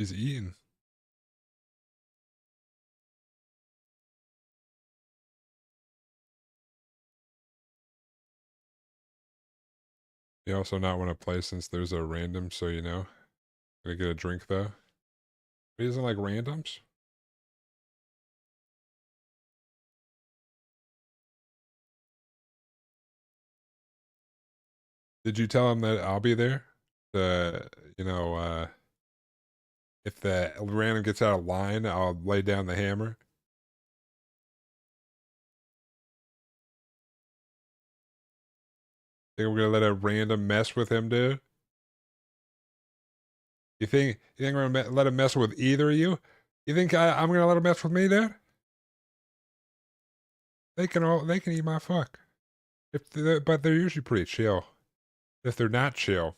He's eating. You also not want to play since there's a random, so you know. Gonna get a drink though. He doesn't like randoms? Did you tell him that I'll be there? The you know, if the random gets out of line, I'll lay down the hammer. Think we're gonna let a random mess with him, dude? You think we're gonna let him mess with either of you? You think I'm gonna let him mess with me, dude? They can eat my fuck. But they're usually pretty chill. If they're not chill,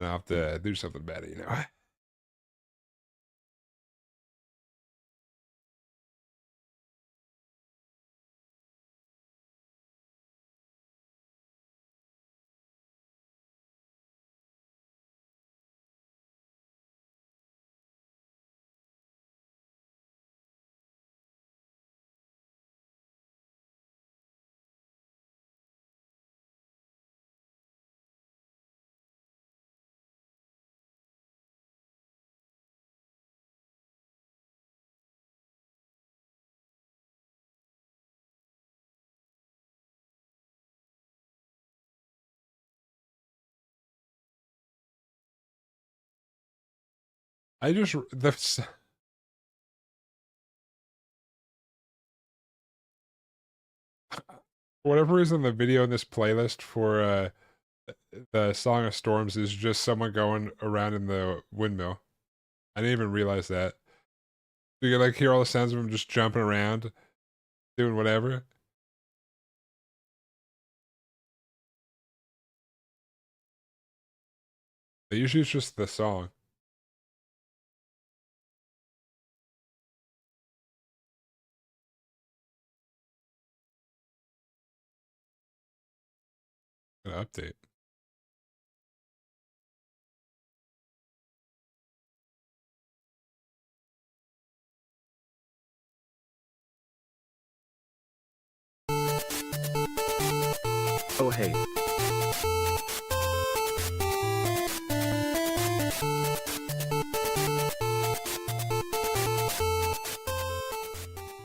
then I'll have to do something better, you know. I just the for whatever reason the video in this playlist for the Song of Storms is just someone going around in the windmill. I didn't even realize that. You can like hear all the sounds of him just jumping around, doing whatever. But usually it's just the song. An update. Oh hey.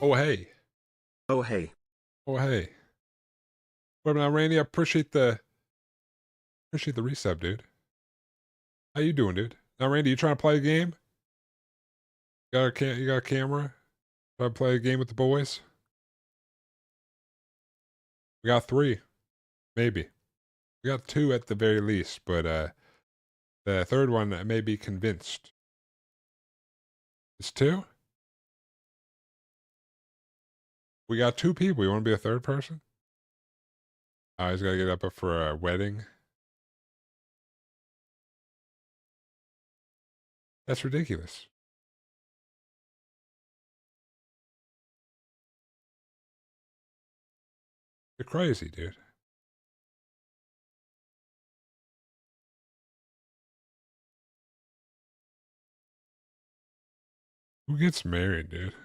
Oh hey. Oh hey. Oh hey. Well now Randy, I appreciate the resub, dude. How you doing, dude? Now Randy, you trying to play a game? You got a camera? Trying to play a game with the boys? We got 3, maybe. We got 2 at the very least, but the third one I may be convinced. It's 2? We got 2 people. You want to be a third person? He's got to get up for a wedding. That's ridiculous. You're crazy, dude. Who gets married, dude?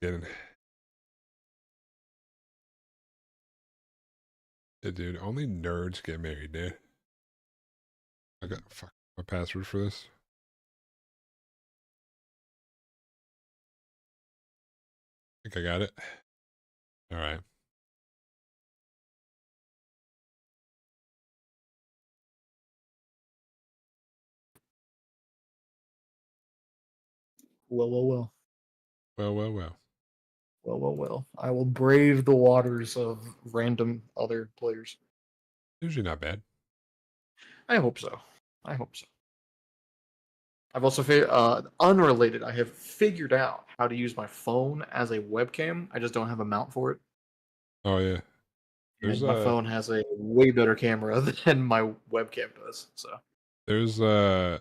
Getting... Yeah, dude, only nerds get married, dude. I got fuck my password for this. I think I got it. All right. Well, well, well. Well, well, well. Well, well, well. I will brave the waters of random other players. Usually not bad. I hope so. I hope so. I've also unrelated. I have figured out how to use my phone as a webcam. I just don't have a mount for it. Oh yeah. And my phone has a way better camera than my webcam does. So there's a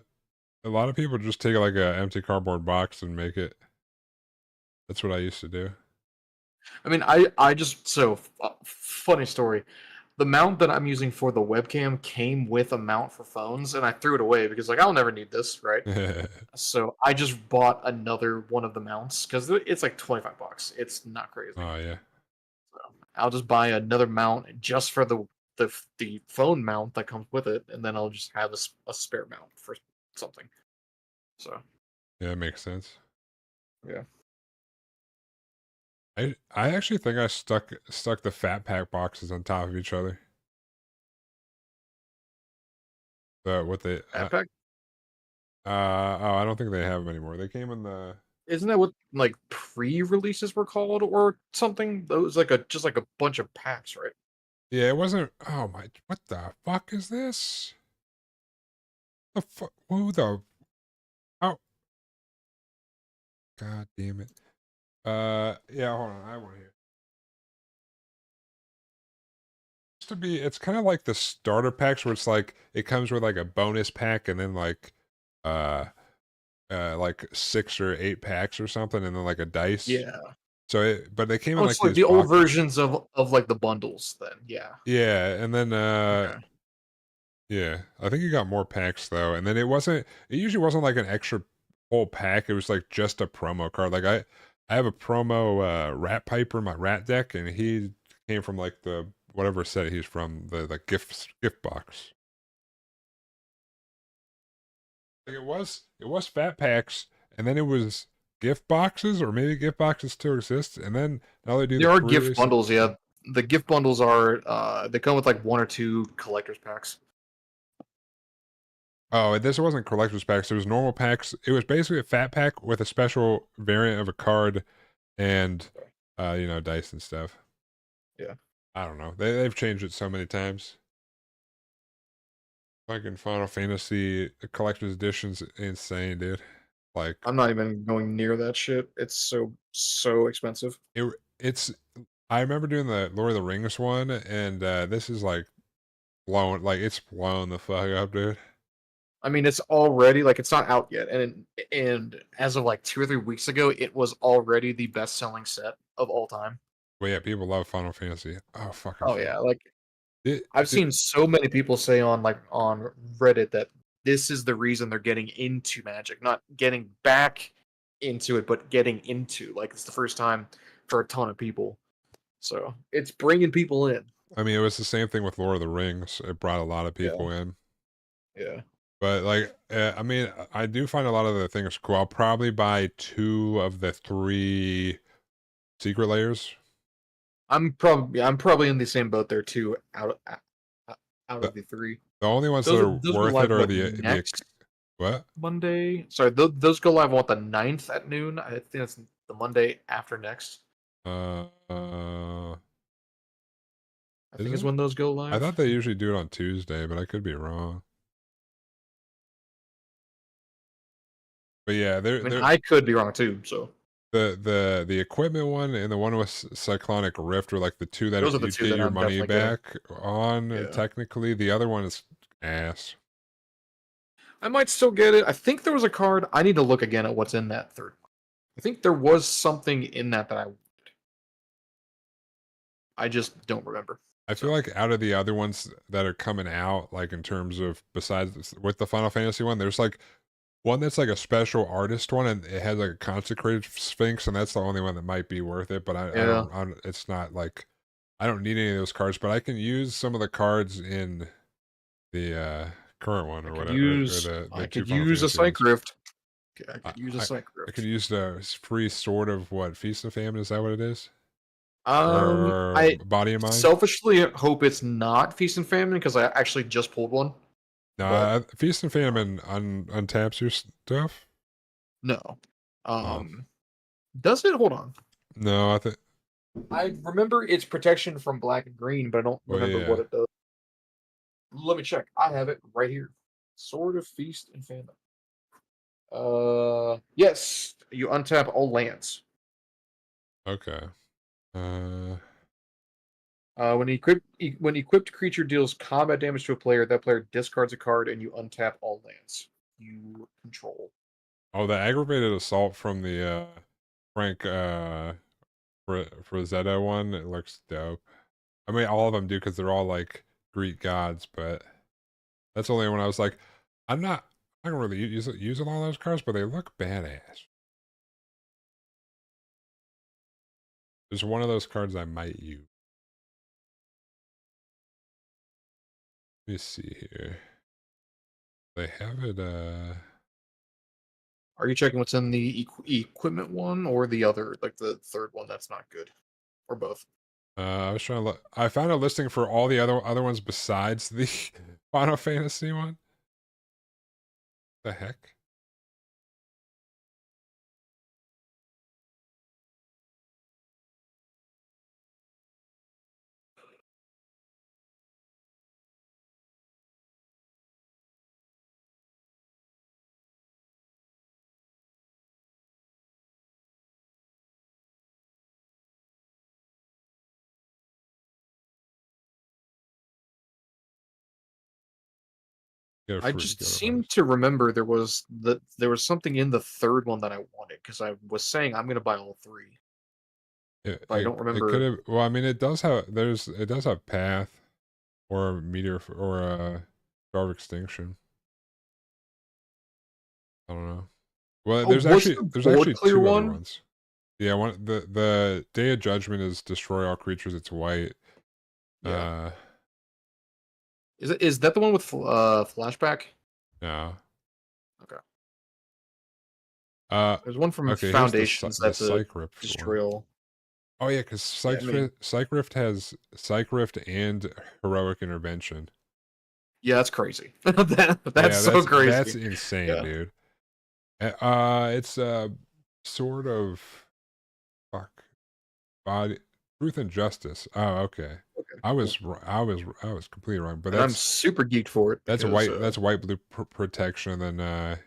lot of people just take like a empty cardboard box and make it. That's what I used to do. I mean, I just funny story. The mount that I'm using for the webcam came with a mount for phones, and I threw it away because like I'll never need this, right? So I just bought another one of the mounts because it's like $25. It's not crazy. Oh yeah. So I'll just buy another mount just for the phone mount that comes with it, and then I'll just have a spare mount for something. So Yeah, it makes sense. yeah. I actually think I stuck the fat pack boxes on top of each other. The what they Backpack? oh, I don't think they have them anymore. They came in the Isn't that what like pre-releases were called or something? Those like just like a bunch of packs, right? yeah, it wasn't. Oh my, what the fuck is this? The fuck? Who the? Oh, god damn it. Yeah, hold on. I want to hear. To be, it's kind of like the starter packs where it's like it comes with like a bonus pack and then uh like 6 or 8 packs or something, and then like a dice. Yeah. So, but they came Oh, in it's like like these the old boxes. versions of like the bundles then. Yeah. Yeah, and then Okay. yeah, I think you got more packs though, and then it wasn't. It usually wasn't like an extra whole pack. It was like just a promo card. Like I have a promo Rat Piper in my Rat deck, and he came from like the whatever set he's from, the gift box. Like it was fat packs, and then it was gift boxes, or maybe gift boxes still exist, and then now they do the There are gift pre-release. bundles, yeah. The gift bundles are they come with like one or two collector's packs. Oh, this wasn't collector's packs. It was normal packs. It was basically a fat pack with a special variant of a card and, dice and stuff. Yeah. I don't know. They've changed it so many times. Fucking Final Fantasy collector's edition's insane, dude. Like I'm not even going near that shit. It's so expensive. it's. I remember doing the Lord of the Rings one, and this is like it's blown the fuck up, dude. I mean, it's already like it's not out yet, and as of like 2 or 3 weeks ago, it was already the best-selling set of all time. But yeah, people love Final Fantasy. Oh, fucking Oh fun. yeah, like It, I've it, seen so many people say on like on Reddit that this is the reason they're getting into Magic, not getting back into it, but getting into. Like it's the first time for a ton of people, so it's bringing people in. I mean, it was the same thing with Lord of the Rings. It brought a lot of Yeah, people in. yeah. But like, I mean, I do find a lot of the things cool. I'll probably buy 2 of the 3 secret layers. I'm probably in the same boat there too. Out The, of the three, the only ones that are those go worth it live are what the next what? Monday. Sorry, those go live on the 9th at noon. I think that's the Monday after next. Uh, uh, I is think is it? when those go I thought live. they usually do it on Tuesday, but I could be wrong. But yeah, I mean, I could be wrong too. So the equipment one and the one with Cyclonic Rift are like the two those that are the you'd two get that your I'm money definitely getting. back on, Yeah, technically. The other one is ass. I might still get it. I think there was a card. I need to look again at what's in that third. I think there was something in that I just don't remember. I feel So like out of the other ones that are coming out, like in terms of with the Final Fantasy one, there's like one that's like a special artist one, and it has like a consecrated Sphinx, and that's the only one that might be worth it. But yeah, it's not like I don't need any of those cards, but I can use some of the cards in the current one I or could whatever, or use the I two could Final use a Fantasy Psych ones. Rift. I I, could use a I Psych I Rift. could use the free sword of what, Feast of Famine, is that what it is? Or I Body of Mind? selfishly hope it's not Feast and Famine because I actually just pulled one. But No, Feast and Famine untaps your stuff. no. Oh Um, does it? Hold on. no, I think. I remember its protection from black and green, but I don't Well, remember what yeah. it does. Let me check. I have it right here. Sword of Feast and Famine. Yes. You untap all lands. Okay. Uh, When equipped creature deals combat damage to a player, that player discards a card and you untap all lands you control. oh, the aggravated assault Frank Frazetta one. It looks dope. I mean, all of them do because they're all like Greek gods, but that's the only one I was like, I don't really use a lot of those cards, but they look badass. There's one of those cards I might use. Let me see here. They have it. Are you checking what's in the equipment one or the other, like the third one that's not good, or both? I was trying to look. I found a listing for all the other ones besides the Final Fantasy one. The heck? I just seem to remember there was something in the third one that I wanted because I was saying I'm gonna buy all three. I don't It remember. could have. Well, I mean, it does have. It does have Path or Meteor or Star of Extinction. I don't know. Well, Oh, was the there's board actually clear two other one? ones. Yeah, the Day of Judgment is destroy all creatures. It's white. Yeah. Is that the one with flashback? Yeah. Okay. Uh, There's one from okay. Here's Foundations the that's a Psych Rift one. destroy all. Oh yeah, because Yeah, I mean, Psych Rift has Psych Rift and Heroic Intervention. yeah, that's crazy. That's Yeah, so that's crazy. insane, Yeah. dude. It's sort of fuck body truth and justice. Oh, okay. Okay. I Cool. was I was completely wrong, but And I'm super geeked for it because that's white blue protection. Then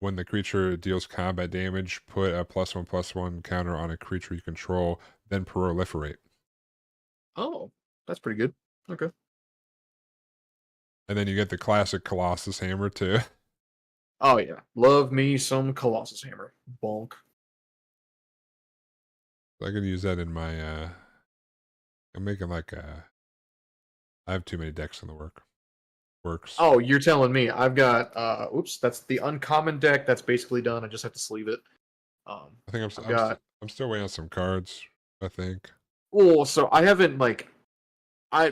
when the creature deals combat damage, put a +1/+1 counter on a creature you control, then proliferate. oh, that's pretty good. Okay. And then you get the classic Colossus Hammer too. Oh yeah, love me some Colossus Hammer. Bonk. I could use that in my I'm making like I have too many decks in the works. Oh, you're telling me I've got oops, that's the uncommon deck that's basically done. I just have to sleeve it. I think I've got I'm still waiting on some cards, I think. well, so I haven't like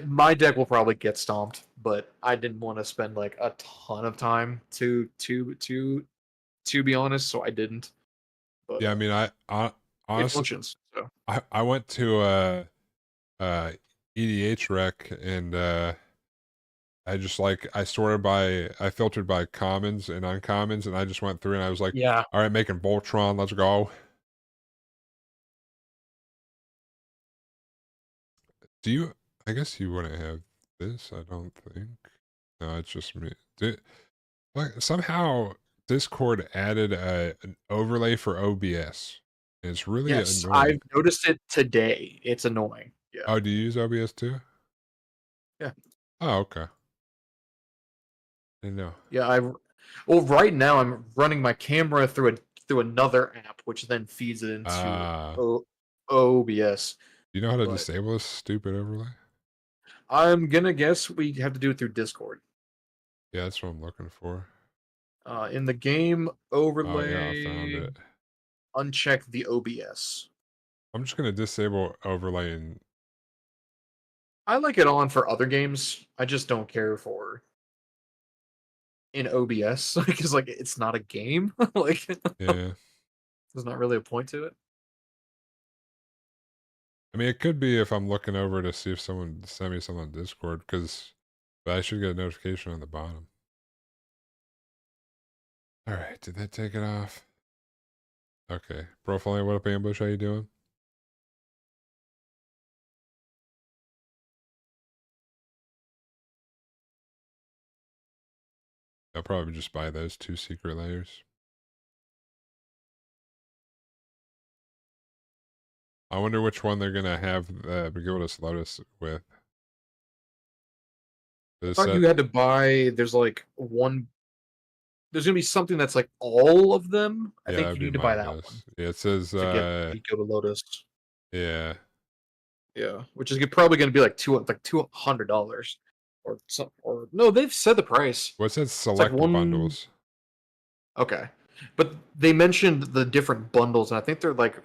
my deck will probably get stomped, but I didn't want to spend like a ton of time to be honest, so I didn't. But Yeah, I mean I it honestly functions. So I went to uh EDH rec and I just like I filtered by commons and uncommons and I just went through and I was like, yeah. all right, making Voltron, let's go. Do you I guess you wouldn't have this, I don't think. No, it's just me. Like somehow Discord added an overlay for OBS. And it's really Yes, I've annoying. noticed it today. It's annoying. Yeah. Oh, do you use OBS too? Yeah. Oh, okay. I didn't know. Yeah, well right now I'm running my camera through another app which then feeds it into OBS. Do you know how to But disable this stupid overlay? I'm gonna guess we have to do it through Discord. Yeah, that's what I'm looking for. In the game Oh yeah, I found overlay, it. uncheck the OBS. I'm just gonna disable overlay and I like it on for other games. I just don't care for in OBS because like it's not a game. Like yeah. there's not really a point to it. I mean, it could be if I'm looking over to see if someone sent me something on Discord, but I should get a notification on the bottom. All right, did that take it off? Okay, profiling. What up, Ambush? How you doing? I'll probably just buy those 2 secret layers. I wonder which one they're gonna have Begildas Lotus with. I This thought set, you had to buy. There's like one. there's gonna be something that's like all of them. I Yeah, think that'd you be need to buy my that one guess. Yeah, it says to get Pico de Lotus. yeah. Yeah, which is probably going to be like $200 or some, or no, they've said the price. What's that It's like select one. bundles? Okay, but they mentioned the different bundles, and I think they're like.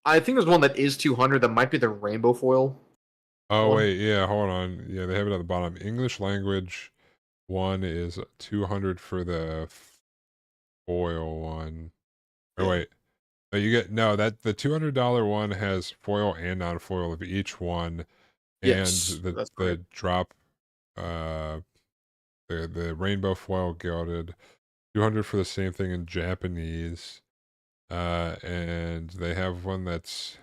I think there's one that is 200 that might be the rainbow foil Oh one. wait, yeah, hold on. Yeah, they have it at the bottom. English language one is 200 for the foil one. Oh Yeah. wait. Oh, you get no, that the $200 one has foil and non-foil of each one, and Yes, the that's right. the drop uh the rainbow foil gilded 200 for the same thing in Japanese. And they have one that's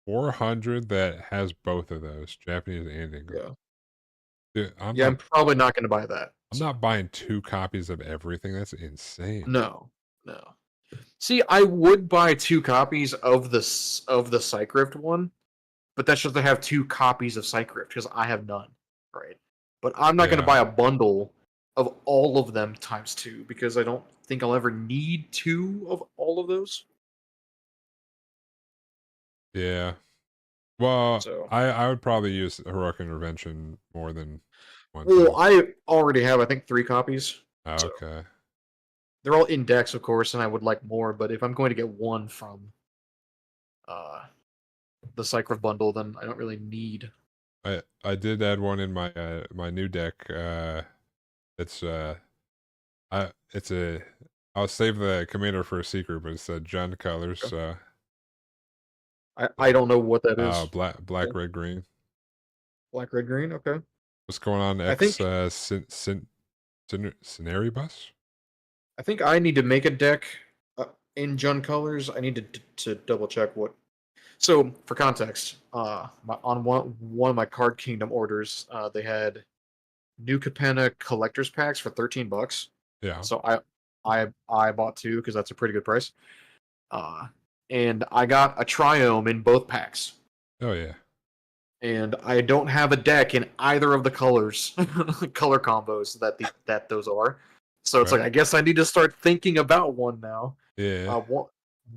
400 that has both of those, Japanese and English. Yeah. Dude, Yeah, I'm probably not going to buy that. I'm So not buying 2 copies of everything. That's insane. no, no. See, I would buy 2 copies of the Psychrift one, but that's just to have 2 copies of Psychrift because I have none, right? But I'm not going to Yeah. buy a bundle of all of them times 2 because I don't think I'll ever need 2 of all of those. Yeah. Well, So, I would probably use Heroic Intervention more than one well, too. I already have I think 3 copies, Oh, so okay. they're all index, of course, and I would like more. But if I'm going to get one from uh, the Psychrift bundle, then I don't really need. I did add one in my my new deck. It's it's a I'll save the commander for a secret, but it's John Colors. I don't know what that is. Black, red, green. Black, red, green. Okay. What's going on, I X think Scenario Bus? I think I need to make a deck in Jund colors. I need to double check what. So for context, on one of my Card Kingdom orders, they had New Capenna collectors packs for $13. Yeah. So I bought 2 because that's a pretty good price. Uh, and I got a Triome in both packs. Oh yeah. And I don't have a deck in either of the colors, color combos that those are. So it's Right. like I guess I need to start thinking about one now. Yeah.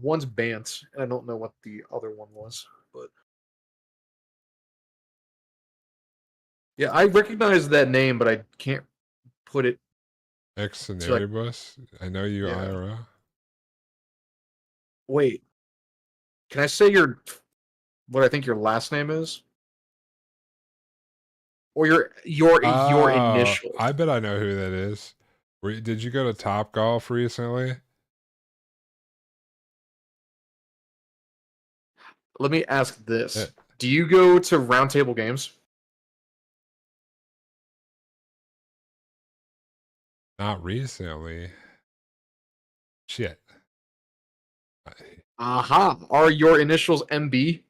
One's Bant, and I don't know what the other one was, but yeah, I recognize that name, but I can't put it X to like. Scenario Bus. I know you Yeah, IRL. wait. Can I say what I think your last name is, or your initials? I bet I know who that is. Did you go to Top Golf recently? Let me ask Eh, this: do you go to Roundtable Games? Not recently. Shit. Aha! Are your initials MB?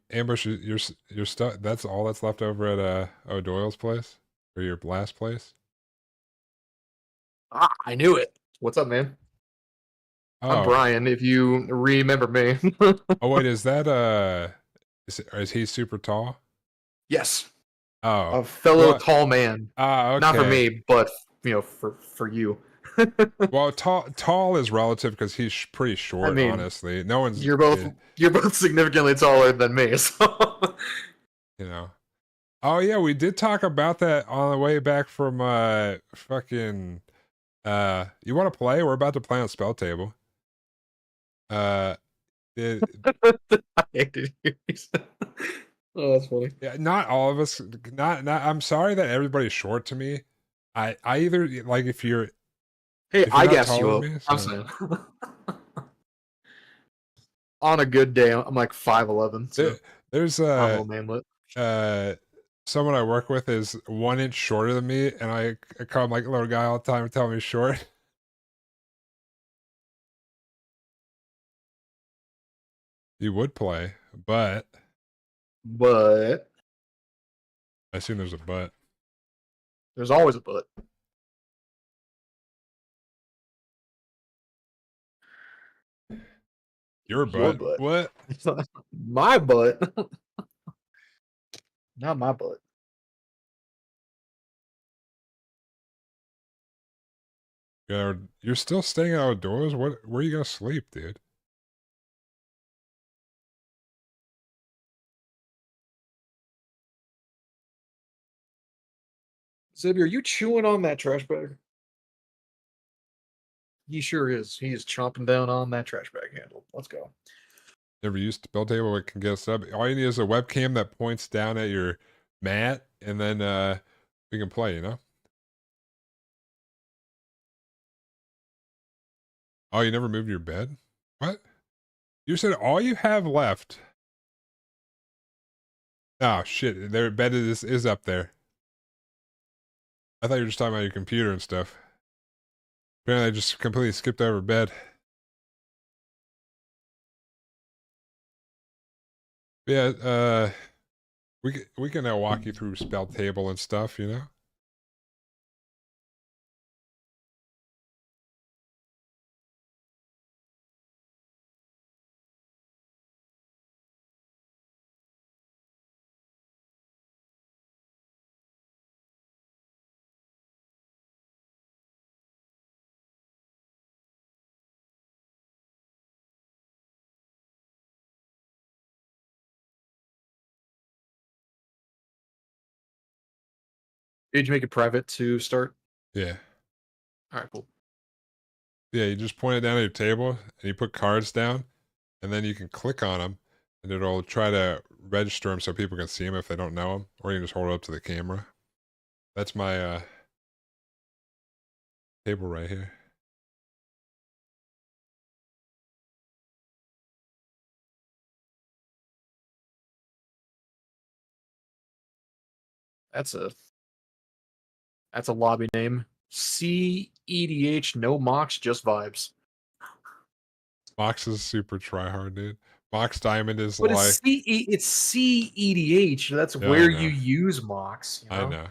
Ambush, you're stuck. That's all that's left over at O'Doyle's place, or your last place. Ah, I knew it. What's up, man? I'm Oh, Brian. If you remember me. oh wait, is that is he super tall? Yes, Oh, a fellow well, tall man. Not for okay. me, but for you. Well, tall is relative because he's pretty I short. mean, Honestly, no one's you're both you're both significantly taller than me. So you know. Oh yeah, we did talk about that on the way back from fucking you want to play? We're about to play on Spell Table. Uh it, I hated you. Oh, that's funny. yeah, not all of us not I'm sorry that everybody's short to me. I either like Hey, if you're I not gassed you taller than up. me, I'm so saying. On a good day, I'm like 5'11", so there's I'm a little manlet. uh someone I work with is 1 inch shorter than me, and I call him like a little guy all the time and tell me he's short. You would play, but But I assume there's a but. there's always a but. Your Your butt. butt. What? My butt. Not my butt. You're still staying outdoors? Where are you gonna sleep, dude? Zibby, are you chewing on that trash bag? He sure is. He is chomping down on that trash bag handle. Let's go. Never used a build table that can get us up. All you need is a webcam that points down at your mat, and then we can play, you know? Oh, you never moved your bed? What? You said all you have left. Oh shit, their bed is up there. I thought you were just talking about your computer and stuff. Apparently I just completely skipped over bed. Yeah, we can now walk you through spell table and stuff, you know? Did you make it private to start? Yeah. All right, cool. Yeah, you just point it down at your table and you put cards down, and then you can click on them, and it'll try to register them so people can see them if they don't know them, or you can just hold it up to the camera. That's my table right here. That's a lobby name. CEDH, no mocks, just vibes. Mox is super try hard, dude. Mox Diamond is But like, it's CEDH. That's yeah, I where you know, use mocks. You I know, know.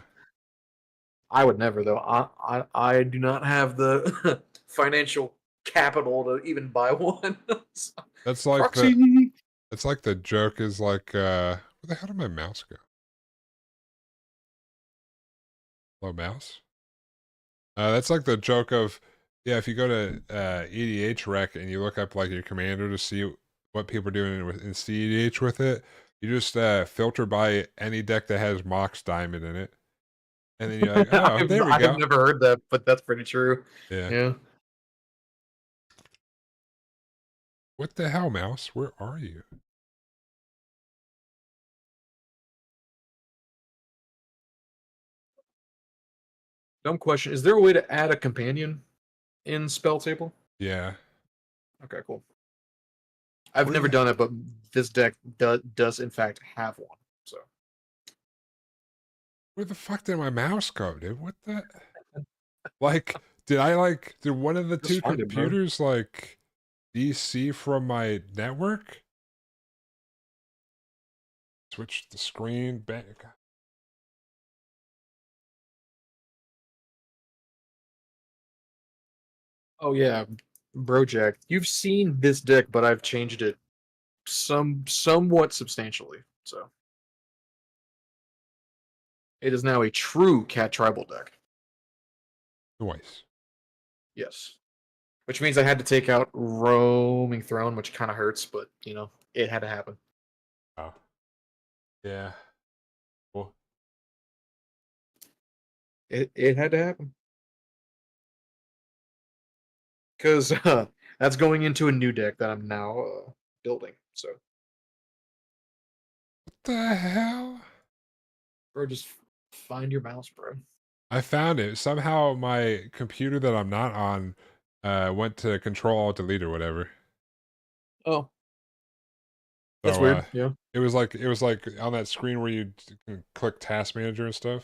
I would never though. I do not have the financial capital to even buy one. So, That's like the proxy. it's like the joke is like, where the hell did my mouse go? Hello, mouse. That's like the joke of, yeah, if you go to EDH rec and you look up like your commander to see what people are doing in CEDH with it, you just filter by any deck that has Mox Diamond in it, and then you're like, oh, there we I've go. never heard that, but that's pretty true. Yeah. Yeah. What the hell, mouse? Where are you? Dumb question. Is there a way to add a companion in spell table? Yeah. Okay, cool. I've Where never the done it, but this deck does in fact have one. So where the fuck did my mouse go, dude? What the like? Did one of the just two find it, bro. computers like DC from my network? Switch the screen back. Oh yeah, Brojack. You've seen this deck, but I've changed it somewhat substantially. So it is now a true cat tribal deck. Noise. Yes. Which means I had to take out Roaming Throne, which kind of hurts, but you know, it had to happen. Oh. Yeah. Well, It had to happen. Because that's going into a new deck that I'm now building. So, what the hell? bro, just find your mouse, bro. I found it. Somehow my computer that I'm not on went to control alt delete or whatever. Oh, that's So weird. Yeah. it was like on that screen where you can click task manager and stuff.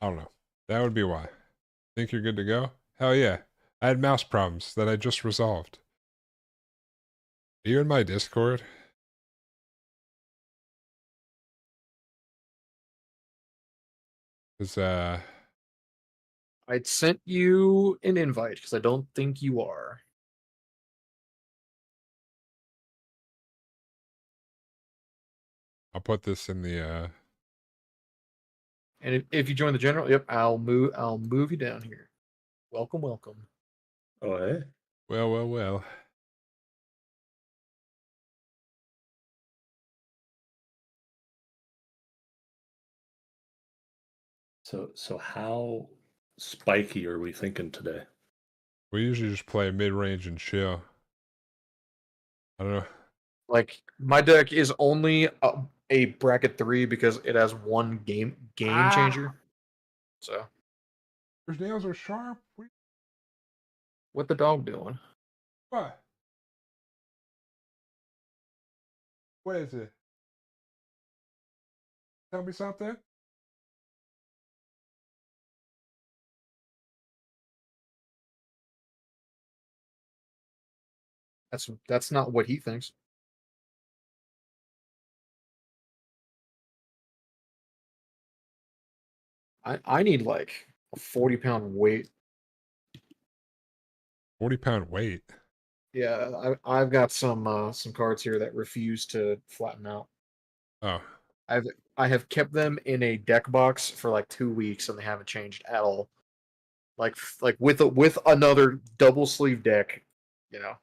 I don't know. That would be why. Think you're good to go? Hell yeah. I had mouse problems that I just resolved. Are you in my Discord? Cause I sent you an invite because I don't think you are. I'll put this in the And if you join the general, yep, I'll move you down here. Welcome, welcome. Oh, hey. Well, well, well. So how spiky are we thinking today? We usually just play mid-range and chill. I don't know. Like my deck is only a bracket 3 because it has one game changer. So His nails are sharp. what the dog doing? What? What is it? Tell me something. That's not what he thinks. I need like a 40-pound weight. 40-pound weight. Yeah, I've got some cards here that refuse to flatten out. Oh. I have kept them in a deck box for like 2 weeks and they haven't changed at all. Like with another double sleeve deck, you know,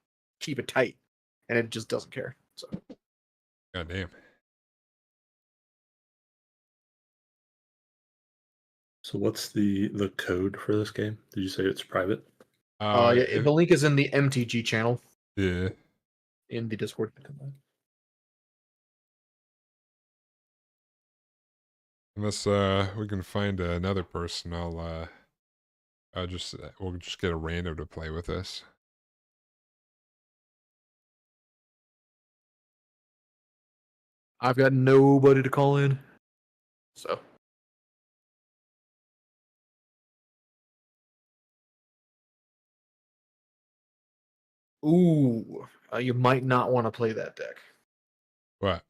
keep it tight, and it just doesn't care. So God damn. So what's the code for this game? Did you say it's private? yeah, the link is in the MTG channel Yeah. in the Discord. Unless we can find another person, we'll just get a random to play with us. I've got nobody to call in, so. Ooh, you might not want to play that deck. What?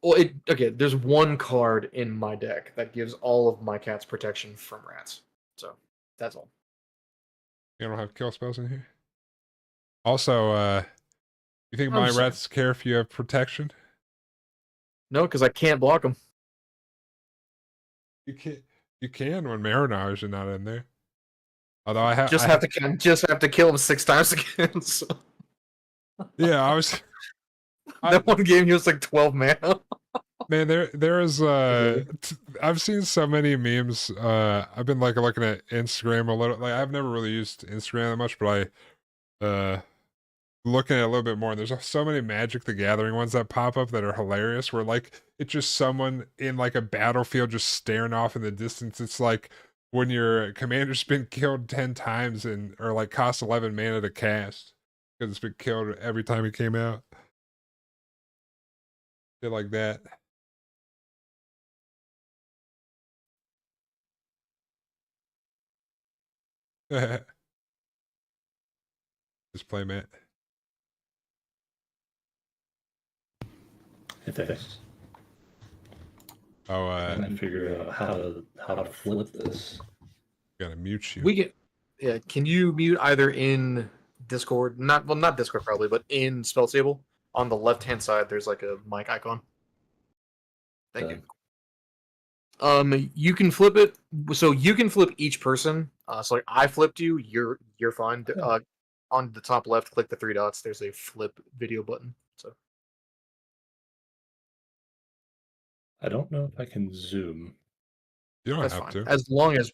Well, okay. There's one card in my deck that gives all of my cats protection from rats. So that's all. You don't have kill spells in here? Also, you think I'm my just saying. rats care if you have protection? No, because I can't block them. You can when Marinars are not in there. Although I have Just have to kill him 6 times again. So. Yeah, I was. That one game he was like 12 mana. Man, there is I've seen so many memes. I've been like looking at Instagram a little. Like I've never really used Instagram that much, but looking at it a little bit more. And there's so many Magic the Gathering ones that pop up that are hilarious. Where like it's just someone in like a battlefield just staring off in the distance. It's like when your commander's been killed 10 times or like costs 11 mana to cast because it's been killed every time it came out. Shit like that. Just play Matt. Hey, thanks. Oh, I'm trying to figure out how to flip this. gotta mute you. We get, yeah. Can you mute either in Discord? Not Discord probably, but in Spell Table on the left-hand side. There's like a mic icon. Thank you. You can flip it. So you can flip each person. So like I flipped you. You're fine. On the top left, click the 3 dots. There's a flip video button. So I don't know if I can zoom. You don't that's have fine. to. As long as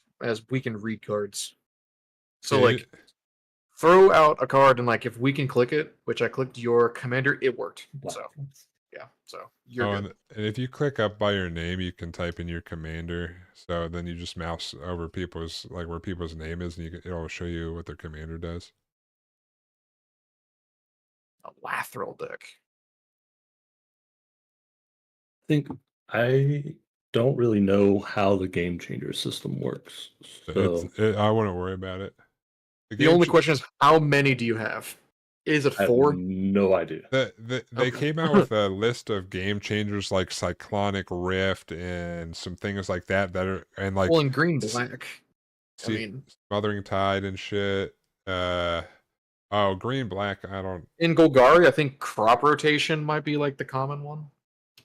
we can read cards. So Yeah, like throw out a card and like if we can click it, which I clicked your commander, it worked. So yeah, so you're good. and if you click up by your name, you can type in your commander. So then you just mouse over people's like where people's name is, and it'll show you what their commander does. A Lathril deck. I think I don't really know how the game changer system works. So I wouldn't worry about it. The only question is, how many do you have? Is it I have 4? no idea. They Okay. came out with a list of game changers like Cyclonic Rift and some things like that are and like Well, in green black. I mean, Smothering Tide and shit. Green black. I don't. in Golgari, I think crop rotation might be like the common one.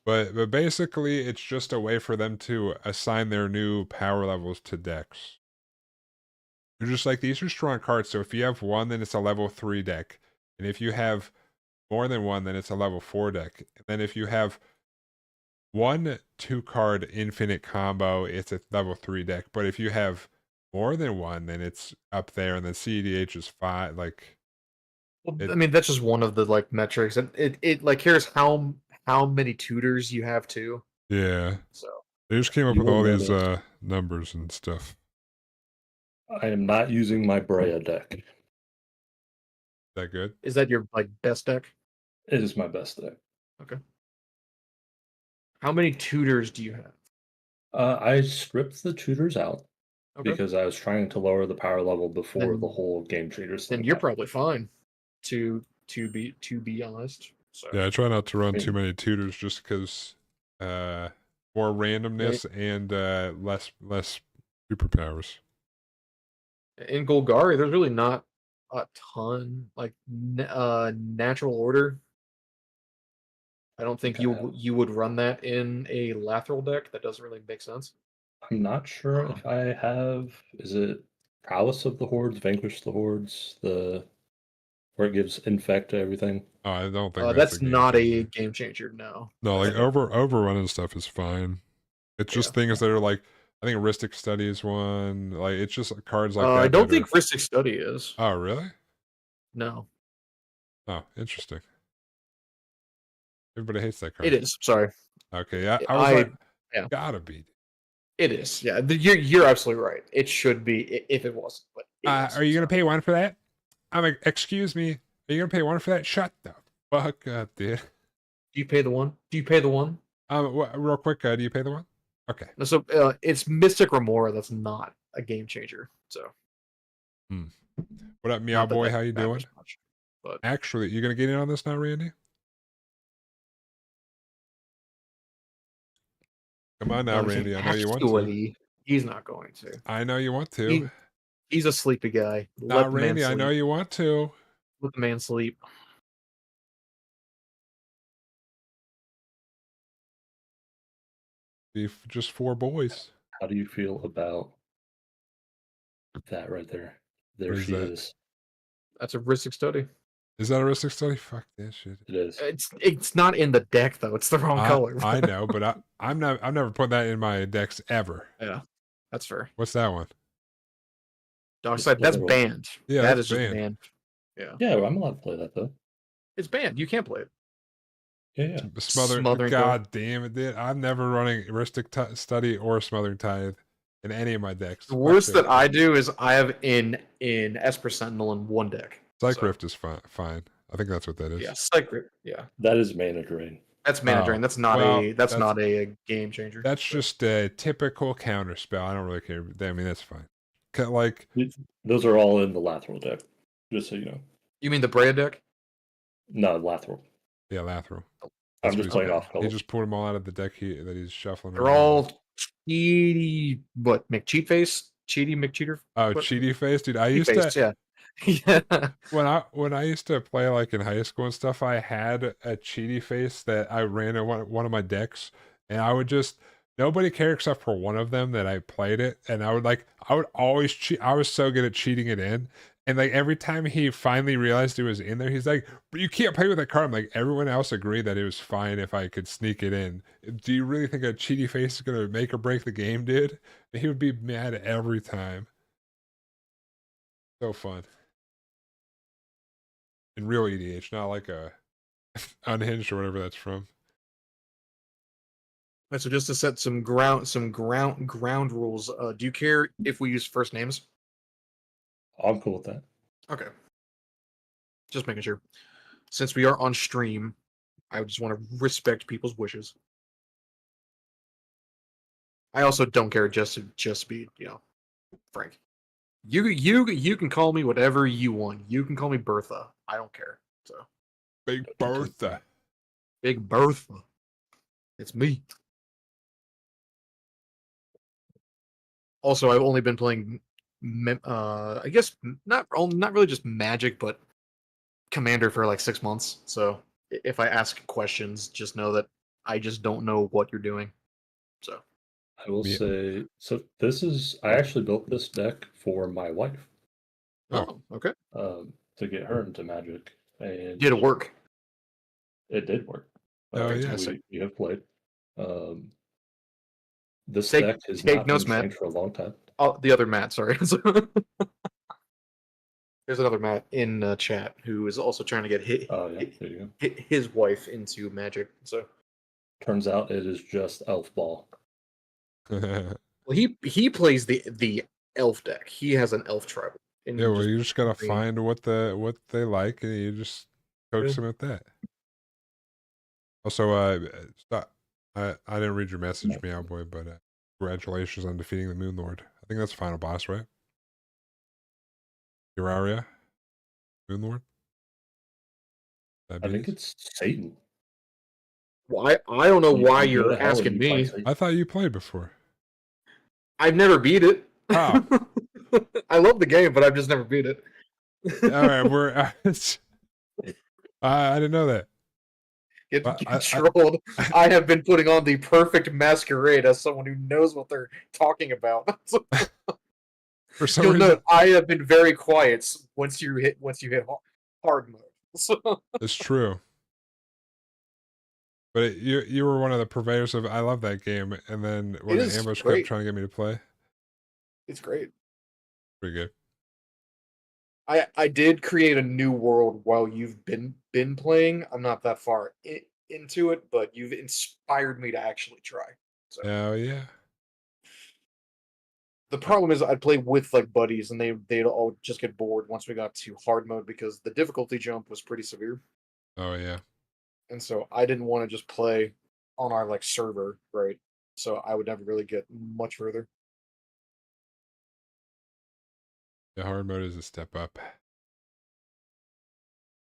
But basically, it's just a way for them to assign their new power levels to decks. They're just like, these are strong cards, so if you have one, then it's a level 3 deck. And if you have more than one, then it's a level 4 deck. And then if you have one 2-card infinite combo, it's a level 3 deck. But if you have more than one, then it's up there, and then CEDH is 5. Like, Well, it, I mean, that's just one of the like metrics, and it like here's how many tutors you have too. yeah. So They just came up You with will all these notice numbers and stuff. I am not using my Brea deck. Is that good? is that your like best deck? It is my best deck. Okay. How many tutors do you have? I stripped the tutors out Okay. because I was trying to lower the power level before the Then- whole game changers Then thing you're happened. probably fine. To be honest. So Yeah, I try not to run mean- too many tutors just because more randomness and less superpowers. in Golgari, there's really not a ton like natural order. I don't think you would run that in a Lathril deck. That doesn't really make sense. I'm not sure if I have. Is it Prowess of the Hordes, Vanquish the Hordes, where it gives infect to everything? Oh, I don't think That's a game not a changer. game changer. No. No, like Okay. overrunning stuff is fine. It's just things that are like, I think Aristic Study is one. Like, it's just cards like that. I don't that think are... Ristic Study is. Oh, really? No. Oh, interesting. Everybody hates that card. It is. Sorry. Okay, yeah. I was like, yeah. gotta be. It is. Yeah. You're absolutely right. It should be if it wasn't. But it is, Are you gonna so. pay one for that? I'm like, excuse me. Are you gonna pay one for that? Shut the fuck up, dude. Do you pay the one? Do you pay the one? Real quick, do you pay the one? Okay. No, so it's Mystic Remora. That's not a game changer. So. What up, Meow not that Boy? that How you doing? matters much, but Actually, you gonna get in on this now, Randy? Come on now, Randy. I know you want to. actually, he's not going to. I know you want to. He's a sleepy guy. Nah, Let the man Randy, I sleep. know you want to. Let the man sleep. Be just 4 boys. How do you feel about that right there? There What is she that? is. That's a Ristic Study. Is that a Ristic Study? Fuck that shit. It is. It's not in the deck though. It's the wrong color. I know, but I'm never put that in my decks ever. Yeah, that's fair. What's that one? Dockside. That's Literal. banned. Yeah, that that's is just banned. banned. Yeah, Yeah, well, I'm allowed to play that though. it's banned. You can't play it. Yeah. Smothering. God damn it, dude! I'm never running Ristic Study or Smothering Tithe in any of my decks. The worst that I do is I have in Esper Sentinel in one deck. Psych Rift is fine. I think that's what that is. Yeah, Psychic. Yeah, That is mana drain. that's mana Oh, drain. That's not well, that's not a game changer. That's just a typical counter spell. I don't really care. I mean, that's fine. Like, Those are all in the Lathril deck, just so you know. You mean the Brea deck? No, Lathril. yeah, Lathril. I'm just playing off He color. just pulled them all out of the deck that he's shuffling. They're around. all cheaty. What McCheat face? Cheaty McCheater. Oh, what? cheaty face, dude. I Cheat used face, to yeah. when I used to play like in high school and stuff. I had a cheaty face that I ran in one of my decks, and I would just nobody cared except for one of them that I played it, and I would always cheat. I was so good at cheating it in. And like every time he finally realized it was in there, he's like, "But you can't play with that card." I'm like, everyone else agreed that it was fine if I could sneak it in. Do you really think a cheaty face is gonna make or break the game, dude? And he would be mad every time. So fun. In real EDH, not like a unhinged or whatever that's from. Right, so just to set some ground rules. Do you care if we use first names? I'm cool with that. Okay. Just making sure. Since we are on stream, I just want to respect people's wishes. I also don't care just to be, frank. You can call me whatever you want. You can call me Bertha. I don't care. So Big Bertha. Big Bertha. It's me. Also, I've only been playing I guess not really just Magic, but Commander for like 6 months. So if I ask questions, just know that I just don't know what you're doing. So I will Yeah. say, so this is, I actually built this deck for my wife, Oh. okay. to get her into Magic, and Did it work? it did work. Oh, yeah. We have played. Um, this Take deck has take not been notes, Matt. changed for a long time. Oh, the other Matt. Sorry. There's another Matt in chat who is also trying to get Oh yeah, there you go. his wife into Magic. So Turns out it is just Elf Ball. well, he plays the elf deck. He has an elf tribal. And Yeah, well, just you just gotta green. find what they like, and you just coax Yeah. them at that. Also, stop. I didn't read your message, Meow Boy, but congratulations on defeating the Moon Lord. I think that's the final boss, right? Uraria, Moon Lord. I think it's Satan. Well, I don't know why You go to you're hell and asking you fight me. Satan. I thought you played before. I've never beat it. Oh. I love the game, but I've just never beat it. All right, we're. I didn't know that. Get I- trolled. I have been putting on the perfect masquerade as someone who knows what they're talking about. For some You'll reason, note I have been very quiet once you hit hard mode. So it's true. But you were one of the purveyors of. I love that game, and then when It the is ambush great. kept trying to get me to play, it's great. pretty good. I did create a new world while you've been playing. I'm not that far into it, but you've inspired me to actually try. So Oh yeah. the problem is I'd play with like buddies, and they'd all just get bored once we got to hard mode because the difficulty jump was pretty severe, Oh yeah. and so I didn't want to just play on our like server, right? So I would never really get much further. The hard mode is a step up. I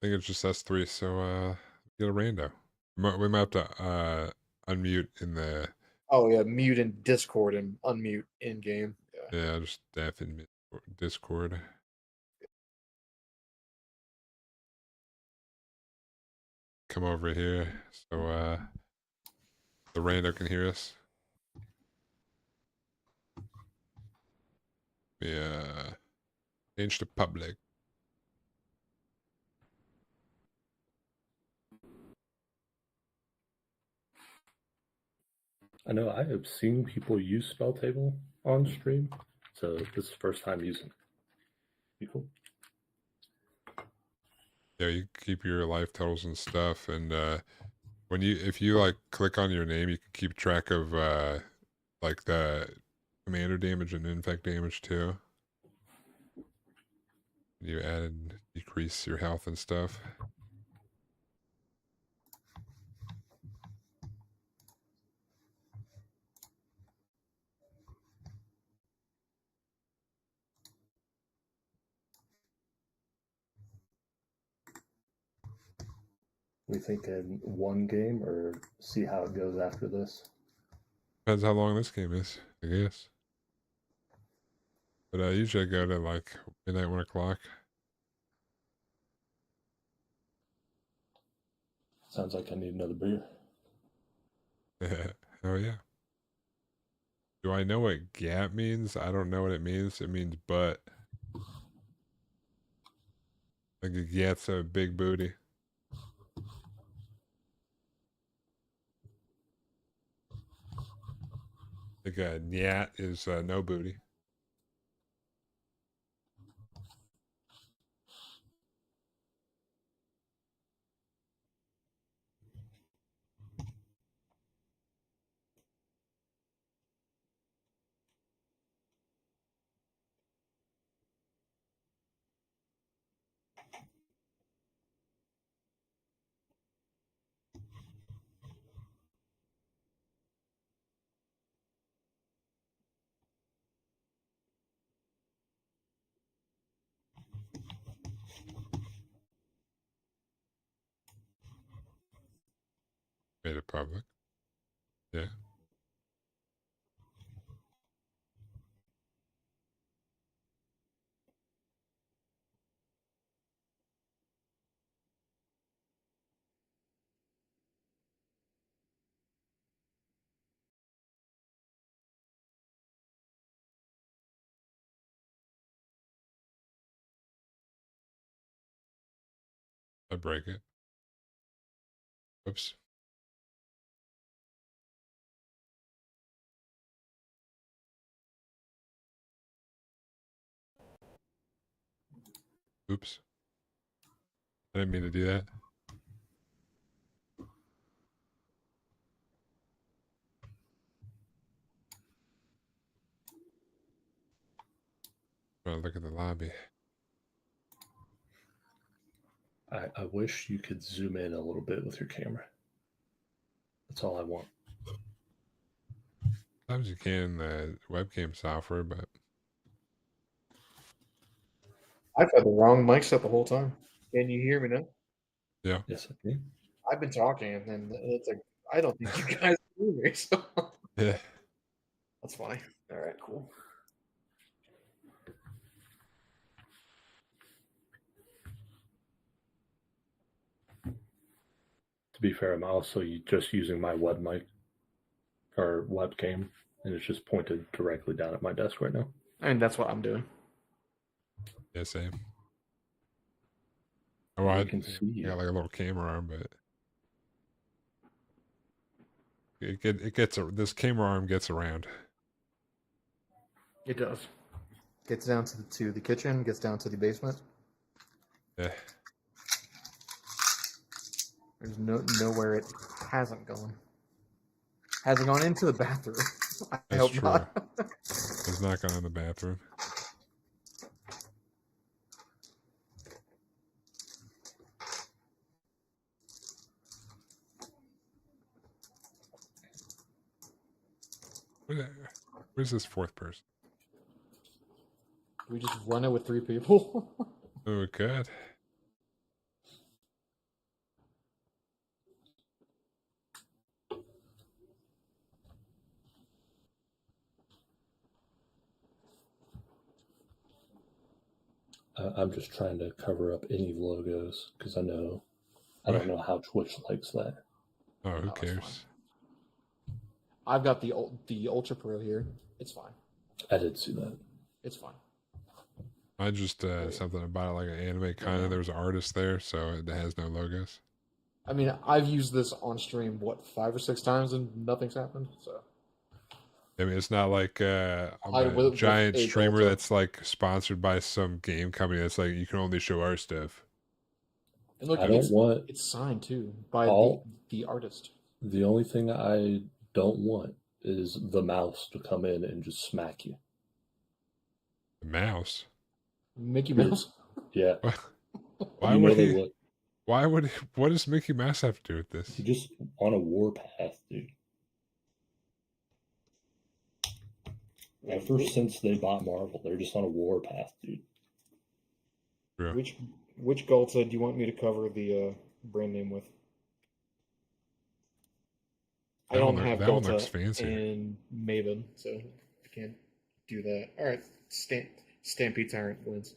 think it's just us three, so get a rando. We might have to unmute in the Oh yeah, mute in Discord and unmute in game. Yeah. just death in Discord. Come over here so the rando can hear us. Yeah. Change to public. I know I have seen people use Spell Table on stream, so this is the first time using it. Be cool. Yeah, you keep your life totals and stuff, and if you like click on your name, you can keep track of like the commander damage and infect damage too. You add and decrease your health and stuff. We think in one game or see how it goes after this? Depends how long this game is, I guess. But usually I go to like midnight, 1 o'clock. Sounds like I need another beer. Oh yeah. Do I know what gap means? I don't know what it means. It means butt. Like a gat's a big booty. Like a nyat is no booty. Made it public. Yeah. I break it. Oops. Oops. I didn't mean to do that. Trying to look at the lobby. I wish you could zoom in a little bit with your camera. That's all I want. Sometimes you can in the webcam software, but I've had the wrong mic set the whole time. Can you hear me now? yeah. Yes, I can. I've been talking, and it's like I don't think you guys hear me. So Yeah. that's funny. All right, cool. To be fair, I'm also just using my web mic or webcam, and it's just pointed directly down at my desk right now. I mean, that's what I'm doing. Yeah, same. Oh, I I can see I you. got like a little camera arm, but it gets this camera arm gets around. It does. Gets down to the kitchen. Gets down to the basement. Yeah. There's nowhere it hasn't gone. Hasn't gone into the bathroom. I That's hope true. not. It's not going in the bathroom. Where's this fourth person? We just run it with 3 people. Oh, God. I'm just trying to cover up any logos because I don't What? know how Twitch likes that. Oh, who No, it's fine. cares? I've got the Ultra Pro here. It's fine. I did see that. It's fine. I just something about it like an anime kind of. There was an artist there, so it has no logos. I mean, I've used this on stream 5 or 6 times and nothing's happened. So I mean, it's not like I'm a with giant a streamer Delta. that's like sponsored by some game company that's like you can only show our stuff. And look, I don't want it's signed too by all- the artist. The only thing I don't want is the mouse to come in and just smack you. The mouse. Mickey Dude. Mouse. Yeah. Why You would know they he? look. Why would? What does Mickey Mouse have to do with this? He's just on a warpath, dude. Ever since they bought Marvel, they're just on a warpath, dude. True. Which Galta do you want me to cover the brand name with? I That one don't have that one looks Galta fancy. and Maven, so I can't do that. All right, Stampede Tyrant wins.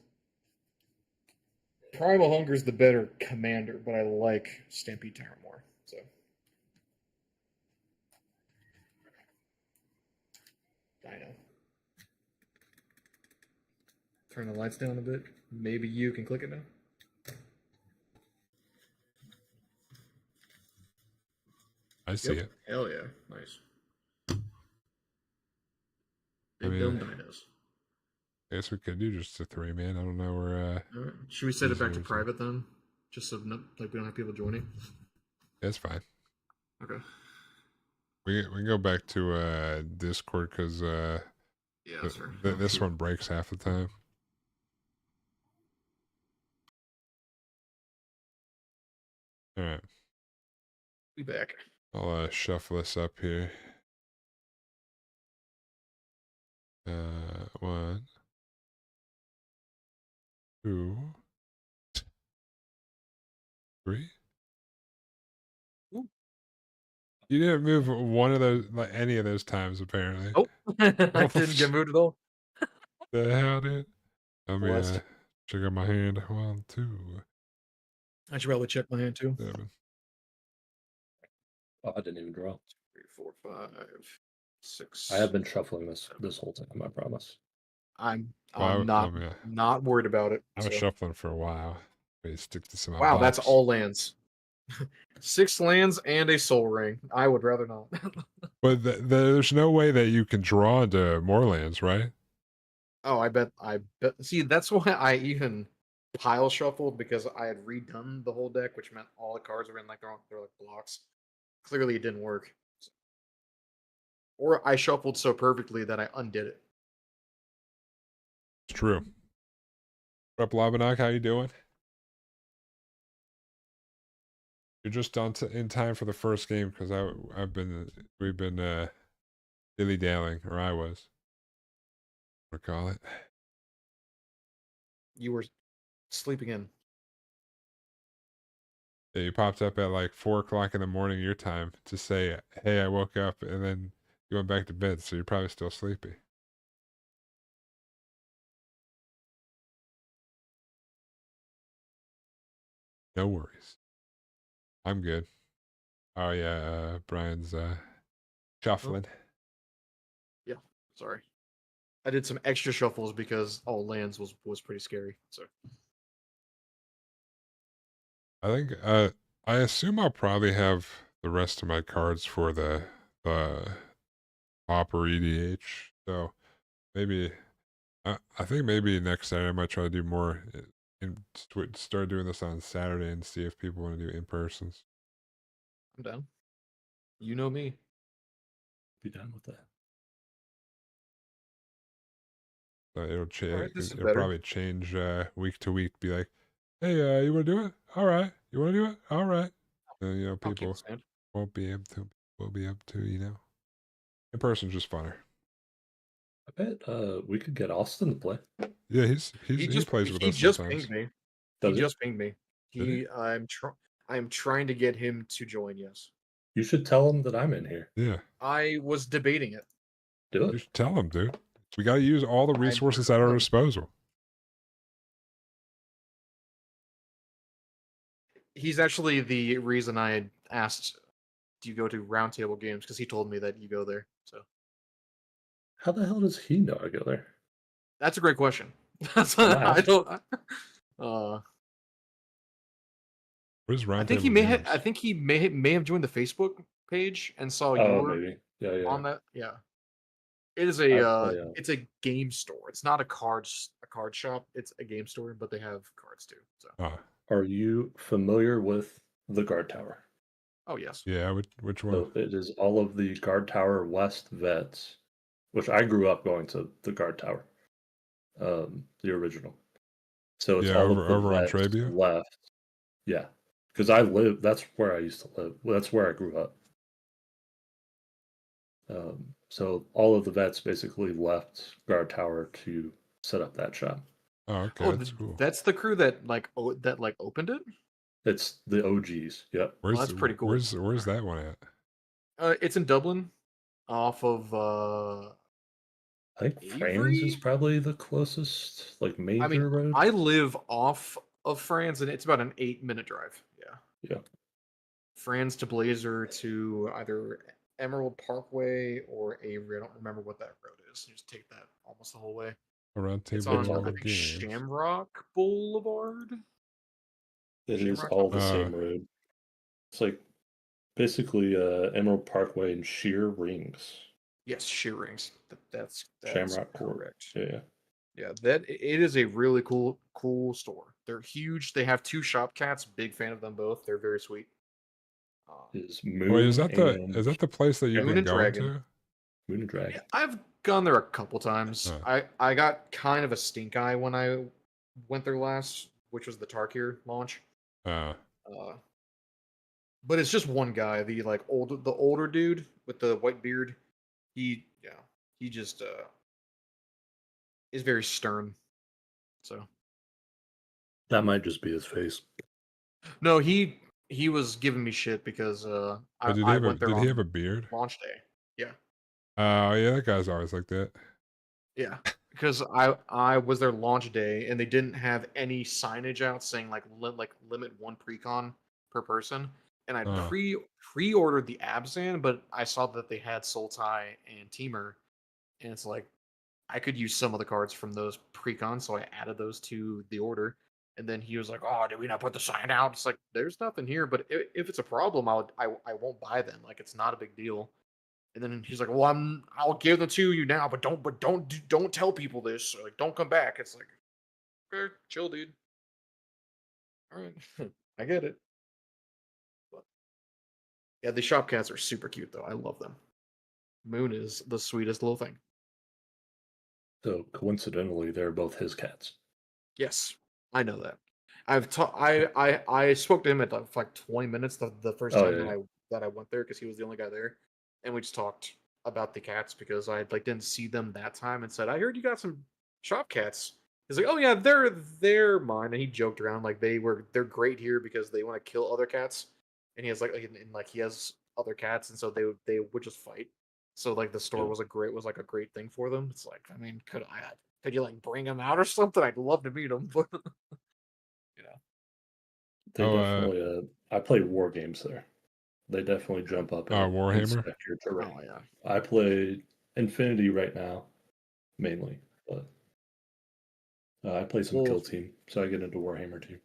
Primal Hunger's the better commander, but I like Stampede Tyrant more. So I know. Turn the lights down a bit. Maybe you can click it now. I see it. Hell yeah, nice. I Big mean, dumb dinos. I guess we could do just a 3-man. I don't know where. All right. Should we set it back to Users. private then? Just so we don't have people joining. That's fine. Okay. We can go back to Discord because Yeah, sir. this one breaks half the time. All right. Be back. I'll shuffle this up here. 1, 2, 3. Ooh. You didn't move one of those, like any of those times, apparently. Oh, I didn't get moved at all. The hell, dude? Let me Blessed. check out my hand. 1, 2, I should probably check my hand too. 7. Oh, I didn't even draw. 3, 4, 5, 6. I have been shuffling this whole time, I promise. I'm Well, not worried about it. I was so. shuffling for a while. Wait, stick this in my Wow, that's box. all lands. 6 lands and a soul ring. I would rather not. But there's no way that you can draw into more lands, right? Oh, I bet. See, that's why I even pile shuffled, because I had redone the whole deck, which meant all the cards were in like they're like blocks. Clearly, it didn't work. Or I shuffled so perfectly that I undid it. It's true. What up, Labanak? How you doing? You're just done in time for the first game because we've been dilly dallying, or I was. What call it? You were sleeping in. Yeah, you popped up at like 4 o'clock in the morning your time to say, "Hey, I woke up," and then you went back to bed, so you're probably still sleepy. No worries. I'm good. Oh yeah, Brian's shuffling. Yeah, sorry. I did some extra shuffles because all lands was pretty scary. So I think I assume I'll probably have the rest of my cards for the Hopper EDH. So maybe I think maybe next Saturday I might try to do more and start doing this on Saturday and see if people want to do in persons. I'm down. You know me. Be done with that. It'll All right, this is it'll better. probably change week to week. Be like, hey, you want to do it? All right. You want to do it? All right. And I'll keep people this hand. won't be able to. Will be able to. In person's just funner. I bet we could get Austin to play. Yeah, he plays with He us just sometimes. pinged me. He Does it? just pinged me. Did he? I'm trying to get him to join. Yes, You should tell him that I'm in here. Yeah, I was debating it. Do you it. should tell him, dude. We got to use all the I'm resources telling at our him. disposal. He's actually the reason I had asked, "Do you go to roundtable games?" Because he told me that you go there. So How the hell does he know I go there? that's a great question. That's I'm I asking. don't. Uh, Where's I think Roundtable Games? he may have joined the Facebook page and saw Oh, your maybe. Yeah. on that. Yeah, it is I play. it's a game store. It's not a card shop. It's a game store, but they have cards too. So Ah, Are you familiar with the guard tower? oh yes, yeah. Which one? So it is all of the guard tower west vets, which I grew up going to the guard tower, the original. So it's Yeah, all of the over on vets Trebia. left. Yeah, because I live. That's where I used to live. That's where I grew up. So all of the vets basically left guard tower to set up that shop. Oh, okay, oh that's cool. that's the crew that opened it. It's the OGs. Yep. Oh, that's pretty cool. Where's that one at? It's in Dublin, off of I think Franz is Avery. probably the closest, like I mean, major road. I live off of Franz, and it's about an 8-minute drive. Yeah. Yeah. Franz to Blazer to either Emerald Parkway or Avery. I don't remember what that road is. You just take that almost the whole way. A It's Roundtable on, all I the think, Games. Shamrock Boulevard. It is Shamrock all the something? same road. It's like basically Emerald Parkway and Sheer Rings. Yes, Shoe Rings. That's Shamrock Court. correct. Yeah. Yeah, that it is a really cool store. They're huge. They have 2 shop cats. Big fan of them both. They're very sweet. Is Wait, Moon and is that the place that you've Moon been and going Dragon. to? Moon and Dragon. Yeah, I've gone there a couple times. Huh. I got kind of a stink eye when I went there last, which was the Tarkir launch. Uh, But it's just one guy, the older dude with the white beard. He just is very stern. So That might just be his face. no, he was giving me shit because I went there did he have on a beard? launch day. Yeah. Oh, yeah, that guy's always like that. Yeah, because I was their launch day and they didn't have any signage out saying limit 1 precon per person, and I Oh. pre-ordered the Abzan, but I saw that they had Sultai and Teamer, and it's like I could use some of the cards from those precons, so I added those to the order, And then he was like, "Oh, did we not put the sign out?" It's like there's nothing here, but if it's a problem, I won't buy them. Like it's not a big deal. And then he's like, "Well, I'll give them to you now, but don't tell people this. Like, don't come back." It's like, okay, chill, dude. All right, I get it. But yeah, the shop cats are super cute though. I love them. Moon is the sweetest little thing. So coincidentally, they're both his cats. Yes, I know that. I spoke to him at for like 20 minutes the first Oh, time yeah. that I went there because he was the only guy there, and we just talked about the cats because I like didn't see them that time and said I heard you got some shop cats. He's like, oh yeah, they're mine, and he joked around like they're great here because they want to kill other cats, and he has like he has other cats, and so they would just fight. So like the store Yeah. was like a great thing for them. It's like I mean, could you like bring them out or something? I'd love to meet them, but you know. They Oh, definitely. I play war games there. They definitely jump up and Warhammer? inspect your terrain. Oh yeah. I play Infinity right now, mainly, but I play some Well, Kill Team, so I get into Warhammer too.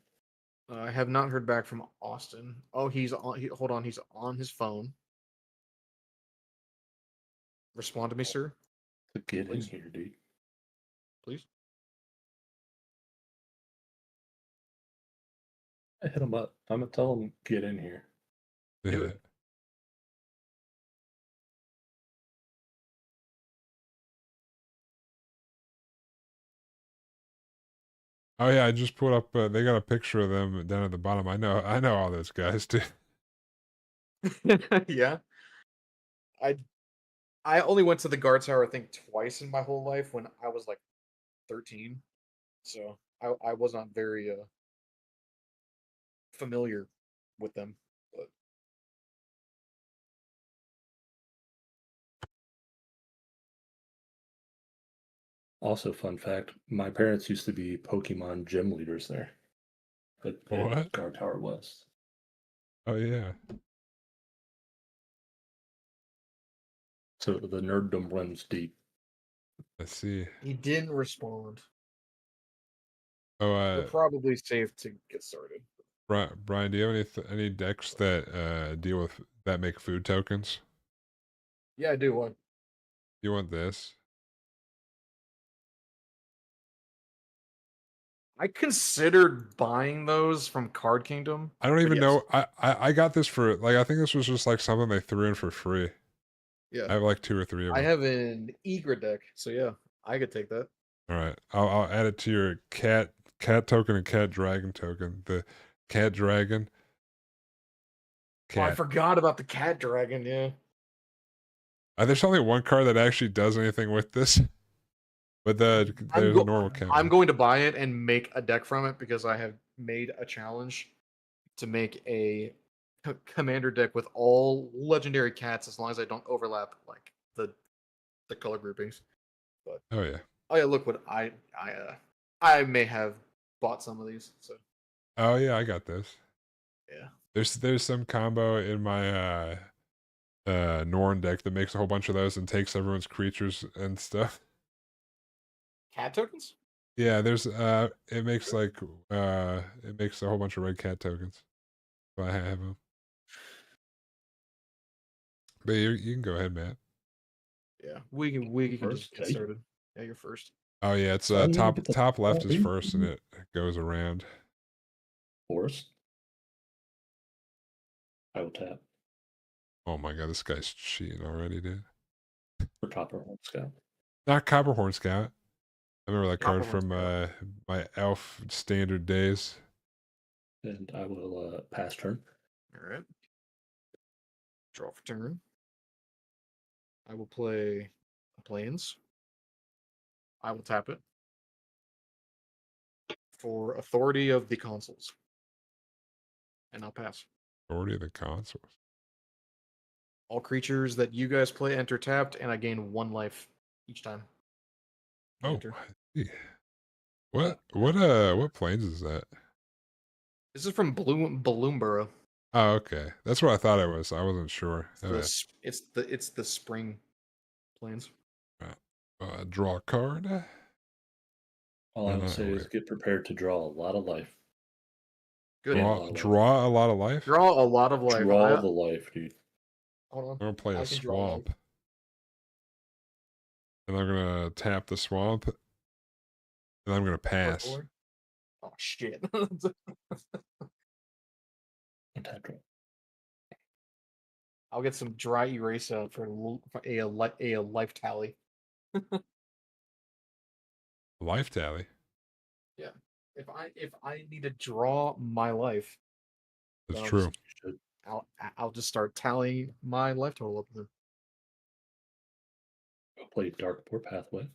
I have not heard back from Austin. Oh, he's on. Hold on, he's on his phone. Respond to me, sir. To get in Please, here, dude. please. I hit him up. I'm gonna tell him get in here. Do Yeah. it. Oh yeah, I just put up. They got a picture of them down at the bottom. I know all those guys too. Yeah. I I only went to the guard tower I think twice in my whole life when I was like 13. So I was not very familiar with them. But Also, fun fact: my parents used to be Pokemon gym leaders there, at What? Guard Tower West. Oh yeah. So the nerddom runs deep. Let's see. he didn't respond. Oh, We're probably safe to get started. Brian, do you have any decks that deal with that make food tokens? Yeah, I do. What? You want this? I considered buying those from Card Kingdom. I don't But even yes. know. I got this for like I think this was just like something they threw in for free. Yeah. I have like 2 or 3 of I them. have an Eager deck, so yeah, I could take that. All right, I'll add it to your cat token and cat dragon token. The cat dragon Oh, I cat. forgot about the cat dragon. Yeah, There's only one card that actually does anything with this, but I'm there's a normal cat I'm one. going to buy it and make a deck from it because I have made a challenge to make a commander deck with all legendary cats as long as I don't overlap like the color groupings. But Oh yeah. oh yeah, look what I may have bought some of these. So Oh yeah, I got this. yeah, There's some combo in my Norn deck that makes a whole bunch of those and takes everyone's creatures and stuff. cat tokens. Yeah, there's it makes like it makes a whole bunch of red cat tokens. So I have them. But you can go ahead, Matt. Yeah, we can just First, get hey. started. Yeah, you're first. Oh yeah, it's So I need to top get the top left is ball first and in. it goes around. Forest. I will tap Oh my god, this guy's cheating already, dude. for Copperhorn Scout. Not Copperhorn Scout. I remember that card Copperhorn from Scout. my elf standard days. And I will pass turn. All right. Draw for turn. I will play Plains. I will tap it for Authority of the Consuls. And I'll pass. Authority of the consoles. All creatures that you guys play enter tapped, and I gain 1 life each time. Oh, Enter. I see. What planes is that? This is from Balloonboro. Oh, okay. That's what I thought it was. I wasn't sure. It's the spring plains. Draw a card. All I would No, say is wait. get prepared to draw a lot of life. Good. Yeah. Draw a lot of life. Draw a lot of life. Draw the life, dude. Hold on. I'm gonna play I a can draw life. swamp, and I'm gonna tap the swamp, and I'm gonna pass. Oh shit. I'll get some dry erase out for a life tally. Life tally. Yeah. If I need to draw my life, That's I'll true. I'll just start tallying my life total up then. I'll play Darkport Pathway.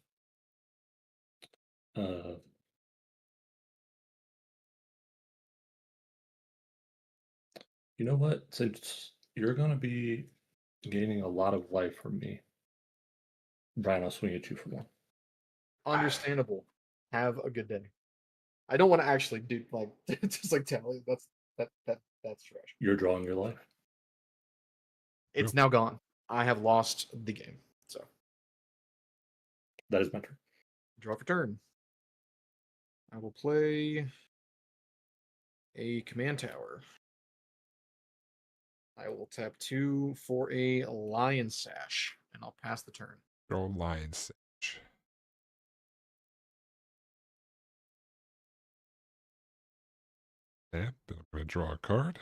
You know what? Since you're gonna be gaining a lot of life from me, Brian, I'll swing at you for one. Understandable. Have a good day. I don't want to actually do like just like tally. That's trash. You're drawing your life. It's now gone. I have lost the game. So that is my turn. Draw for turn. I will play a command tower. I will tap 2 for a lion sash, and I'll pass the turn. Go lion sash. Tap, and I'm gonna draw a card.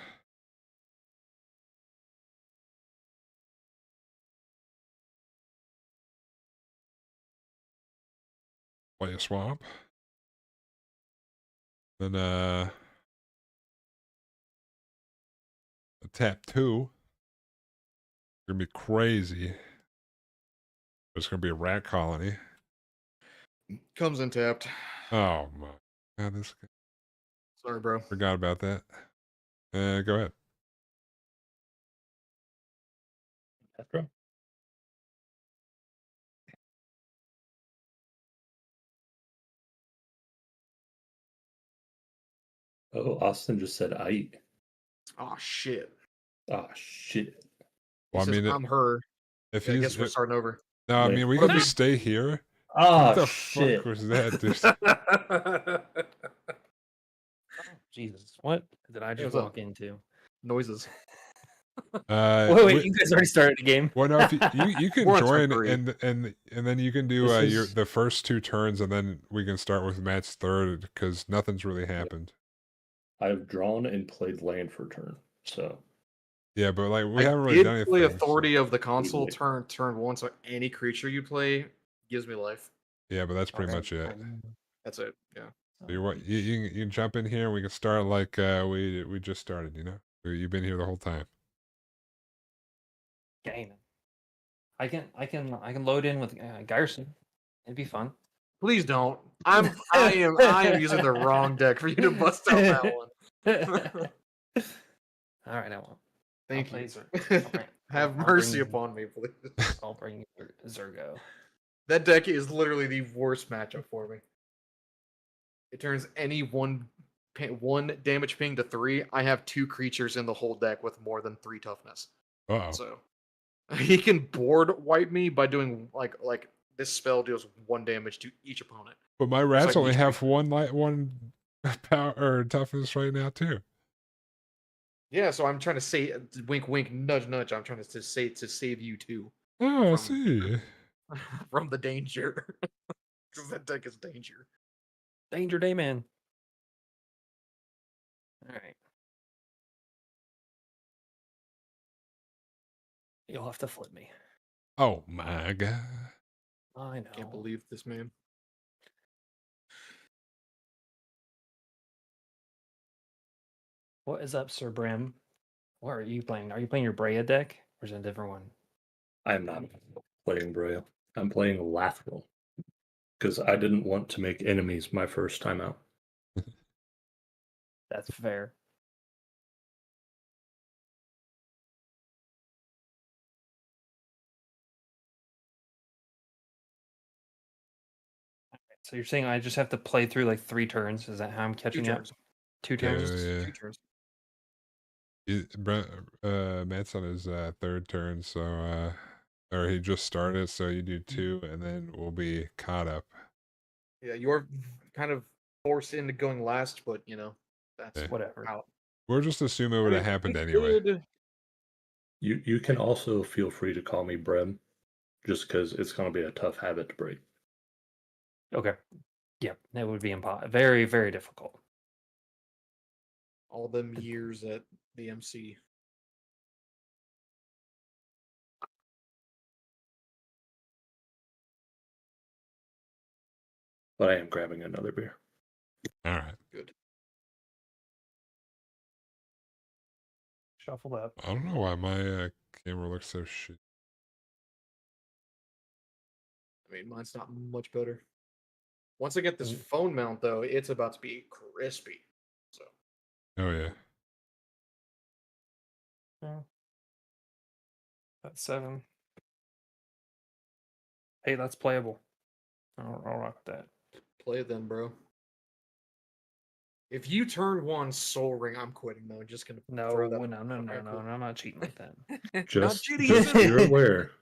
Play a swamp. Then tap 2. It's gonna be crazy. It's gonna be a rat colony. Comes in tapped. Oh my god, this guy. Sorry, bro. Forgot about that. Go ahead. After. Oh, Austin just said I. Oh shit. Ah, shit. Well, I mean, I'm her. if I he's, guess we're starting over. no, I Wait, mean we what can if just stay here. Ah, What the shit. fuck was that, dude? Jesus, what did I just what's walk into? Noises. Wait, you guys already started the game. Well, no, if you can We're on turn join 3. and then you can do the first 2 turns, and then we can start with Matt's third because nothing's really happened. I've drawn and played land for turn, so yeah, but like we I haven't really did done anything. play Authority of the Console Totally. turn 1, so any creature you play gives me life. Yeah, but that's pretty much it. That's it. Yeah. So you can jump in here and we can start like we just started. You know, you've been here the whole time. Gaming. I can load in with Garrison. It'd be fun. Please don't. I am using the wrong deck for you to bust out that one. All right, I won't. Thank I'll you. play Have I'll mercy bring- upon me, please. I'll bring you Zergo. That deck is literally the worst matchup for me. It turns any one damage ping to 3. I have 2 creatures in the whole deck with more than 3 toughness. Uh oh. So he can board wipe me by doing like this spell deals 1 damage to each opponent. But my rats like only each have one power or toughness right now too. Yeah, so I'm trying to say wink wink nudge nudge. I'm trying to say to save you too. Oh, I From- see. From the danger. Because that deck is danger. Danger Day Man. All right. You'll have to flip me. Oh my god. I know. Can't believe this man. What is up, Sir Brim? What are you playing? Are you playing your Brea deck, or is it a different one? I am not playing Braille. I'm playing Lathril because I didn't want to make enemies my first time out. That's fair. So you're saying I just have to play through like 3 turns? Is that how I'm catching up? turns. 2 Yeah, turns? yeah. 2 turns. Matt's on his third turn, so or he just started, so you do 2, and then we'll be caught up. Yeah, you're kind of forced into going last, but you know, that's Yeah. Whatever. how We'll just assume it would have happened We anyway. could- You can also feel free to call me Brem, just because it's going to be a tough habit to break. Okay. Yep, that would be impossible. Very, very difficult. all them years at the MC. But I am grabbing another beer. All right. Good. Shuffled up. I don't know why my camera looks so shit. I mean, mine's not much better. Once I get this Mm. phone mount, though, it's about to be crispy. So Oh yeah. Yeah. That's 7. Hey, that's playable. I'll rock with that. play it then, bro. If you turn one Soul Ring, I'm quitting though. Just gonna No, throw that. no, Okay, cool. I'm not cheating like that. Not Just cheating, so is it? you're aware,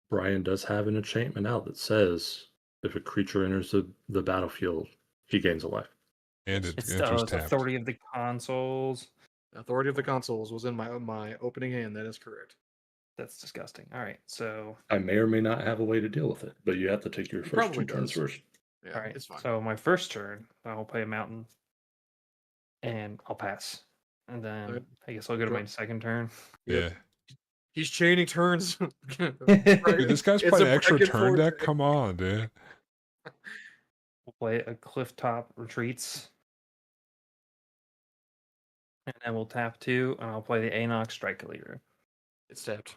Brian does have an enchantment out that says if a creature enters the battlefield, he gains a life. And it It's enters the tapped. authority of the consoles. Authority of the Consoles was in my opening hand. That is correct. That's disgusting. All right, so I may or may not have a way to deal with it, but you have to take your He first two probably turns does. first. Yeah, all right, it's fine. so my first turn, I'll play a mountain, and I'll pass, and then Okay. I guess I'll go to my Draw. second turn. Yeah. He's chaining turns. Dude, this guy's It's playing a extra back and turn forth deck. thing. Come on, dude. We'll play a Clifftop Retreats, and then we'll tap 2, and I'll play the Anox Strike Leader. It's tapped.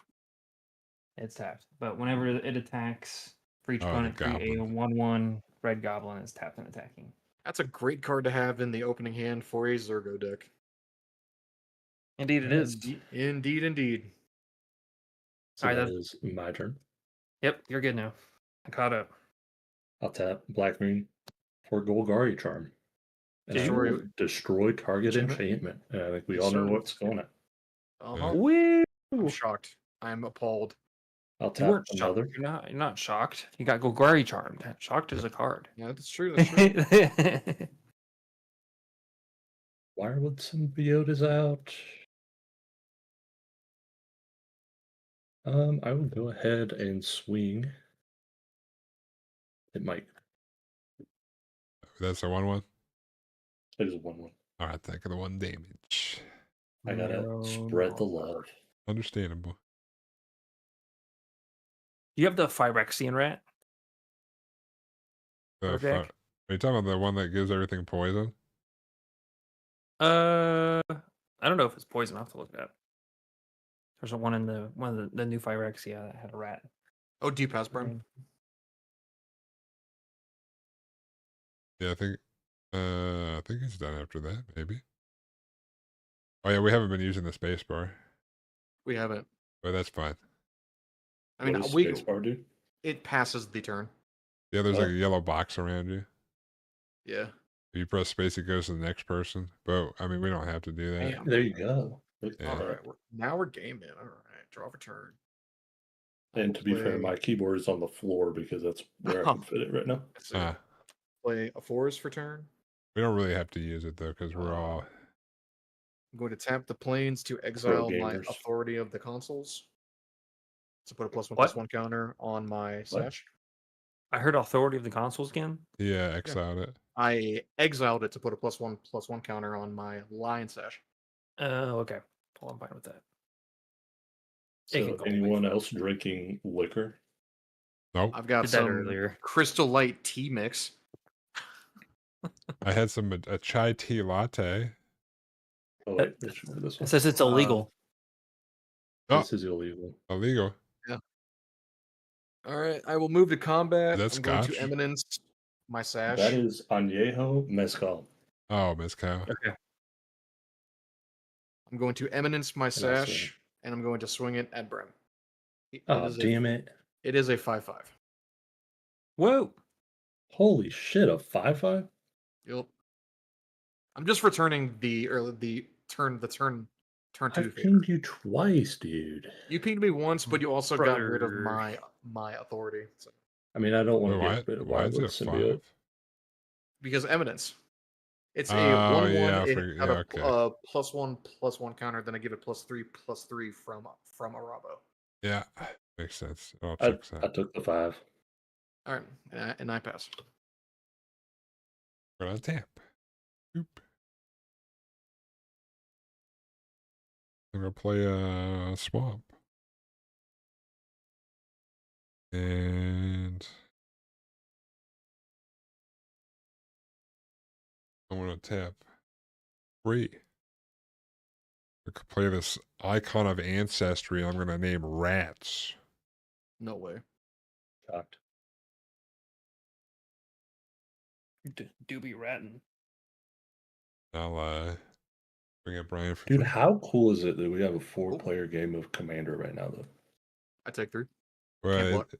It's tapped, but whenever it attacks, for each Oh, the opponent, create a goblin. 1/1 red goblin is tapped and attacking. That's a great card to have in the opening hand for a Zergo deck. Indeed, it is. Indeed, indeed. So Alright, that is my turn. Yep, you're good now. I caught up. I'll tap black green for Golgari Charm. And I will destroy target enchantment. And I think we all know what's going on. Uh-huh. Woo! I'm shocked. I'm appalled. I'll You tap weren't another. shocked. You're not shocked. You got Golgari Charmed. Shocked is a card. Yeah, that's true. That's true. Wirewood Symbiote is out. I will go ahead and swing. It might. That's a 1/1. It is a 1/1. All right, think of the 1 damage. I gotta spread the love. Understandable. You have the Phyrexian rat? Are you talking about the one that gives everything poison? I don't know if it's poison. I'll have to look it up. There's a one in one of the new Phyrexia that had a rat. Oh, deep house, bro. Yeah, I think he's done after that, maybe. Oh yeah, we haven't been using the space bar, We haven't. but that's fine. I mean, What does we spacebar do? it passes the turn. Yeah, there's like Oh. a yellow box around you. Yeah. If you press space, it goes to the next person. But I mean, we don't have to do that. Damn. There you go. Yeah. All right. Now we're gaming. All right. Draw for turn. And to be fair, Play- my keyboard is on the floor because that's where I can fit it right now. Let's see. Ah, Play a forest for turn. we don't really have to use it though, because we're all. I'm going to tap the planes to exile my gamers. authority of the consoles. To put a +1/+1 What? counter on my sash. I heard Authority of the Consoles again. Yeah, exiled it. I exiled it to put a +1/+1 counter on my lion sash. Okay. Well, I'm fine with that. It So can go away anyone first. else drinking liquor? Nope. I've got Did that some earlier. Crystal Light tea mix. I had a chai tea latte. Oh, wait, this should be this It one. says it's illegal. Oh. This is illegal. Illegal. All right, I will move to combat. Is that I'm going scotch? to Eminence my sash. That is Añejo Mezcal. Oh, Miss Cow. Okay. I'm going to Eminence my I'll swing sash, and I'm going to swing it at Brem. Oh, damn it. It is a 5/5. Whoa. Holy shit, a 5/5? Yep. I'm just returning the turn two. I've favor. pinged you twice, dude. You pinged me once, but you also got rid of Brother. my authority. So, I mean, I don't want Wait, to get rid of why is Wirewood it a Symbiote. 5? because Eminence. It's a Oh 1/1. yeah, It yeah, got a okay. +1/+1 counter. Then I give it +3/+3 from Arabo. Yeah, makes sense. It all I checks I out. took the 5. All right, and I pass. We're on tap. Oop. I'm gonna play a swamp. And I'm gonna tap 3. I could play this icon of ancestry. I'm gonna name Rats. No way. Shocked. Do be ratting. I'll bring up Brian for Dude, 3. how cool is it that we have a 4-player game of Commander right now, though? I take 3. Well, block.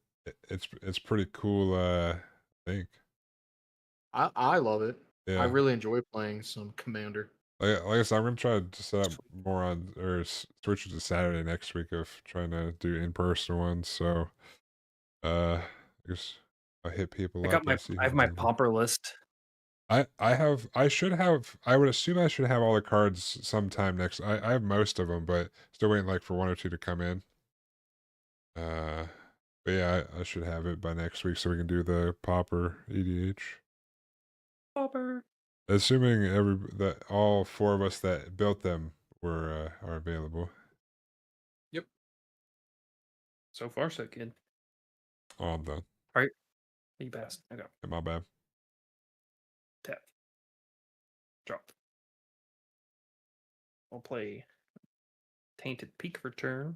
it's pretty cool. I think. I love it. I Yeah. really enjoy playing some Commander. Like I said, I'm gonna try to set up more on or switch it to Saturday next week of trying to do in-person ones. So, I guess I hit people up and see I who's have my available. pauper list. I should have I would assume I should have all the cards sometime next. I have most of them, but still waiting like for 1 or 2 to come in. But yeah, I should have it by next week so we can do the Popper EDH. Pauper. Assuming that all 4 of us that built them were are available. Yep. So far, so good. Oh, I'm done. Right? You passed. Okay. My bad. Tap. Drop. I'll play Tainted Peak for turn.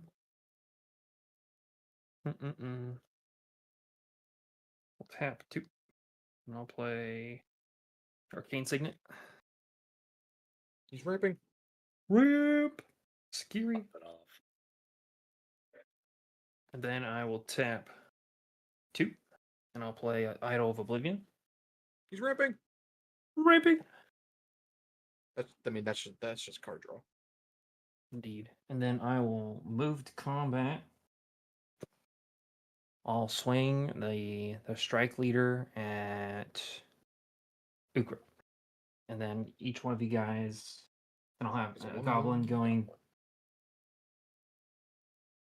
We'll tap 2. And I'll play Arcane Signet. He's ripping. Rip! Scary. Pop it off. And then I will tap 2. And I'll play Idol of Oblivion. He's ripping. Ripping! That's just card draw. Indeed. And then I will move to combat. I'll swing the strike leader at Ukra. And then each one of you guys, and I'll have Is it a one goblin more?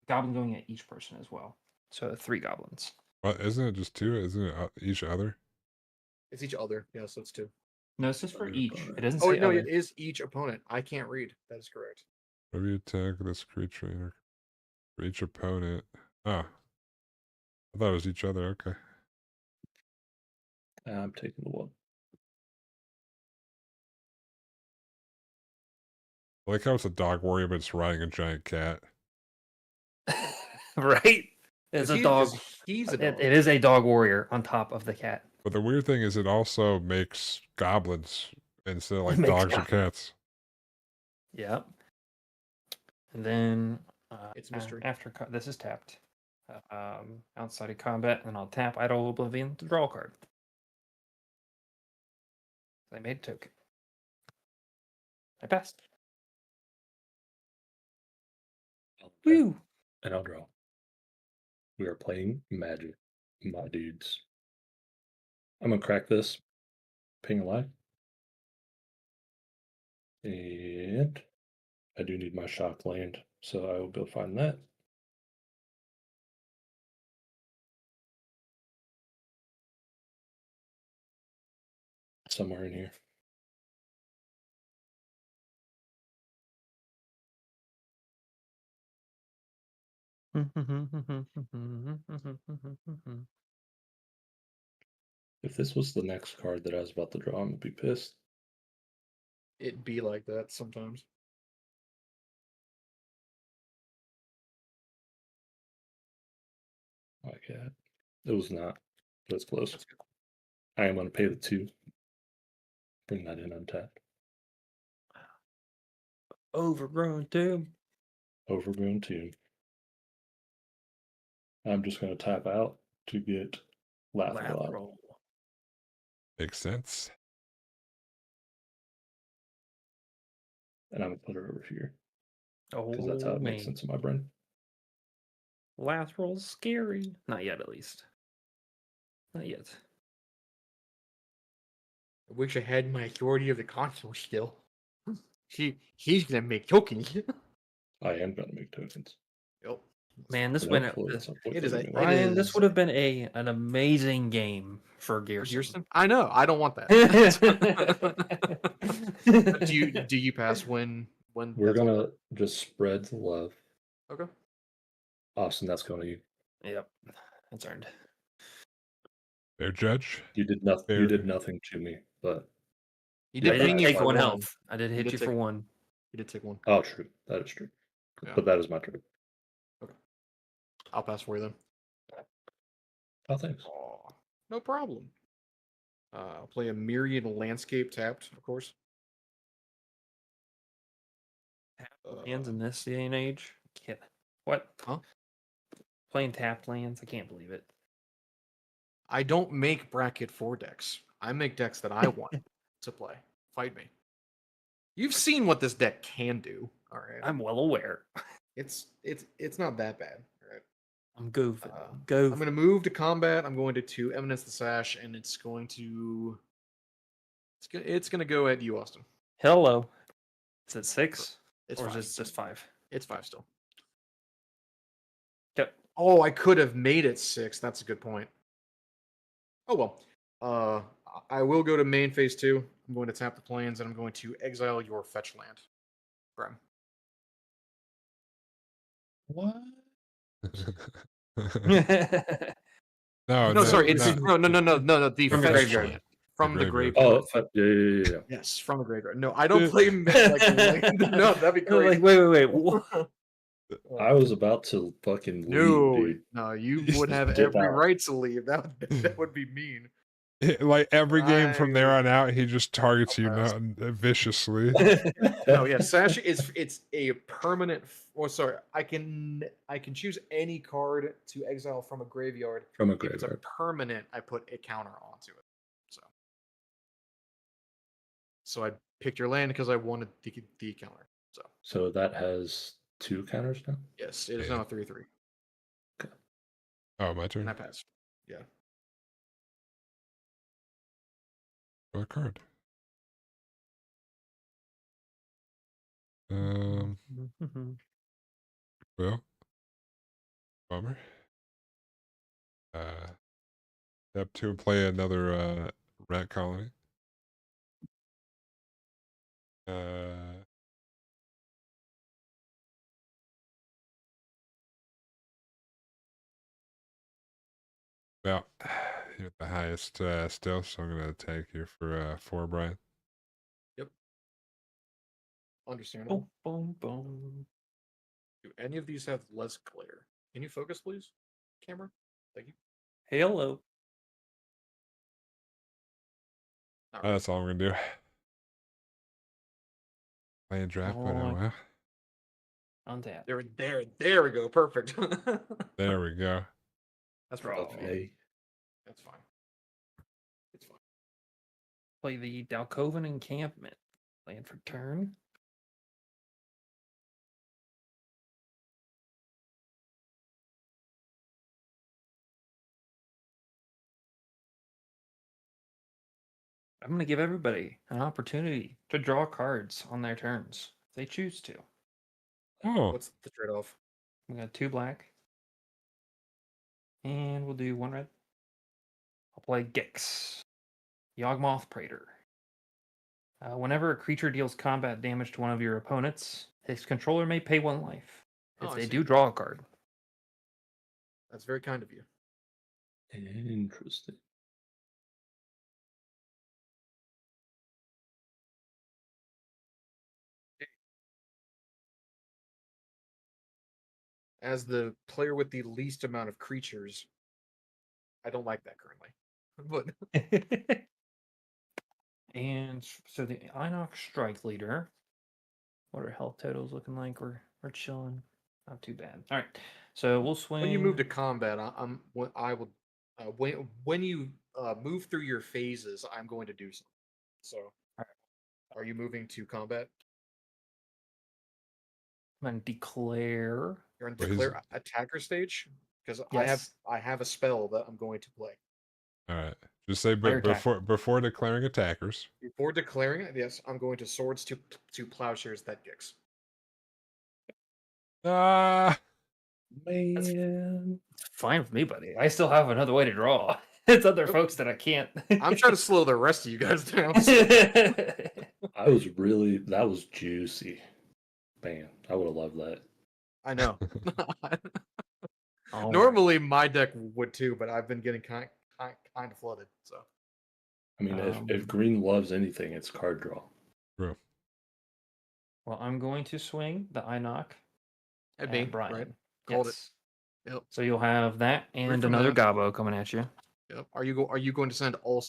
going at each person as well. So 3 goblins. Well, isn't it just 2? Isn't it each other? It's each other. Yeah, so it's 2. No, it's just for Other each. opponent. It doesn't Oh say no, other. it is each opponent. I can't read. That is correct. Whenever you attack this creature for each opponent. Oh. I thought it was each other. Okay. I'm taking the 1. I like how it's a dog warrior, but it's riding a giant cat. Right? It's a dog. He's a dog. It is a dog warrior on top of the cat. But the weird thing is it also makes goblins instead of like Makes dogs or goblins. cats. Yep. And then It's a mystery. after this is tapped. Outside of combat, and I'll tap Idol of Oblivion to draw a card. I made a token. I passed. Woo! And I'll draw. We are playing Magic, my dudes. I'm gonna crack this. Ping a lie. And I do need my shock land, so I will go find that. Somewhere in here. If this was the next card that I was about to draw, I'm gonna be pissed. It'd be like that sometimes. My God. It was not, but it's close. That's good. I am gonna pay the 2. Bring that in untapped. Overgrown tomb. Overgrown 2. I'm just gonna tap out to get Laughable. Lateral. Makes sense. And I'm gonna put her over here. Oh, Because that's how it makes sense in my brain. Lateral's scary. Not yet, at least. Not yet. I wish I had majority of the console still. He's gonna make tokens. I am gonna make tokens. Yep. Man, this And went. hopefully at some point it is they'll a- give it me one. Ryan, this is- would have been an amazing game for Gearson. Gearson? I know. I don't want that. do you pass when We're that's all gonna done? just spread the love. Okay. Austin, that's going to you. Yep, that's earned. Fair judge. You did nothing. Fair. You did nothing to me, but You Yeah, I did did ping that's me take for one one. health. I did hit did you for take- one. You did take one. oh, true. That is true. Yeah. But that is my turn. I'll pass for you then. Oh, thanks. Aw, no problem. I'll play a Myriad Landscape tapped, of course. Lands in this day and age. What? Huh? Playing tapped lands? I can't believe it. I don't make bracket 4 decks. I make decks that I want to play. Fight me. You've seen what this deck can do. All right. I'm well aware. It's not that bad. All right. I'm goofing. I'm Goofing. going to move to combat. I'm going to 2 Eminence the Sash, and it's going to go at you, Austin. Hello. Is it 6? It's or 5. is it just 5? It's 5 still. Yep. Oh, I could have made it 6. That's a good point. Oh well. I will go to main phase 2. I'm going to tap the plains, and I'm going to exile your fetch land. Brim. What? No, No, sorry. It's no. no. The From the fetch graveyard. land. From the graveyard. graveyard. Oh, yeah. Yes, from the graveyard. No, I don't play like land. No, that'd be Like, crazy. wait. What? I was about to fucking leave, No, dude. no, you Just would have dip every out. right to leave. That would be mean. Like every game from there I- on out, he just targets you pass. viciously. No, yeah, Sash it's a permanent. Or sorry, I can choose any card to exile from a graveyard. From a If it's a graveyard. permanent, I put a counter onto it. So I picked your land because I wanted the counter. So So that has 2 counters now? yes, it is Yeah. now 3/3, Oh, my and turn. I passed. Yeah. Draw a card. Well, bummer. Step 2 and play another rat colony. Well, you're at the highest still, so I'm gonna take you for 4, Brian. Understandable. Boom, boom. Do any of these have less glare? Can you focus, please, camera? Thank you. Hello. Not really. That's all I'm gonna do. Playing draft, but oh Oh. well. Untap. There we go. Perfect. There we go. That's Draw. fine. Hey. That's fine. It's fine. Play the Dalcoven encampment. Land for turn. I'm going to give everybody an opportunity to draw cards on their turns if they choose to. Oh, What's the trade-off? We got 2 black. And we'll do 1 red. I'll play Gix. Yawgmoth Praetor. Whenever a creature deals combat damage to one of your opponents, his controller may pay 1 life. If Oh, I they see. do draw a card. That's very kind of you. Interesting. As the player with the least amount of creatures, I don't like that currently. But And so the Inox Strike Leader. What are health totals looking like? We're chilling. Not too bad. All right. So we'll swing. when you move to combat, I will when you move through your phases, I'm going to do something. So, are you moving to combat? I'm going to declare. You're on What is declare attacker stage because Yes. I have a spell that I'm going to play. all right. Just say Player attack. before declaring attackers. Before declaring it, yes, I'm going to swords to plowshares that Gix. Ah, Man, It's fine with me, buddy. I still have another way to draw. It's other folks that I can't. I'm trying to slow the rest of you guys down. that was juicy. Man, I would have loved that. I know. All right. Normally my deck would too, but I've been getting kind of flooded. So I mean, if green loves anything, it's card draw. bro. Well, I'm going to swing the Inoc at at me, Brian. right? Called Yes. it. Yep. So you'll have that and from another that. Gabo coming at you. Yep. Are you going to send all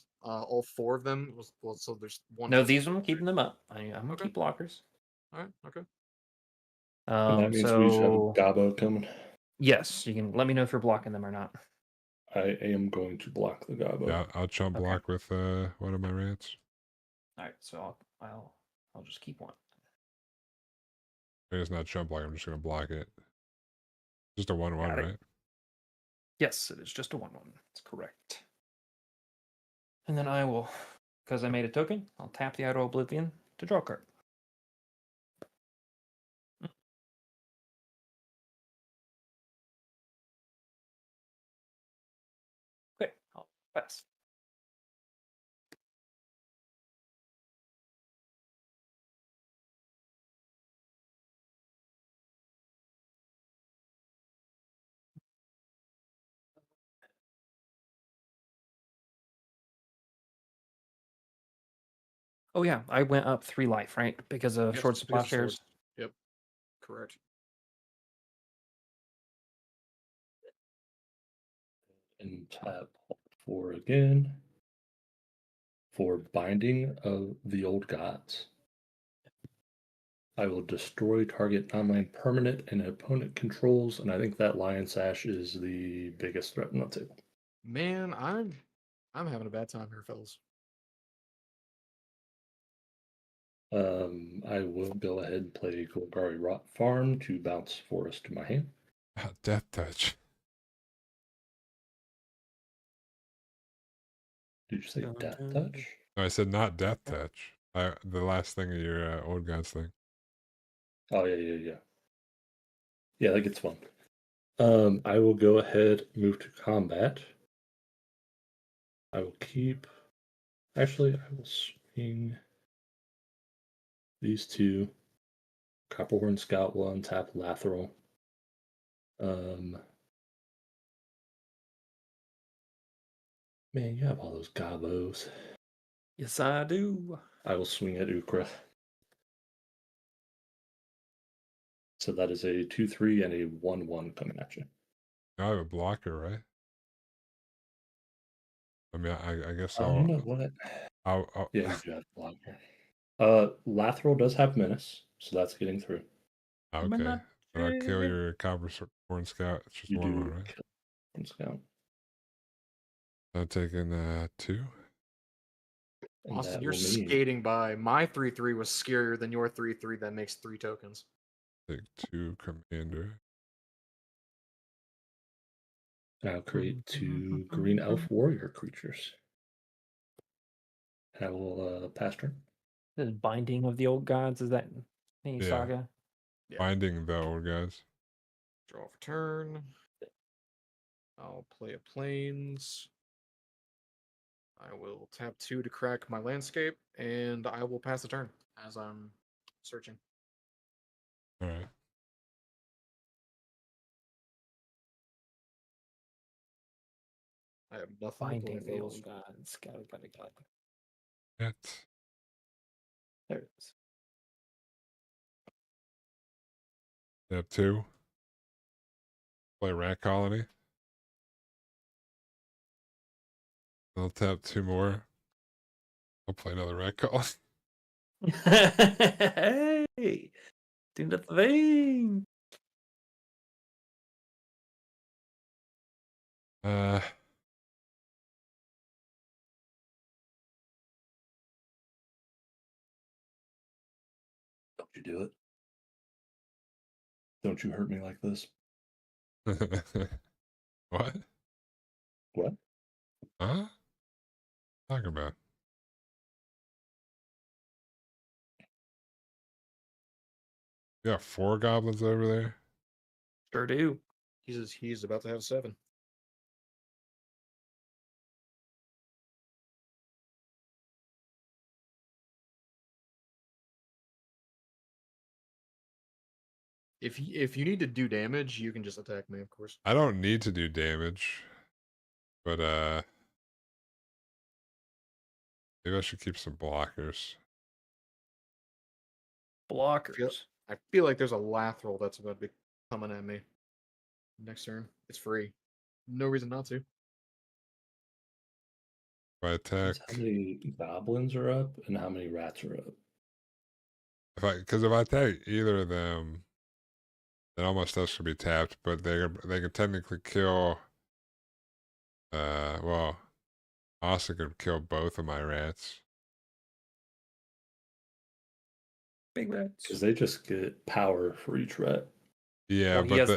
four of them? Well, so there's one. No, these I'm keeping them up. I'm gonna Okay. keep blockers. All right. Okay. And that means we should have So Gabo coming. yes, you can let me know if you're blocking them or not. I am going to block the Gabo. Yeah, I'll chump Okay. block with one of my rants. All right, so I'll just keep one. It's not chump block. I'm just gonna block it. Just a 1/1, Got it. right? Yes, it is just a 1/1. That's correct. And then I will, because I made a token, I'll tap the Idol Oblivion to draw a card. Okay, I'll pass. Oh yeah, I went up 3 life, right? Because of Yes, Swords to because of Plowshares. swords. Yep. Correct. And tap 4 again for Binding of the Old Gods. I will destroy target non-land permanent and opponent controls, and I think that Lion Sash is the biggest threat on the table. Man, I'm having a bad time here, fellas. I will go ahead and play Golgari Rot Farm to bounce Forest to my hand. Ah, Death touch. Did you say Dun, Death dun, Touch? No, I said not death touch. The last thing of your old gods thing. Oh yeah. Yeah, that gets fun. I will go ahead, move to combat. I will keep. Actually, I will swing these two. Copperhorn Scout will untap Lathril. Man, you have all those gobos. Yes, I do. I will swing at Ukra. So that is a 2/3 and a 1/1 coming at you. I have a blocker, right? I mean, I guess You know what? I'll Yeah, you do have blocker. Lathril does have menace, so that's getting through. okay. But I'll kill your Copperhorn Scout. It's just You 1/1, do right? kill one Scout. I'm taking 2. And Austin, that you're will mean skating by. My 3/3 was scarier than your 3/3 that makes 3 tokens. Take 2 commander. I'll create 2 green elf warrior creatures. I will pass turn. This is Binding of the Old Gods. Is that any Yeah. saga? Yeah. Binding the old guys. Draw for turn. I'll play a plains. I will tap 2 to crack my landscape, and I will pass the turn as I'm searching. All right. I have nothing to Binding play, the fellas. Old Gods. Got it. It. There it is. Step 2. Play Rat Colony. I'll tap 2 more. I'll play another Rat Colony. Hey, do the thing. Don't you do it. Don't you hurt me like this. What? What? Huh? Talk about. You got 4 goblins over there. Sure do. He's about to have 7. If you need to do damage, you can just attack me, of course. I don't need to do damage, but maybe I should keep some blockers. Blockers. I feel like there's a Lathril that's about to be coming at me next turn. It's free. No reason not to. If I attack, How many goblins are up and how many rats are up? if I attack either of them, then all my stuff should be tapped. But they can technically kill. Well, Asa could kill both of my rats. Big rats. Because they just get power for each rat. Yeah, Well, he but has the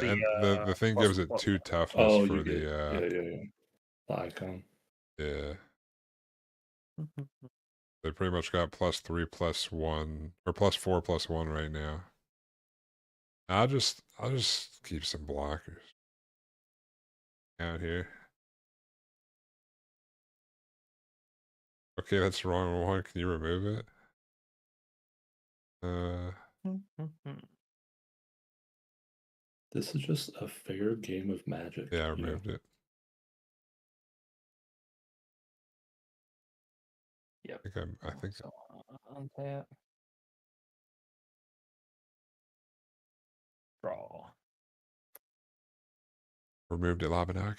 thing plus- gives it plus 2 one. toughness Oh, for you get the the icon. yeah. They pretty much got +3/+1 or +4/+1 right now. I'll just keep some blockers out here. Okay, that's the wrong one. Can you remove it? This is just a fair game of Magic. Yeah, I you know? removed it. Yep. I think So, untap. Draw. removed it, Labanog.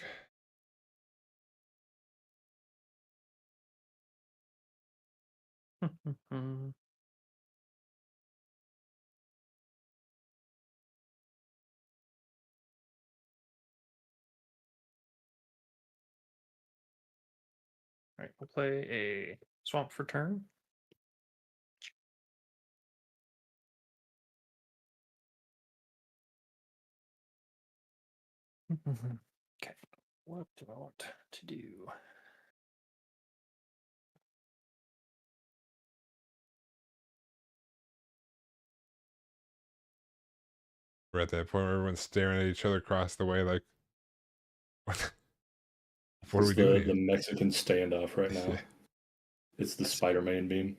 All right, we'll play a swamp for turn. Okay, what do I want to do? We're at that point where everyone's staring at each other across the way like, what are we It's doing the here? Mexican standoff right now. Yeah. It's the Spider-Man beam.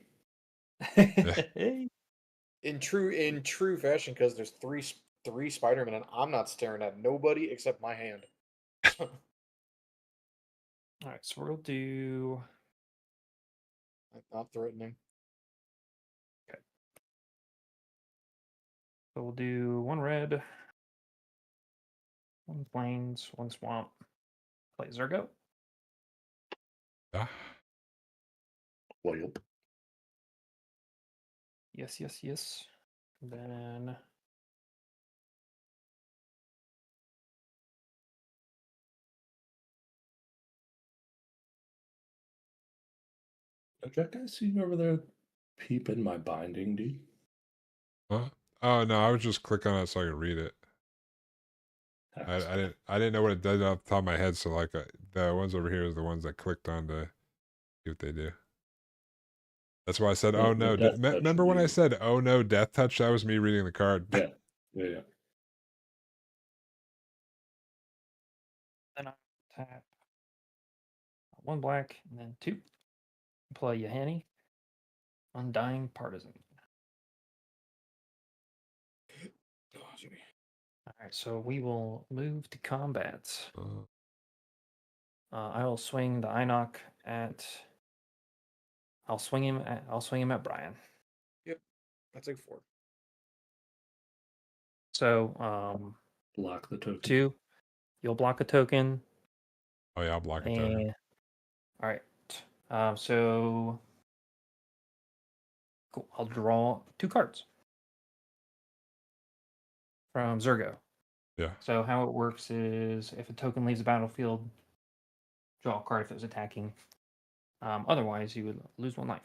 In true fashion, because there's three Spider-Man, and I'm not staring at nobody except my hand. All right, so we'll do. Not threatening. So we'll do 1 red, 1 plains, 1 swamp. Play Zergo. Ah, Well, yep. Yes, yes, yes. Then Jack, I see you over there peeping my binding, dude. huh? Oh no, I was just clicking on it so I could read it. I didn't know what it did off the top of my head, so like the ones over here is the ones I clicked on to see what they do. That's why I said, Well, "Oh the no!" death touch Remember when I would be- said, "Oh no, death touch"? That was me reading the card. Yeah. then I tap 1 black and then 2. Play Yahanni. Undying Partisan. All right, so we will move to combat. I will swing the Inoc at. I'll swing him at Brian. That's like 4. So Block the token. 2. You'll block a token. Oh yeah, I'll block it down. And all right. So cool. I'll draw 2 cards from Zergo. Yeah. So how it works is if a token leaves the battlefield, draw a card if it was attacking. Otherwise, you would lose 1 life.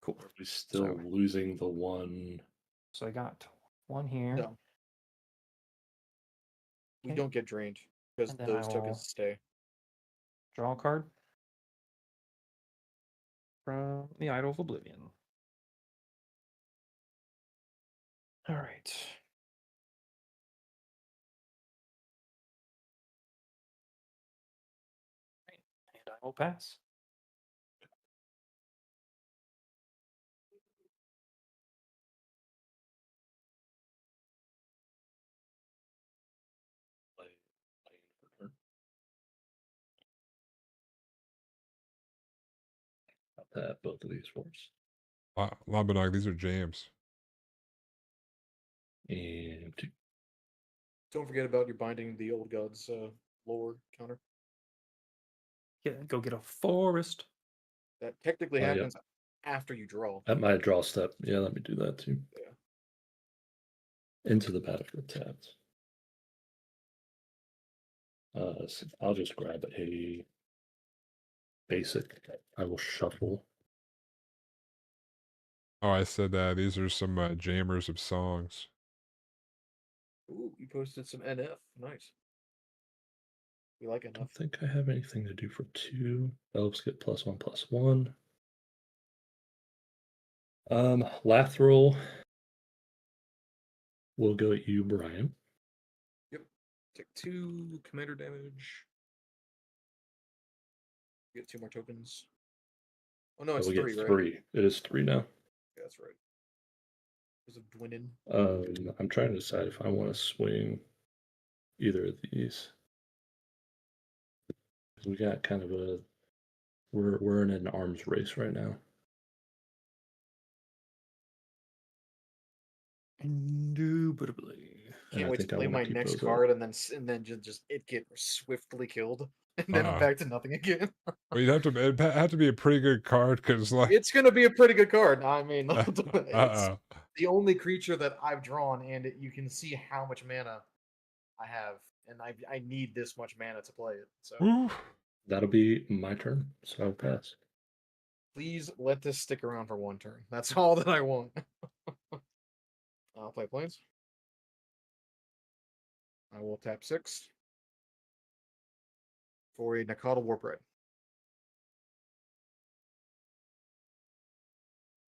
Cool. Are we still So- losing the one? So I got 1 here. No. We Okay. don't get drained because And then those I will- tokens stay. Draw a card. from the Idol of Oblivion. All right. And I will pass. I'll tap both of these for us. Labanog, these are jams. And 2. Don't forget about your binding the old gods lore counter. Yeah, go get a forest. That technically Oh, yeah. happens after you draw. At my draw step. Yeah, let me do that too. Yeah. Into the battlefield tapped. So I'll just grab a basic. I will shuffle. Oh, I said these are some jammers of songs. Ooh, you posted some NF. Nice. We like I NF. don't think I have anything to do for 2. Elves get +1/+1. Lathril will go at you, Brian. Yep. Take 2 commander damage. You get 2 more tokens. Oh no, it's We 3, get right? 3. It is 3 now. Yeah, that's right. There's a Dwinin. I'm trying to decide if I want to swing either of these. We got kind of a we're in an arms race right now. Indubitably. And Can't I wait to think I play wanna my keep next those up. card and then just it get swiftly killed, and then I'm Uh-uh. back to nothing again. Well, it'd have to be a pretty good card because, like, It's gonna be a pretty good card. I mean, it's uh-oh. the only creature that I've drawn, and you can see how much mana I have, and I need this much mana to play it. So Woo. That'll be my turn, so I'll pass. please let this stick around for 1 turn. That's all that I want. I'll play planes. I will tap 6 for a Nakata Warpride.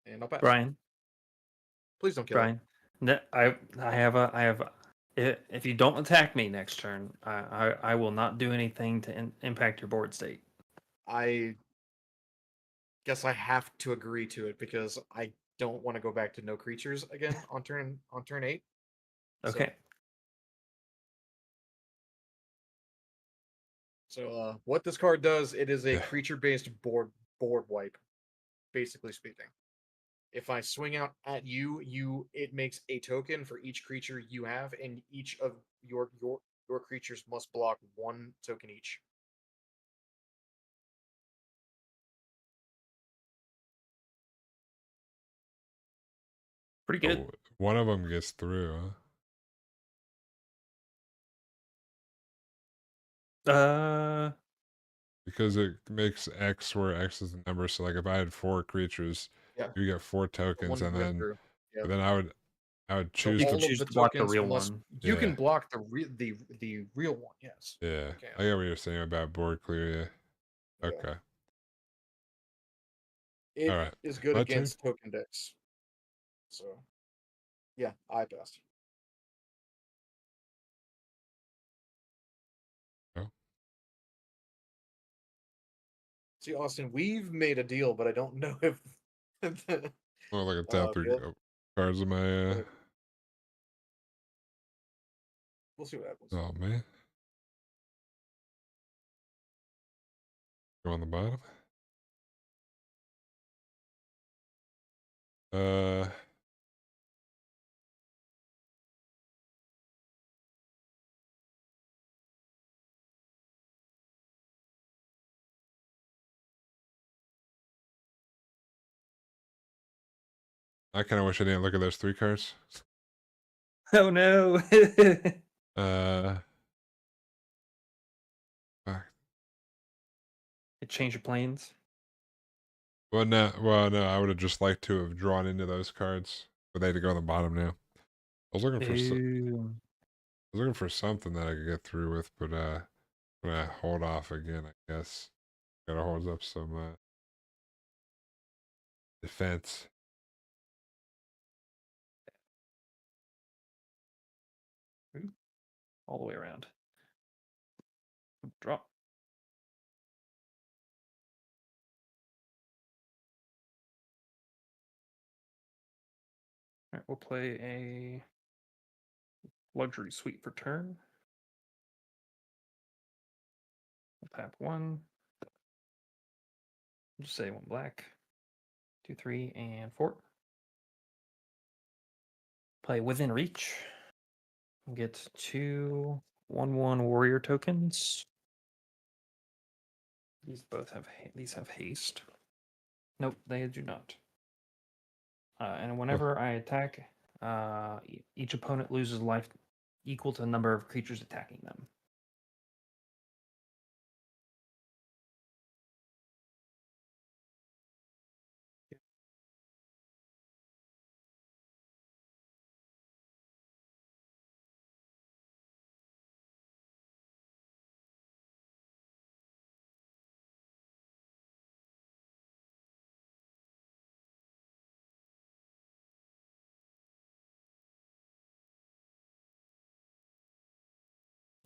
And I'll pass. Brian. Please don't kill Brian. I have if you don't attack me next turn, I will not do anything to impact your board state. I guess I have to agree to it because I don't want to go back to no creatures again on turn 8. Okay. So what this card does, it is a creature-based board wipe, basically speaking. If I swing out at you it makes a token for each creature you have, and each of your creatures must block 1 token each. Pretty good. Oh, one of them gets through, huh? Because it makes X where X is the number. So, like, if I had 4 creatures, Yeah, you get 4 tokens, one and would get then through. Yeah. but then I would So choose You to. can all of choose the to block the tokens real must. one. You Yeah. can block the real one. Yes. Yeah, You can. I get what you're saying about board clear. Yeah. Yeah. Okay. It All right. is good My turn? against token decks. So, yeah, I passed. Oh. See, Austin, we've made a deal, but I don't know if. Well, like a tap 3 Bill, cards in my. we'll see what happens. Oh man. Go on the bottom. I kind of wish I didn't look at those 3 cards. Oh no. Fuck. Change your planes. Well, no, I would have just liked to have drawn into those cards, but they had to go on the bottom now. I was looking for Ew. something that I could get through with, but I'm gonna hold off again. I guess gotta hold up some Defense. All the way around. Drop. All right, we'll play a luxury suite for turn. We'll tap one. Just say one black. 2, 3, and 4. Play within reach. Get 2 1/1 warrior tokens. These both have haste. Nope, they do not. And whenever I attack, each opponent loses life equal to the number of creatures attacking them.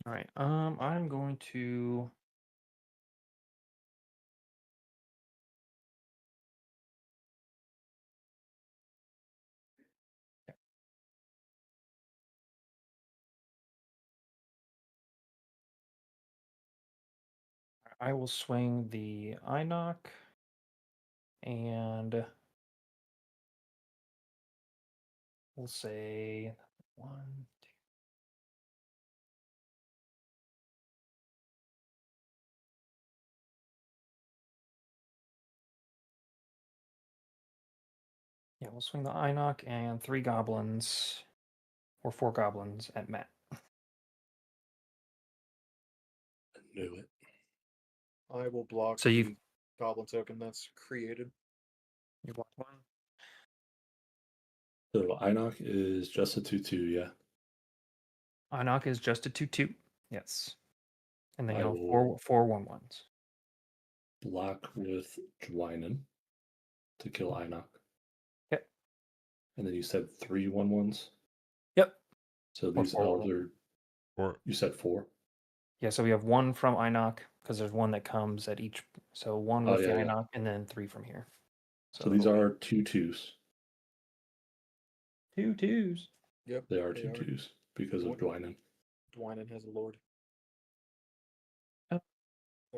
All right. I'm going to. I will swing the Inoc and we'll say 1, 2. Yeah, we'll swing the Inoc and 3 goblins or 4 goblins at Matt. I knew it. I will block So the you goblin token that's created. block 1. So Inoc is just a 2/2, yeah. Inoc is just a 2/2. Yes. And then I you'll have will- 4 1/1s. Block with Dwynen to kill Inoc. Yep. And then you said 3 1/1s. Yep. So Or these 4 elves are. Or You said 4. Yeah, so we have 1 from Inoc because there's 1 that comes at each. So 1 Oh, with the yeah, yeah. Inoc and then 3 from here. So these are 2/2s. 2 2s. Yep. They are 2/2s because of What? Dwynen. Dwynen has a lord.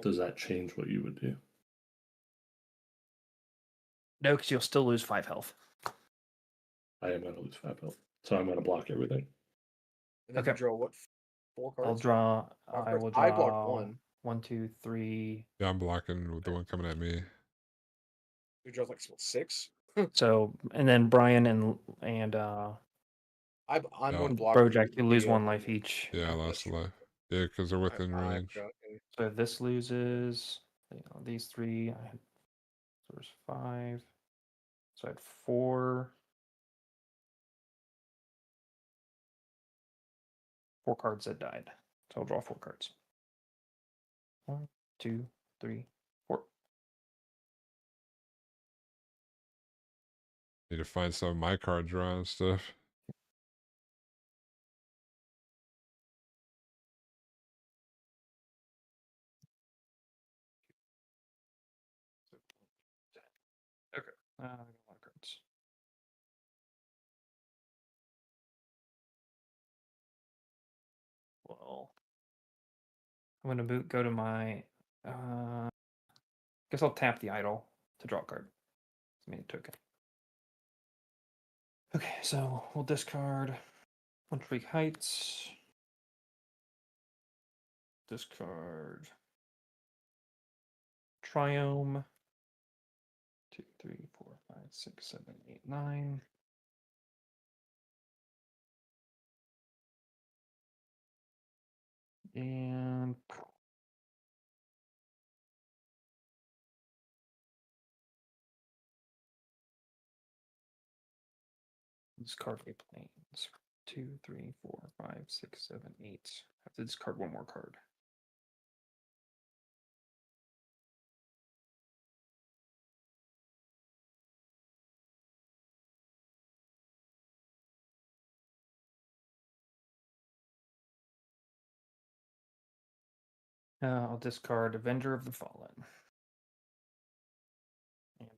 Does that change what you would do? No, because you'll still lose 5 health. I am going to lose 5 health. So I'm going to block everything. And then Okay. you draw what? 4 cards? I'll draw. Five I cards? will I draw. blocked 1. 1, 2, 3. yeah, I'm blocking with the one coming at me. You draw like 6. So and then Brian and I'm Oh. going to block. Brojack, you lose the, 1 life each. Yeah, I lost a life. Yeah, because they're within range. So this loses. These 3. I had, so there's 5. So I had 4. 4 cards that died. So I'll draw 4 cards. 1, 2, 3, 4. Need to find some of my card draw and stuff. Okay. I got a lot of cards. Well, I'm gonna go to my. Guess I'll tap the idol to draw a card. It's made a token. Okay, so we'll discard Country Heights. Discard Triome. 2, 3, 4, 5, 6, 7, 8, 9. And discard a planes. 2, 3, 4, 5, 6, 7, 8. I have to discard 1 more card. I'll discard Avenger of the Fallen. And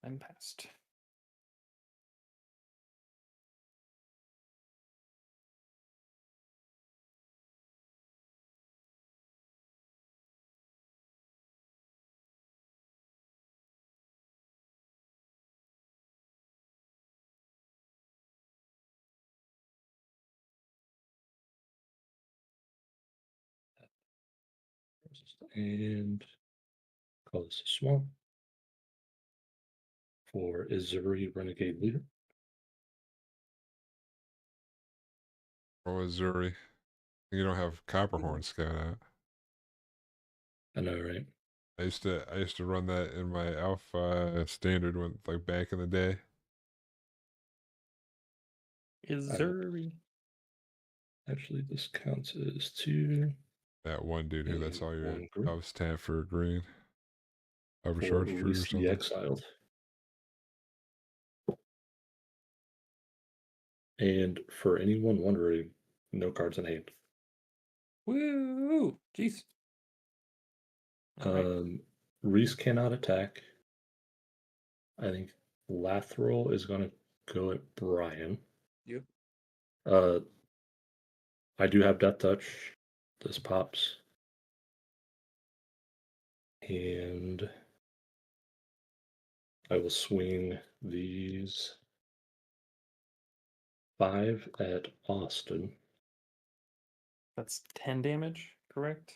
I'm passed. And call this a swamp for Izuri Renegade Leader. Or was Zuri? You don't have Copperhorn Scout out. I know, right? I used to run that in my Alpha standard when like back in the day. Izuri. Actually, this counts as 2 That one dude who that's and all your 1 green elves tab for green. for Overcharge tree or Release the something. Exiled. And for anyone wondering, no cards in hand. Woo! Jeez. Alright. Reese cannot attack. I think Lathril is going to go at Brian. You? I do have Death Touch. This pops. And I will swing these 5 at Austin. That's 10 damage, correct?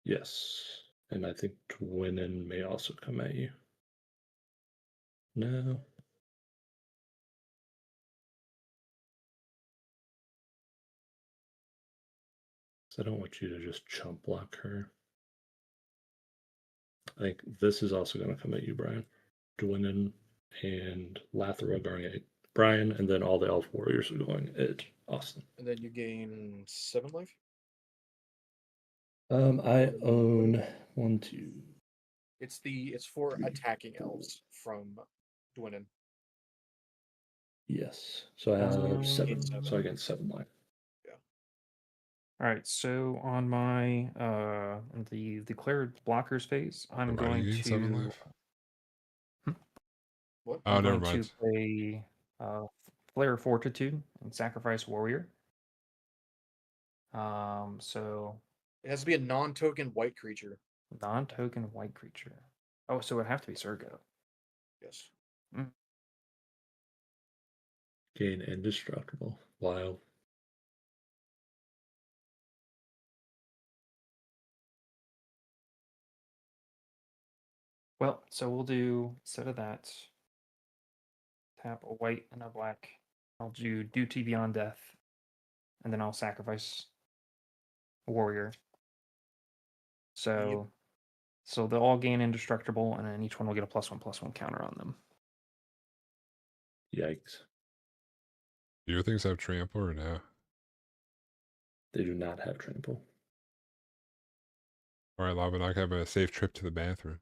Yes. And I think Twinen may also come at you. No. I don't want you to just chump block her. I think this is also going to come at you, Brian. Dwinnen and Lathril are going at Brian, and then all the elf warriors are going at Austin. And then you gain 7 life? I own 1, 2. It's for attacking elves from Dwinnen. Yes. So I have 7. seven. So I get 7 life. Alright, so on my the declared blockers phase, I'm Everybody going gain 7 to life. What? Oh, I'm never going mind. to play Flare Fortitude and sacrifice Warrior. So It has to be a non-token white creature. non-token white creature. Oh, so it would have to be Surgo. Yes. Gain indestructible. Wow. Well, so we'll do instead of that, tap a white and a black. I'll do Duty Beyond Death, and then I'll sacrifice a warrior. So, so they'll all gain indestructible, and then each one will get a +1/+1 counter on them. Yikes. Do your things have trample or no? They do not have trample. Alright, Labanok, have a safe trip to the bathroom.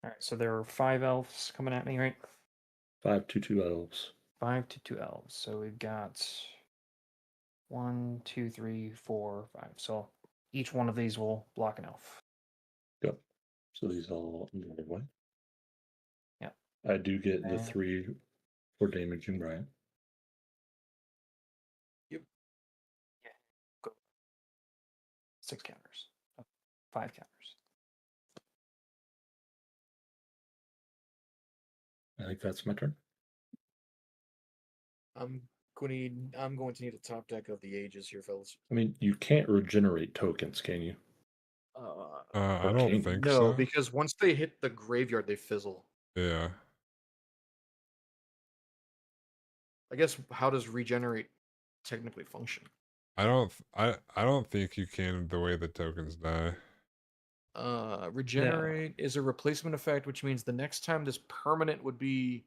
All right, so there are 5 elves coming at me, right? 5 2 elves. 5 to 2 elves. So we've got 1, 2, 3, 4, 5. So each one of these will block an elf. Yep. So these all go away. Yep. I do get the And- 3 for damaging Brian. Go. 6 counters. 5 counters. I think that's my turn. I'm going to need a top deck of the ages here, fellas. I mean, you can't regenerate tokens, can you? I don't Okay. think No, so. because once they hit the graveyard, they fizzle. Yeah. I guess how does regenerate technically function? I don't think you can the way the tokens die. Regenerate is a replacement effect, which means the next time this permanent would be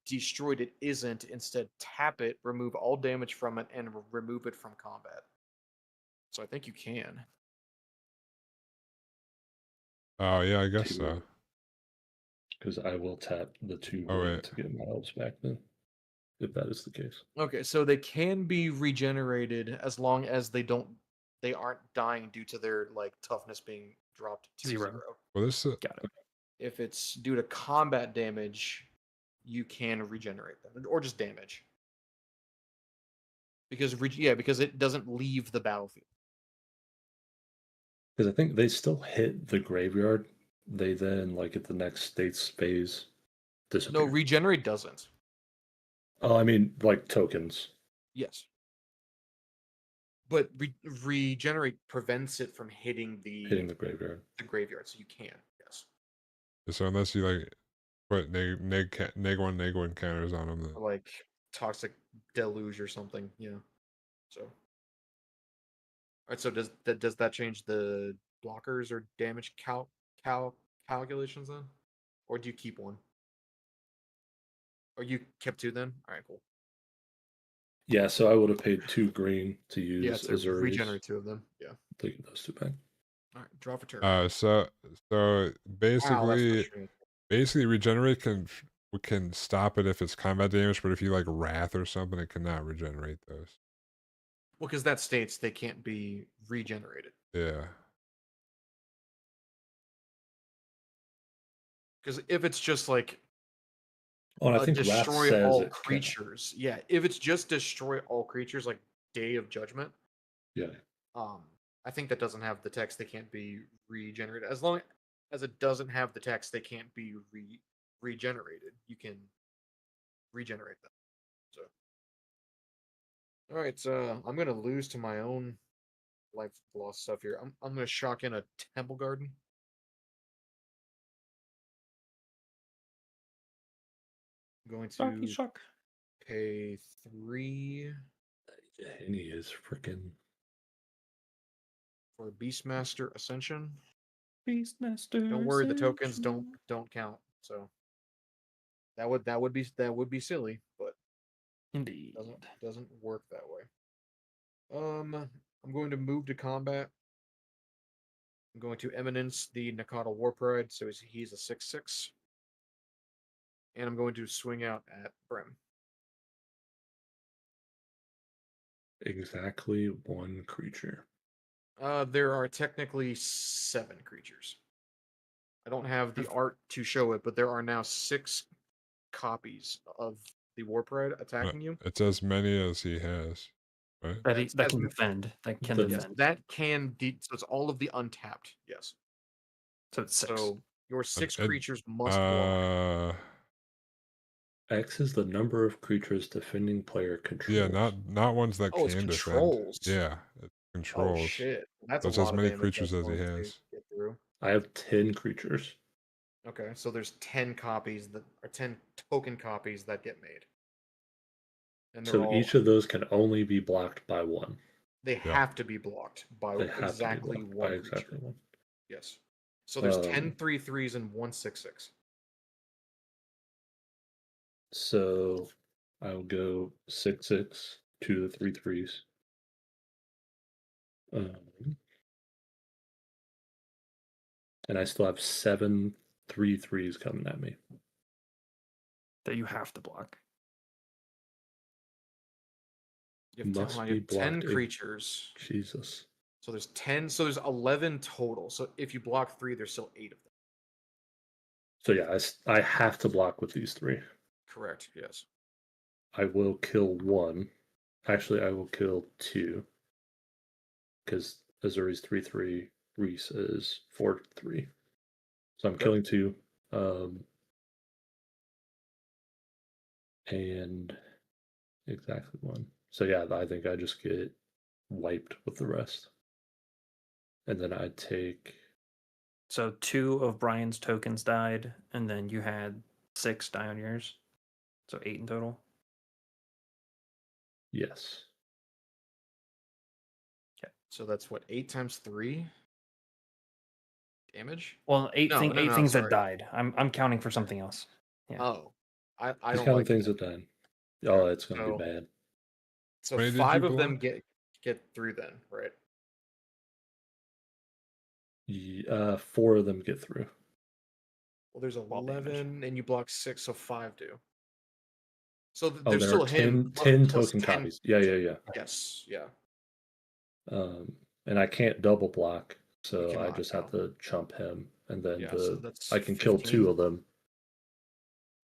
destroyed, it isn't. Instead, tap it, remove all damage from it, and remove it from combat. So I think you can. Oh yeah, I guess so. Because I will tap the 2 Oh, wood wait. to get my elves back then. If that is the case. Okay, so they can be regenerated as long as they don't they aren't dying due to their like toughness being dropped to 0. Well, this Got it. If it's due to combat damage, you can regenerate them, or just damage. Because because it doesn't leave the battlefield. Because I think they still hit the graveyard. They then, like, at the next state's phase, disappear. No, regenerate doesn't. Oh, I mean, like tokens. Yes. But regenerate prevents it from hitting the graveyard. the graveyard, so you can. Yes. so unless you like put neg one counters on them, Or like toxic deluge or something. Yeah. So. All right. So does that change the blockers or damage calculations then, or do you keep one? Or you kept 2 then? All right, cool. Yeah, so I would have paid 2 green to use Yeah, to Azuri's. regenerate 2 of them. Yeah. Take those 2 back. All right, draw for turn. so Wow, that's basically frustrating. regenerate can stop it if it's combat damage, but if you like wrath or something, it cannot regenerate those. Well, because that states they can't be regenerated. Yeah. Because if it's just like Oh, and I think Wrath destroy says all it can. creatures, yeah. If it's just destroy all creatures, like Day of Judgment, Yeah. I think that doesn't have the text. They can't be regenerated. As long as it doesn't have the text, they can't be regenerated. You can regenerate them. So, all right. So I'm gonna lose to my own life loss stuff here. I'm gonna shock in a Temple Garden. I'm going to Shock. pay 3 And he is freaking. for Beastmaster Ascension. Beastmaster. Don't worry, the tokens don't count. So that would be silly, but Indeed. doesn't work that way. I'm going to move to combat. I'm going to Eminence the Nakata War Pride, so he's a 6/6. And I'm going to swing out at Brim. Exactly 1 creature. There are technically 7 creatures. I don't have the art to show it, but there are now 6 copies of the War Pride attacking you. It's as many as he has, right? That can defend. That can Yes, defend. That can so it's all of the untapped. Yes. So it's 6. So your 6 and- creatures must block. X is the number of creatures defending player controls. Yeah, not ones that Oh, it's can controls. defend. Yeah, it's Oh controls. shit! That's So it's a as lot many of damage creatures that's as he going to has. get through. I have 10 creatures. Okay, so there's 10 copies that are 10 token copies that get made. And they're So all, each of those can only be blocked by 1. they Yeah. have to be blocked by They have exactly to be blocked 1 by creature. exactly 1. Yes. So there's 10 Um, 3/3s and 1 6/6. So I'll go 6/6 to the 3/3s. And I still have 7 3/3s coming at me. That you have to block. You have Must 10, be you have 10 blocked. creatures. Jesus. So there's 10. So there's 11 total. So if you block 3, there's still 8 of them. So yeah, I have to block with these 3. Correct. Yes. I will kill 1. Actually, I will kill 2. Because Azuri's 3/3, Reese is 4/3. So I'm killing 2. And exactly 1. So yeah, I think I just get wiped with the rest. And then I take. So 2 of Brian's tokens died, and then you had 6 die on yours. So 8 in total. Yes. Okay. So that's what, 8 times 3 damage? Well, 8 No, no, things sorry. that died. I'm counting for something else. Yeah. Oh, I Just don't counting like things that died. Oh, it's gonna So- be bad. So Wait, did 5 you of them block? get through then, right? 4 of them get through. Well, there's Ball 11, and you block 6, so 5 do. So Oh, there's there still are him 10 plus token 10 copies. Yeah. Yes, yeah. Um, and I can't double block, so I cannot, just no. have to chump him, and then Yeah, so that's I can kill 2 15. of them.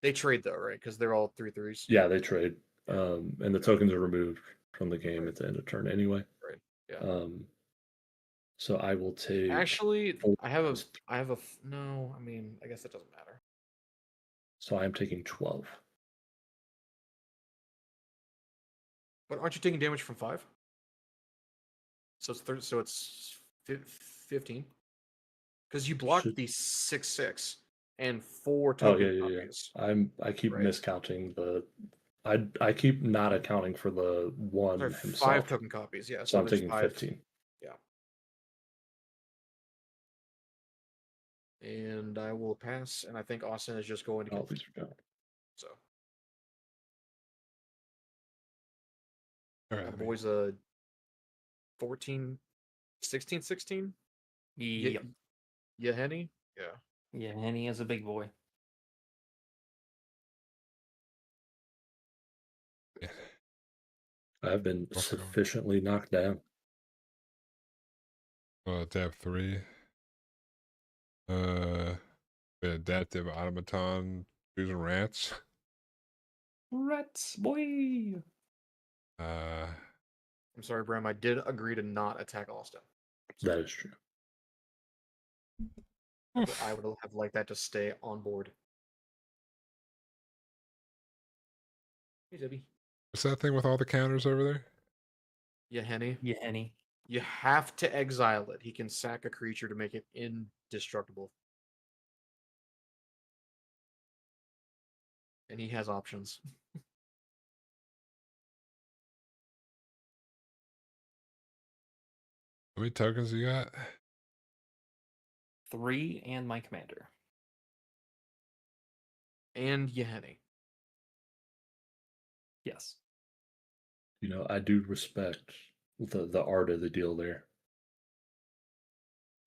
They trade though, right? Because they're all 3/3s. Yeah, they trade, Yeah. and the tokens are removed from the game Right. at the end of turn anyway. Right. Yeah. So I will take. Actually, 4 I have a times- no. I mean, I guess it doesn't matter. So I am taking 12. But aren't you taking damage from 5? So it's 30, so it's 15. Because you blocked Should- the 6/6 and 4 Oh token yeah. copies. I keep Right. miscounting the. I keep not accounting for the one Sorry, himself. 5 token copies. Yeah. So I'm there's taking 5. 15. Yeah. And I will pass, and I think Austin is just going to Oh, kill. these are gone. So All my right. boy's 14, 16, 16. Yep. Yeah, Henny. Yeah. Yeah, and he is a big boy. I've been What's it going? sufficiently knocked down. Tab 3. Adaptive automaton choosing rats. Rats, boy. I'm sorry, Bram. I did agree to not attack Austin. That is true. I would have liked that to stay on board. Hey, Debbie. What's that thing with all the counters over there? Yeah, Henny. Yeah, Henny. You have to exile it. He can sack a creature to make it indestructible. And he has options. How many tokens you got? 3 and my commander. And Yeheni. Yes. You know, I do respect the art of the deal there.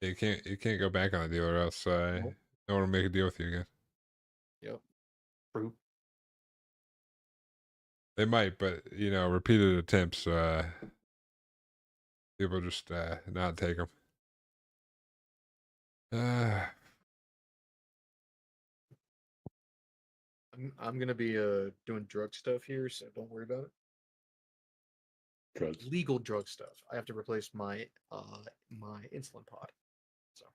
You can't go back on the deal, or else Nope. no one will make a deal with you again. Yep. True. They might, but repeated attempts, people just not take them. I'm gonna be doing drug stuff here, so don't worry about it. Drugs. Legal drug stuff. I have to replace my my insulin pod. So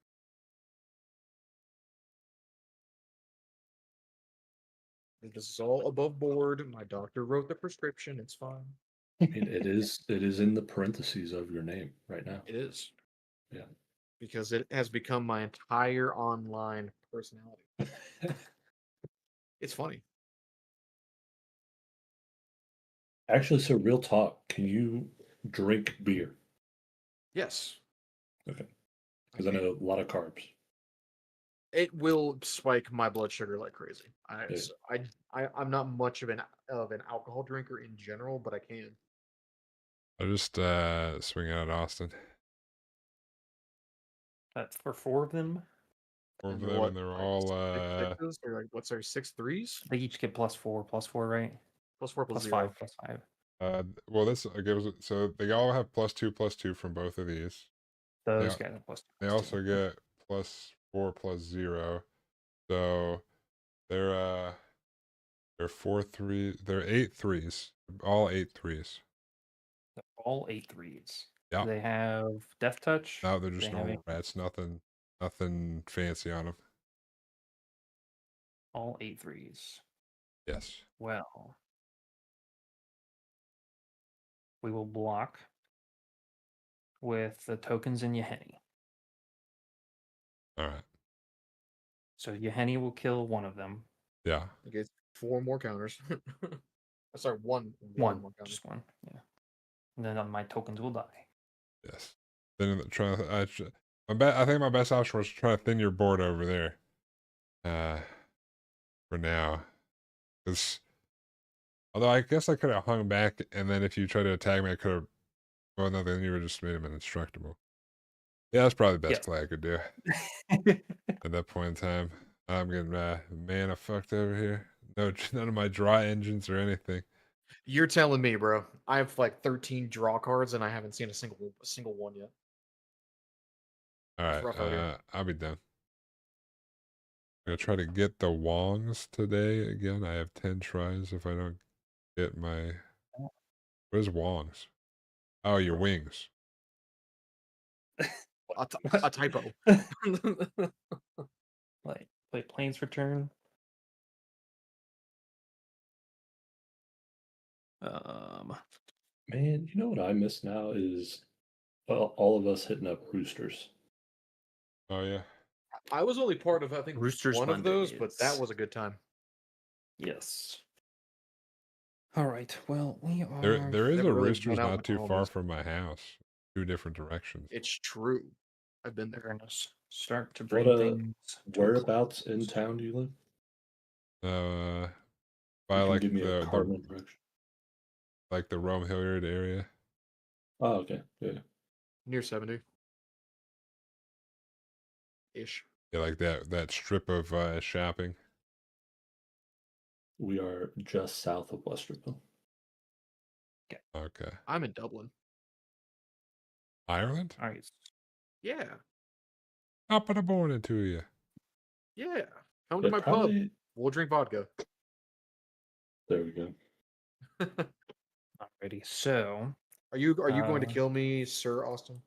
this is all above board. My doctor wrote the prescription. It's fine. I mean, it is in the parentheses of your name right now. It is. Yeah. Because it has become my entire online personality. It's funny. Actually, so real talk, can you drink beer? Yes. Okay. Because I know a lot of carbs. It will spike my blood sugar like crazy. Yeah. I'm not much of an alcohol drinker in general, but I can. I'll just swing out at Austin. That's for 4 of them. 4 of And them, what, and they're like, all 6/6s? Or like what's our 6/3s? They each get +4, right? +4 Plus +0. 5, +5. well, this gives it, so they all have +2/+2 from both of these. Those guys are +2. They also get +4 +0. So they're 8 threes. All 8 threes. All 8 threes. Yeah. They have Death Touch. No, they're just They have normal rats. Nothing fancy on them. all 8 threes. Yes. Well, we will block with the tokens in Yeheni. All right. So Yeheni will kill one of them. Yeah. Okay, 4 more counters. Sorry, one One, more counter. just one. Yeah. And then my tokens will die. Yes. Then I think my best option was to try to thin your board over there. For now, because although I guess I could have hung back, and then if you try to attack me, I could have. Well, no, then you would have just made him indestructible. Yeah, that's probably the best play I could do at that point in time. I'm getting mana fucked over here. No, none of my draw engines or anything. You're telling me, bro. I have like 13 draw cards and I haven't seen a single one yet. All It's right, rough out here. I'll be done. I'm gonna try to get the Wongs today again. I have 10 tries if I don't get my. Where's Wongs? Oh, your wings. A typo. Play Planes Return. Man, you know what I miss now is all of us hitting up roosters. Oh yeah. I was only part of, I think, Roosters one of those, but that Mondays. was a good time. Yes. All right. Well, we There are. there is Never a really Roosters went out not with too far homies. from my house. 2 different directions. It's true. I've been We're there. gonna start to What bring things. to a whereabouts in close. town do you live? By You can like give me a the cardinal direction. like the Rome Hilliard area. Oh, okay. Yeah. Near 70. Ish. Yeah, like that strip of shopping. We are just south of Westerville. Okay. I'm in Dublin. Ireland? All right. Yeah. Up in the morning to you. Yeah. Come to Yeah, my pub. probably. We'll drink vodka. There we go. Alrighty. So, Are you going to Uh, kill me, Sir Austin?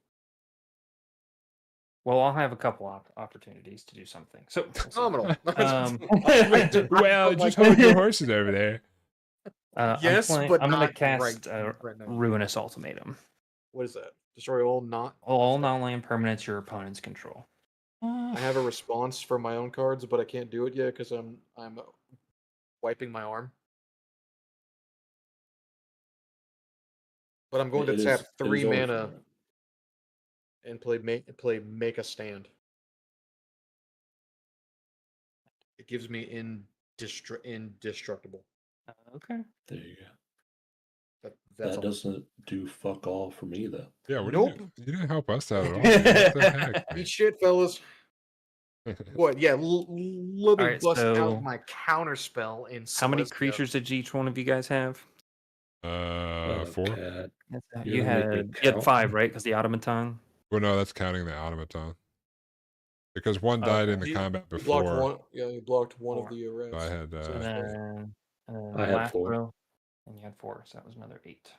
well, I'll have a couple opportunities to do something. So, we'll see. Phenomenal. Well, just hold your horses over there. Yes, I'm but gonna not cast right now. Ruinous Ultimatum. What is that? Destroy all not. All non-land permanents your opponents control. I have a response for my own cards, but I can't do it yet because I'm wiping my arm. But I'm going to It tap is 3 only mana for- and play make a stand. It gives me indestructible. Okay. There you go. That's That all. doesn't do fuck all for me though. Yeah, what Nope. you didn't help us out at all. Dude. What the heck? Eat shit, fellas. What? Yeah, let me Alright, bust so- out my counter spell in. How many Celestia. creatures did each one of you guys have? 4. Cat. You You're gonna make me had count? 5, right? Because the automaton. Well, no, that's counting the automaton. Because one died in the You- combat You blocked before. one. Yeah, you blocked one of 4. the rats. So I had So And it's four. then I the had last 4. row, and you had 4, so that was another 8.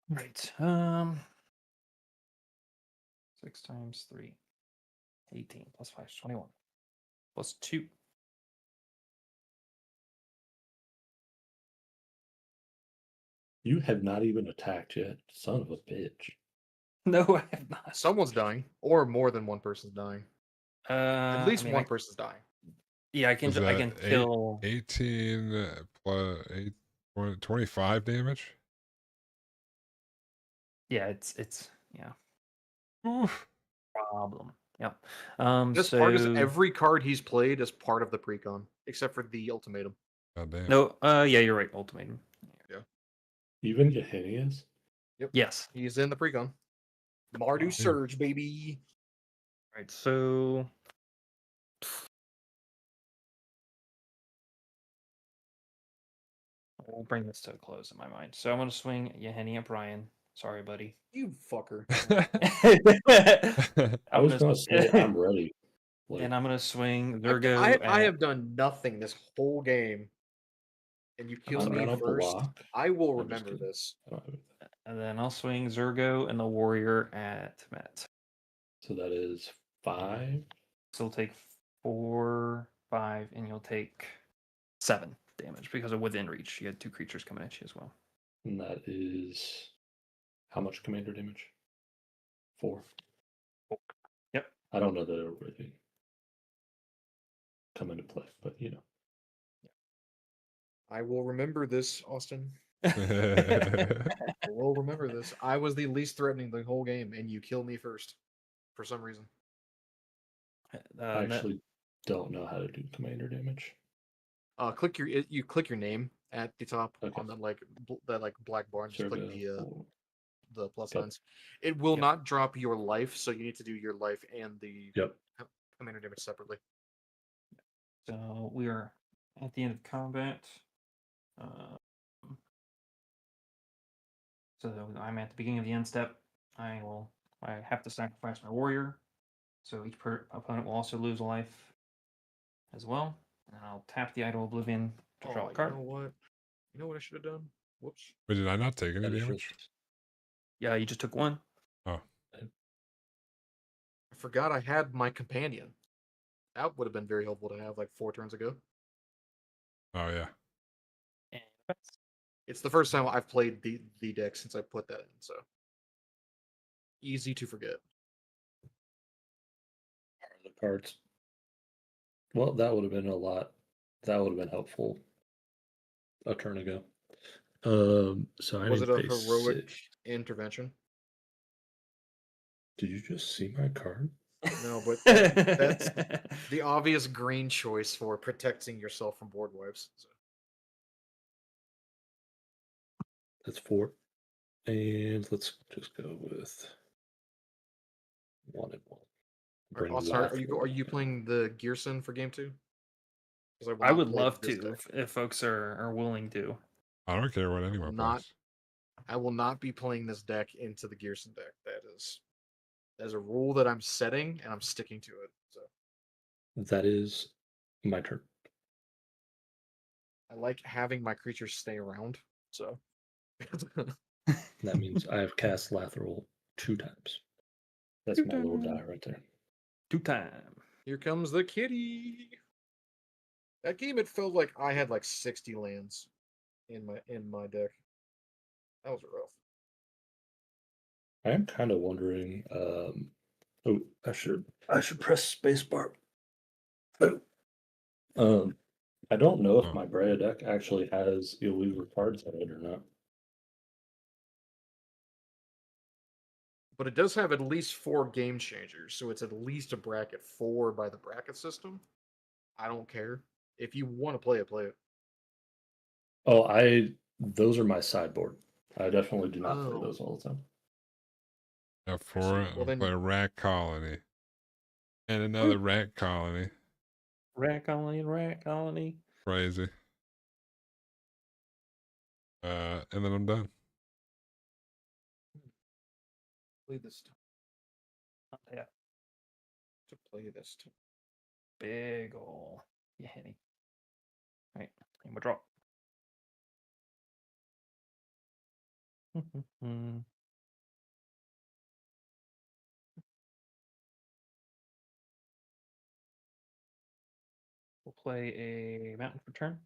Right. 6 times 3. 18 plus 5 is 21. Plus 2. You have not even attacked yet, son of a bitch. No, I have not. Someone's dying, or more than one person's dying. At least I mean, one person's dying. Yeah, I can. Was I that can kill. 18 plus 8, 25 damage. Yeah, it's yeah. Oof. Problem. Yep. This So part is every card he's played is part of the precon, except for the ultimatum. God damn. no. Yeah, you're right. Ultimatum. Even Yahini is? Yep. Yes. He's in the precon. Mardu Surge, baby. Right. So. We'll bring this to a close in my mind. So I'm gonna swing Yaheni at Brian. Sorry, buddy. You fucker. I was gonna say I'm ready. And I'm gonna swing Zergo. I have done nothing this whole game, and you kill I'm me gonna first. block. I will I'm just remember kidding. this. I don't have anything. And then I'll swing Zergo and the warrior at Matt. So that is 5. So we'll take 4, 5, and you'll take 7 damage because of within reach. You had 2 creatures coming at you as well. And that is how much commander damage? 4. Yep. I don't know that it'll really come into play, but you know. I will remember this, Austin. Oh, I will remember this. I was the least threatening the whole game, and you kill me first, for some reason. I actually don't know how to do commander damage. Click your name at the top Okay. on that black bar and just click Zergo, the plus Yep. signs. It will Yep. not drop your life, so you need to do your life and the Yep. commander damage separately. So we are at the end of combat. So I'm at the beginning of the end step. I have to sacrifice my warrior. So each opponent will also lose a life as well. And I'll tap the Idol Oblivion to draw a card. You know what? You know what I should have done? Whoops. But did I not take any That is damage? just Yeah, you just took one. Oh, I forgot I had my companion. That would have been very helpful to have like 4 turns ago. oh yeah. And It's the first time I've played the deck since I put that in, so easy to forget. the cards. Well, that would have been a lot. That would have been helpful a turn ago. So I Was need it to a pay heroic 6. intervention? Did you just see my card? No, but that's the obvious green choice for protecting yourself from board wipes. So. That's 4. And let's just go with 1 and 1. Bring Oscar, Lathril are you back in. playing the Gearson for game 2? Because I would love to if folks are willing to. I don't care what anyone not- plays. I will not be playing this deck into the Gearson deck. That is a rule that I'm setting and I'm sticking to it. So That is my turn. I like having my creatures stay around. So That means I have cast Lathril 2 times. That's my little die right there. 2 time. here comes the kitty. That game, it felt like I had like 60 lands in my deck. That was rough. I am kind of wondering. Oh, I should press spacebar. Oh. I don't know if Oh. my Brea deck actually has illegal cards in it or not. But it does have at least 4 game changers, so it's at least a bracket 4 by the bracket system. I don't care. If you want to play it, play it. Oh, those are my sideboard. I definitely do not play Oh. those all the time. Now see. for Well, then- play rat colony. And another rat colony. Rat colony. Crazy. And then I'm done. Play this time. Yeah. To play this time. Big ol' yeah, Henny. Right. And we'll draw. We'll play a mountain for turn.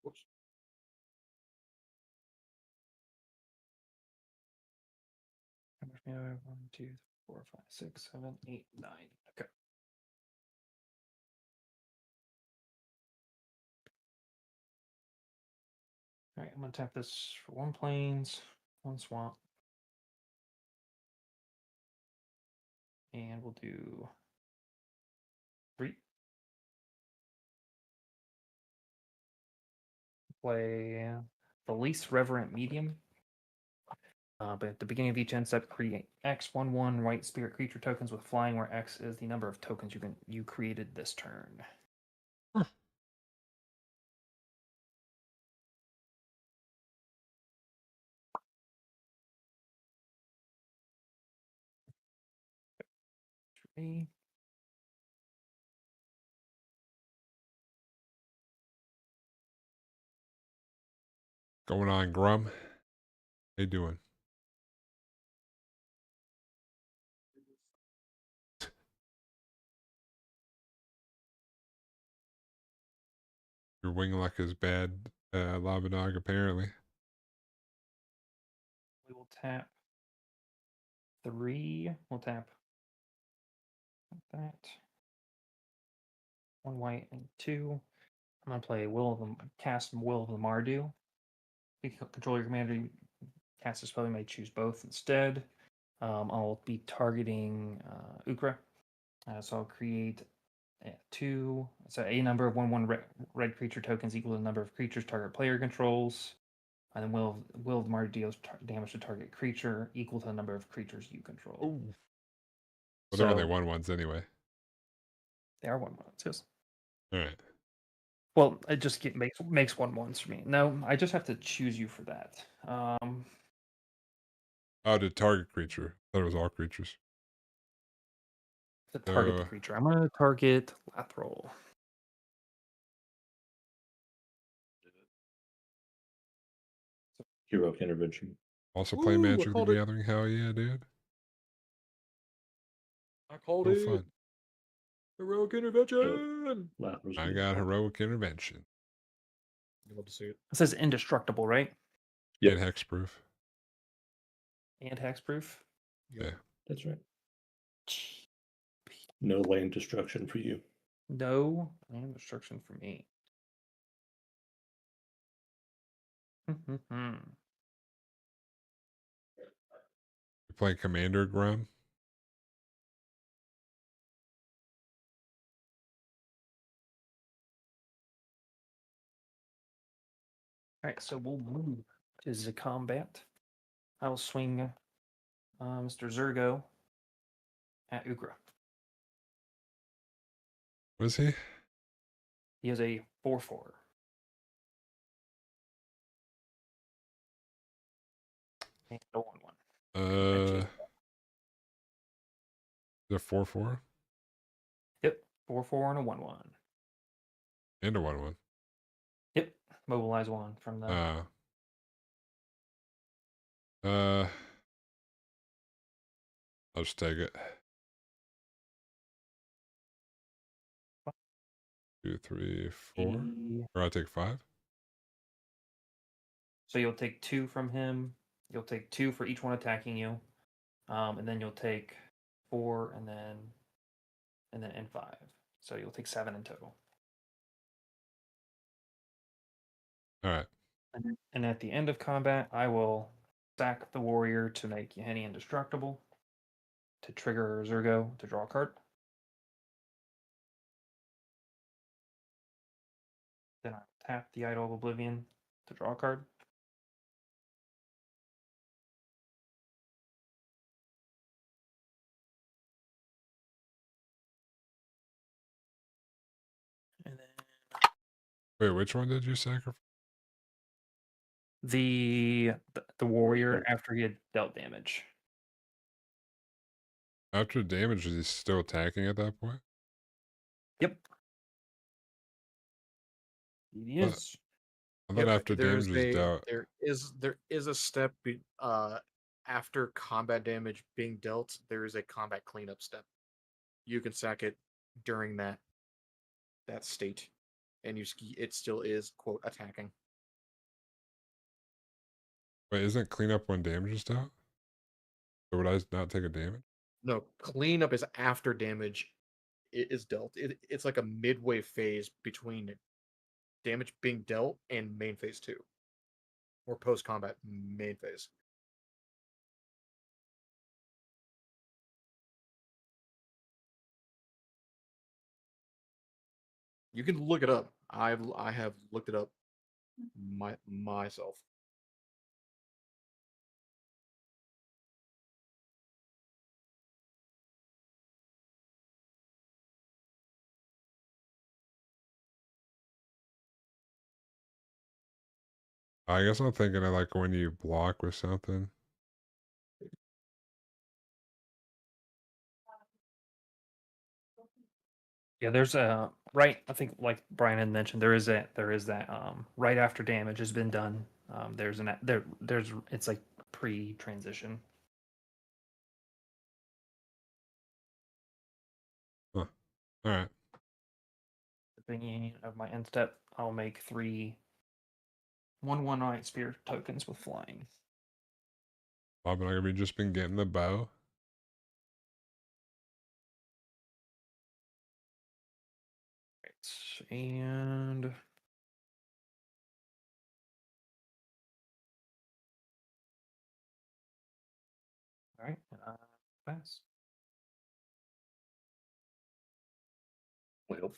Whoops. How much mana? 1, 2, 4, 5, 6, 7, 8, 9. Okay. All right, I'm gonna tap this for 1 plains, 1 swamp, and we'll do 3. Play the least reverent medium. But at the beginning of each end step, create X 1/1 white spirit creature tokens with flying, where X is the number of tokens you created this turn. Three. Going on, Grum. How you doing? Your wing luck is bad, Lava Dog, apparently. We will tap 3. We'll tap that. 1 white and 2. I'm gonna play cast Will of the Mardu. You can control your commander. You cast a spell. You may choose both instead. I'll be targeting Ukra. So I'll create 2. So a number of 1/1 red creature tokens equal to the number of creatures target player controls. And then Will of the Mardu deals damage to target creature equal to the number of creatures you control. Ooh. Well, they're So only 1/1s anyway. they are 1/1s, yes. All right. Well, it just makes 1/1s for me. No, I just have to choose you for that. Oh, to target creature. I thought it was all creatures. To target the creature. I'm gonna target Lathril. Heroic intervention. Also play Ooh, I Magic the called it. Gathering. Hell yeah, dude. I called So it. fun. Heroic intervention. Lathros I being got fun. heroic intervention. You love to see it. It says indestructible, right? Yep. And hexproof. And hexproof. Yeah. That's right. No land destruction for you. No land destruction for me. You play Commander Grum. All right, so we'll move to the combat. I will swing Mr. Zergo at Ukra. What is he? He is a 4/4. And a 1/1. The 4/4 Yep, 4/4 and a 1/1. and a 1/1. Yep, mobilize 1 from the. I'll just take it. 2, 3, 4. Or I'll take 5. So you'll take 2 from him. You'll take 2 for each one attacking you, and then you'll take 4, and then 5. So you'll take 7 in total. All right. And at the end of combat, I will sack the warrior to make Yahenni indestructible, to trigger Zergo to draw a card. Then I tap the Idol of Oblivion to draw a card. And then Wait, which one did you sacrifice? the warrior after he had dealt damage. After damage, is he still attacking at that point? Yep. He What? is. I thought after There's damage was dealt. there is a step after combat damage being dealt. There is a combat cleanup step. You can sack it during that state, and it still is quote attacking. Wait, isn't cleanup when damage is dealt? Or would I not take a damage? No, cleanup is after damage is dealt. It's like a midway phase between damage being dealt and main phase 2, or post combat main phase. You can look it up. I have looked it up myself. I guess I'm thinking of like when you block with something. Yeah, there's a right. I think, like Brian had mentioned, there is that right after damage has been done. There's it's like pre-transition. Huh. All right. Beginning of my end step, I'll make 3 1/1 Night Spear tokens with flying. Bob and I have just been getting the bow. And all right, pass. Well,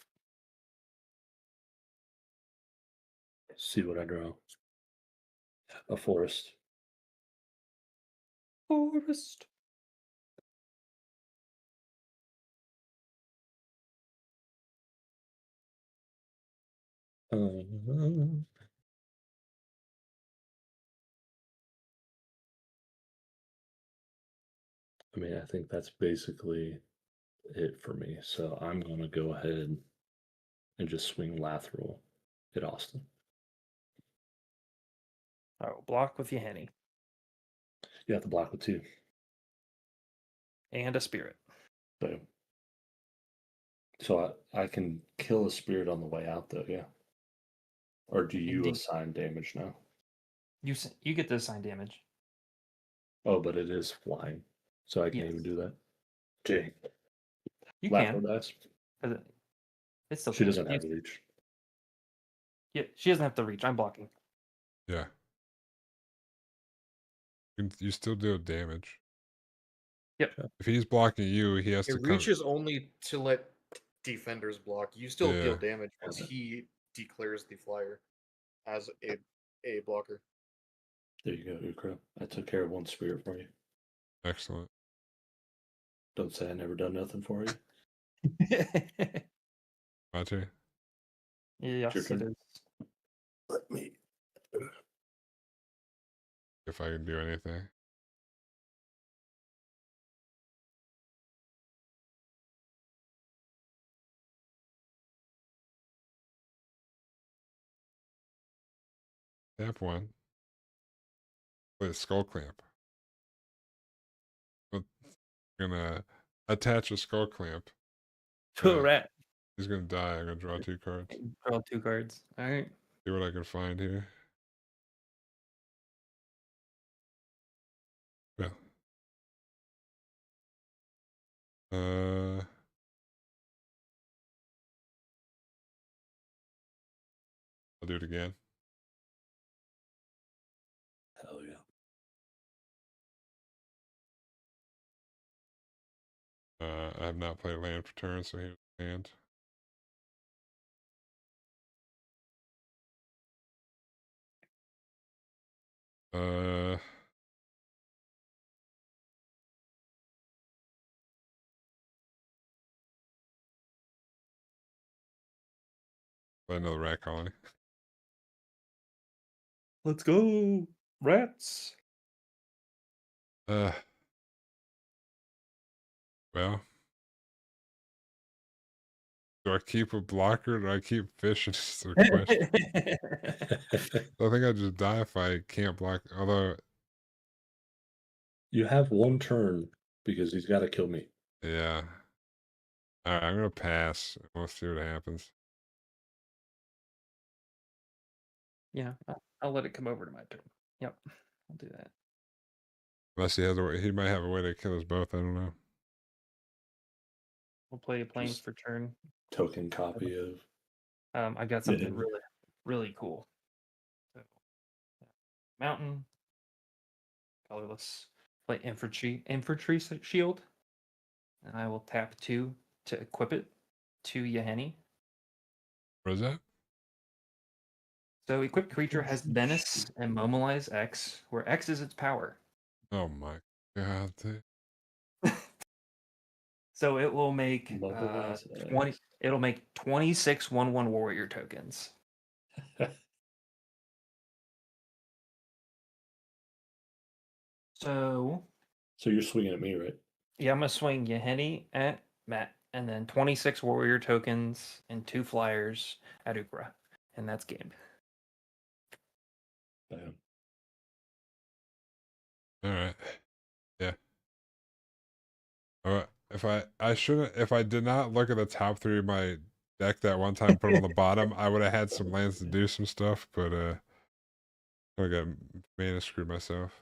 see what I draw. A forest. Forest. Um, I mean, I think that's basically it for me. So I'm going to go ahead and just swing Lathril at Austin. I will block with Yahenni You have to block with 2. and a spirit. So I can kill a spirit on the way out, though, yeah? Or do you Indeed. assign damage now? You get to assign damage. Oh, but it is flying. So I can't Yes. even do that. Dang. You Lathril can. dies. 'Cause it's still She damage. doesn't have reach. Yeah, she doesn't have to reach. I'm blocking. Yeah. You still deal damage. Yep. If he's blocking you, he has It to come. reaches only to let defenders block. You still Yeah. deal damage once he declares the flyer as a blocker. There you go, Ukra. I took care of 1 spirit for you. Excellent. Don't say I never done nothing for you. My turn. Yes, Your it turn. is. Let me. If I can do anything. Tap 1. With a skull clamp. I'm gonna attach a skull clamp. All right. He's gonna die. I'm gonna draw 2 cards. Draw 2 cards. All right. See what I can find here. Well. I'll do it again. Hell yeah. I have not played land for turn, so here's land. Play another rat colony. Let's go. Rats. Well, do I keep a blocker or do I keep fish? Is the question. I think I just die if I can't block. Although, You have 1 turn because he's got to kill me. yeah. All right, I'm gonna pass. We'll see what happens. Yeah, I'll let it come over to my turn. Yep, I'll do that. Unless he has a way, he might have a way to kill us both. I don't know. We'll play planes Just for turn. token copy of. I got something Yeah. really cool. So, mountain, colorless. Play infantry shield, and I will tap 2 to equip it to Yahenni. What is that? So equipped creature has Menace and Mobilize X, where X is its power. Oh my god. So it will make Mobilize 20. X. It'll make 26 1/1 warrior tokens. So So you're swinging at me, right? yeah, I'm gonna swing Yahenni at Matt, and then 26 warrior tokens and 2 flyers at Ukra, and that's game. Bam. All right. Yeah. All right. If I did not look at the top 3 of my deck that one time, put them on the bottom, I would have had some lands to do some stuff. But I got mana screwed myself.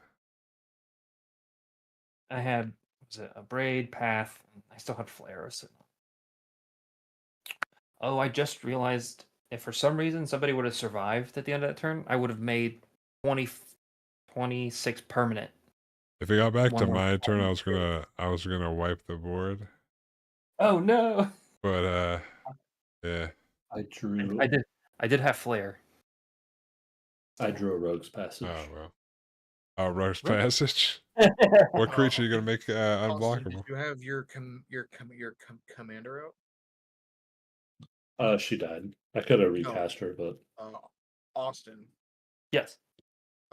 I had was it a braid path? I still had flare. So Oh, I just realized if for some reason somebody would have survived at the end of that turn, I would have made 20, 26 permanent. If it got back to One more my turn, time. I was gonna wipe the board, Oh no! but yeah. I drew. I did have flair. I drew a rogue's passage. Oh well. Oh, Rogue's Right. Passage. What creature are you gonna make Austin, did unblockable? you have your commander out? She died. I could have No. recast her, but Austin. Yes.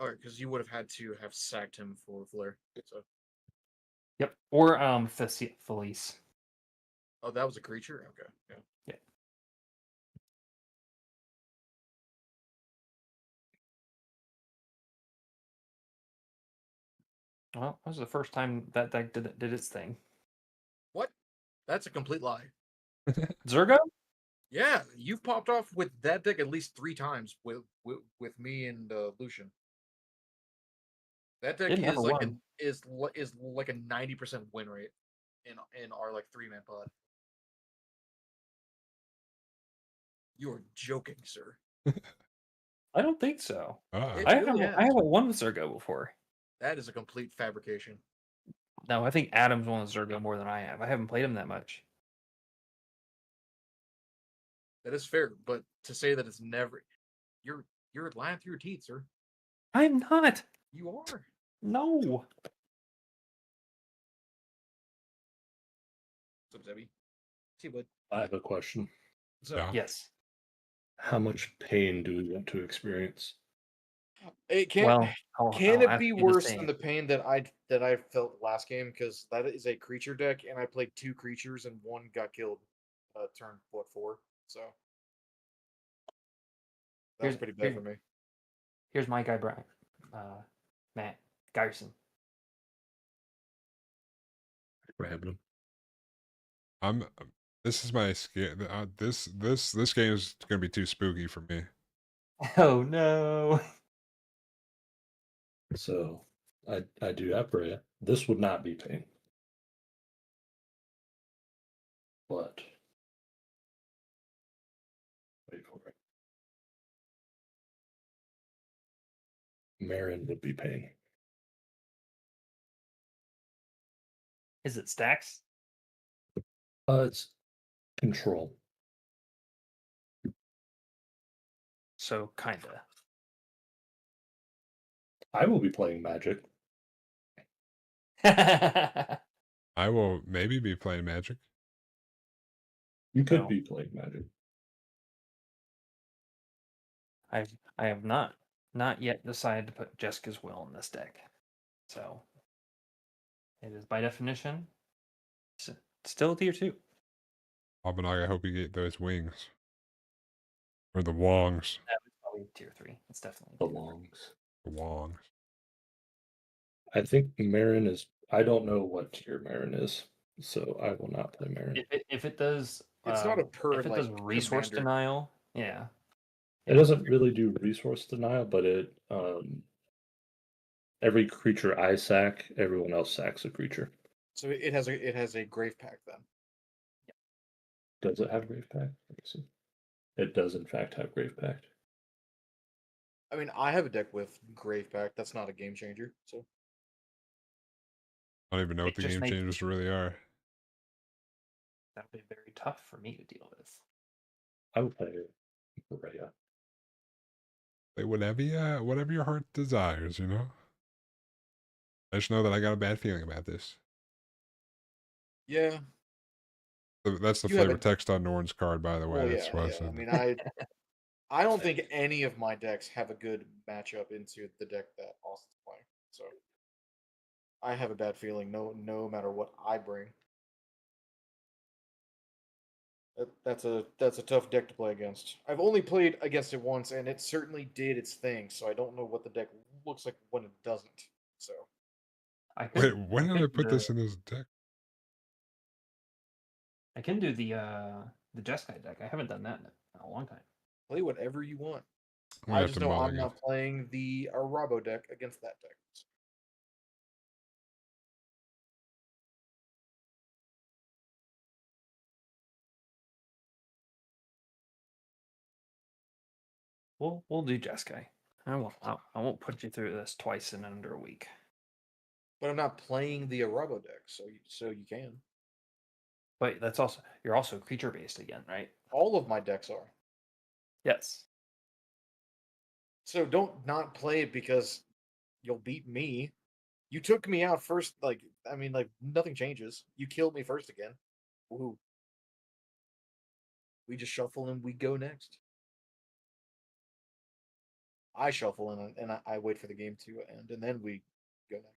Okay, because you would have had to have sacked him for Flare. So, Yep. Or Felice. oh, that was a creature. Okay, yeah. Yeah. Well, that was the first time that deck did its thing. What? That's a complete lie. Zergo? Yeah, you've popped off with that deck at least 3 times with me and Lucian. That deck It never is like won. is like a 90% win rate in our like 3-man pod. You are joking, sir. I don't think so. Ah, It I really haven't has. won with Zergo before. That is a complete fabrication. No, I think Adam's won with Zergo more than I have. I haven't played him that much. That is fair, but to say that it's never, you're lying through your teeth, sir. I'm not. You are. No. What's up, Zebby? See, but I have a question. so yeah. Yes. How much pain do we want to experience? it can't. Well, Can I'll it ask be you the worse same. than the pain that I felt last game? Because that is a creature deck, and I played 2 creatures, and one got killed. Turn 4. So that was pretty bad for me. Here's my guy, Brian. Matt Geierson. Random. I'm. This is my scare. This game is gonna be too spooky for me. Oh no. So I do have Brea. This would not be pain. But wait for it. Marin would be pain. Is it stacks? It's control. So kinda. I will be playing Magic. I will maybe be playing Magic. You could No. be playing Magic. I have not yet decided to put Jessica's Will in this deck. So it is by definition still tier 2. Albanog, I hope you get those wings. Or the Wongs. That was probably tier 3. It's definitely The tier 3. longs. The Wongs. I think Marin is. I don't know what tier Marin is, so I will not play Marin. If it does, It's not a per if it like does resource commander. denial, yeah. It doesn't really do resource denial, but it every creature I sack, everyone else sacks a creature. So it has a grave pact then. Does it have Grave Pact? Let me see. It does in fact have Grave Pact. I mean, I have a deck with grave pact. That's not a game changer. So I don't even know what It the just game makes- changers really are. That would be very tough for me to deal with. I would play Rhea. Play whatever your heart desires, you know? I just know that I got a bad feeling about this. yeah. That's the You have flavor a- text on Norn's card, by the way. Well, That's yeah, what I yeah. said. I mean, I don't think any of my decks have a good matchup into the deck that Austin's playing. So I have a bad feeling. No matter what I bring. That's a tough deck to play against. I've only played against it once, and it certainly did its thing. So I don't know what the deck looks like when it doesn't. So I Wait, could, when did I could put do this in this deck? I can do the Jeskai deck. I haven't done that in a long time. play whatever you want. I'm gonna I have just to know I'm mulligan. not playing the Arabo deck against that deck. We'll do Jeskai. I won't put you through this twice in under a week. But I'm not playing the Arabo deck, so you can. But you're also creature based again, right? All of my decks are. Yes. So don't not play it because you'll beat me. You took me out first. Like nothing changes. You killed me first again. Woohoo! We just shuffle and we go next. I shuffle and I wait for the game to end, and then we go next.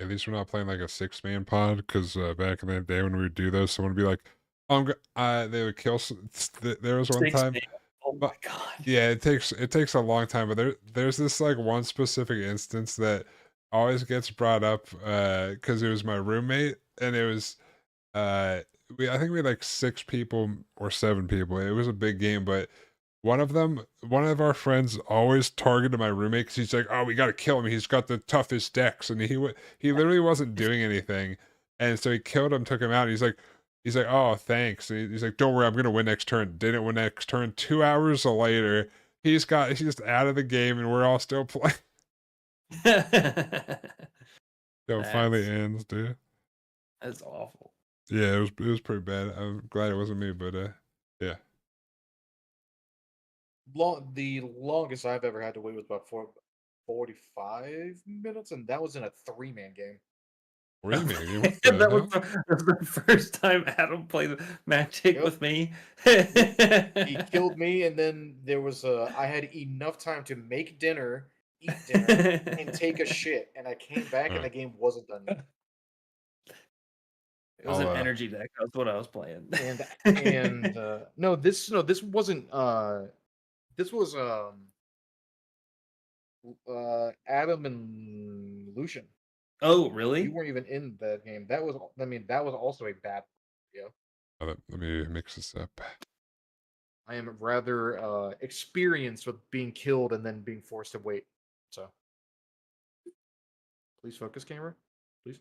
At least we're not playing like a 6-man pod, because back in the day when we would do those, someone would be like, "Oh, they would kill." There was one 6 time. man. Oh my But god. yeah, it takes a long time, but there's this like one specific instance that always gets brought up because it was my roommate, and it was I think we had like 6 people or 7 people. It was a big game, but one of our friends always targeted my roommate because he's like, "Oh, we got to kill him. He's got the toughest decks," and he literally wasn't doing anything, and so he killed him, took him out. And he's like, "Oh, thanks." And he's like, "Don't worry, I'm gonna win next turn." Didn't win next turn. 2 hours later, he's just out of the game, and we're all still playing. So it finally That's- ends, dude. That's awful. Yeah, it was pretty bad. I'm glad it wasn't me, but yeah. The longest I've ever had to wait was about 45 minutes, and that was in a 3-man game. What do you mean? What the That was hell? the first time Adam played Magic Yep. with me. He killed me, and then there was I had enough time to make dinner, eat dinner, and take a shit, and I came back and the game wasn't done yet. It was an I'll, energy deck. That's what I was playing. And no, this wasn't this was Adam and Lucian. Oh, You really? weren't even in that game. That was also a bad video. let me mix this up. I am rather experienced with being killed and then being forced to wait. So please focus, camera. Please.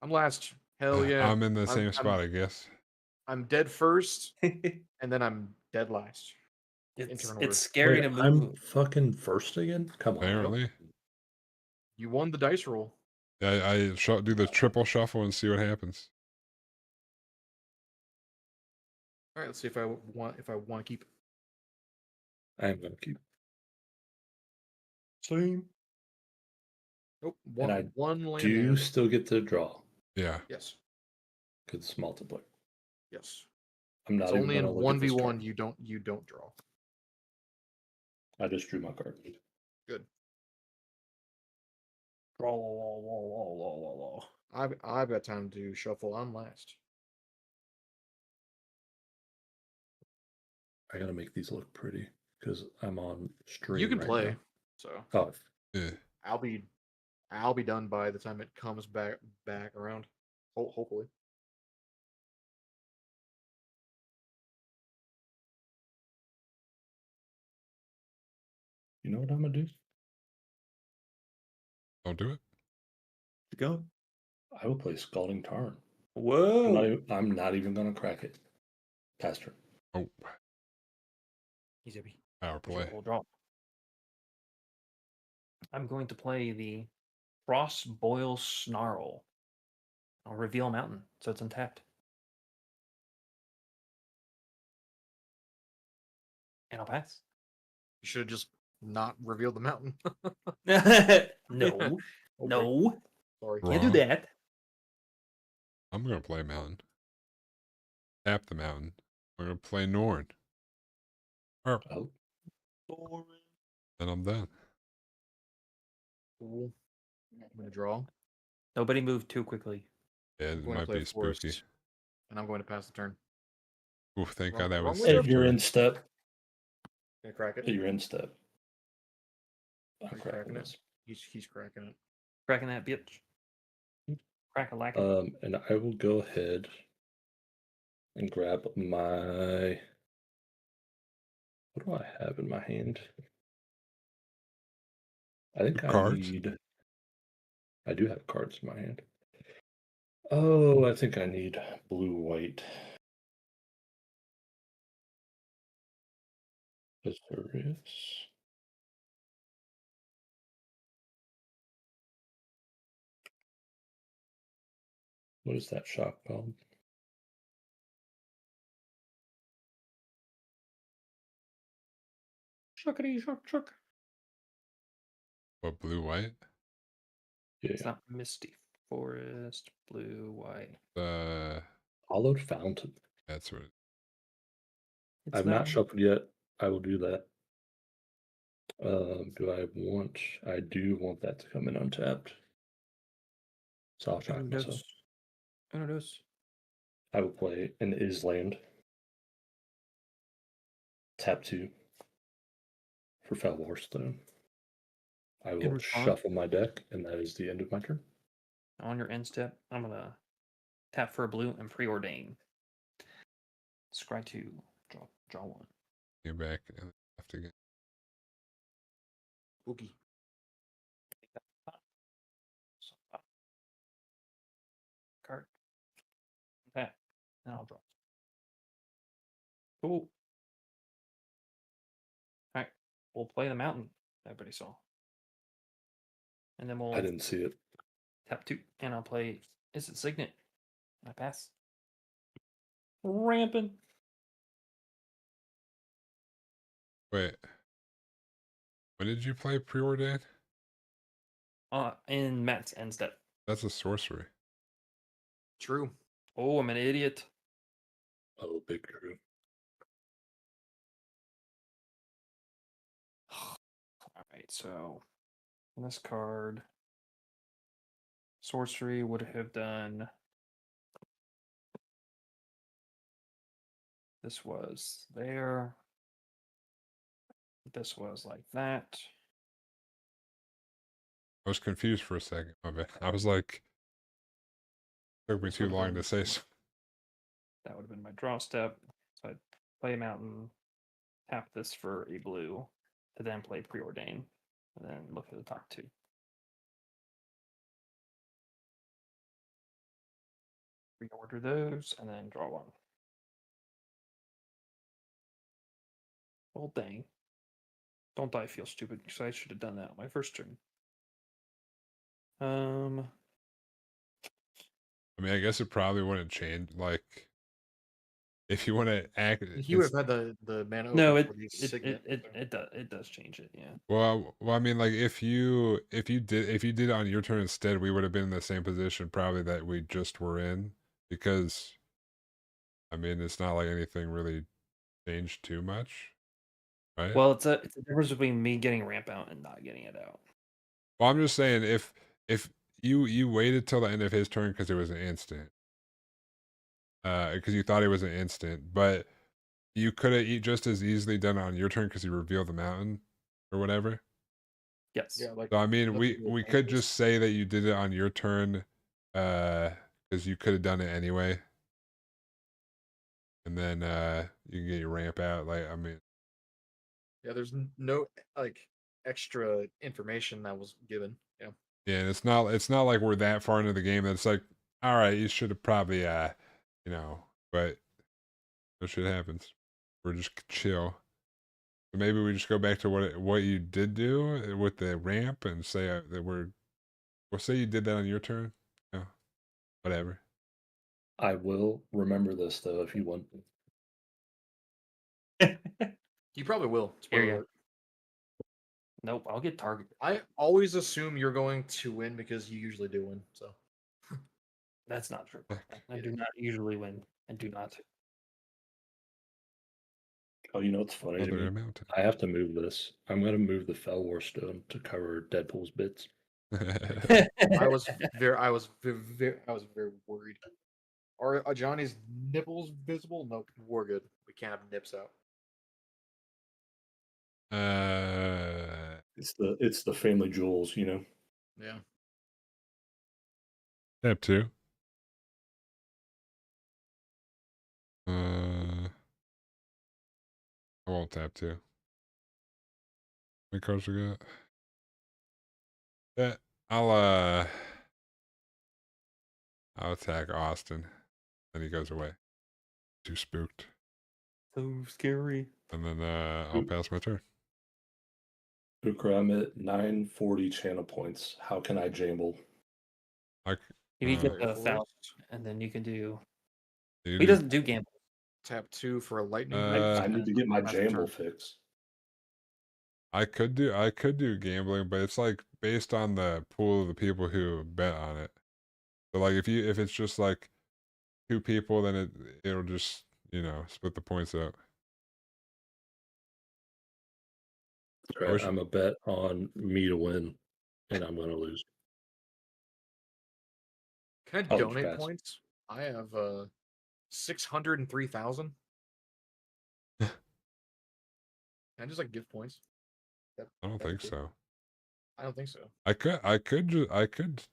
I'm last. Hell yeah. I'm in the same spot, I guess. I'm dead first, and then I'm dead last. It's Turn order. scary Wait, to move. I'm fucking first again? Come on. Apparently. You won the dice roll. Yeah, I do the triple shuffle and see what happens. All right, let's see if I want to keep. I am gonna keep. Same. Nope. And One land. Do you hand. still get to draw? Yeah. Yes. Because it's multiplayer. Yes. I'm not It's even only in gonna look at this 1v1 card. you don't draw. I just drew my card. Good. Draw. I've got time to shuffle. I'm last. I gotta make these look pretty because I'm on stream. You can right play. now. So Oh, Yeah. I'll be done by the time it comes back around. Hopefully. you know what I'm gonna do? Don't do it. Go. I will play Scalding Tarn. Whoa. I'm not even gonna crack it. Pass turn. Oh, He's happy. power play. We'll draw. I'm going to play the Frost Boil Snarl. I'll reveal Mountain, so it's untapped. And I'll pass. You should have just not revealed the mountain. No. Okay. No. Sorry. Wrong. Can't do that. I'm gonna play mountain. Tap the mountain. I'm gonna play Norn. Oh, And I'm done. Cool. I'm gonna draw. Nobody move too quickly. Yeah, I'm it going to might play be spooky. forest, and I'm going to pass the turn. Oof, thank Wrong- God that wrong was way safe if you're turn. in step, Gonna crack it. you're in step. I'm He's cracking cracking it. this. He's cracking it. Cracking that bitch. Crack a lack. And I will go ahead and grab my. What do I have in my hand? I think Your I cards? need. I do have cards in my hand. Oh, I think I need blue white. Thesaurus. What is that shock called? Shuckity shuck shuck. What, blue white? Yeah, It's not Misty Forest, blue, white. Hollowed Fountain. That's what. It's I've not shuffled yet. I will do that. Do I want? I do want that to come in untapped. So I'll shock myself. Uno dos. I will play an Island. Tap 2 for Felwar Stone. I In will response? shuffle my deck, and that is the end of my turn. On your end step, I'm gonna tap for a blue and preordain. Scry 2, draw 1. You're back and left again. Boogie. Card. Tap. And I'll draw. Cool. Alright. We'll play the mountain everybody saw. And then we'll I didn't see it. tap 2. And I'll play Is it Signet? I pass. Rampant. Wait. When did you play Preordain? In Matt's end step. That's a sorcery. True. Oh, I'm an idiot. Oh, big true. Alright, so this card sorcery would have done. This was there. This was like that. I was confused for a second. My bad. I was like, took me This too would've long been- to say so. That would have been my draw step. So I'd play a mountain, tap this for a blue, to then play preordain, and then look at the top 2. Reorder those, and then draw 1. Well, dang. Don't I feel stupid because I should have done that on my first turn. I mean, I guess it probably wouldn't change. Like, if you want to act, He would have had the mana. No, open it for the it, Signet, it, so- it does it does change it, yeah. well, I mean, like if you did it on your turn instead, we would have been in the same position probably that we just were in, because I mean, it's not like anything really changed too much, right? Well, it's a difference between me getting ramp out and not getting it out. Well, I'm just saying if you waited till the end of his turn because it was an instant, because you thought it was an instant, but you could have just as easily done it on your turn because you revealed the mountain or whatever. Yes. Yeah, like So I mean, nothing we to do with could angles. just say that you did it on your turn, because you could have done it anyway, and then you can get your ramp out. Like, I mean, Yeah, there's no like extra information that was given. Yeah. yeah, and it's not like we're that far into the game that it's like, all right, you should have probably you know, but that shit happens. We're just chill. So maybe we just go back to what you did do with the ramp and say that we'll say you did that on your turn. Yeah, whatever. I will remember this though if you want. You probably will. Hear Spoiler ya. alert. Nope, I'll get targeted. I always assume you're going to win because you usually do win. So That's not true. Heck. I It do is. not usually win and do not. Oh, you know what's funny to Other me? mountain. I have to move this. I'm gonna move the Felwar Stone to cover Deadpool's bits. I was I was very worried. Are Johnny's nipples visible? No, we're good. We can't have nips out. It's the family jewels, you know. Yeah. Step 2. I won't tap 2. How many cards we got? Yeah, I'll attack Austin. Then he goes away. Too spooked. So scary. And then I'll pass my turn. Ukra, I'm at 940 channel points. How can I jamble? If you get Wait the for it. 1,000, and then you can do. You He do- doesn't do gamble. Tap 2 for a lightning. Uh, I need to get my Pass the jamble turn. fix. I could do gambling, but it's like based on the pool of the people who bet on it. So like if it's just like 2 people, then it'll just split the points up. Right, wish- I'm a bet on me to win, and I'm going to lose. Can I I'll let you donate pass. points? I have 603,000. Can I just like give points? I don't think cool. so. I don't think so. I could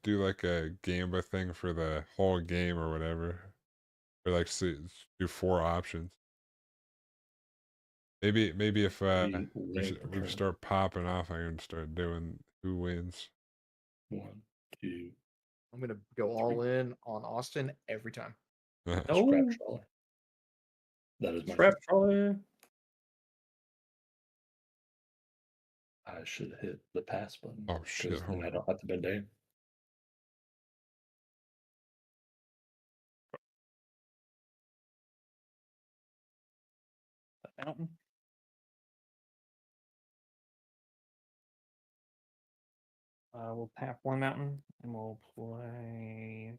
do like a gamba thing for the whole game or whatever, or like do 4 options. Maybe if The we rank per turn. start popping off, I can start doing who wins. 1, 2. I'm gonna go all in on Austin every time. Scrap Oh, trolley. That is my scrap trolley. I should hit the pass button. Oh shit! Because then Hold I on. don't have to bend down. Mountain. We'll tap 1 mountain and we'll play.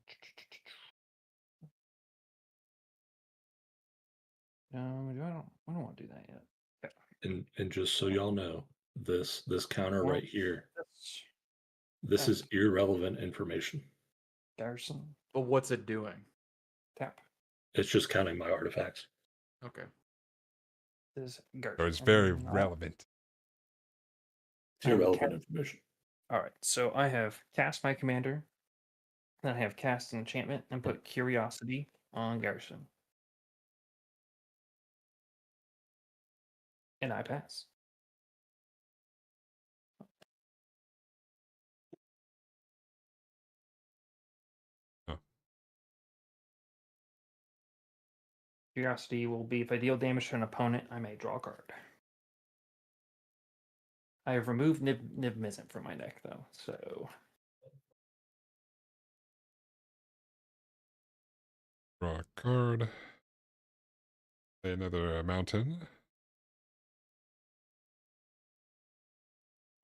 I don't want to do that yet. And just so y'all know, this counter Well, right here, That's this Oh. is irrelevant information. Garrison. But what's it doing? Tap. It's just counting my artifacts. Okay. This is So Garrison. it's very And then relevant. It's irrelevant information. All right, so I have cast my commander, then I have cast an enchantment and put curiosity on Garrison. And I pass. Oh. Curiosity will be if I deal damage to an opponent, I may draw a card. I have removed Nib Mizzet from my deck though, so Draw a card. Play another mountain.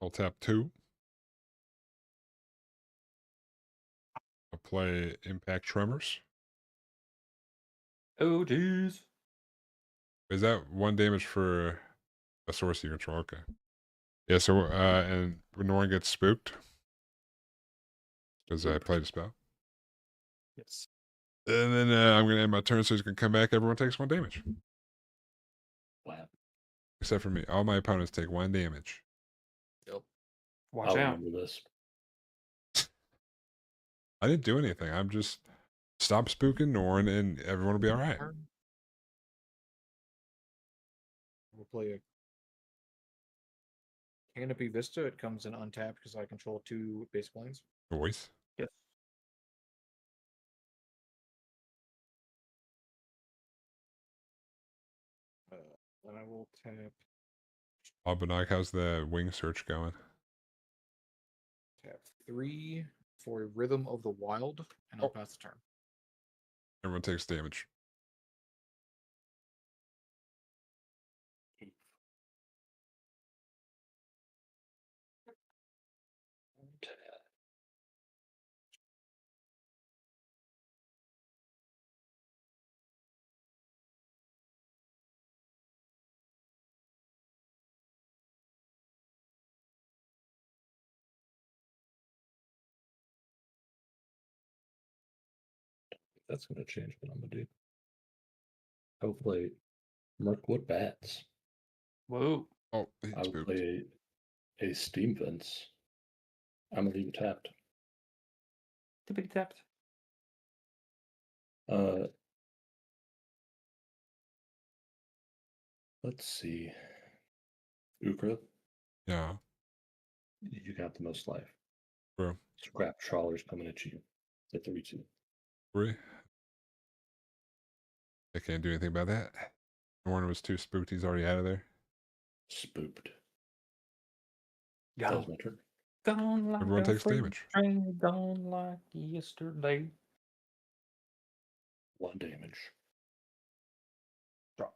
I'll tap 2. I'll play Impact Tremors. oh geez. Is that 1 damage for a source you control? Okay. Yeah, so and Norn gets spooked because I played a spell. Yes. And then I'm gonna end my turn so he's gonna come back. Everyone takes 1 damage. Wow. Except for me. All my opponents take 1 damage. Yep. Watch I'll out. remember this. I didn't do anything. I'm just stop spooking Norn and everyone will be alright. Turn. We'll play a Canopy Vista. It comes in untapped because I control 2 base planes. Voice. Yes. Then I will tap Albanag, how's the wing search going? 3 for a Rhythm of the Wild, and I'll pass the turn. Everyone takes damage. That's going to change what I'm going to do. I'll play Mirkwood Bats. Whoa. Oh, he's I'll spooked. play a Steam Fence. I'm going to leave it tapped. Tippity tapped. Let's see. Ukra, Yeah. you got the most life. Bro. Scrap Trawler's coming at you. At 3-2. 3. I can't do anything about that. Warren was too spooked. He's already out of there. Spooked. That was my turn. Gone like Everyone a takes freight damage. train, gone like yesterday. 1 damage. Drop.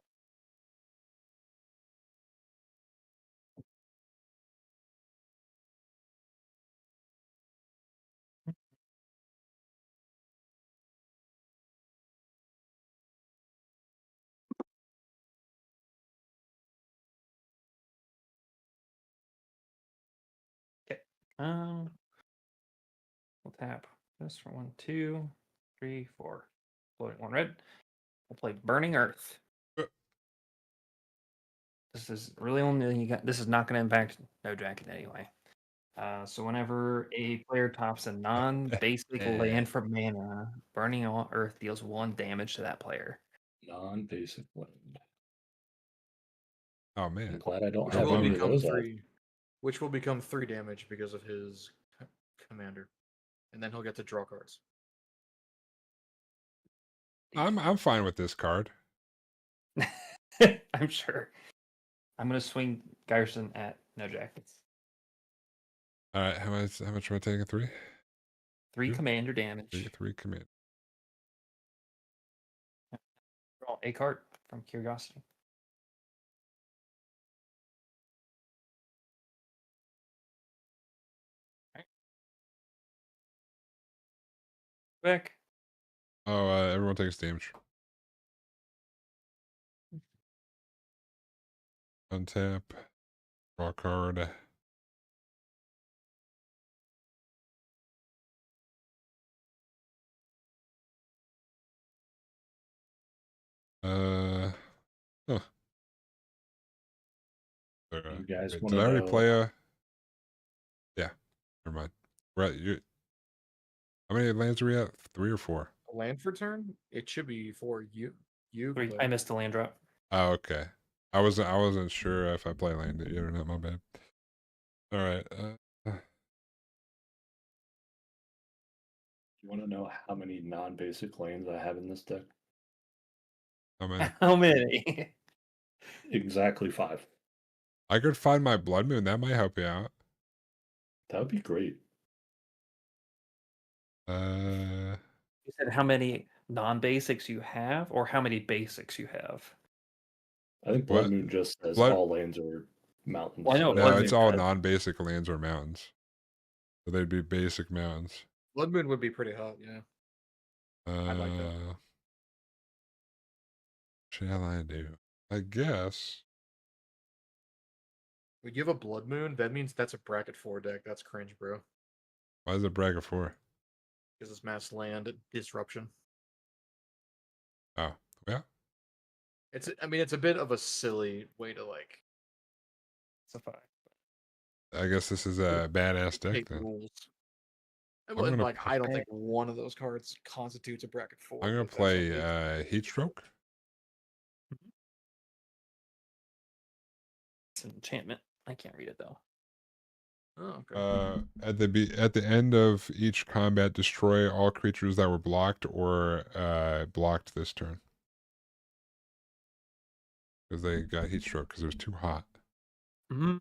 Okay. We'll tap this for 1, 2, 3, 4. Floating 1 red. We'll play Burning Earth. This is really only you got. This is not going to impact No Jacket anyway. So whenever a player tops a non-basic land for mana, Burning Earth deals 1 damage to that player. Non-basic land. Oh I'm man. glad I don't Which have will any of become those left. 3. Which will become 3 damage because of his commander, and then he'll get to draw cards. I'm fine with this card. I'm sure. I'm going to swing Garrison at No Jackets. All right, how much am I taking? 3? 3 Two? commander damage. 3 command. Draw a card from Curiosity. Back. Oh, everyone takes damage. Untap. Draw a card. Huh. You guys Wait, want did to I already know? play yeah, never mind. We're at you. How many lands are we at? 3 or 4? Land for turn? It should be for you. 3. But I missed the land drop. Oh, okay. I wasn't sure if I play land yet or not. My bad. All right. You want to know how many non-basic lanes I have in this deck? How many? How many? Exactly 5. I could find my blood moon. That might help you out. That would be great. You said how many non-basics you have, or how many basics you have? I think Blood What? Moon just says Blood- all lanes are mountains. Well, I know so No, Blood it's Moon all has- non-basic lands or mountains. So they'd be basic mountains. Blood Moon would be pretty hot, yeah. like that. Shall I do? I guess. When you have a Blood Moon, that means that's a bracket 4 deck. That's cringe, bro. Why is it bracket 4? Because it's mass land disruption. Oh, yeah. It's a bit of a silly way to like. It's a 5. I guess this is a badass deck Take then. rules. I'm And gonna like, play- I don't think one of those cards constitutes a bracket 4. I'm gonna if that's what play they- Heat Stroke. It's an enchantment. I can't read it though. Oh, okay. At the end of each combat, destroy all creatures that were blocked or blocked this turn. Because they got heat stroke because it was too hot. Mm-hmm.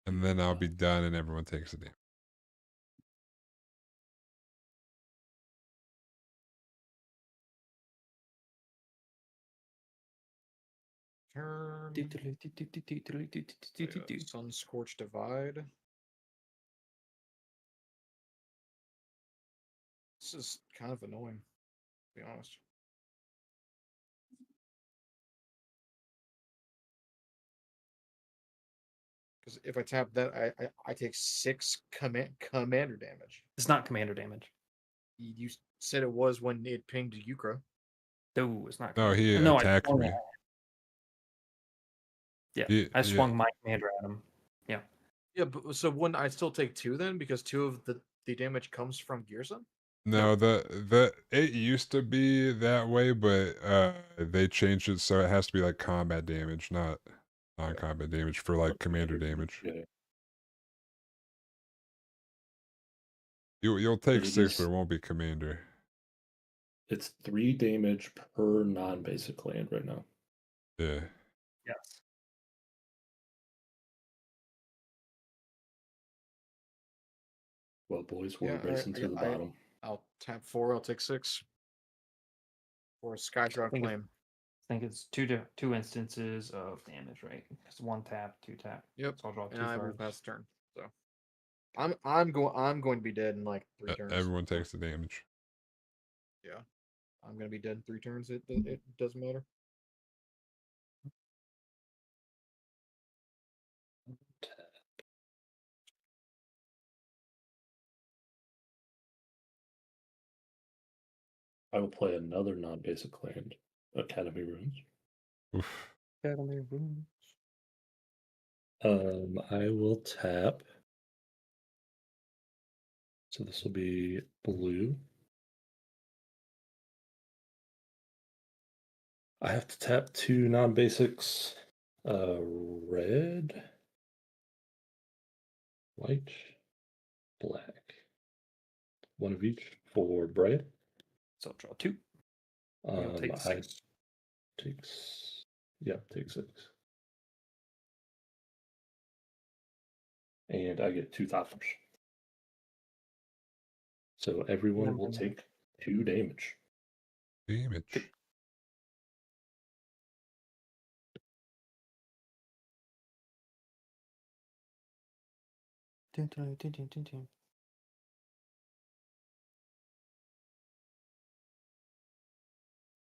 And then I'll be done and everyone takes a damage. Turn. Sun Scorched Divide. This is kind of annoying, to be honest. Because if I tap that, I take 6 commander damage. It's not commander damage. You said it was when it pinged Ukra. No, it's not. No, he No, I attacked swung me. at- Yeah, He- I swung my commander at him. Yeah. Yeah, but so wouldn't I still take 2 then? Because 2 of the damage comes from Gearson? No, it used to be that way, but they changed it so it has to be like combat damage, not non-combat damage for like commander damage. Yeah. You'll take It 6, is- but it won't be commander. It's 3 damage per non-basic land right now. Yeah. Yes. Well, boys, we're Yeah, racing to the bottom. I'll tap 4. I'll take 6 for a Skyshroud think Flame. I think it's two instances of damage, right? It's one tap, two tap. Yep. So I'll draw And two I will cards. pass turn. So I'm going to be dead in like 3 turns. Everyone takes the damage. Yeah, I'm going to be dead in 3 turns. It doesn't matter. I will play another non-basic land, Academy Runes. Oof. Academy Runes. I will tap. So this will be blue. I have to tap 2 non-basics. Red, white, black. 1 of each for Bray. So I'll draw 2. You'll take I 6. takes. Yeah, take 6. And I get 2 toppers. So everyone will take 2 damage. Damage. Dun, dun, dun, dun, dun, dun.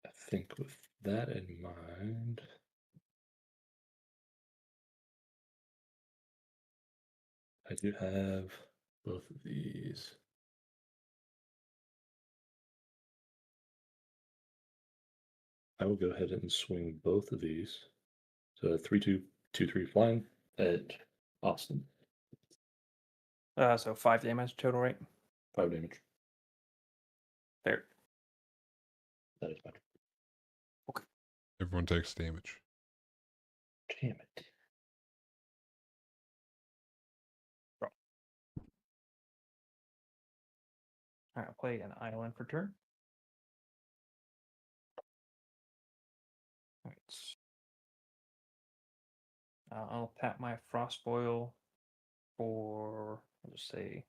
I think with that in mind, I do have both of these. I will go ahead and swing both of these. So 3/2, 2/3 flying at Austin. So 5 damage total, right? 5 damage. Fair. That is fine. Everyone takes damage. Damn it. Alright, I'll play an island for turn. Alright. I'll tap my Frost Boil for, I'll just say,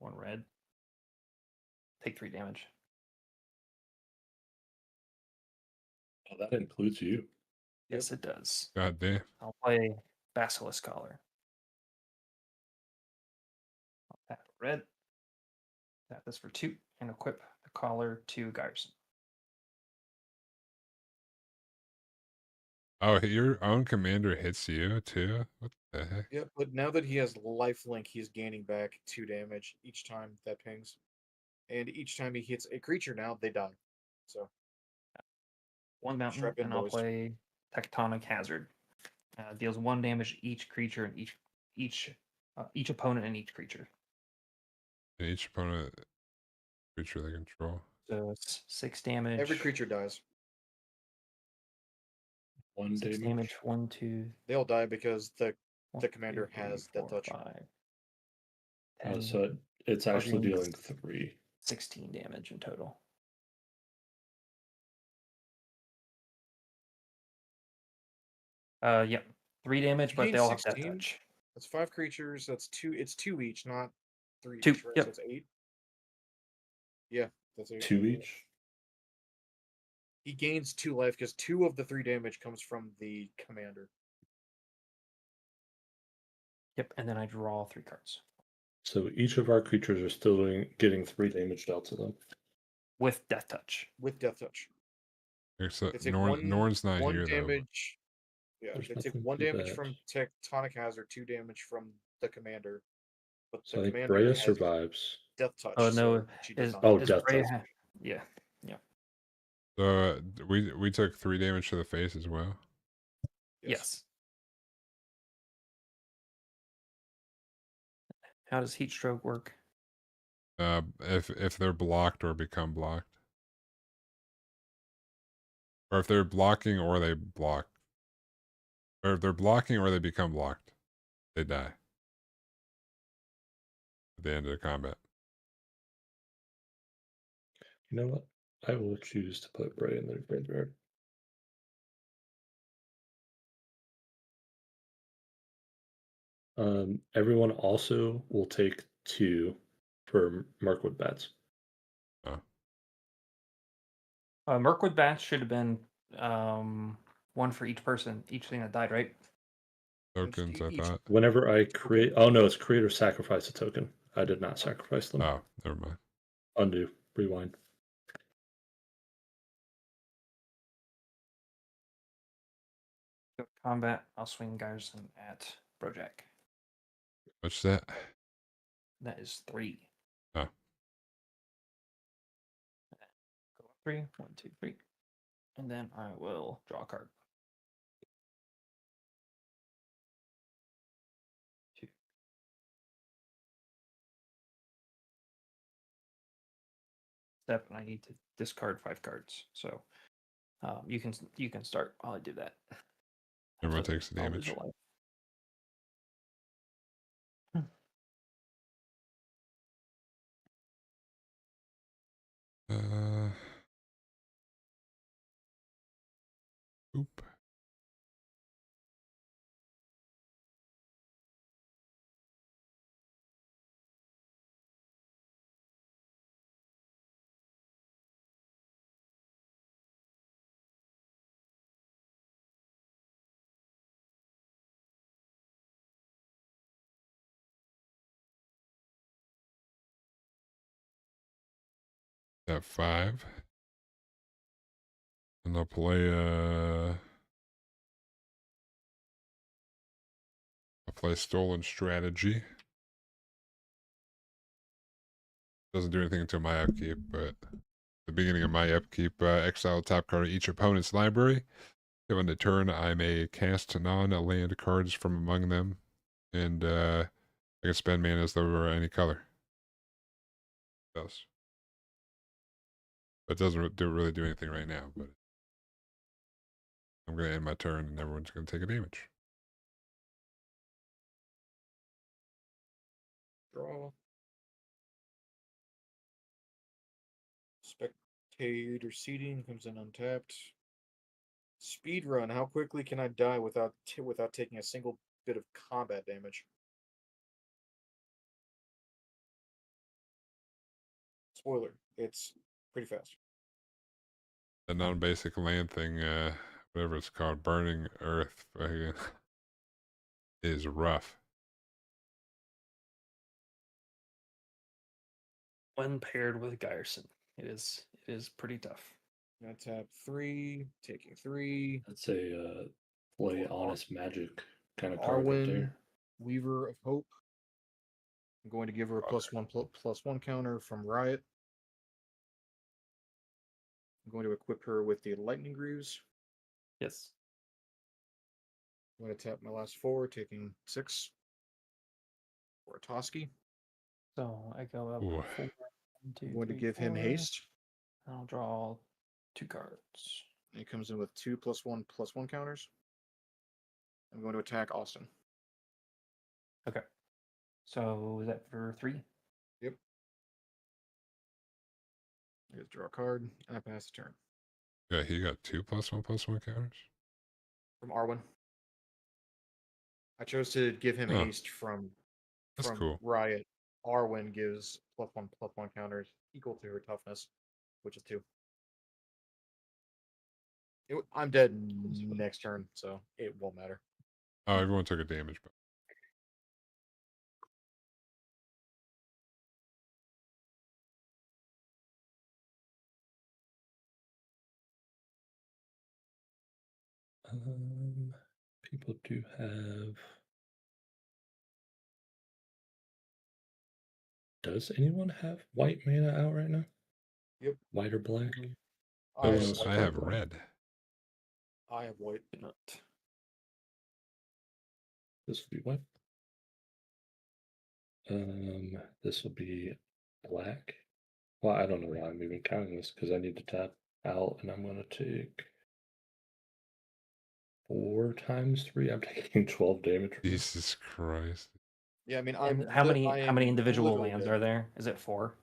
1 red. Take 3 damage. Oh, that includes you. Yes, it does. God damn. I'll play Basilisk Collar. I'll tap red. Tap this for 2 and equip the collar to Garrison. Oh, your own commander hits you too? What the heck? Yep, but now that he has lifelink, he's gaining back 2 damage each time that pings. And each time he hits a creature now, they die. So 1 mountain, strap in, and I'll boys. play Tectonic Hazard. Deals 1 damage to each creature and each opponent and each creature. And each opponent creature they control. So it's 6 damage. Every creature dies. 1 6 damage. 1, 2. They all die because the 1, commander 2, 3, has 4, Death Touch. 5, Oh, 10, so it's actually means- dealing 3. 16 damage in total. Yep. 3 damage, but gain they all have Death 16? Touch. That's 5 creatures. That's 2. It's 2 each, not 3 2, each, right? yep. So it's 8. Yeah, that's 8. 2 each? He gains 2 life because 2 of the 3 damage comes from the commander. Yep, and then I draw 3 cards. So each of our creatures are still getting 3 damage dealt to them. With Death Touch. With Death Touch. Except They take Norn's not one here damage. Yeah, There's they take nothing 1 to damage that. from Tectonic Hazard, 2 damage from the commander. But So the I think commander Brea has survives. Death Touch. Oh, no, so she does is- not. Oh, is Death Brea Touch. Yeah. So we took 3 damage to the face as well. Yes. How does Heat Stroke work? If they're blocked or become blocked. Or if they're blocking or they block. Or if they're blocking or they become blocked, they die. At the end of the combat. You know what? I will choose to put Bray in the graveyard. Everyone also will take 2 for Mirkwood bats. Oh, Mirkwood bats should have been one for each person, each thing that died, right? tokens, I Each- thought. Whenever I create, oh no, it's create or sacrifice a token. I did not sacrifice them. Oh, never mind. Undo, rewind. Go to combat. I'll swing Garrison at Brojack. What's that? That is 3. Oh, Go up 3. 1, 2, 3. And then I will draw a card. 2. Step, and I need to discard 5 cards. So you can start while I do that. everyone So takes the I'll lose damage. a life. Oop. At 5. And I'll play Stolen Strategy. Doesn't do anything until my upkeep, but the beginning of my upkeep, exile top card of each opponent's library. If on the turn I may cast non-land cards from among them, and I can spend mana as though they were any color. It does. But it doesn't really do anything right now, but I'm going to end my turn and everyone's going to take a damage. Draw. Spectator seating comes in untapped. Speed run. How quickly can I die without taking a single bit of combat damage? Spoiler: it's pretty fast. The non-basic land thing, whatever it's called, Burning Earth, is rough. When paired with Garrison, it is pretty tough. I tap 3, taking 3. That's a play honest magic kind of card right Arwen, there. Weaver of Hope. I'm going to give her a +1/+1 counter from Riot. I'm going to equip her with the Lightning Greaves. Yes. I'm going to tap my last 4, taking 6 for a Toski. So I go up Ooh. 4, 1, 2, I'm going to 3, give him 4. haste. I'll draw 2 cards. And he comes in with 2 +1/+1 counters. I'm going to attack Austin. Okay. So is that for 3? Yep. I just draw a card, and I pass the turn. Yeah, he got 2 +1/+1 counters. From Arwen. I chose to give him Oh, haste from that's cool. Riot. Arwen gives +1/+1 counters equal to her toughness, which is 2. I'm dead next turn, so it won't matter. Oh, everyone took a damage. But People do have. Does anyone have white mana out right now? Yep. White or black? I have, Those I are have black. red. I have white. Not. This will be white. This will be black. Well, I don't know why I'm even counting this because I need to tap out, and I'm going to take 4 times 3. I'm taking 12 damage. From this. Jesus Christ. Yeah, I mean, And how many individual lands are there? Is it 4?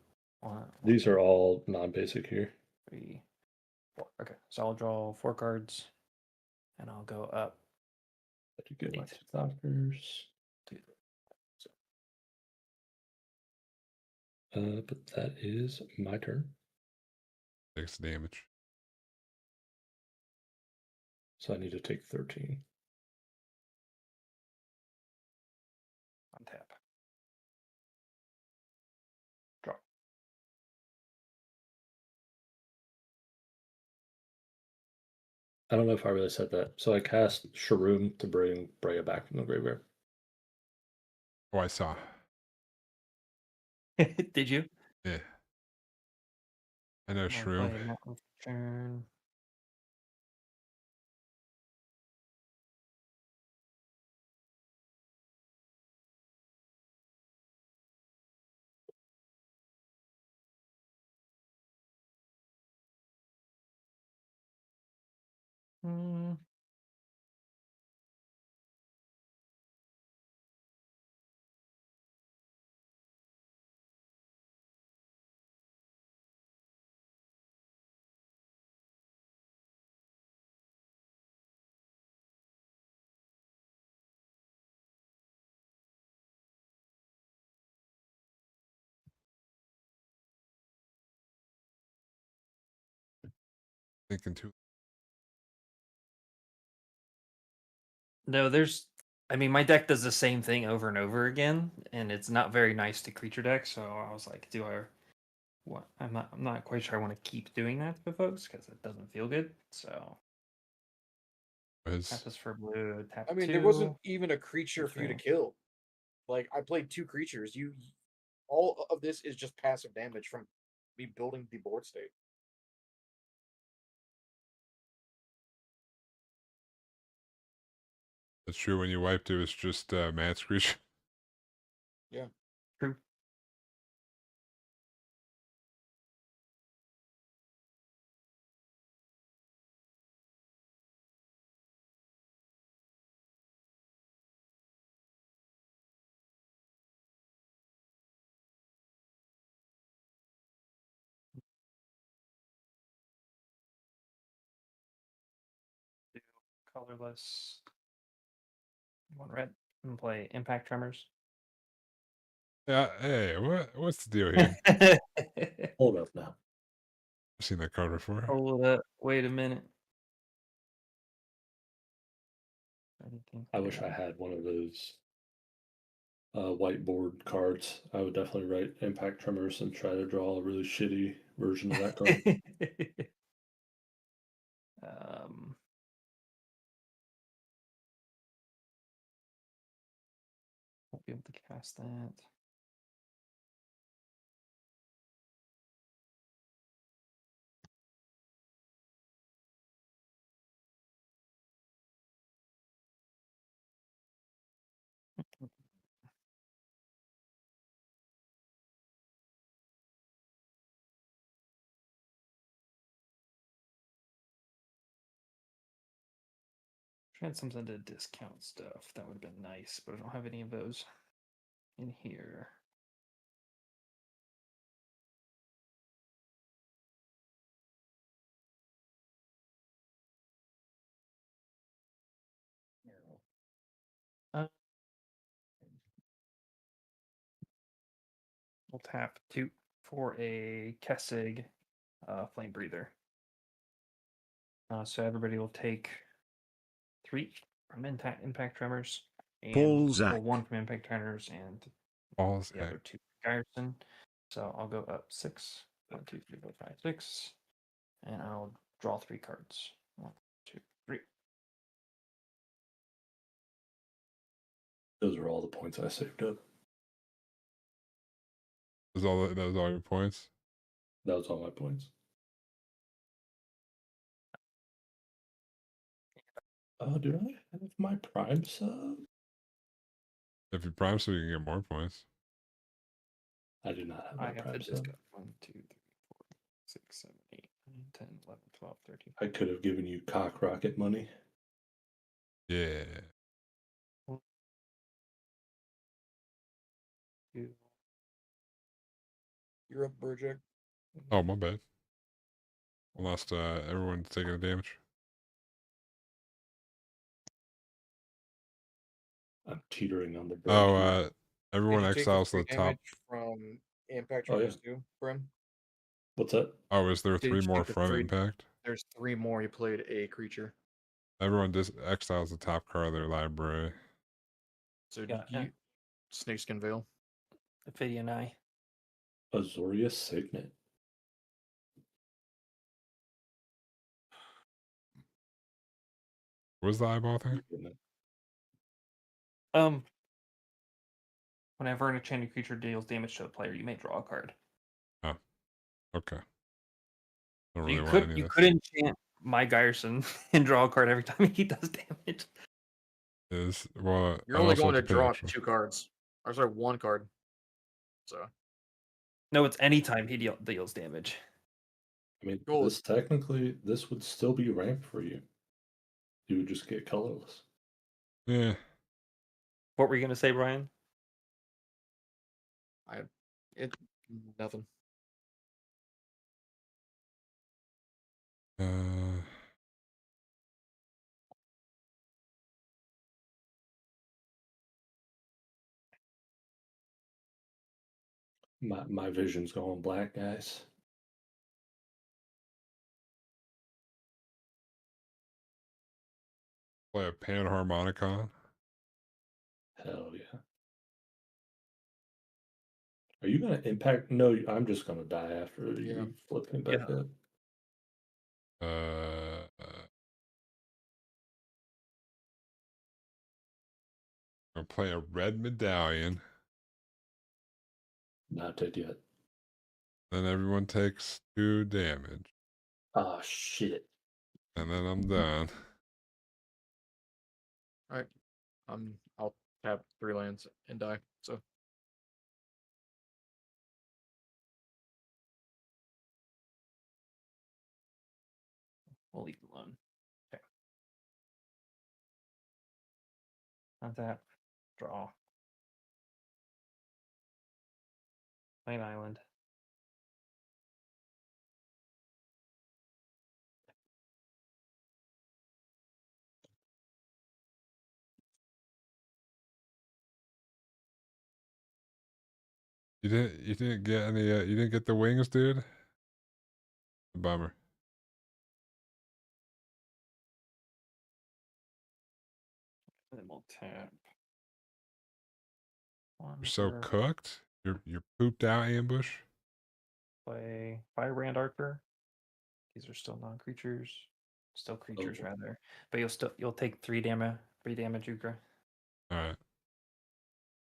These are all non-basic here. 3, 4. Okay, so I'll draw 4 cards, and I'll go up. I do get my Eight. 2 doctors. But that is my turn. Takes damage. So I need to take 13. Untap. Draw. I don't know if I really said that. So I cast Shroom to bring Breya back from the graveyard. Oh, I saw. Did you? Yeah. I know I'm gonna Shroom. play Mountain turn. Hmm. Thinking too. No, there's. I mean, my deck does the same thing over and over again, and it's not very nice to creature deck. So I was like, do I? What? I'm not. I'm not quite sure I want to keep doing that to folks because it doesn't feel good. So Was tap this for blue. Tap I mean, two. there wasn't even a creature for you to Okay. kill. Like I played 2 creatures. All of this is just passive damage from me building the board state. it's true when you wiped it was just mad screech. True. Do colorless. One red. And play Impact Tremors. Yeah. Hey, what's the deal here? Hold up now. I've seen that card before. Hold up. Wait a minute. Anything I wish I here? had one of those whiteboard cards. I would definitely write Impact Tremors and try to draw a really shitty version of that card. um, won't be able to cast that. I had something to discount stuff. That would have been nice, but I don't have any of those in here. Uh, we'll tap 2 for a Kessig Flame Breather. So everybody will take 3 from Impact Tremors, and Bullseye. 1 from Impact Tremors, and Balls. the other 2 Garrison. So I'll go up 6. 1, 2, 3, 4, 5, 6. And I'll draw 3 cards. 1, 2, 3. Those are all the points I saved up. That was all your points. That was all my points. Do I have my Prime sub? If you prime, so you can get more points. I do not have I my have Prime the sub. discount. 1, 2, 3, 4, 6, 7, 8, 9, 10, 11, 12, 13. I could have given you cock rocket money. Yeah. 1, 2. You're up, Burjack. Oh, my bad. I lost everyone taking the damage. I'm teetering on the brink. Oh, here. everyone Did you take the exiles 3 the top. damage from impact Oh, yeah. charges too, Brim? What's that? Oh, is there Did 3 you more check the from three? Impact? There's 3 more. You played a creature. Everyone exiles the top card of their library. So Yeah, you Snakeskin Veil. Ophidian Eye. Azoria Signet. What was the eyeball thing? Whenever an enchanted creature deals damage to a player, you may draw a card. Oh, okay. Don't So really you want could any you of could enchant my Geierson and draw a card every time he does damage. this. Well, You're I'd only also going have to to pay draw extra. 2 cards. Or sorry, 1 card. So No, it's anytime he deals damage. I mean, Cool. this technically, this would still be ranked for you. You would just get colorless. Yeah. What were you gonna say, Brian? it nothing. Uh, My vision's going black, guys. play a Panharmonicon. Hell yeah. Are you gonna impact? No, I'm just gonna die after Yeah. you flip me back up. I'll play a red medallion. Not dead yet. Then everyone takes 2 damage. Ah, shit. And then I'm done. Alright. I'll tap 3 lands and die. So We'll leave it alone. Okay. Not that. Draw. Play an island. You didn't get any you didn't get the wings, dude? Bummer. And then we'll tap. One You're so for cooked. You're pooped out ambush. play Firebrand Archer. These are still non-creatures. Still creatures Oh. rather. But you'll take 3 damage Ukra. Alright.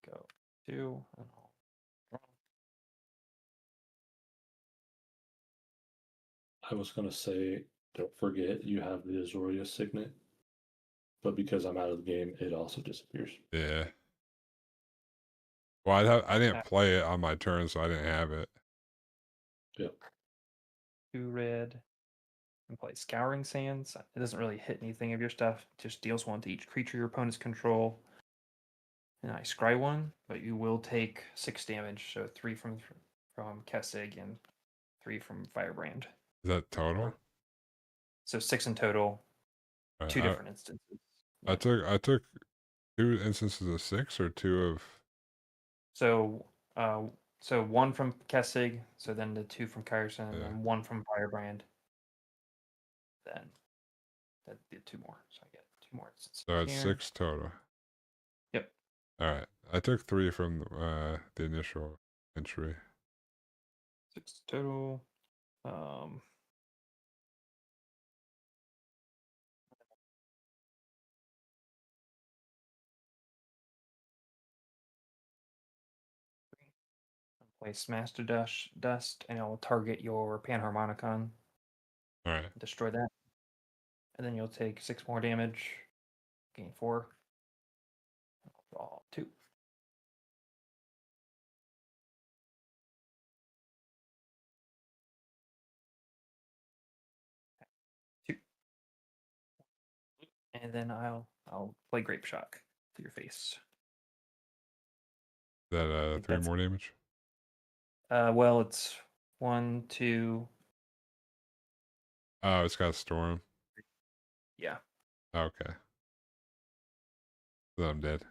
Go 2 and I'll draw. I was gonna say, don't forget you have the Azoria Signet, but because I'm out of the game, it also disappears. Yeah. Well, I didn't play it on my turn, so I didn't have it. Yep. 2 red. And play Scouring Sands. It doesn't really hit anything of your stuff. It just deals 1 to each creature your opponents control. And I scry 1, but you will take 6 damage. So 3 from Kessig and 3 from Firebrand. Is that total? So 6 in total. Alright, 2 different instances. I took 2 instances of 6 or 2 of. So 1 from Kessig. So then the 2 from Kyerson, and Yeah. then 1 from Firebrand. Then that did 2 more. So I get 2 more instances. So it's here. 6 total. Yep. Alright. I took 3 from the initial entry. 6 total. Play Smash to Dust, and it'll target your Panharmonicon. Alright. Destroy that. And then you'll take 6 more damage. Gain 4. Draw 2. And then I'll play Grape Shock to your face. Is that 3 more damage? Well, it's 1, 2. Oh, it's got Storm. Yeah. Okay. So I'm dead.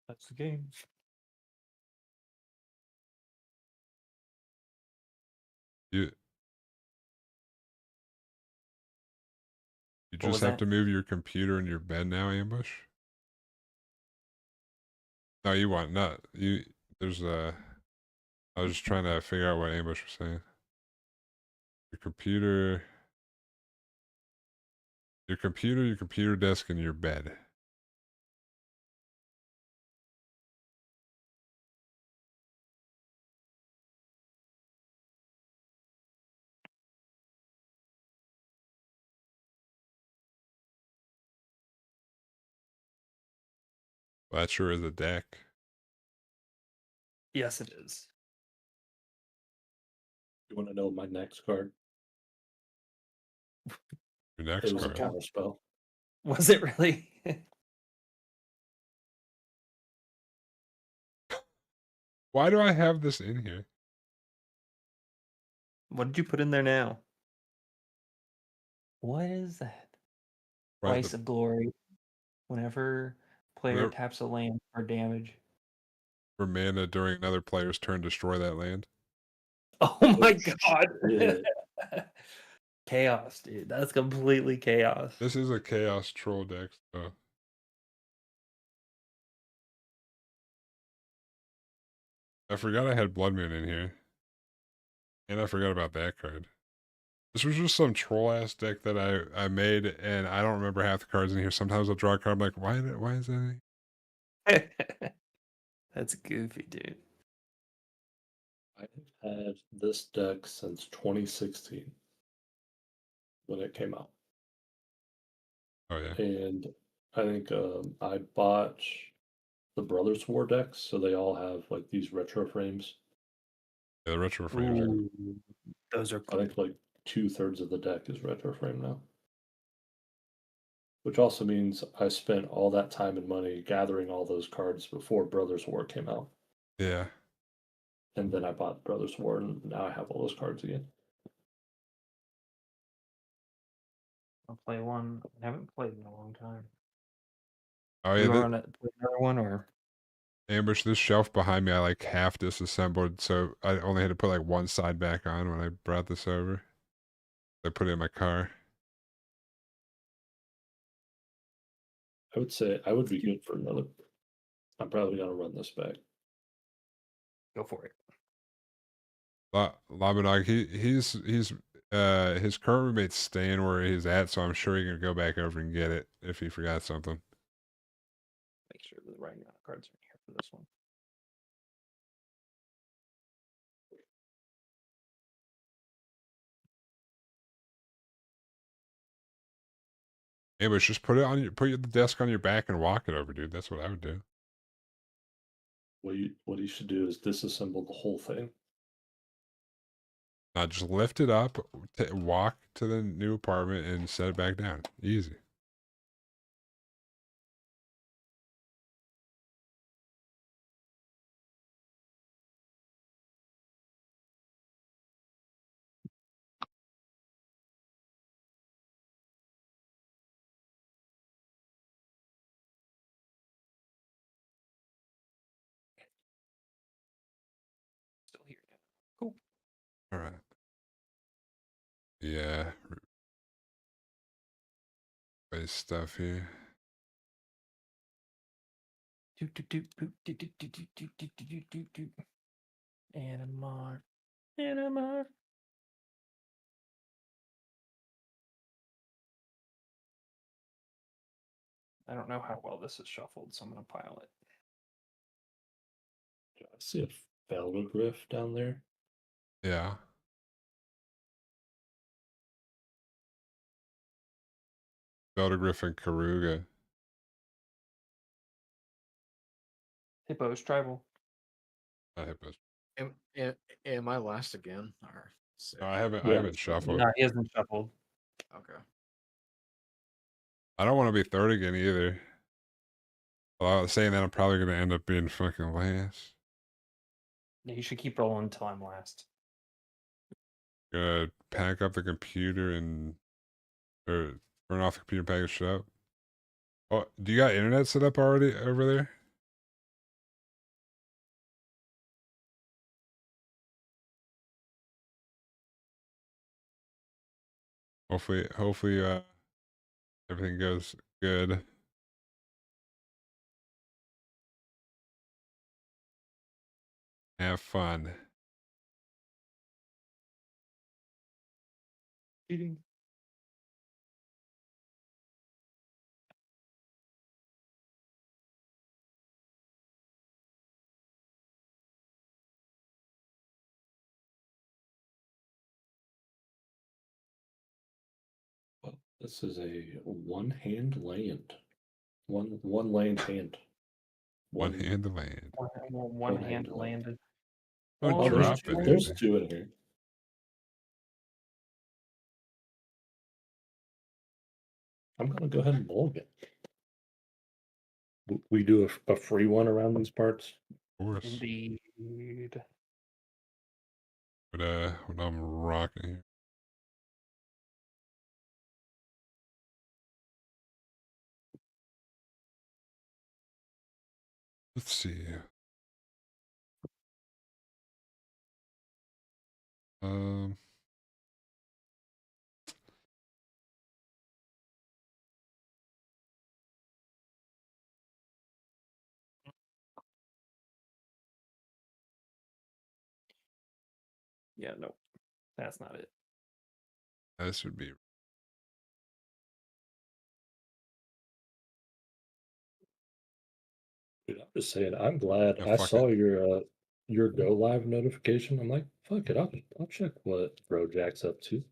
That's the game. You What just was have that? to move your computer in your bed now, Ambush? No, you want not you. There's a. I was just trying to figure out what Ambush was saying. Your computer, your computer desk, and your bed. Well, that sure is a deck. Yes, it is. You want to know my next card? Your next It was a card. counter spell. Was it really? Why do I have this in here? What did you put in there now? What is that? Right, Price of Glory. Whenever player Whenever- taps a land for damage. for mana during another player's turn, destroy that land. Oh my god. Yeah. Chaos, dude. That's completely chaos. This is a chaos troll deck, so. I forgot I had Blood Moon in here. And I forgot about that card. This was just some troll ass deck that I made, and I don't remember half the cards in here. Sometimes I'll draw a card, I'm like, why is that in here? That's goofy, dude. I've had this deck since 2016 when it came out. Oh yeah. And I think I bought the Brothers War decks, so they all have like these retro frames. Yeah, the retro frames are Ooh, those are I think like 2/3 of the deck is retro frame now. Which also means I spent all that time and money gathering all those cards before Brothers War came out. yeah. And then I bought Brothers War, and now I have all those cards again. I'll play one. I haven't played in a long time. Oh You yeah, want to play another one or? Ambush, this shelf behind me I like half disassembled, so I only had to put like one side back on when I brought this over. I put it in my car. I would say I would be good for another. I'm probably gonna run this back. Go for it. Labanog, he's his current roommate's staying where he's at, so I'm sure he can go back over and get it if he forgot something. Make sure the right amount of cards are in here for this one. Ambush, just put it on your the desk on your back and walk it over, dude. That's what I would do. What you should do is disassemble the whole thing. Just lift it up, walk to the new apartment, and set it back down. Easy. Still here. Cool. All right. Yeah. Base stuff here. Animar. Animar. I don't know how well this is shuffled, so I'm gonna pile it. I see a Felgriff down there. Yeah. Beldergriff and Karuga. Hippos tribal. Hippos. Am I last again? Or No, I haven't Yeah. shuffled. No, he hasn't shuffled. okay. I don't want to be third again either. Well, saying that I'm probably gonna end up being fucking last. Yeah, you should keep rolling until I'm last. Gonna pack up the computer and or turn off the computer, package it up. Oh, do you got internet set up already over there? Hopefully, everything goes good. Have fun. Cheating. Well, this is a one-hand land. One land hand. One hand to land. One One hand hand landed. Don't Oh, there's drop two, it. there's two in here. I'm gonna go ahead and mulligan. We do a free one around these parts. Of course. Indeed. What I'm rocking here. Let's see. Um. Yeah, no. That's not it. This would be. Dude, I'm just saying, I'm glad Yeah, I fuck saw it. your go live notification. I'm like, fuck it, I'll check what Brojack's up to.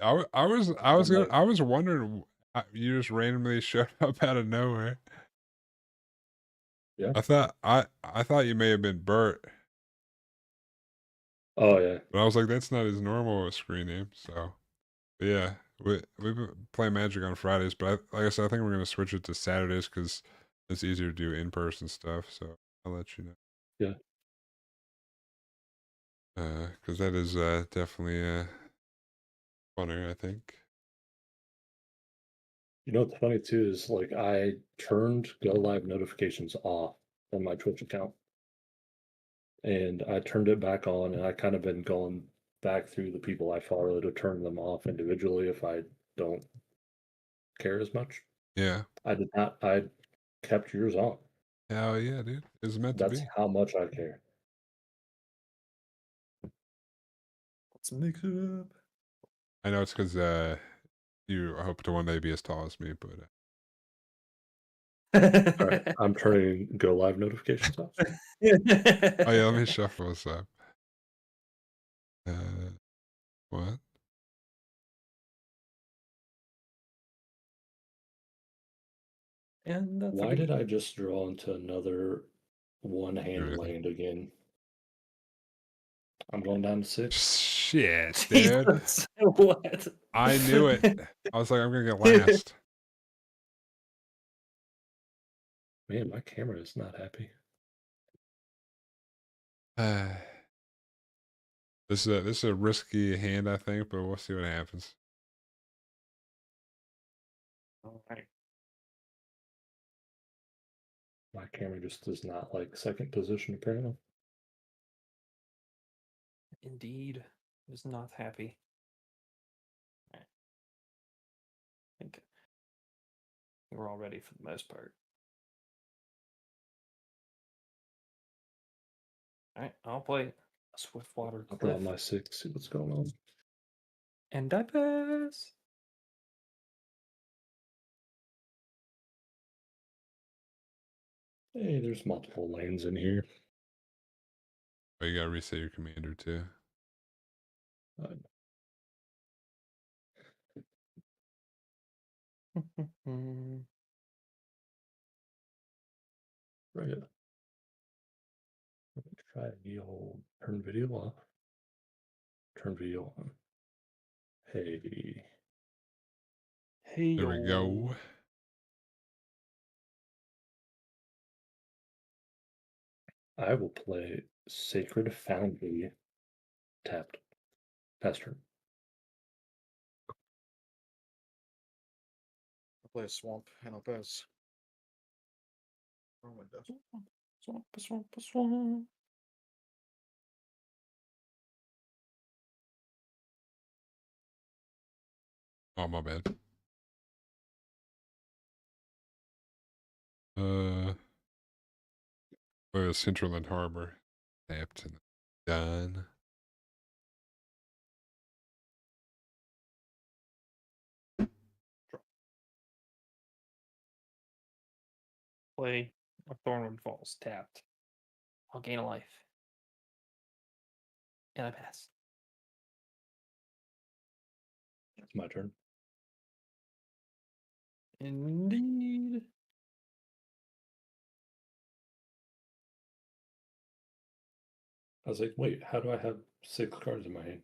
I was I'm like, I was wondering. You just randomly showed up out of nowhere. yeah. I thought you may have been Bert, Oh yeah. but I was like, that's not his normal screen name. So yeah, we play Magic on Fridays, but like I said, I think we're gonna switch it to Saturdays because it's easier to do in person stuff. So I'll let you know. Yeah. Because that is definitely funner, I think. You know what's funny too is like I turned go live notifications off on my Twitch account. And I turned it back on, and I kind of been going back through the people I follow to turn them off individually if I don't care as much. Yeah. I did not. I kept yours on. Hell yeah, dude. It's meant to That's be. how much I care. Let's mix it up. I know it's because you hope to one day be as tall as me, but All right, I'm turning go live notifications off. oh yeah, let me shuffle this up. What? And that's Why did I just draw into another one hand Everything. land again? I'm going down to 6. Shit, dude. Jesus. What? I knew it. I was like, I'm gonna get last. Man, my camera is not happy. This is a risky hand, I think, but we'll see what happens. All right. My camera just does not like second position apparently. Indeed. Is not happy. All right. I think we're all ready for the most part. All right, I'll play Swiftwater I'll draw Cliff. my 6, see what's going on. And I pass. Hey, there's multiple lanes in here. But you gotta reset your commander too. Right. Let me try the old turn video off. Turn video on. Hey. Hey, There we go. I will play Sacred Foundry tapped. Pass turn. I'll play a swamp and I'll pass. Wrong window. Swamp. Oh, my bad. Where is Centraland Harbor? Tapped and done. Play a Thornwood Falls tapped. I'll gain a life. And I pass. It's my turn. Indeed. I was like, wait, how do I have 6 cards in my hand?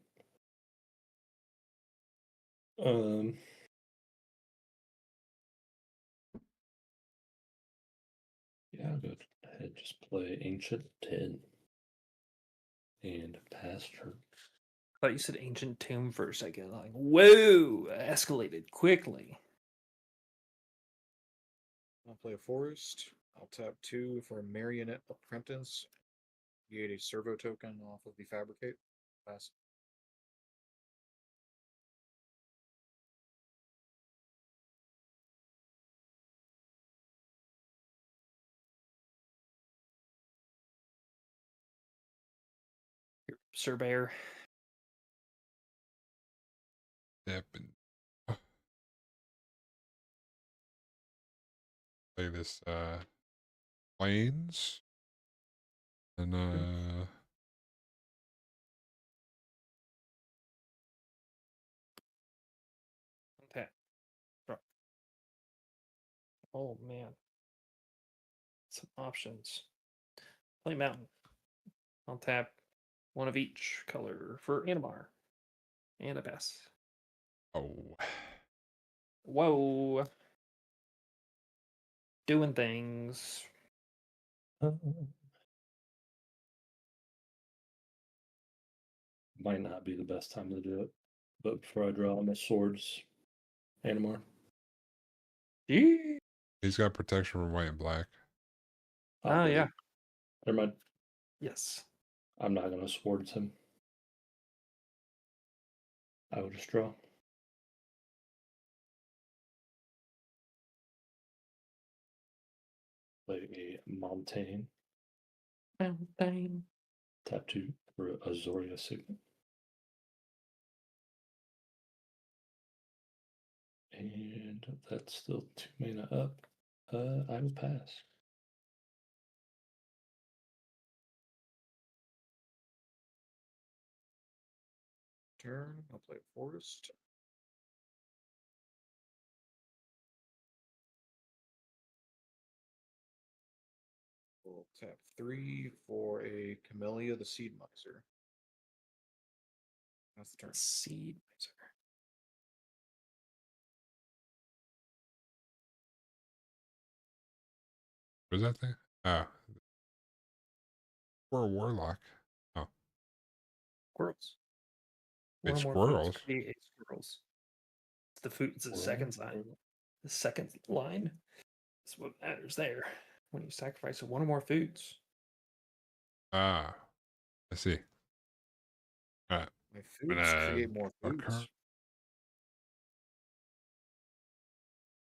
Yeah, I'll go ahead and just play Ancient 10 and pass turn. I thought you said Ancient Tomb for a second. Like, whoa, escalated quickly. I'll play a forest. I'll tap 2 for a Marionette Apprentice. Create a servo token off of the Fabricate. Pass. Surveyor. Tap and play this planes. And Tap. Drop. Oh man. Some options. Play mountain. I'll tap one of each color for Animar. And a pass. oh, Whoa. Doing things. Might not be the best time to do it, but before I draw my swords, Animar. Yeah. he's got protection from white and black. Oh, wait. yeah. Never mind. Yes. I'm not going to swords him. I will just draw. Play a Montaigne. Mountain. Tap 2 for Azoria Signet. And that's still 2 mana up. I will pass. Turn. I'll play a forest. We'll tap 3 for a Camellia the Seed Miser. That's the turn. Seed miser. What is that thing? Oh, or a warlock. Oh, Squirrels. Wait, One or more squirrels? foods create squirrels. It's the food. It's the Squirrel? second sign. The second line is what matters there. When you sacrifice one or more foods. Ah, I see. All right. My foods create more foods.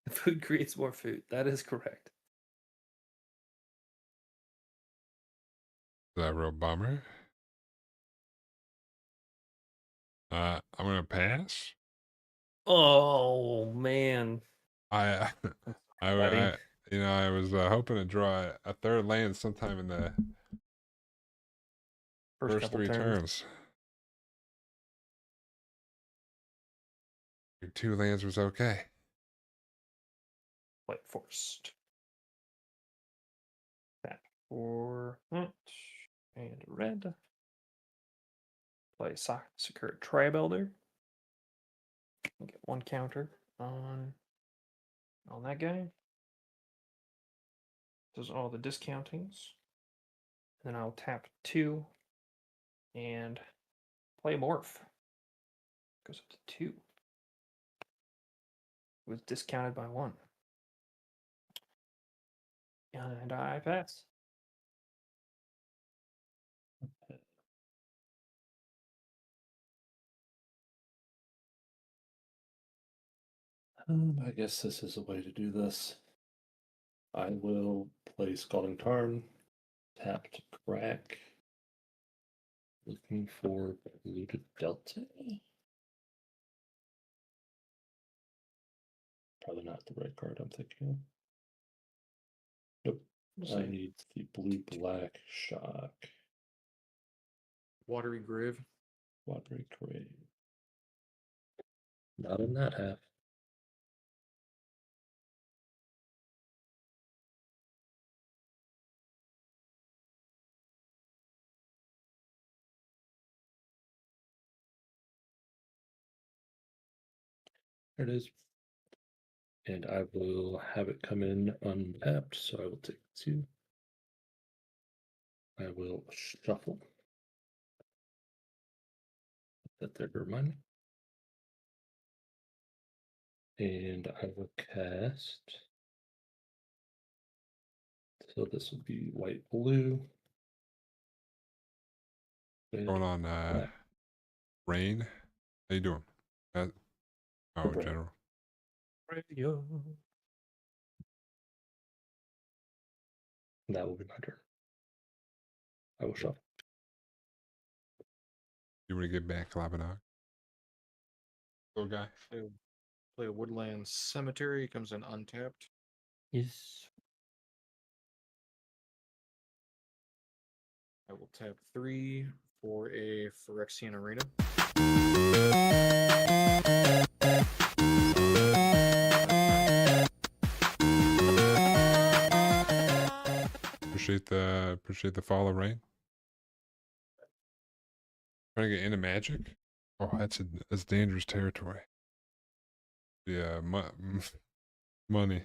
The food creates more food. That is correct. That real bummer. I'm gonna pass. Oh man. I, Exciting. I was hoping to draw a third land sometime in the first couple 3 turns. turns. Your 2 lands was okay. White forest. That for that and red. Play Secure Tribe Elder. Get 1 counter on that guy. Does all the discountings. Then I'll tap 2 and play Morph. Goes up to 2. Was discounted by 1. And I pass. I guess this is a way to do this. I will play Scalding Tarn, tap to crack. Looking for Polluted Delta. Probably not the right card I'm thinking of. Nope. I need the blue-black shock. Watery Grave. Watery Grave. Not in that half. There it is. And I will have it come in untapped, so I will take 2. I will shuffle. That there to remind me. And I will cast. So this will be white blue. Going on black. Rain. How you doing? Oh, Right. general. Radio. That will be my turn. I will shuffle. You want to get back, Labanog? Little guy. Play a Woodland Cemetery. Comes in untapped. Yes. I will tap 3 for a Phyrexian Arena. Appreciate the fall of rain. Trying to get into Magic. Oh, that's dangerous territory. Yeah, money.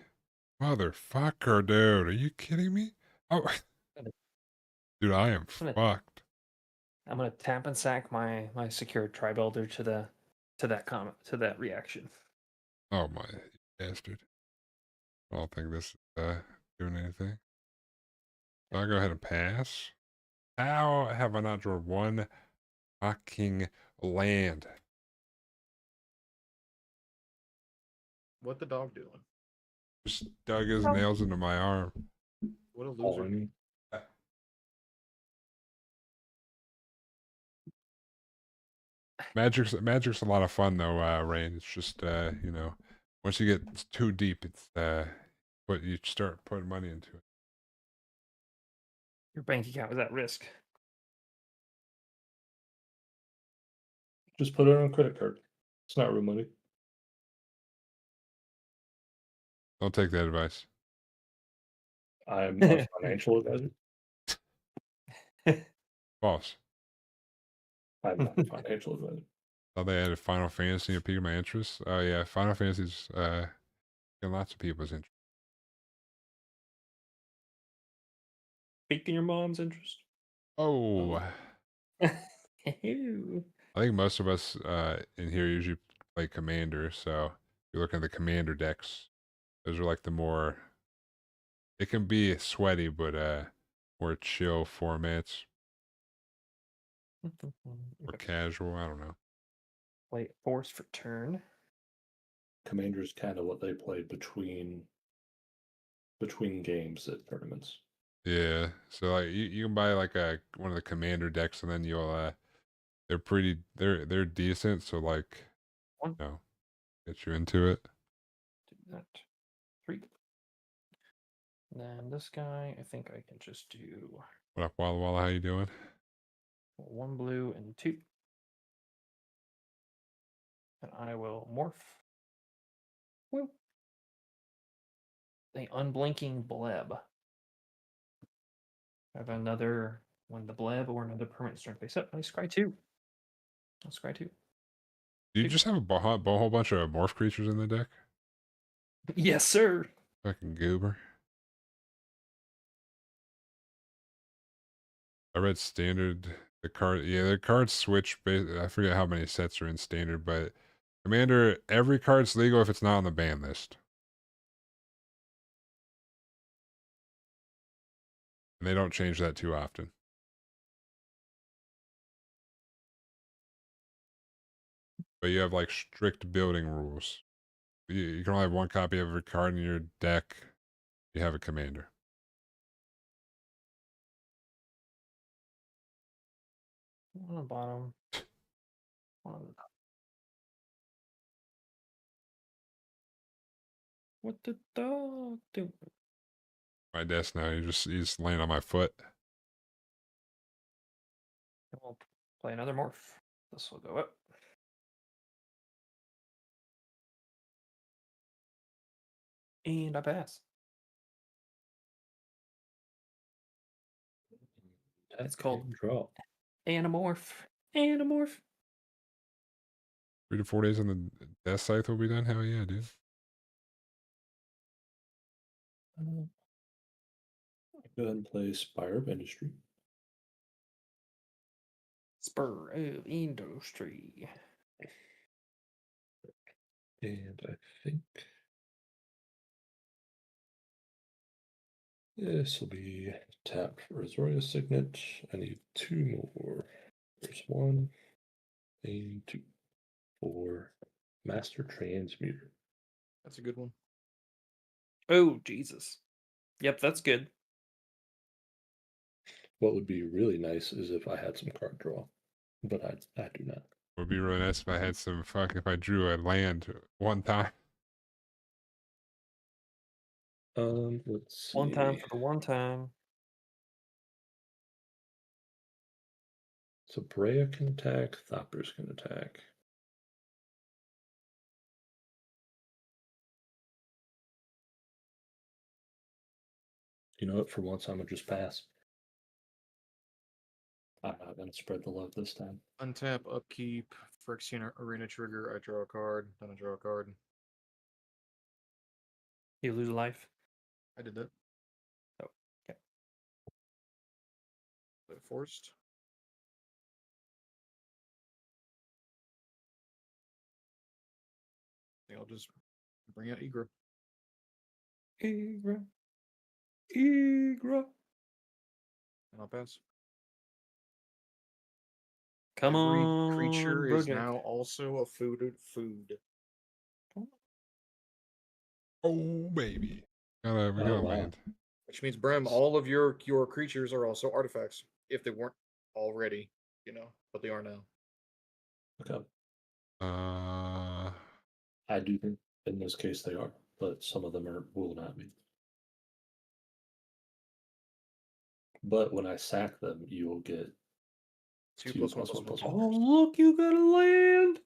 Motherfucker, dude. Are you kidding me? Oh, dude, I am fucked. I'm gonna tap and sack my secured tribe elder to that reaction. Oh my bastard. I don't think this is doing anything. So I'll go ahead and pass. How have I not drawn one fucking land? What the dog doing? Just dug his nails into my arm. What a loser. Magic's a lot of fun though, Rain. It's just you know, once you get too deep, it's but you start putting money into it. Your bank account is at risk. Just put it on a credit card. It's not real money. Don't take that advice. I'm a financial advisor. False. I'm not a financial advisor. Thought they added Final Fantasy to pique my interest. Oh yeah, Final Fantasy's getting lots of people's interest. Piquing your mom's interest. Oh. Ew. I think most of us in here usually play Commander, so if you look at the Commander decks, those are like the more, it can be sweaty, but more chill formats, or casual, I don't know. Play force for turn. Commander's kind of what they play between games at tournaments. Yeah, so like you can buy like one of the Commander decks, and then you'll they're decent, so like One. you know, get you into it. Do that. 3. Then this guy, I think I can just do What up, Walla Walla? How you doing? 1 blue and 2. And I will morph. Woo. The unblinking bleb. I have another when the bleb or another permanent start face up. I scry 2. I'll scry 2. Do you just have a whole bunch of morph creatures in the deck? Yes, sir. Fucking goober. I read standard. The cards switch. I forget how many sets are in standard, but Commander, every card's legal if it's not on the ban list. And they don't change that too often. But you have like strict building rules. You can only have one copy of every card in your deck. You have a commander. One on the bottom. One on the top. What the dog do? My desk now. He's laying on my foot. And we'll play another morph. This will go up. And I pass. It's called draw. Animorph. Animorph. 3 to 4 days on the death scythe will be done. Hell yeah, dude. Go ahead and play Spire of Industry. Spur of Industry. And I think this will be tapped for Azoria Signet. I need 2 more. There's 1 and 2 for Master Transmuter. That's a good one. Oh, Jesus. Yep, that's good. What would be really nice is if I had some card draw, but I do not. It would be really nice if I had some if I drew a land one time. Let's see. One time for the one time. So Brea can attack, Thopters can attack. You know what? For once, I'm gonna just pass. I'm not gonna spread the love this time. Untap, upkeep, Phyrexian Arena trigger. I draw a card, then I draw a card. You lose life. I did that. Oh, okay. Play forced. I think I'll just bring out Egra. Egra. Egra. And I'll pass. Come Every on. creature is Brojack. now also a food. Oh baby. We got Oh, wow. land. Which means, Brim, all of your creatures are also artifacts. If they weren't already, but they are now. Okay. I I do think in this case they are, but some of them will not be. But when I sack them, you will get 2 2 plus plus 1 1 plus Oh, 1. look, you got a land.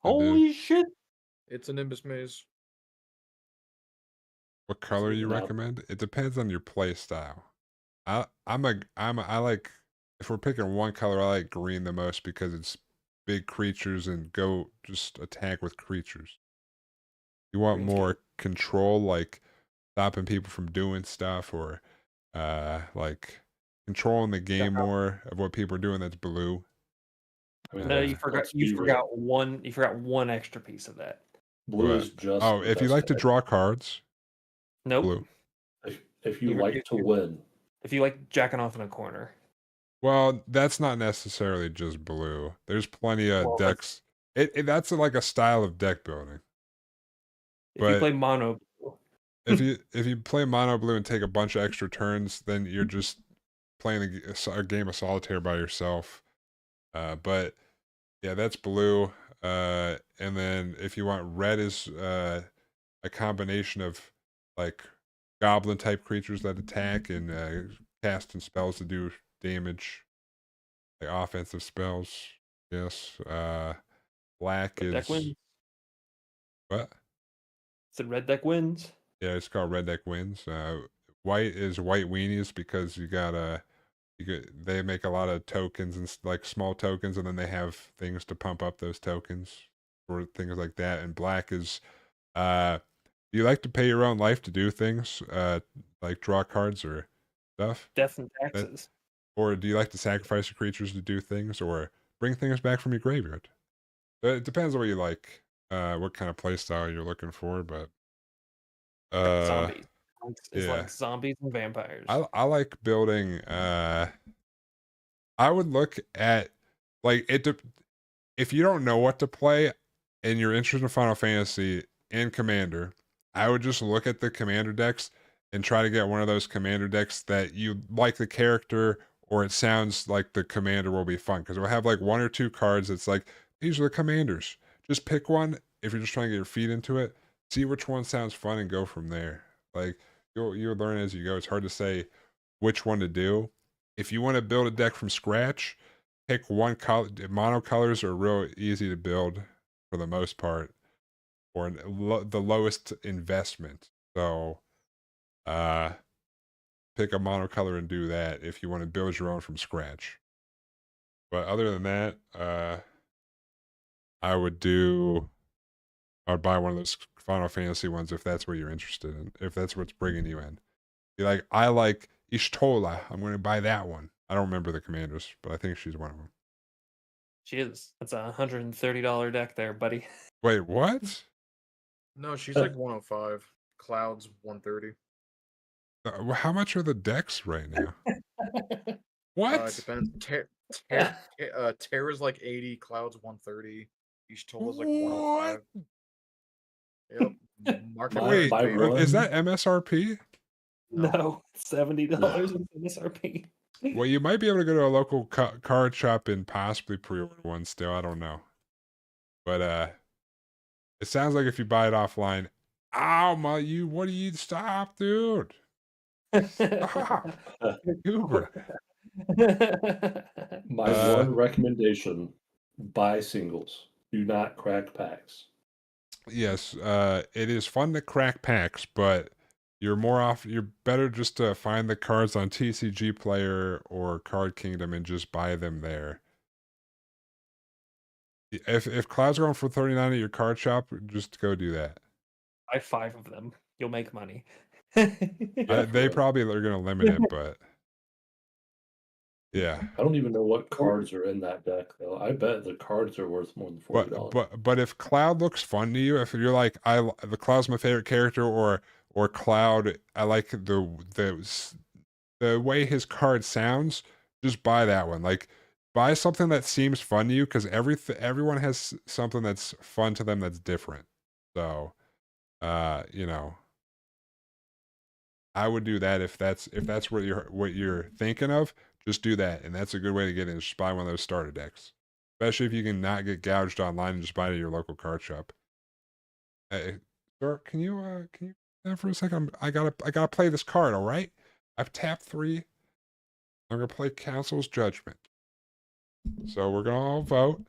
I do. Holy shit. It's a Nimbus Maze. What color you Now- recommend? It depends on your play style. I like if we're picking one color, I like green the most because it's big creatures and go just attack with creatures. You want Green's more control, like stopping people from doing stuff or like controlling the game more of what people are doing. That's blue. I mean, No, let's- you forgot. let's You be forgot one. You forgot one extra piece of that. Blue What? is just. Oh, the if you best like to deck. draw cards, Nope. blue. If you You- like you- to win, If you like jacking off in a corner. Well, that's not necessarily just blue. There's plenty of Well, decks. That's like a style of deck building. If But- you play mono, If you play mono blue and take a bunch of extra turns, then you're just playing a game of solitaire by yourself. But yeah, that's blue. And then if you want red is a combination of like goblin type creatures that attack and casting spells to do damage, like offensive spells. Yes. Black red deck is wins. what? Said red deck wins. Yeah, it's called Red Deck Wins. White is White Weenies because they make a lot of tokens and like small tokens, and then they have things to pump up those tokens or things like that. And black is, do you like to pay your own life to do things, like draw cards or stuff, Death and taxes. or do you like to sacrifice your creatures to do things or bring things back from your graveyard? It depends on what you like, what kind of play style you're looking for, but. Zombies. It's yeah. like zombies and vampires. I like building. I would look at like if you don't know what to play and you're interested in Final Fantasy and commander, I would just look at the commander decks and try to get one of those commander decks that you like the character or it sounds like the commander will be fun because we'll have like one or two cards that's like these are the commanders. Just pick one if you're just trying to get your feet into it. See which one sounds fun and go from there. Like you'll learn as you go. It's hard to say which one to do. If you want to build a deck from scratch, pick one color. Monocolors are real easy to build for the most part, or the lowest investment. So, pick a monocolor and do that if you want to build your own from scratch. But other than that, I would buy one of those Final Fantasy ones if that's what you're interested in. If that's what's bringing you in. Be like, I like Ishtola. I'm going to buy that one. I don't remember the commanders, but I think she's one of them. She is. That's a $130 deck there, buddy. Wait, what? No, she's like 105. Clouds 130. How much are the decks right now? What? It depends. Terra's like 80. Clouds 130. Ishtola's like 105. Yep. Market Wait, buy rate. one. is that MSRP? No, $70 in MSRP. Well, you might be able to go to a local card shop and possibly pre-order one still. I don't know. But it sounds like if you buy it offline, what do you stop, dude? Stop. Uber. My one recommendation: buy singles. Do not crack packs. Yes, it is fun to crack packs, but you're better just to find the cards on TCG Player or Card Kingdom and just buy them there. If Cloud's going for 39 at your card shop, just go do that. Buy 5 of them. You'll make money. They probably are going to limit it, but yeah. I don't even know what cards are in that deck though. I bet the cards are worth more than $40. But if Cloud looks fun to you, if you're like the Cloud's my favorite character, or Cloud, I like the way his card sounds, just buy that one. Like buy something that seems fun to you because everyone has something that's fun to them that's different. So, you know, I would do that if that's what you're thinking of. Just do that, and that's a good way to get in. Just buy one of those starter decks, especially if you can not get gouged online and just buy it at your local card shop. Hey, sir, can you for a second? I gotta play this card. All right, I've tapped 3. I'm gonna play Council's Judgment. So we're gonna all vote.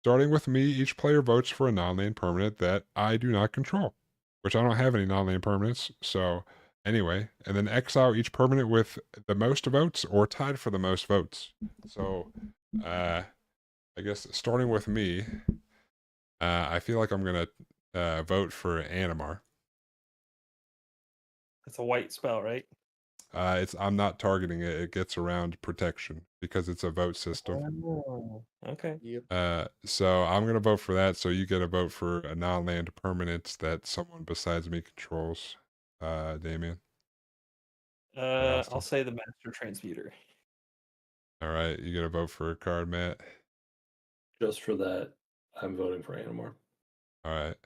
Starting with me, each player votes for a non-land permanent that I do not control, which I don't have any non-land permanents. So anyway, and then exile each permanent with the most votes or tied for the most votes. So I guess starting with me, I feel like I'm gonna vote for Animar. It's a white spell, right? I'm not targeting it. It gets around protection because it's a vote system. Oh, okay. Yep. So I'm gonna vote for that. So you get a vote for a non-land permanent that someone besides me controls. Damien. I'll say the Master Transmuter. All right, you get a vote for a card, Matt. Just for that, I'm voting for Animar. All right.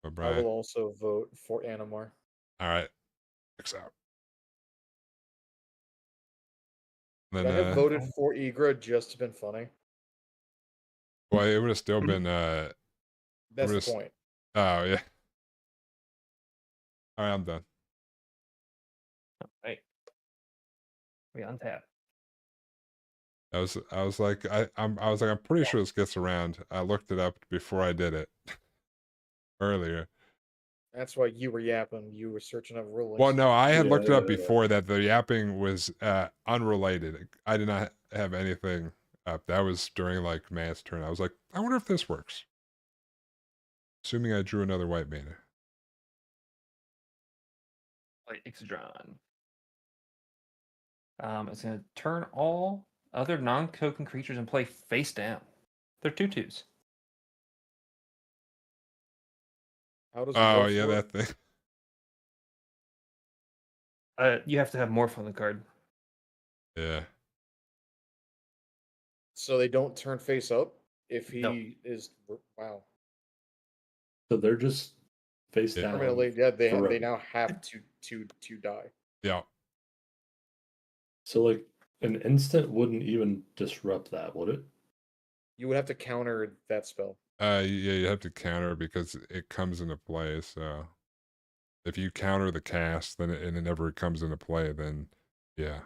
I Brian. will also vote for Animar. All right. X out. Then, I have voted for Igra just to been funny. Well, it would have still been That's the point. Oh yeah. All right, I'm done. All right. We untap. I was like I'm pretty sure this gets around. I looked it up before I did it earlier. That's why you were yapping. You were searching up rulings. Well, no, I had looked it up before that. The yapping was unrelated. I did not have anything up. That was during like Matt's turn. I was like, I wonder if this works. Assuming I drew another white mana. Play Ixodron. It's going to turn all other non-token creatures and play face down. They're 2/2s. How does that thing. You have to have morph on the card. Yeah. So they don't turn face up if he No. is. Wow. So they're just face Yeah. down. Permanently, yeah, they forever. now have to die. Yeah. So like an instant wouldn't even disrupt that, would it? You would have to counter that spell. Yeah, you have to counter because it comes into play. So if you counter the cast, then and it never comes into play, then yeah.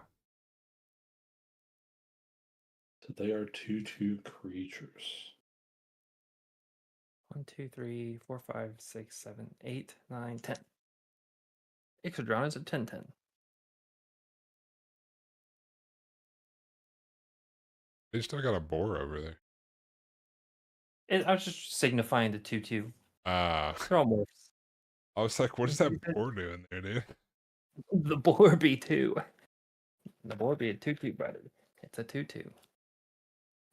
So they are 2/2 creatures. 1, 2, 3, 4, 5, 6, 7, 8, 9, 10. Ixodron is a 10/10. They still got a boar over there. I was just signifying the 2/2. Ah, They're all morphs. I was like, what is that boar doing there, dude? The boar be 2. The boar be a 2/2, brother. It's a 2/2.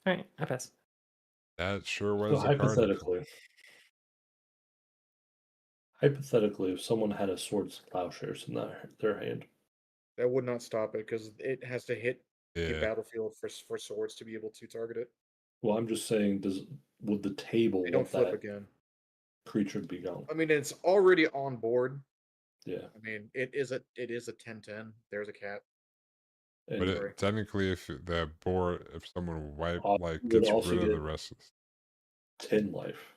All right, I pass. That sure So was a card. hypothetically, if someone had a Swords Plowshares in their hand, That would not stop it because it has to hit the Yeah. battlefield for swords to be able to target it. well, I'm just saying, would the table They don't let flip that again. creature be gone? I mean, it's already on board. Yeah. I mean, it is a 10/10. There's a cat. And But Sorry. technically, if someone would gets also rid of get the rest of 10 life.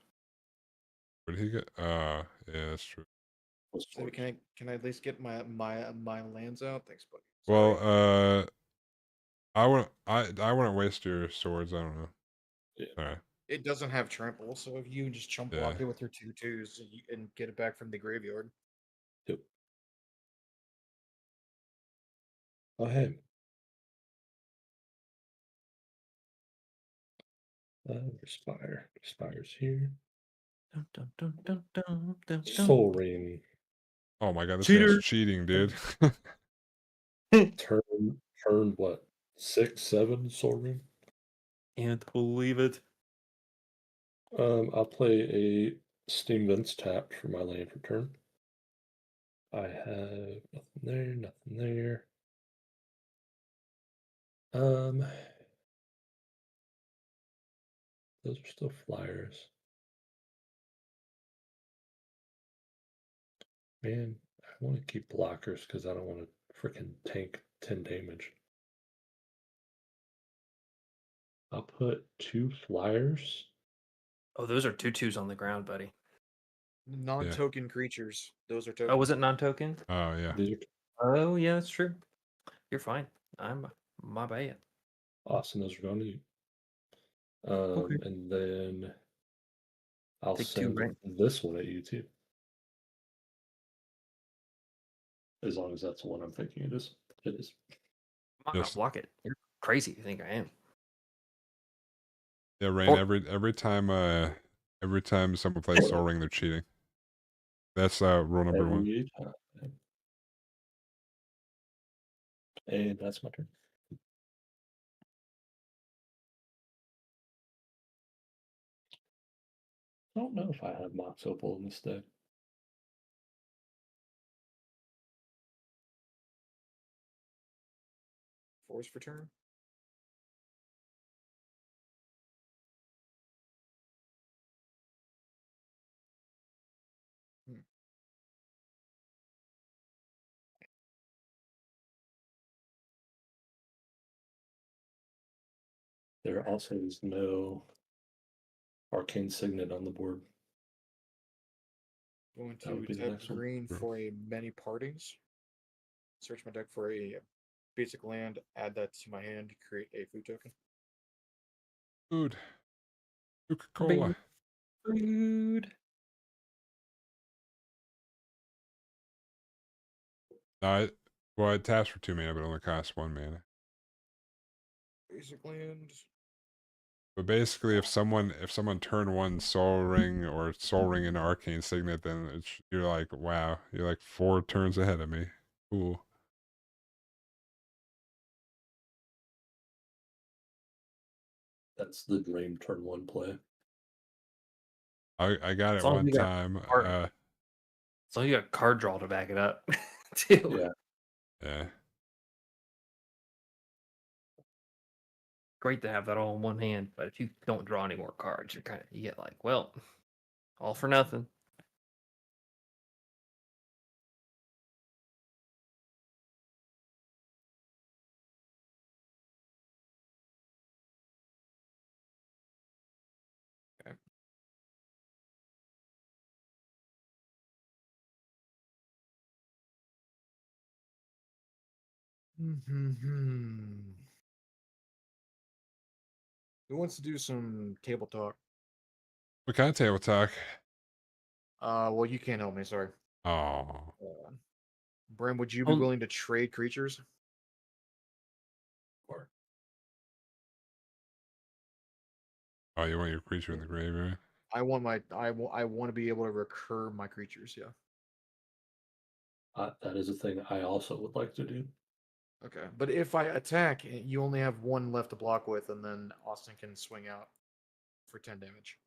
what did he get? Yeah, that's true. Was So can I at least get my lands out? Thanks, buddy. Well, Sorry. I wouldn't waste your swords. I don't know. Yeah. All right. It doesn't have trample, so if you just chump block Yeah. it with your 2/2s and get it back from the graveyard. Yep. Oh, hey. Respire. Respire's here. Dun, dun, dun, dun, dun, dun, Soul Ring. Oh my god, this Cheater. guy's cheating, dude. Turn what? 6, 7 Soul Ring? Can't believe it. I'll play a Steam Vents tapped for my land for turn. I have nothing there, nothing there. Those are still flyers. Man, I want to keep blockers because I don't want to freaking tank 10 damage. I'll put 2 flyers. Oh, those are 2/2s on the ground, buddy. Non-token creatures. Those are Oh, tokens. was it non-token? Oh yeah. These are Oh, yeah, that's true. You're fine. I'm my bad. awesome. Those are going to you. Okay. And then I'll Take 2, send right? this one at you too. As long as that's the one I'm thinking it is. It is. I'm not Yes. gonna block it. You're crazy. You think I am? Yeah, Rain. Or- Every time someone plays Soul Ring, they're cheating. That's rule number 1. Every time. And that's my turn. I don't know if I have Mox Opal in this deck. Force for turn. There also is no Arcane Signet on the board. Going That would to be the tap next one. green for a many partings. Search my deck for a basic land. Add that to my hand to create a food token. Food. Coca-Cola. Food. Well, it taps for 2 mana, but only costs 1 mana. Basic land. But basically, if someone turn 1 Soul Ring or Soul Ring into Arcane Signet, then you're like, wow, you're like 4 turns ahead of me. Cool. That's the dream turn 1 play. I got it As long as one you got time. So you got card draw to back it up, too. Yeah. Yeah. Great to have that all in one hand, but if you don't draw any more cards, you get like, well, all for nothing. Who wants to do some table talk? What kind of table talk? Well, you can't help me. Sorry. Oh, Bram, would you be Um, willing to trade creatures? Or oh, you want your creature in the graveyard? I want my I want to be able to recur my creatures. Yeah. that is a thing I also would like to do. Okay. But if I attack, you only have one left to block with, and then Austin can swing out for 10 damage.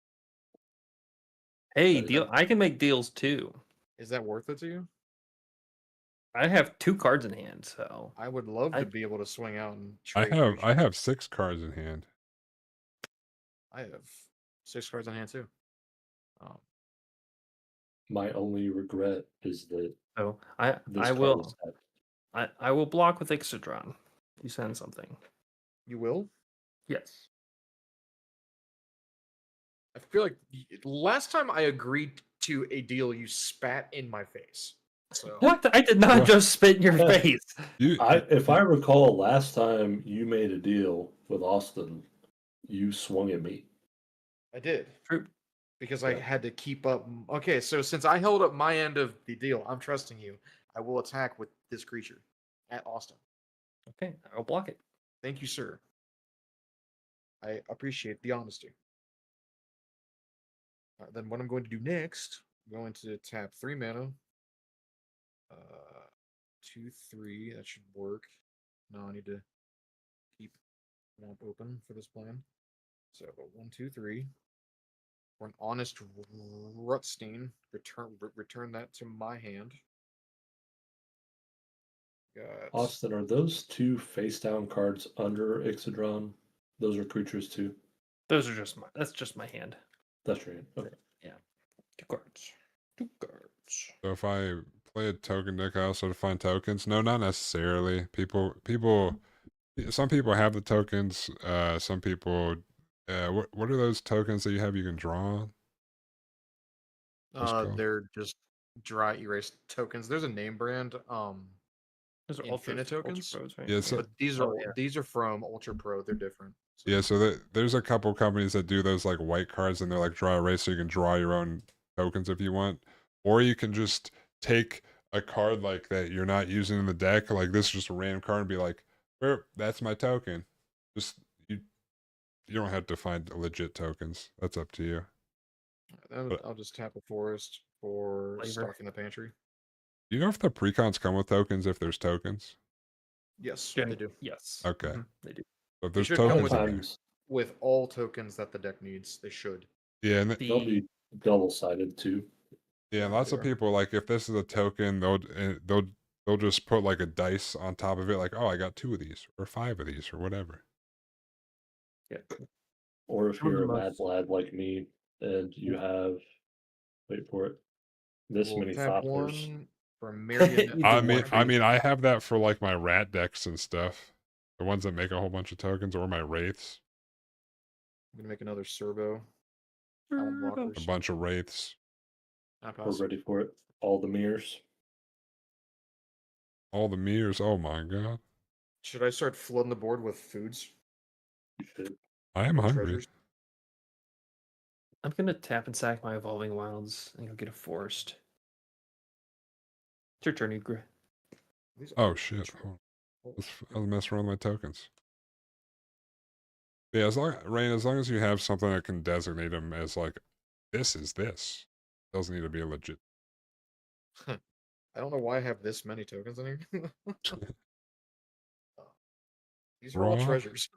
Hey, That is- deal. I can make deals too. Is that worth it to you? I have 2 cards in hand, so I would love I- to be able to swing out and I trade. have creatures. 6 cards in hand. I have 6 cards on hand too. Um, My only regret is that so this I card will is tapped. I will block with Ixodron. You send something. you will. Yes. I feel like last time I agreed to a deal, you spat in my face. So What? I did not What? just spit in your face. You, If I recall, last time you made a deal with Austin, you swung at me. I did. True. Because I Yeah. had to keep up. Okay, so since I held up my end of the deal, I'm trusting you. I will attack with this creature at Austin. Okay, I'll block it. Thank you, sir. I appreciate the honesty. Then what I'm going to do next, I'm going to tap 3 mana. 2, 3. That should work. No, I need to keep one open for this plan. So 1, 2, 3. For an honest Rutstein, return that to my hand. Got Austin, are those 2 face down cards under Ixodron? Those are creatures too. Those are just that's just my hand. That's right. Okay. 2 cards. 2 cards. so if I play a token deck, I also define tokens. No, not necessarily. Some people have the tokens. Some people. What are those tokens that you have? You can draw on. What's it called? they're just dry erase tokens. There's a name brand. Those are Infinite tokens? Pros, right? Yeah, so- But these Oh, are yeah. these are from Ultra Pro. They're different. So- Yeah, so there's a couple companies that do those like white cards, and they're like draw erase, so you can draw your own tokens if you want, or you can just take a card like that you're not using in the deck, like this is just a random card, and be like, that's my token. Just you don't have to find legit tokens. That's up to you. Then But- I'll just tap a forest for Flavor. stock in the pantry. Do you know if the precons come with tokens? If there's tokens, Yes, Gen- they do. Yes. okay. Mhm, they do. So if They there's should come tokens, with in there. Sometimes With all tokens that the deck needs, they should. Yeah, and they'll The be double sided too. yeah, and lots of They are. people like if this is a token, they'll just put like a dice on top of it, like, oh, I got 2 of these or 5 of these or whatever. yeah. Or if Some of you're a the mad most- lad like me and you have, wait for it, this We'll many tap Thopters. one for Myriad. You I do mean, one for I each. mean, I have that for like my rat decks and stuff, the ones that make a whole bunch of tokens, or my wraiths, I'm gonna make another Servo. I want a blockers. bunch of wraiths, I We're pass. ready for it. All the mirrors. all the mirrors. Oh my god, Should I start flooding the board with foods? You should. I am hungry. Treasures? I'm gonna tap and sack my Evolving Wilds and go get a forest. It's your turn, Ugra. These Oh are shit, tre- hold on. oh, I was messing around with my tokens. Yeah, Rain, as long as you have something that can designate them as like, this is this. Doesn't need to be a legit. I don't know why I have this many tokens in here. These are all Raw. treasures.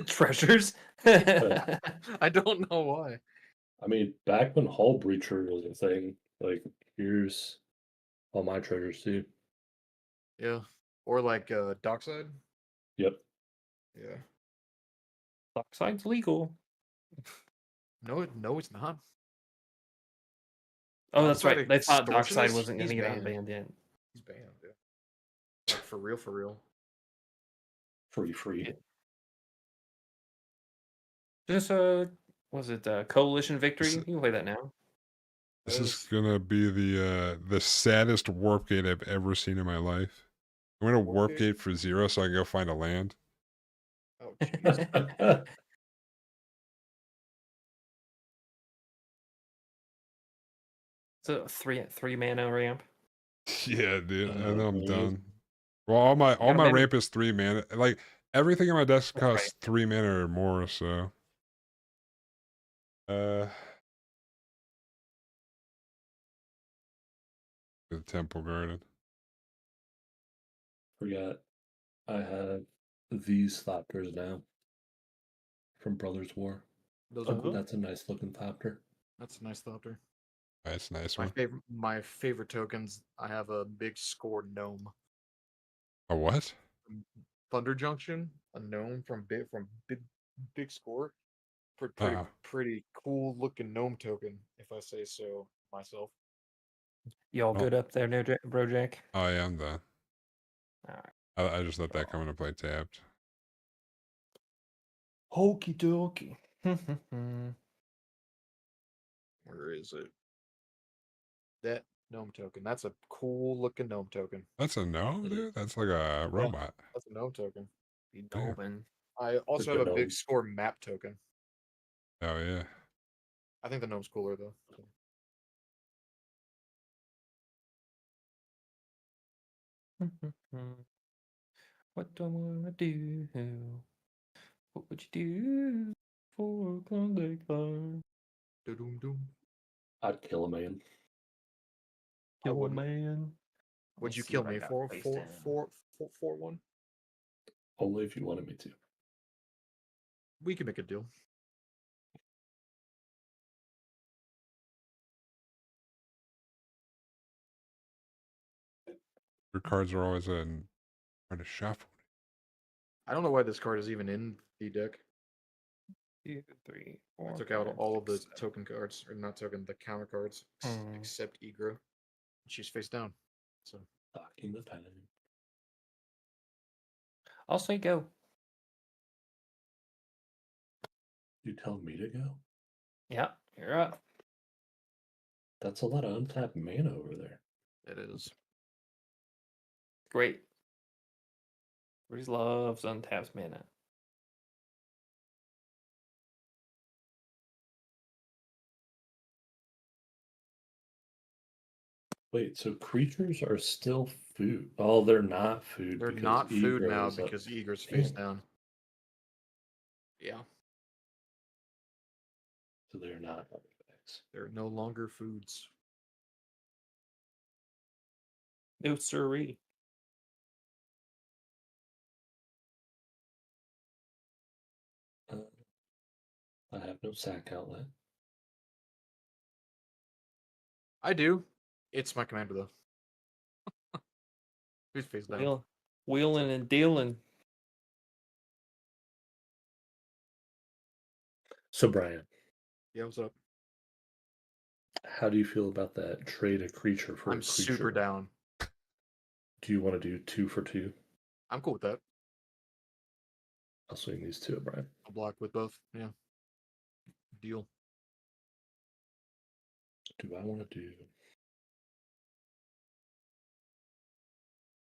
Treasures. I don't know why. I mean, back when Hull Breacher was a thing, like, here's all my treasures too. Yeah. Or like Dockside. Yep. Yeah. Dockside's legal. No, it's not. Oh, that's Dockside right. They thought Dockside extortionist? wasn't gonna He's get banned. unbanned yet. He's banned. Yeah. Like, for real, for real. Free. Yeah. Just was it Coalition Victory? This- You can play that now. This is Those- gonna be the saddest warp gate I've ever seen in my life. I'm gonna warp Okay. gate for 0 so I can go find a land. Oh, jeez. It's a three mana ramp. Yeah, dude. And then I'm Really? done. Well, all my gotta maybe- ramp is 3 mana. Like everything in my deck That's costs right. 3 mana or more, so the Temple Garden. Forgot I have these Thopters now from Brothers War. Those are cool. That's a nice looking Thopter. That's a nice thopter. Nice My one. favorite, my favorite tokens. I have a big score gnome. A what? Thunder Junction, a gnome from big score. Pretty Oh, pretty cool looking gnome token, if I say so myself. Y'all Well- good up there, no, Brojack? oh yeah, I'm done. Alright. I just let that come into play tapped. Hokey dokey. Where is it? That gnome token. That's a cool looking gnome token. That's a gnome, dude. That's like a robot. That's a gnome token. Be Damn. Dolben. I also have good a big gnome. score map token. Oh yeah. I think the gnome's cooler though. What do I wanna do? What would you do for a Klondike bar? Doom doom. I'd kill a man. I Kill a wouldn't. man. Would you kill me for 1? Only if you wanted me to. We can make a deal. Your cards are always in trying to shuffle. I don't know why this card is even in the deck. 2, 3, I 4. took out 5, all of the 6, 7. token cards, or not token, the counter cards, except Egro. She's face down. So Talking the time. I'll say go. You tell me to go? Yeah, you're up. That's a lot of untapped mana over there. it is. Great. Breeze loves untapped mana. Wait, so creatures are still food? Oh, they're not food. They're because not food Egro now is up. because Eager's face Damn. down. Yeah, So they're not artifacts. they're no longer foods. No siree. I have no sack outlet. I do. It's my commander though. Who's face down? Wheeling and dealing. So Brian, Yeah, what's up? how do you feel about that? Trade a creature for a I'm creature. super down. Do you want to do 2 for 2? I'm cool with that. I'll swing these 2 at Brian. I'll block with both. Yeah. Deal. Do I want to do?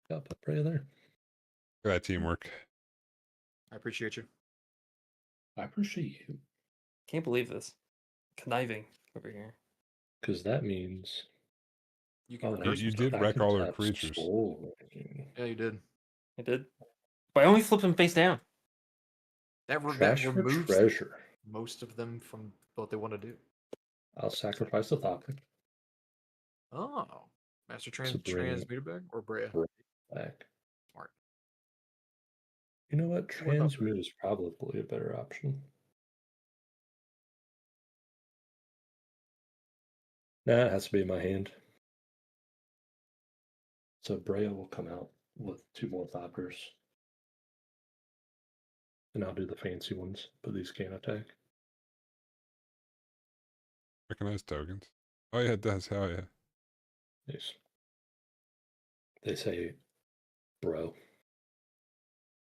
Yeah, put Bray there. Look at that teamwork. I appreciate you. I appreciate you Can't believe this. Conniving over here. because that means You can oh, reverse you some did stuff. wreck all their tap creatures. Soul Ring. Yeah, you did. I did. But I only flipped him face down. That Trash for removes treasure. most of them from what they want to do. I'll sacrifice the Thopter Oh, Master To bring Transmuter bag or Brea? back. Smart. You know what? What Thopter? Transmute is probably a better option. Nah, it has to be in my hand. So Brea will come out with 2 more Thopters. And I'll do the fancy ones, but these can't attack. Recognize tokens. Oh yeah, it does. Hell yeah. Nice. They say, bro.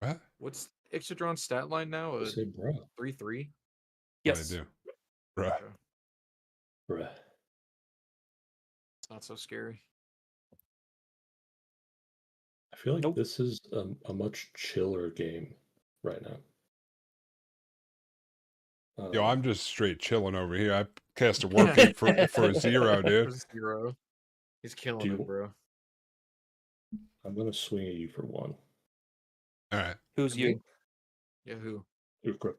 What? What's Ixodron's stat line now? They say, bro. 3/3. Yes. What do I do? Bruh. Okay. Bruh. It's not so scary. I feel like Nope. this is a much chiller game right now. Yo, I'm just straight chilling over here. I cast a warp gate for a 0, dude. For 0. He's killing Do it, you- bro. I'm gonna swing at you for 1. All right, Who's Me? you? Yeah, who? You're correct.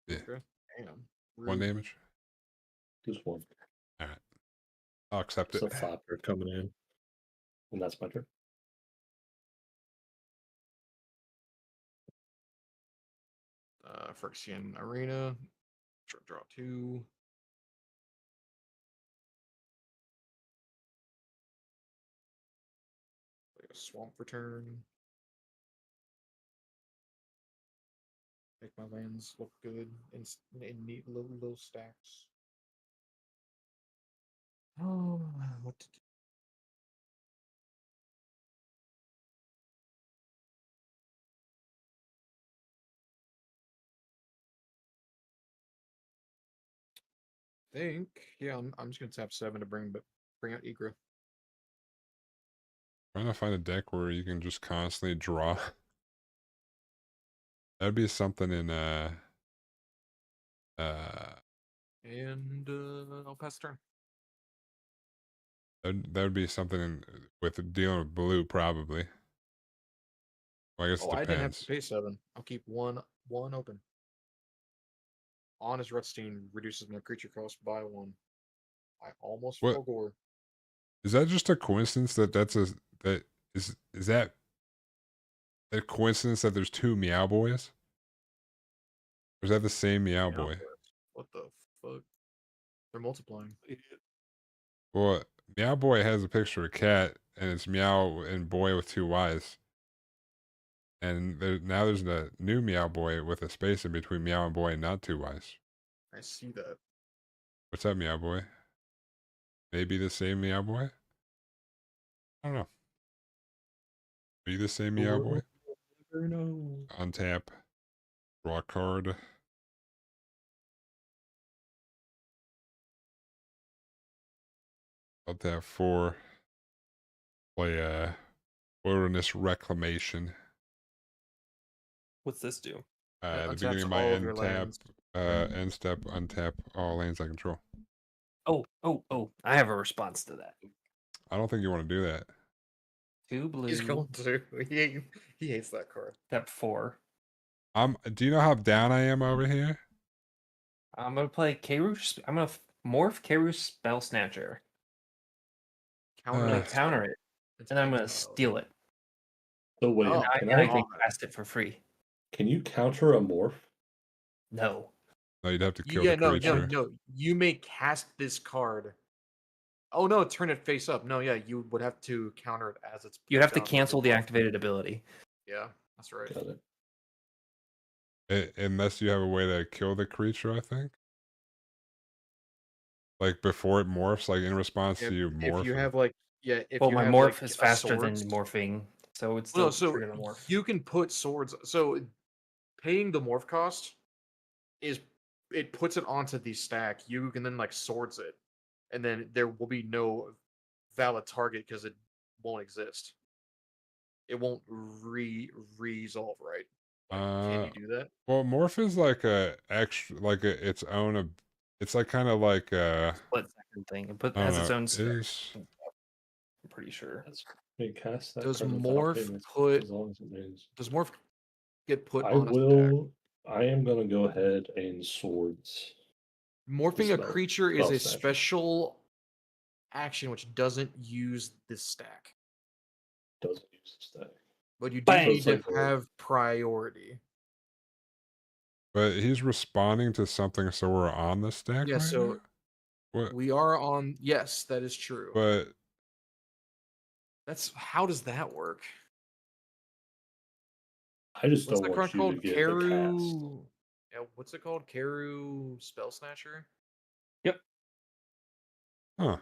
Yeah. Okay. Damn. 1 Rude. damage. Just 1. All right, I'll accept It's it. a flapper coming in, and that's my turn. Phyrexian Arena. Draw 2. Play a Swamp Return. Make my lands look good in neat little stacks. Oh, what to do? Think, yeah, I'm just gonna tap 7 to bring out Egra. Trying to find a deck where you can just constantly draw. That'd be something in And I'll pass turn. that'd be something with dealing with blue probably. Well, I guess Oh, it I didn't have to depends. pay 7. I'll keep one open. Honest Rutstein reduces my creature cost by 1. I almost What forgore. is that? Just a coincidence that that is that a coincidence that there's 2 Meow Boys? Or is that the same Meow Boy? What the fuck? They're multiplying. Well, Meow Boy has a picture of a cat, and it's Meow and Boy with 2 Y's. And now there's a new Meow Boy with a space in between Meow and Boy and not 2 Y's. I see that. What's up, Meow Boy? Maybe the same Meow Boy? I don't know. Are you the same Meow Boy? Never know. Untap. Draw a card. I'll tap 4. Play Wilderness Reclamation. What's this do? At the Untaps beginning of my all of your end tap, lands. end step, untap all lands I control. Oh! I have a response to that. I don't think you want to do that. 2 blue. He's going to. He hates that card. Step 4. Do you know how down I am over here? I'm gonna play Keru. I'm gonna morph Keru Spell Snatcher. I'm gonna Uh, counter it, and I'm gonna steal it. So wait, Oh, can I I? can cast it for free. Can you counter a morph? No. No, you'd have to kill Yeah, the creature. no. You may cast this card. Oh no, turn it face up. No, yeah, you would have to counter it as it's. You have to down on cancel the your- activated ability. Yeah, that's right. Got it. Unless you have a way to kill the creature, I think. Like before it morphs, like in response to you morph. If you have like, yeah, if Well, you my have, morph like, is a faster than swords- morphing, so it's No, still so trigger the morph. you can put swords. So paying the morph cost is it puts it onto the stack. You can then like swords it, and then there will be no valid target because it won't exist. It won't resolve, right? Like, can you do that? Well, morph is like a extra, like its own. It's like kind of like Split second thing. It I don't has its know, own spell. is I'm pretty sure. Wait, cast that Does card without morph paying this, put- as long as it is. Does morph get put I on a stack? will. I am gonna go ahead and swords. Morphing a spell- creature is spell a snatcher. special action which doesn't use this stack, Doesn't use the stack. but you do Bang! need to It's like- have priority. but he's responding to something, so we're on the stack. Yeah, right so now? What? we are on. Yes, that is true. But That's how does that work? I just What's don't that want card you called? to get the cast. Keru. Yeah, what's it called? Keru Spell Snatcher. huh?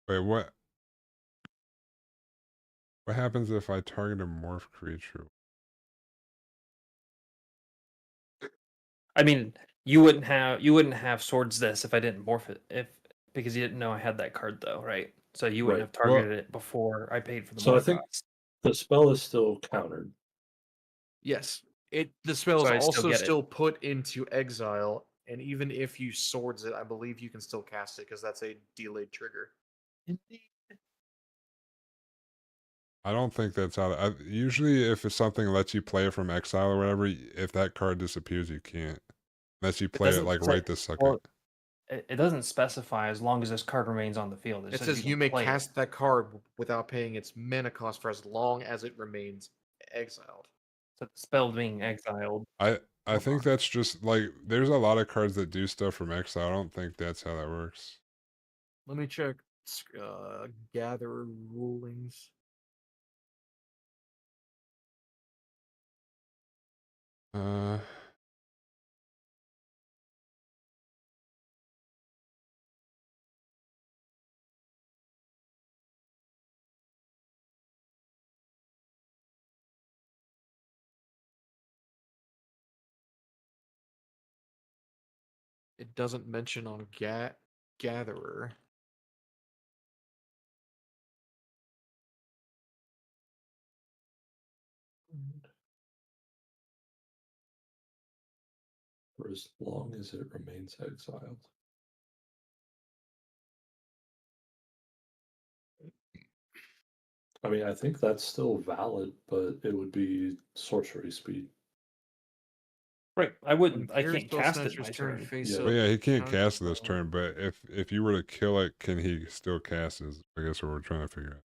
Wait, what? What happens if I target a morph creature? I mean, you wouldn't have swords this if I didn't morph it, because you didn't know I had that card though, right? So you wouldn't Right. have targeted it before I paid for the So I morph think- cost. The spell is still countered. Yes. The spell So is I still also get it. still put into exile, and even if you swords it, I believe you can still cast it because that's a delayed trigger. I don't think that's how. Usually, if it's something lets you play it from exile or whatever, if that card disappears, you can't. Unless you play it doesn't like say- right this second. well, it doesn't specify as long as this card remains on the field. It says you can may play it. cast that card without paying its mana cost for as long as it remains exiled. So the spell being exiled. I Hold think on. that's just like there's a lot of cards that do stuff from exile. I don't think that's how that works. Let me check Gatherer rulings. Uh, It doesn't mention on Gatherer. For as long as it remains exiled. I mean, I think that's still valid, but it would be sorcery speed. Right. I can't cast it my turn turn. face Yeah. up. but yeah, he can't counter cast it this spell. turn. But if you were to kill it, can he still cast? Is I guess what we're trying to figure out.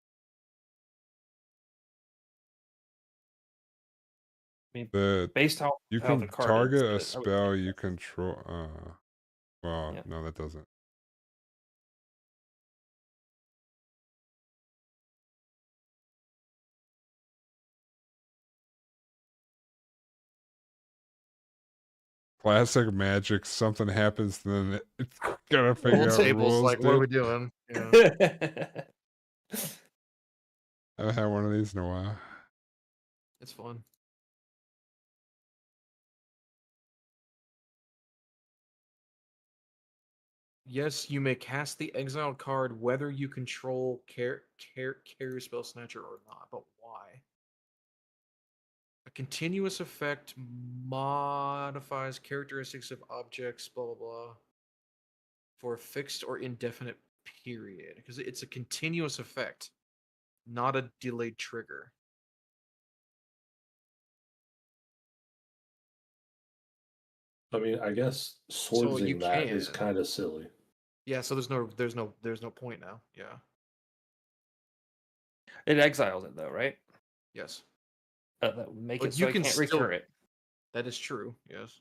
I mean, The based how you how the can card target is, a I would spell think you that. control. Well, Yeah. no, that doesn't. Classic Magic. Something happens, then it's gotta figure Rule out tables, rules. like, what are we Dude. doing? Yeah, I haven't had one of these in a while. it's fun. Yes, you may cast the exiled card whether you control carrier spell snatcher or not, but why? A continuous effect modifies characteristics of objects, blah blah blah, for a fixed or indefinite period. Because it's a continuous effect, not a delayed trigger. I mean, I guess So you swordsing that is can. kind of silly. Yeah, so there's no point now. Yeah. It exiles it though, right? Yes. That would make But it so you I can can't still. recur it. That is true. Yes.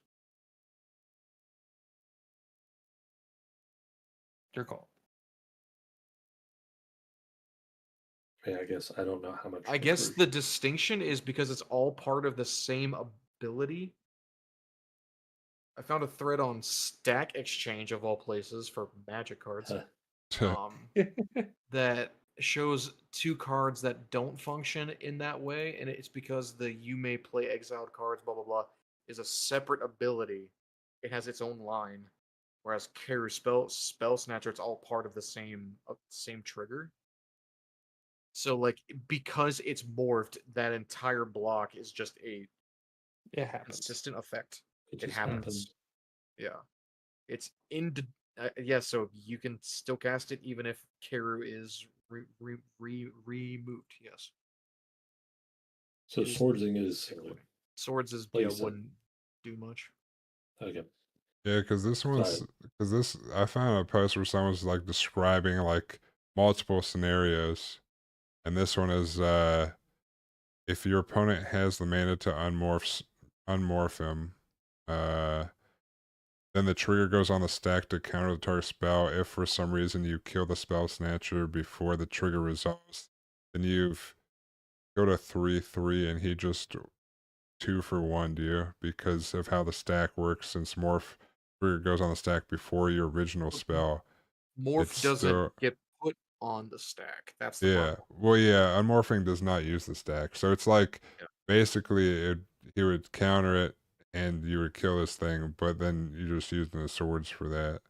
Your call. I mean, I guess I don't know how much. I guess the distinction is because it's all part of the same ability. I found a thread on Stack Exchange of all places for Magic cards. That shows two cards that don't function in that way, and it's because the you may play exiled cards, blah blah blah, is a separate ability. It has its own line, whereas Carrier Spell Snatcher, it's all part of the same trigger. So like because it's morphed, that entire block is just a It happens. consistent effect. It It just happens. Yeah, it's yeah. So you can still cast it even if Keru is removed. Yes. So It is swordsing is taken silly. away. Swords is Like yeah you said. wouldn't do much. Okay. Yeah, because this one's Sorry. because this I found a post where someone's like describing like multiple scenarios, and this one is if your opponent has the mana to unmorph him, then the trigger goes on the stack to counter the target spell. If for some reason you kill the spell snatcher before the trigger resolves, then you've go to 3/3, and he just 2-for-1 you because of how the stack works. Since morph trigger goes on the stack before your original spell, Morph it's doesn't still get put on the stack. That's the yeah. problem. Well, yeah, unmorphing does not use the stack, so it's like Yeah. basically he would counter it and you would kill this thing, but then you're just using the swords for that.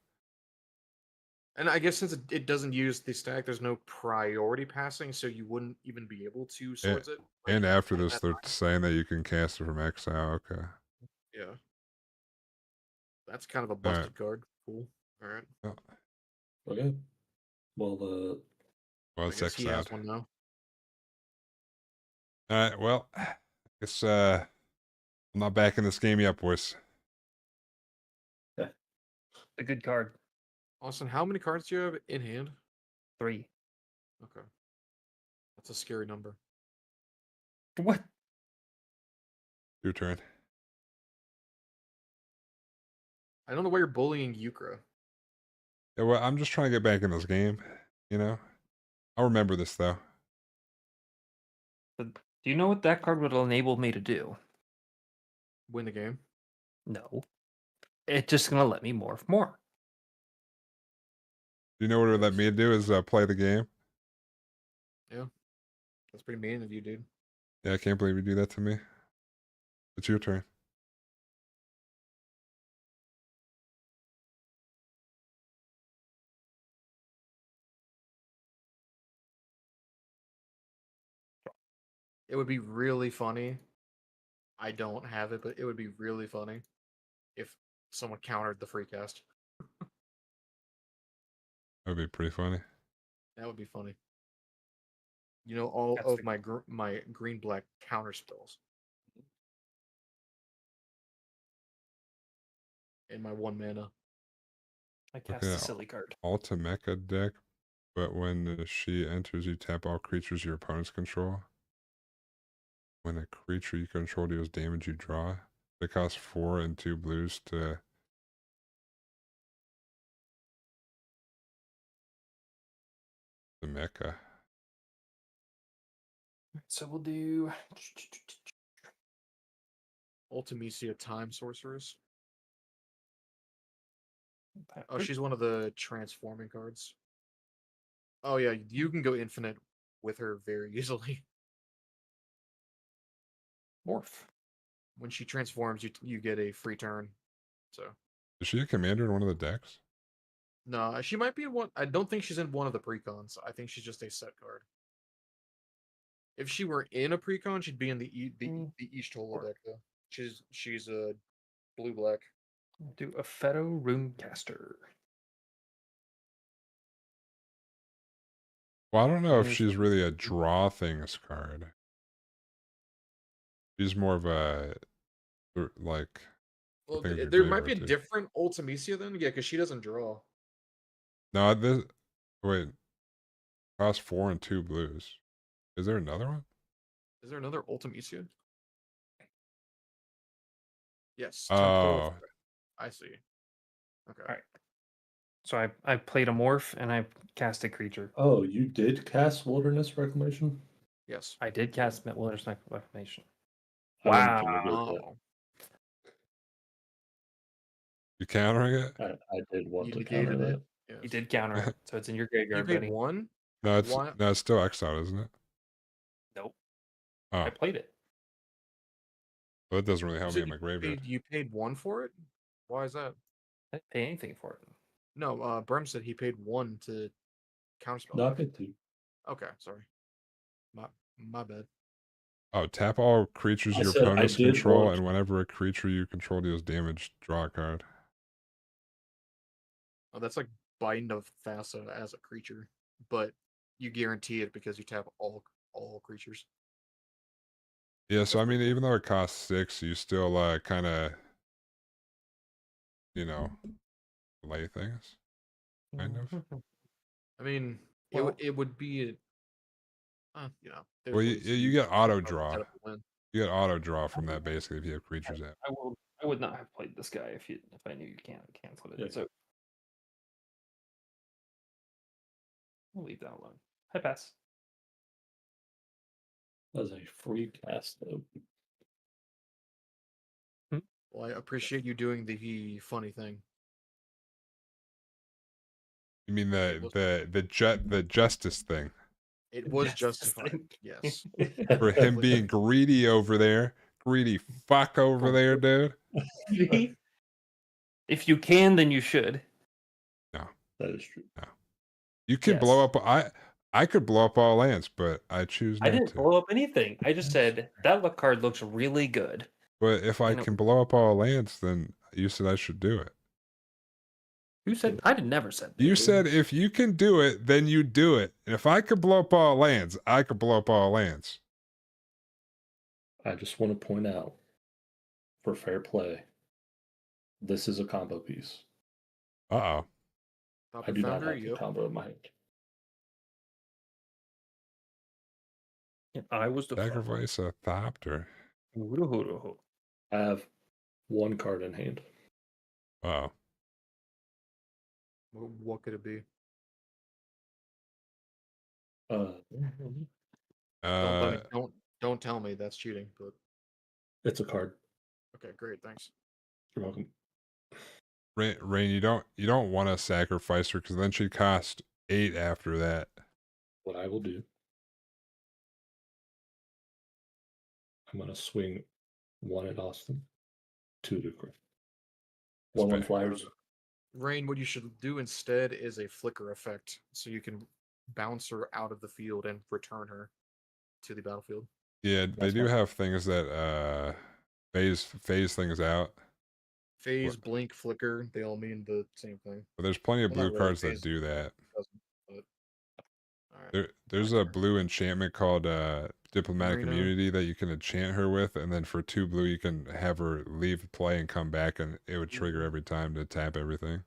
And I guess since it doesn't use the stack, there's no priority passing, so you wouldn't even be able to swords it. And after this, that they're saying that you can cast it from exile. Okay. Yeah. That's kind of a Alright. busted card. Cool. All right. Well, Okay. Well, well I it's guess he has exiled. one now. Alright, well, I guess I'm not back in this game yet, boys. A good card. Austin, how many cards do you have in hand? 3. Okay. That's a scary number. What? Your turn. I don't know why you're bullying Yukra. Yeah, well, I'm just trying to get back in this game, you know? I'll remember this, though. Do you know what that card would enable me to do? Win the game. No. It's just going to let me morph more. You know what it would let me do is play the game? Yeah. That's pretty mean of you, dude. Yeah, I can't believe you do that to me. It's your turn. It would be really funny. I don't have it, but it would be really funny if someone countered the free cast. That would be pretty funny. That would be funny. You know, all That's of the- my green black counter spells. And my 1 mana. I cast Okay, a silly card. Alta Mecha deck, but when she enters, you tap all creatures your opponents control. When a creature you control deals damage, you draw. It costs 4 and 2 blues to. The mecha. So we'll do. Ultimecia Time Sorceress. that Oh, good. she's one of the transforming cards. Oh yeah, you can go infinite with her very easily. Morph. When she transforms, you get a free turn. So Is she a commander in one of the decks? no, she might be in one. I don't think she's in one of the precons. I think she's just a set card. If she were in a precon, she'd be in the East Holo deck though. She's a blue black. Do a Feto Runecaster. Well, I don't know if There's- she's really a draw things card. She's more of a like. Well, things are there really might hard be a to- different Ultimecia then, yeah, because she doesn't draw. No, this. Wait. Cost 4 and 2 blues. Is there another one? Is there another Ultimecia? Yes. Oh. Temporal. I see. Okay. All right. So I played a morph and I cast a creature. oh, you did cast Wilderness Reclamation? Yes. I did cast Wilderness Reclamation. I Wow. didn't think you did Oh, You countering it? that. I did want you to counter negated it. that. Yes. You did counter it, so it's in your You graveyard, paid buddy. 1? No, it's Why- no, it's still exiled, isn't it? Nope. Oh, I played it. well, that doesn't really You help me said in my graveyard. you paid 1 for it? Why is that? I didn't pay anything for it. No, Berm said he paid 1 to counterspell. No, I paid 2. Okay, sorry. My bad. Oh, tap all creatures I your said I opponents did control, want- and whenever a creature you control deals damage, draw a card. Oh, that's like Bind of Thassa as a creature, but you guarantee it because you tap all creatures. Yeah, so I mean, even though it costs 6, you still kind of, lay things. Kind of. I mean, Well- it would be, there's Well, you ways to you use get it. auto Probably draw. set up a win. You get auto draw from that basically if you have creatures out. I would not have played this guy if I knew you can't cancel it. Yeah. So we'll leave that alone. I pass. That was a free cast, though. Well, I appreciate you doing the funny thing. You mean the was- the justice thing It was Justice justified. Yes. for him being greedy over there, greedy fuck over there, dude. If you can, then you should. That is true. You can Yes. blow up. I could blow up all lands, but I choose I not didn't to. blow up anything. I just said that look card looks really good. But if I And it- can blow up all lands, then you said I should do it. Who said? I did never said that. You said if you can do it, then you do it. And if I could blow up all lands, I could blow up all lands. I just want to point out, for fair play, this is a combo piece. Uh-oh. Top I of do not Foundry, have the yep. combo in my hand. I was the Sacrifice a Thopter. I have one card in hand. Uh-oh. What could it be? Don't tell me that's cheating. But It's a card. okay, great, thanks. You're welcome. Rain, you don't want to sacrifice her because then she'd cost 8 after that. What I will do, I'm going to swing 1 at Austin, 2 to Griff. 1/1 flyers. Rain, what you should do instead is a flicker effect, so you can bounce her out of the field and return her to the battlefield. Yeah, they That's do fine. have things that phase things out. Phase, blink, flicker, they all mean the same thing. But there's plenty of Well, not blue really, cards that phase do that. doesn't, but alright. There's a blue enchantment called Diplomatic Marina. Immunity that you can enchant her with, and then for 2 blue you can have her leave play and come back, and it would trigger every time to tap everything.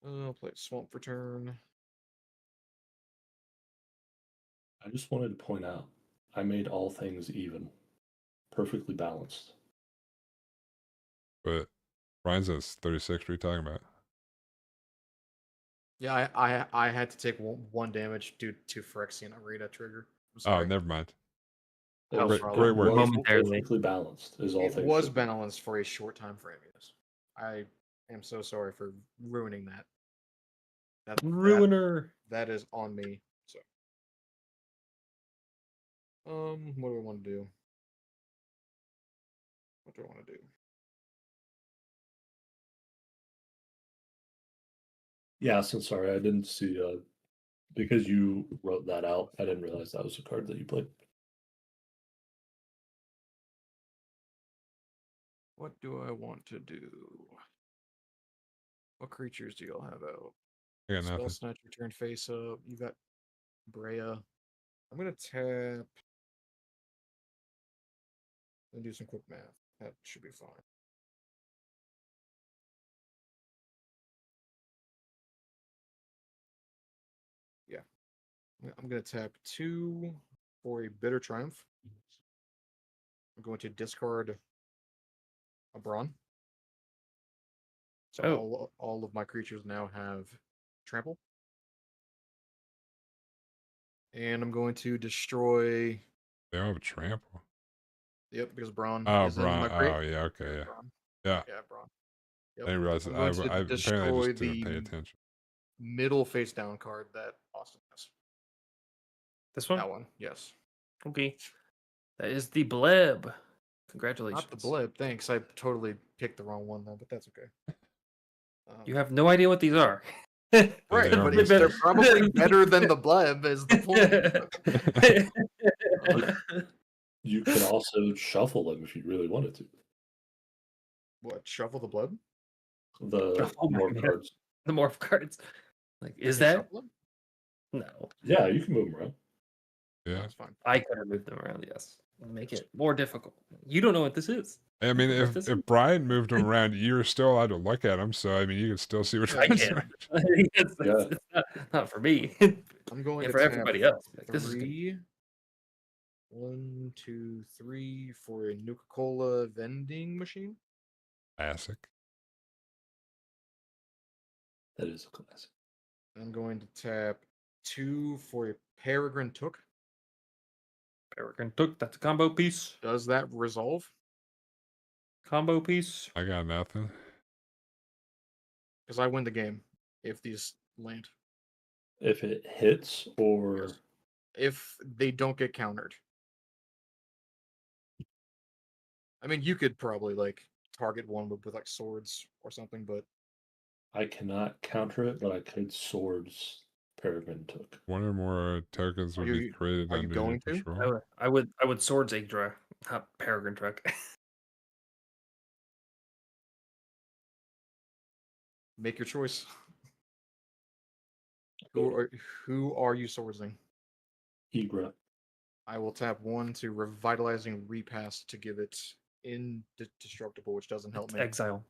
I'll play Swamp for turn. I just wanted to point out, I made all things even. Perfectly balanced. But Brian's at 36. What are you talking about? Yeah, I had to take one damage due to Phyrexian Arena trigger. I'm Oh, sorry. never mind. It was Great work. Momentarily. Perfectly balanced is all It things. was should be. balanced for a short time frame, yes. I am so sorry for ruining that. Ruiner. That is on me. So, what do I want to do? What do I want to do? Yeah, so sorry, I didn't see. Because you wrote that out, I didn't realize that was a card that you played. What do I want to do? What creatures do y'all have out? I got Spell nothing. Snatcher, turn face up. You got Brea. I'm gonna tap. And do some quick math. That should be fine. Yeah. I'm gonna tap 2 for a Bitter Triumph. I'm going to discard a Brawn. So all of my creatures now have trample. And I'm going to destroy. They don't have a trample. Yep, because Brawn Oh, is in Braun. my crate. Oh, yeah, okay, yeah. Brawn. Yeah, Yeah, Brawn. I Yep. didn't realize I'm that. going to Apparently I destroy just didn't pay the attention. middle face down card that Austin has. This one? That one, yes. Okay. That is the Bleb. Congratulations. Not the blip. Thanks. I totally picked the wrong one though, but that's okay. You have no idea what these are. Right, they are but mysteries. they're probably better than the bleb is the point. You could also shuffle them if you really wanted to. What, shuffle the bleb? The Shuffle more them, cards. The morph cards. Like, is Can I that? shuffle them? No. Yeah, you can move them around. Yeah. That's fine. I could have moved them around, yes. Make it more difficult. You don't know what this is. I mean, What this if is? Brian moved them around, you're still allowed to look at them. So I mean, you can still see which I ones. can. are- It's not for me. I'm going And to for tap everybody else. Like, this is good. 3. 1, 2, 3 for a Nuka-Cola vending machine. Classic. That is a classic. I'm going to tap 2 for a Peregrine Took. Peregrine Took, that's a combo piece. Does that resolve? Combo piece. I got nothing. Because I win the game if these land. If it hits or Yes. If they don't get countered. I mean, you could probably like target one with like swords or something, but I cannot counter it, but I could swords Peregrine took. One or more tokens Are would be you- created are you under your going to? control. I would swords Yggdra, not Peregrine Truck. Make your choice. Who are you sourcing? Egra. I will tap 1 to revitalizing repass to give it indestructible, which doesn't help me. Exile.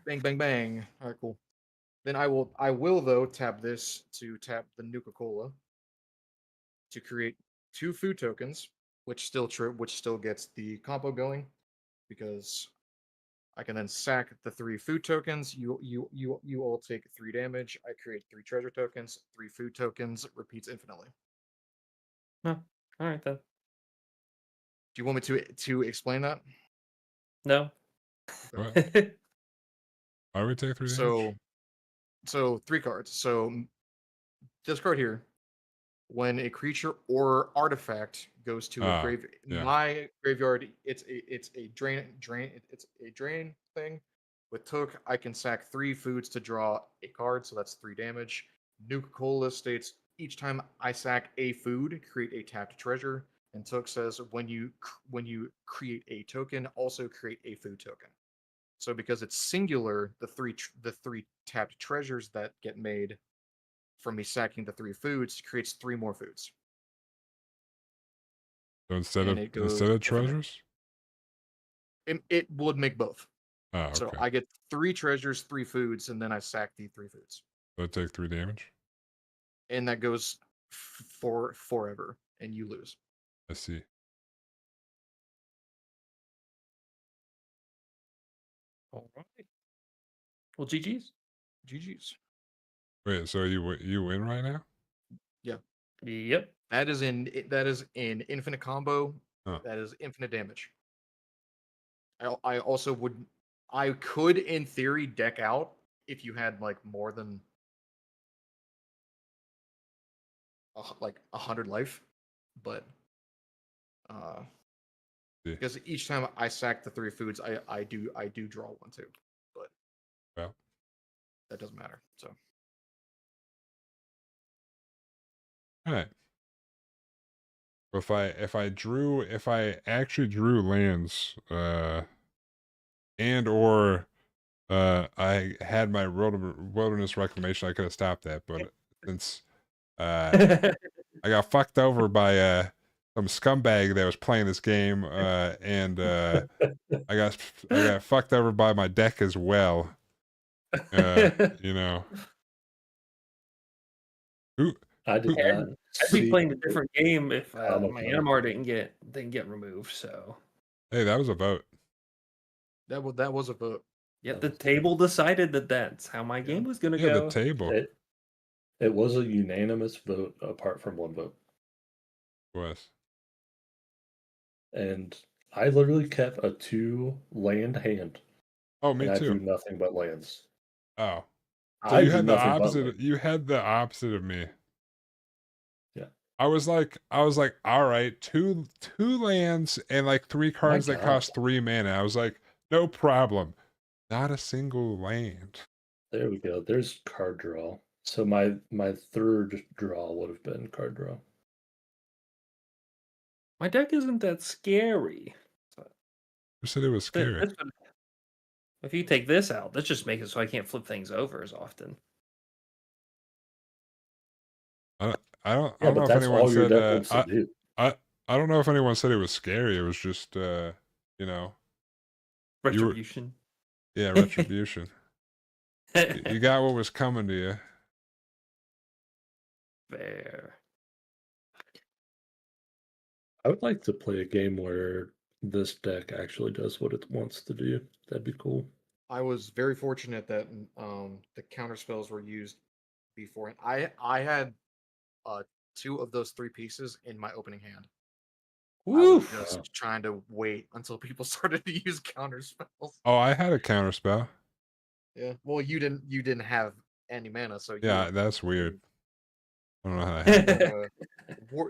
Bang, bang, bang. All right, cool. Then I will though tap this to tap the Nuka-Cola to create 2 food tokens, which still gets the combo going, because I can then sack the 3 food tokens. You all take 3 damage. I create 3 treasure tokens, 3 food tokens. Repeats infinitely. No. All right then. Do you want me to explain that? No. What? Why would we take 3 damage? So 3 cards. So this card here, when a creature or artifact goes to a my graveyard, it's a drain thing. With Took, I can sack 3 foods to draw a card, so that's 3 damage. Nuka-Cola states each time I sack a food, create a tapped treasure. And Took says when you create a token, also create a food token. So because it's singular, the three tapped treasures that get made from me sacking the 3 foods creates 3 more foods. So instead And of it goes treasures? It would make both. Oh, okay. So I get 3 treasures, 3 foods, and then I sack the 3 foods. So I take 3 damage? And that goes for forever, and you lose. I see. All right. Well, GG's. GG's. Wait, so you win right now? Yep. That is in infinite combo. Huh. That is infinite damage. I also I could in theory deck out if you had like more than like 100 life, but because each time I sack the 3 foods, I do draw 1 too, but well, that doesn't matter. So all right. If I actually drew lands, and or I had my wilderness reclamation, I could have stopped that, but since I got fucked over by some scumbag that was playing this game, and I got fucked over by my deck as well. You know, who I did I'd not I'd be see. playing a different game if Comic my Con. Animar didn't get removed. So Hey, that was a vote. that was a vote. yeah, the table decided that that's how my game was gonna Yeah, go. the table It was a unanimous vote, apart from 1 vote, was. and I literally kept a 2 land hand, Oh, me and I drew too. nothing but lands. Oh, so I you drew had the nothing but opposite. lands. You had the opposite of me. Yeah. I was like, all right, two lands and like 3 cards that God. cost 3 mana. I was like, no problem. Not a single land. There we go. There's card draw. So my 3rd draw would have been card draw. My deck isn't that scary. Who said it was scary? If you take this out, let's just make it so I can't flip things over as often. I don't Yeah, know but if that's anyone all your said deck wants to do. I don't know if anyone said it was scary. It was just you know, Retribution. yeah, retribution. You got what was coming to you. Fair. I would like to play a game where this deck actually does what it wants to do. That'd be cool. I was very fortunate that the counter spells were used before. I had 2 of those 3 pieces in my opening hand. Woo! I was just trying to wait until people started to use counter spells. Oh, I had a counter spell. Yeah. Well, you didn't have any mana, so Yeah, that's weird. I don't know how that happened.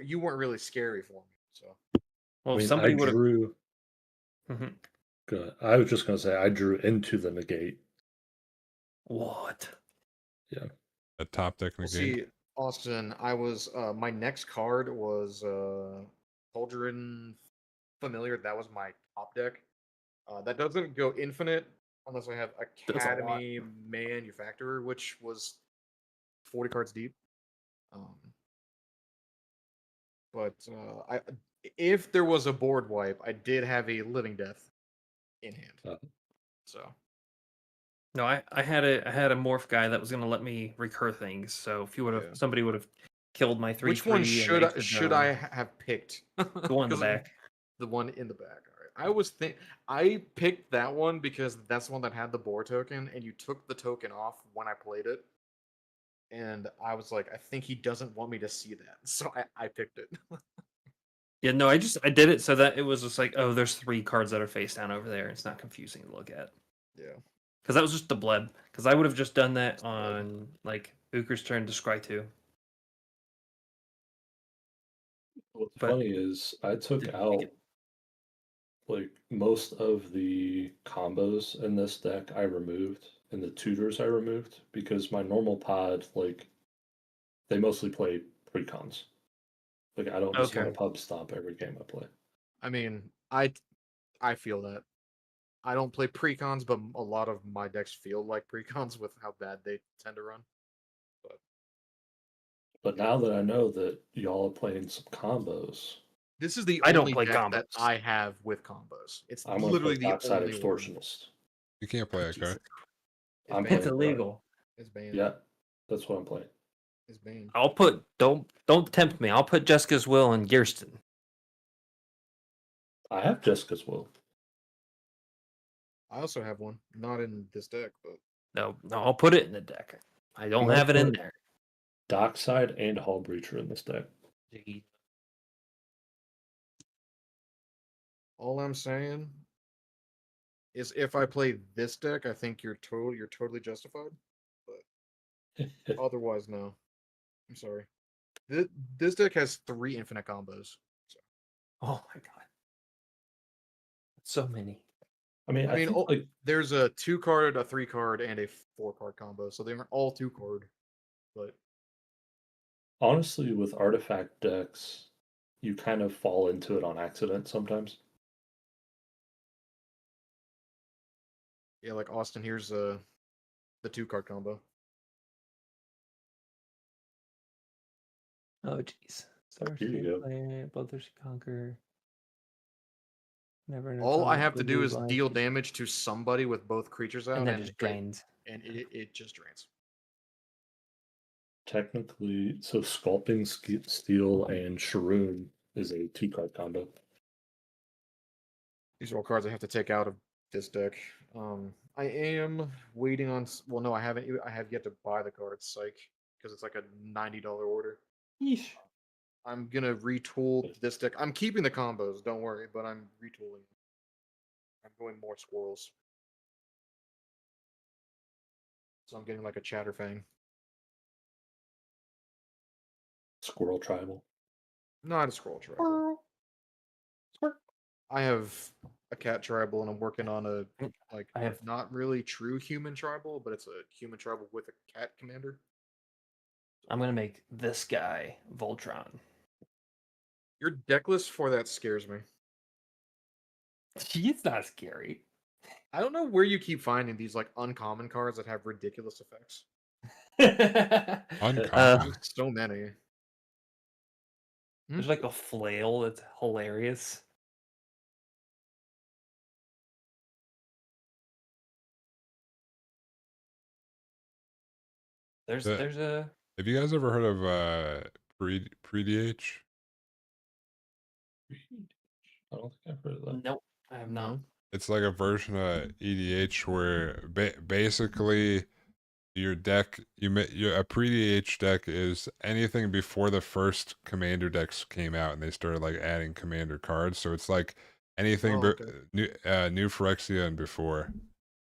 you weren't really scary for me. So Well, I if mean, somebody I would have. drew. Good. I was just gonna say I drew into the negate. What? A top deck in Well, the game. see, Austin, I was my next card was Cauldron Familiar. That was my top deck. That doesn't go infinite unless I have That's a lot. Academy Manufacturer, which was 40 cards deep. But if there was a board wipe, I did have a Living Death in hand. So No, I had a morph guy that was gonna let me recur things. So if you would have Yeah. somebody would have killed my 3/3. which one and should they I, could, should I have picked? the one in the 'Cause back? The one in the back. All right. I picked that one because that's the one that had the boar token, and you took the token off when I played it. And I was like, I think he doesn't want me to see that, so I picked it. Yeah, no, I did it so that it was just like, oh, there's 3 cards that are face down over there. It's not confusing to look at. Yeah. Because that was just the bleb. Because I would have just done that on like Uker's turn to scry 2. What's But- funny is I took out like most of the combos in this deck I removed, and the tutors I removed because my normal pod, like, they mostly play precons. Like, I don't just want to Okay. pub stomp every game I play. I mean, I feel that. I don't play precons, but a lot of my decks feel like precons with how bad they tend to run. But now that I know that y'all are playing some combos, This is the I don't only play deck that combos. I have with combos. It's I'm gonna literally play the Dockside only one. Extortionist. You can't play that Jesus. card. It's I'm banned. It's illegal. It's banned. Yeah, that's what I'm playing. It's banned. I'll put don't tempt me. I'll put Jessica's Will and Gearston. I have Jessica's Will. I also have one, not in this deck, but No, I'll put it in the deck. I don't gonna have it in put- there. Dockside and Hull Breacher in this deck. all I'm saying is if I play this deck, I think you're totally justified. Otherwise, no. I'm sorry. This deck has 3 infinite combos. Oh my god. So many. I mean, I mean, think, like, there's a 2 card, a 3 card, and a 4 card combo, so they are all 2 card. But honestly, with artifact decks, you kind of fall into it on accident sometimes. yeah, like Austin, here's the 2 card combo. Oh jeez. Here you go. Player, Bloodthirsty Conqueror. Never. All I have to do is deal damage to somebody with both creatures out, and then just drains. And it just drains. Technically, so Sculpting Steel and Sharoon is a 2-card combo. These are all cards I have to take out of this deck. I am waiting on. Well, no, I haven't. I have yet to buy the card Psych because it's like a $90 order. Yeesh. I'm gonna retool this deck. I'm keeping the combos, don't worry, but I'm retooling. I'm going more squirrels. So I'm getting like a Chatterfang. Squirrel Tribal. Not a Squirrel Tribal. I have a Cat Tribal, and I'm working on a I have not really true human tribal, but it's a human tribal with a cat commander. I'm gonna make this guy Voltron. Your deck list for that scares me. He's not scary. I don't know where you keep finding these like uncommon cards that have ridiculous effects. Uncommon. There's just so many. There's like a flail that's hilarious. There's a Have you guys ever heard of pre EDH? I don't think I've heard of that. nope. I have not. It's like a version of EDH where basically your deck, a pre-EDH deck is anything before the first commander decks came out and they started like adding commander cards. So it's like anything new Phyrexia and before.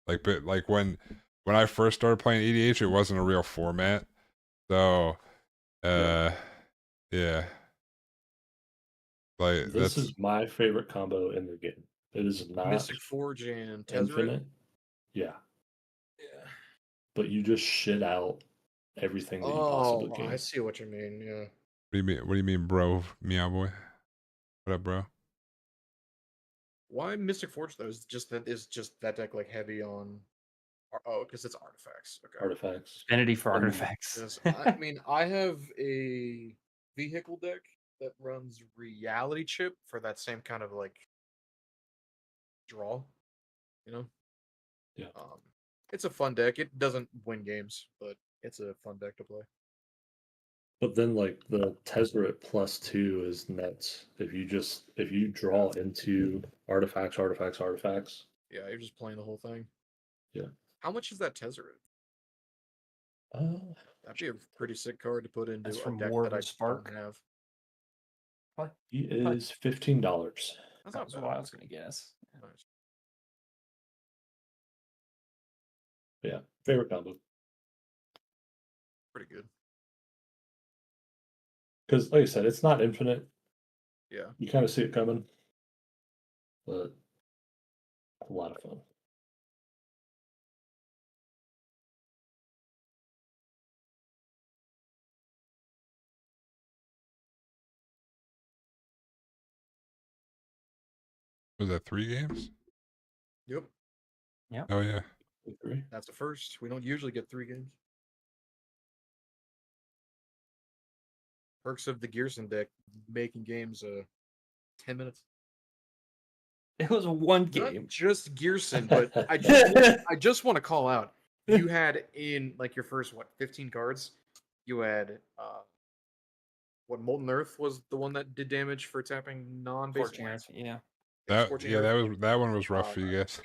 But when I first started playing EDH, it wasn't a real format. So yeah. Like This is my favorite combo in the game. It is not Mystic Forge and Tezzeret. infinite. Yeah. But you just shit out everything that you possibly Oh, can. I see what you mean. Yeah. What do you mean? What do you mean, bro? Meow boy. What up, bro? Why Mystic Forge though is just that deck like heavy on? Oh, because it's artifacts. Okay. Artifacts. Affinity for I mean, artifacts. Yes, I mean, I have a vehicle deck that runs Reality Chip for that same kind of like draw, you know. Yeah. It's a fun deck. It doesn't win games, but it's a fun deck to play. But then like the Tezzeret +2 is nuts. If you draw into artifacts. Yeah, you're just playing the whole thing. Yeah. How much is that Tezzeret? Uh, That'd be a pretty sick card to put into That's a from deck War that of I the Spark. don't have. he is $15. That's not That's bad. what I was gonna guess. Nice. Yeah, favorite combo. Pretty good. Because like I said, it's not infinite. Yeah. You kind of see it coming, but a lot of fun. Was that 3 games? Yep. Oh yeah. Agree. That's a first. We don't usually get 3 games. Perks of the Gearson deck making games 10 minutes. It was one Not game. just Gearson, but I just want to call out. You had in like your first 15 cards, you had what Molten Earth was the one that did damage for tapping non-basic Scorching lands. Earth, yeah. Scorching Earth. That one was rough for you guys.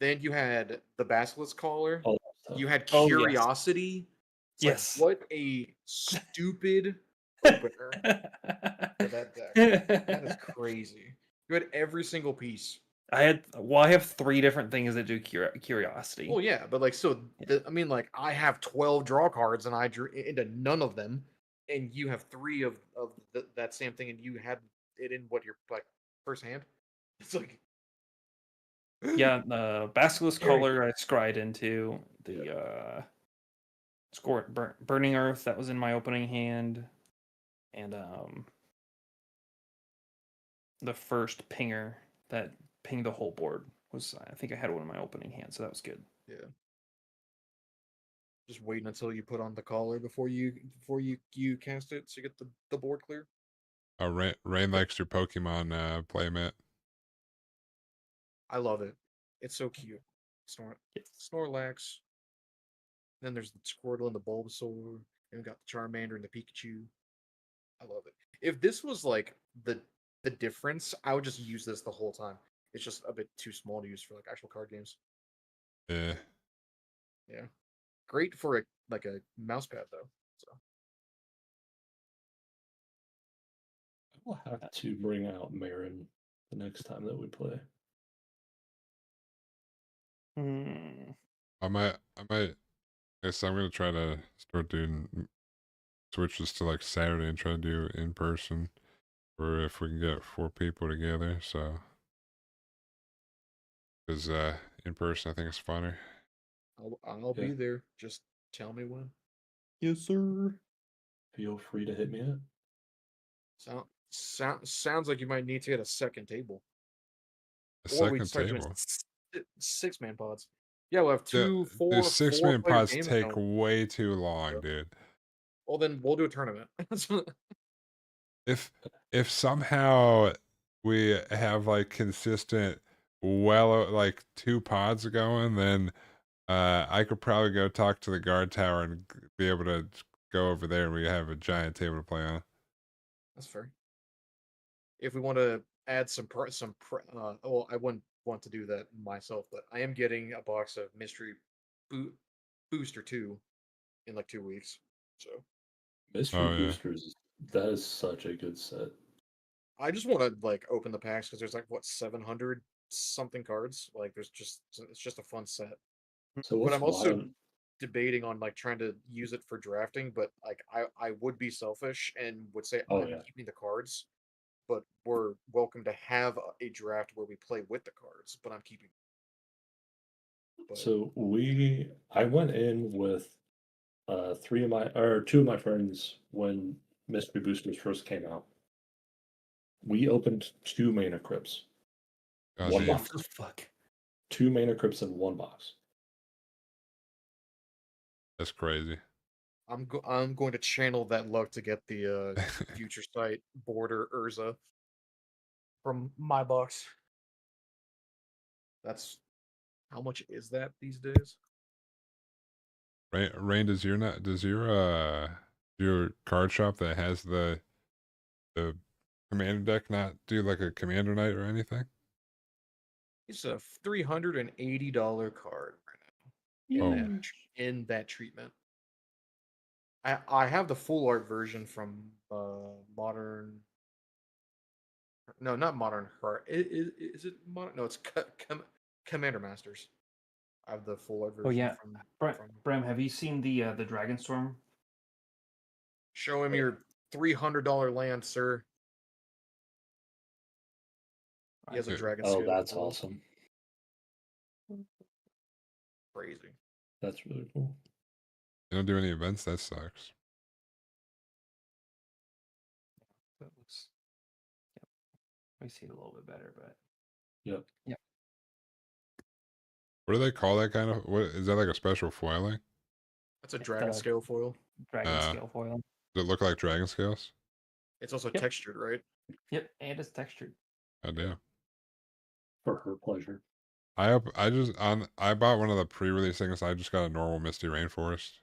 Then you had the Basilisk Caller. All that stuff. You had Oh, yes. Curiosity. It's Yes. like, what a stupid opener for that deck. That is crazy. You had every single piece. I have 3 different things that do curiosity. Well, yeah, but like, so I mean, like, I have 12 draw cards and I drew into none of them, and you have 3 of that same thing, and you had it in what your like first hand. It's like, Yeah, the Basilisk Very Caller I scryed into. The Burning Earth that was in my opening hand. And the first pinger that pinged the whole board was, I think I had one in my opening hand, so that was good. yeah. Just waiting until you put on the collar before you cast it to get the board clear. Rain likes your Pokemon playmat. I love it. It's so cute. Snorlax. Then there's the Squirtle and the Bulbasaur. And we got the Charmander and the Pikachu. I love it. If this was like the difference, I would just use this the whole time. It's just a bit too small to use for like actual card games. Yeah. Yeah. Great for a mouse pad though. So We'll have to bring out Marin the next time that we play. I guess I'm gonna try to start doing switches to like Saturday and try to do in person, or if we can get 4 people together. So, because in person I think it's funner. I'll be there. Just tell me when. Yes, sir. Feel free to hit me up. Sounds like you might need to get a second table. A Or we second start doing table. 6-man pods. Yeah, we'll have two, Dude, four, 6-man four-player pods games take going. way too long, Yep. dude. Well, then we'll do a tournament. If somehow we have like consistent, like 2 pods going, then I could probably go talk to the guard tower and be able to go over there and we have a giant table to play on. That's fair. If we want to add well, I wouldn't want to do that myself, but I am getting a box of Mystery Booster 2 in like 2 weeks. So Mystery Oh, yeah. Boosters, that is such a good set. I just want to like open the packs because there's like what 700 something cards. Like it's just a fun set. So But what's I'm also wild? debating on like trying to use it for drafting, but like I would be selfish and would say Oh, I'm yeah. keeping the cards, but we're welcome to have a draft where we play with the cards, but I'm keeping. But So I went in with Two of my friends, when Mystery Boosters first came out, we opened 2 mana crypts. God One damn. box. What the fuck? 2 mana crypts in one box. That's crazy. I'm going to channel that luck to get the future sight border Urza from my box. That's how much is that these days? Rain, does your card shop that has the commander deck not do like a commander night or anything? It's a $380 card right Oh. now in that treatment. I have the full art version from Modern. No, not Modern Heart. Is it Modern? No, it's Commander Masters. I have the full art version Oh yeah, from. Bram, have you seen the Dragonstorm? Show him your $300 land, sir. He has a dragon Oh, scale. that's foil. awesome. Crazy. That's really cool. You don't do any events? That sucks. That looks. Yep. Let me see it a little bit better, but Yep. What do they call that kind of? What is that, like a special foiling? That's a It's dragon the- scale foil. dragon scale foil. Does it look like dragon scales? It's also Yep. textured, right? Yep, and it's textured. Oh damn. For her pleasure. I bought one of the pre-release things. I just got a normal Misty Rainforest.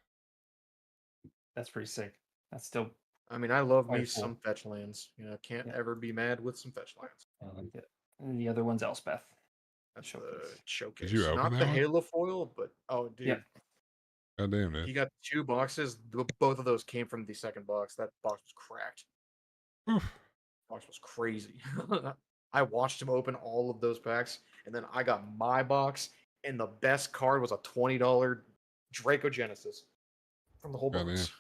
That's pretty sick. That's still I mean, I love Quite me cool. some fetch lands. You know, can't Yeah. ever be mad with some fetch lands. and the other one's Elspeth. That's Showcase. the showcase. you open Not that the one? Halo foil, but oh, dude, Yeah. God damn, dude. he got 2 boxes. Both of those came from the second box. That box was cracked. Oof. Box was crazy. I watched him open all of those packs, and then I got my box, and the best card was a $20 Draco Genesis from the whole God box.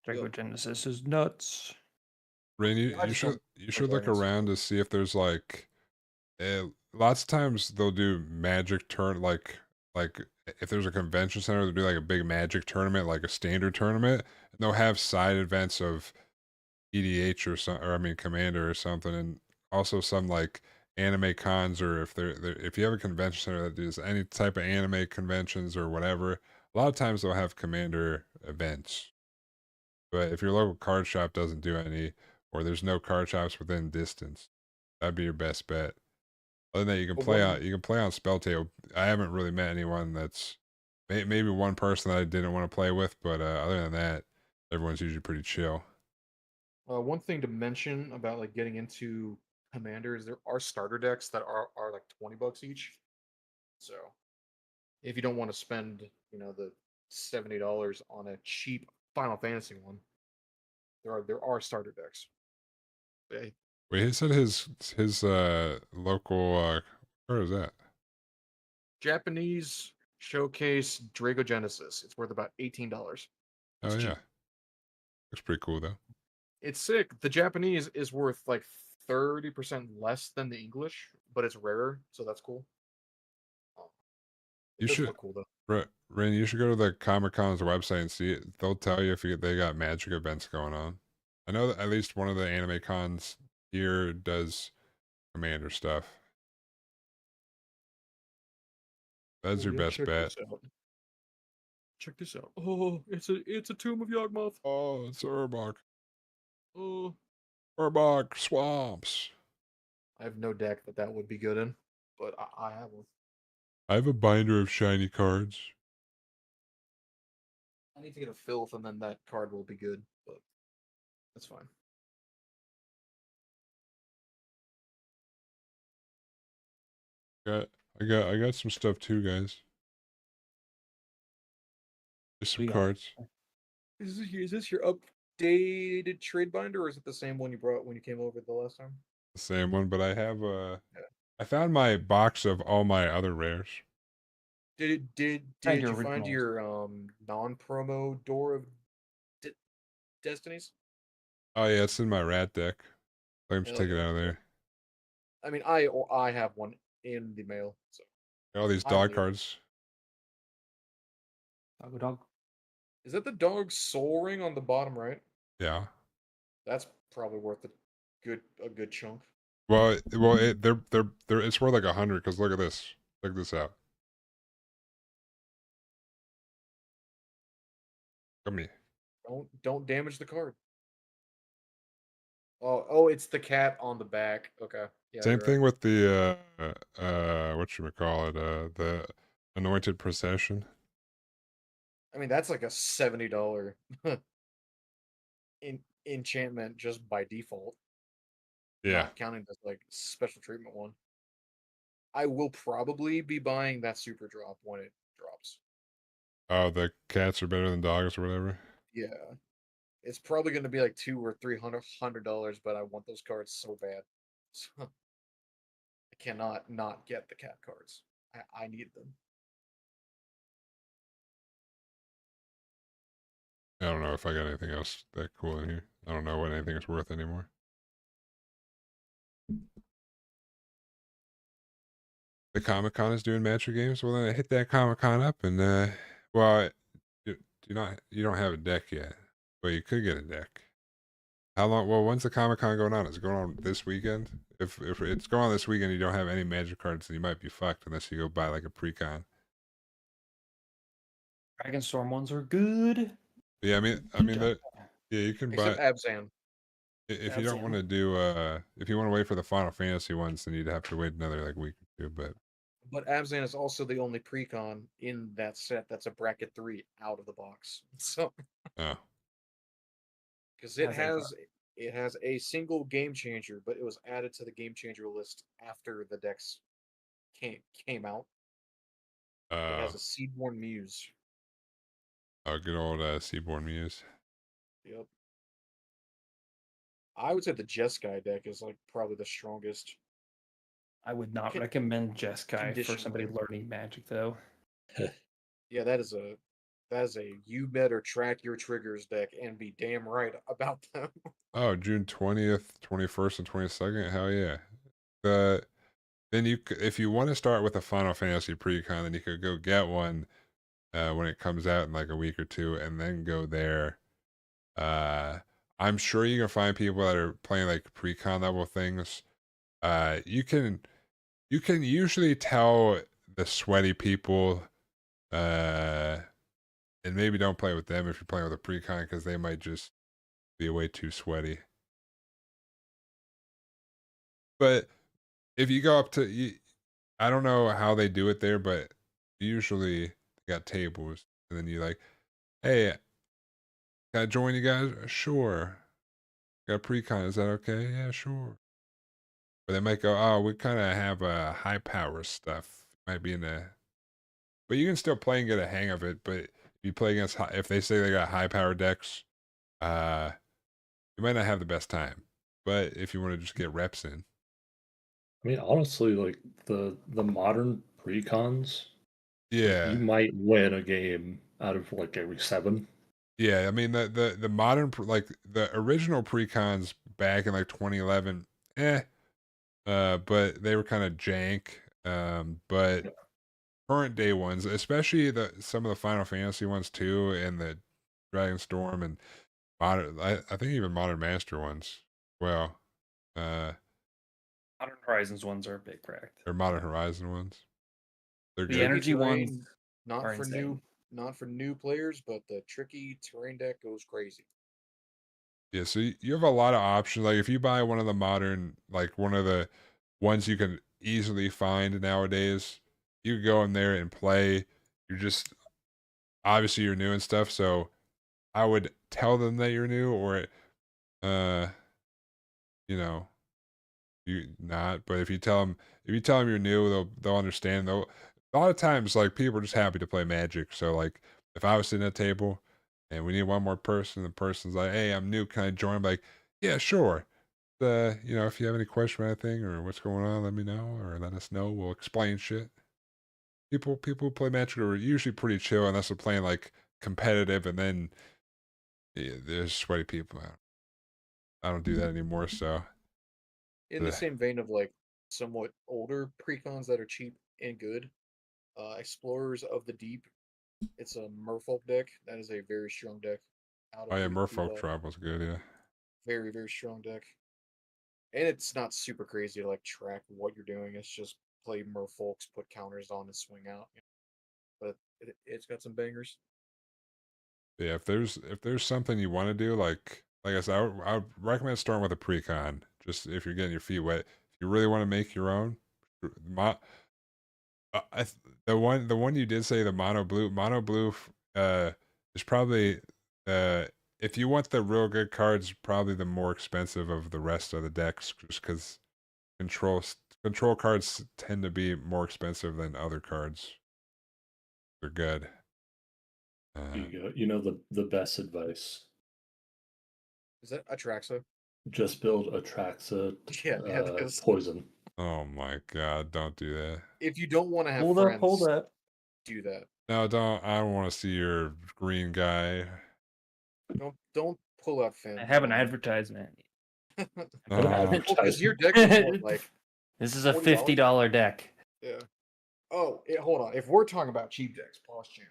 Draco Yep. Genesis is nuts. Rain, I just don't you should look dragons. around to see if there's like, lots of times they'll do magic like if there's a convention center, there'll be like a big magic tournament, like a standard tournament, and they'll have side events of EDH or I mean Commander or something, and also some like anime cons, or if you have a convention center that does any type of anime conventions or whatever, a lot of times they'll have Commander events. But if your local card shop doesn't do any, or there's no card shops within distance, that'd be your best bet. Other than that, you can play on Spelltale. I haven't really met anyone that's maybe one person that I didn't want to play with, but other than that, everyone's usually pretty chill. One thing to mention about like getting into Commander is there are starter decks that are like $20 each. So if you don't want to spend, the $70 on a cheap Final Fantasy one, there are starter decks. They, Wait, he said his local where is that? Japanese showcase Draco Genesis. It's worth about $18. Oh It's yeah, cheap. looks pretty cool though. It's sick. The Japanese is worth like 30% less than the English, but it's rarer, so that's cool. It You does should, look cool though. Rain, you should go to the Comic Con's website and see it. They'll tell you if they got magic events going on. I know that at least one of the anime cons here does Commander stuff. That's Oh, your yeah, best check bet. this out. Check this out. Oh, it's a Tomb of Yawgmoth. Oh, it's Urbok. Oh, Urbok Swamps. I have no deck that would be good in, but I have one. I have a binder of shiny cards. I need to get a filth, and then that card will be good, but that's fine. I got some stuff too, guys. Just some We got- cards. Is this your updated trade binder, or is it the same one you brought when you came over the last time? The same one, but I have Yeah. I found my box of all my other rares. Did Find you your find originals. your non-promo Door of Destinies? Oh yeah, it's in my rat deck. Let me just Hell take it yeah. out of there. I mean, I have one in the mail, so All these I dog do. cards. Dog. Is that the dog's soul ring on the bottom right? Yeah. That's probably worth a good chunk. They're it's worth like 100 because look at this. Check this out. Come here. Don't damage the card. Oh, it's the cat on the back. Okay. Yeah, Same you're right. thing with the what you call it, the anointed procession. I mean, that's like a $70 enchantment just by default, Yeah. not counting this like special treatment one. I will probably be buying that super drop when it drops. Oh, the cats are better than dogs or whatever. Yeah. It's probably going to be like $200 or $300, but I want those cards so bad. So I cannot not get the cat cards. I need them. I don't know if I got anything else that cool in here. I don't know what anything is worth anymore. The Comic Con is doing Magic games. Well, then I hit that Comic Con up, and well, you don't have a deck yet, but you could get a deck. How long? Well, when's the Comic Con going on? Is it going on this weekend? If it's going on this weekend, you don't have any Magic cards, then you might be fucked unless you go buy like a pre-con. Dragonstorm ones are good. Yeah, yeah, you can buy. Except Abzan. If you That's don't want to do if you want to wait for the Final Fantasy ones, then you'd have to wait another like week or two. But But Abzan is also the only precon in that set that's a bracket 3 out of the box. So oh, because Has it has a single game changer, but it was added to the game changer list after the decks came out. It uh, has a Seedborn Muse. good old Seaborn Muse. Yep. I would say the Jeskai deck is like probably the strongest. I would not Con- recommend Jeskai for somebody conditionally. learning Magic though. Yeah, that is a you better track your triggers deck and be damn right about them. Oh, June 20th, 21st, and 22nd. Hell yeah. The then if you want to start with a Final Fantasy pre-con, then you could go get one when it comes out in like a week or two, and then go there. Uh, I'm sure you can find people that are playing like pre-con level things. You can usually tell the sweaty people, uh, and maybe don't play with them if you're playing with a pre-con because they might just be way too sweaty. But if you go up to you, I don't know how they do it there, but usually they got tables, and then you like, hey, can I join you guys? Sure. Got a pre-con, is that okay? Yeah, sure. But they might go, oh, we kind of have high power stuff. Might be in a, but you can still play and get a hang of it. But if you play against, if they say they got high power decks, uh, you might not have the best time. But if you want to just get reps in, I mean, honestly, like the modern precons, like you yeah, might win a game out of like every 7. yeah. I mean the modern like the original precons back in like 2011, but they were kind of jank. But Yeah. current day ones, especially some of the Final Fantasy ones too, and the Dragon Storm and modern, I think even Modern Master ones. Well, uh, Modern Horizons ones are a bit cracked. or Modern Horizon ones. They're The good. energy Terrain, ones not are for insane. not for new players, but the tricky terrain deck goes crazy. Yeah, so you have a lot of options. Like if you buy one of the modern, like one of the ones you can easily find nowadays, you can go in there and play. You're just obviously you're new and stuff, so I would tell them that you're new, or uh, you know, you not. But if you tell them you're new, they'll understand. They'll a lot of times like people are just happy to play Magic. So like if I was sitting at a table and we need one more person, the person's like, "Hey, I'm new. Can I join?" I'm like, "Yeah, sure." If you have any question or anything or what's going on, let me know or let us know. We'll explain shit. People who play Magic are usually pretty chill unless they're playing like competitive, and then yeah, there's sweaty people. I don't do that anymore. So In the same vein of like somewhat older precons that are cheap and good, Explorers of the Deep It's a Merfolk deck. That is a very strong deck. Out Oh of yeah, the Merfolk Tribe was good. Yeah. very, very strong deck. And it's not super crazy to like track what you're doing. It's just play Merfolks, put counters on, and swing out. But it's got some bangers. Yeah, if there's something you want to do, like I said, I would recommend starting with a pre-con. Just if you're getting your feet wet. If you really want to make your own, my the one you did say, the mono blue is probably uh if you want the real good cards, probably the more expensive of the rest of the decks, just because control control cards tend to be more expensive than other cards. They're good. You go. You know the best advice. Is that Atraxa? Just build Atraxa Yeah, because poison. Oh my god, don't do that. if you don't want to have Hold friends, up. do that. No, don't. I don't want to see your green guy. Don't pull out I Finn. have an Come on. advertisement. An Well, advertisement. because your deck was what, like This is a $40? $50 deck. Yeah. Oh, hold on. If we're talking about cheap decks, Pause Champ.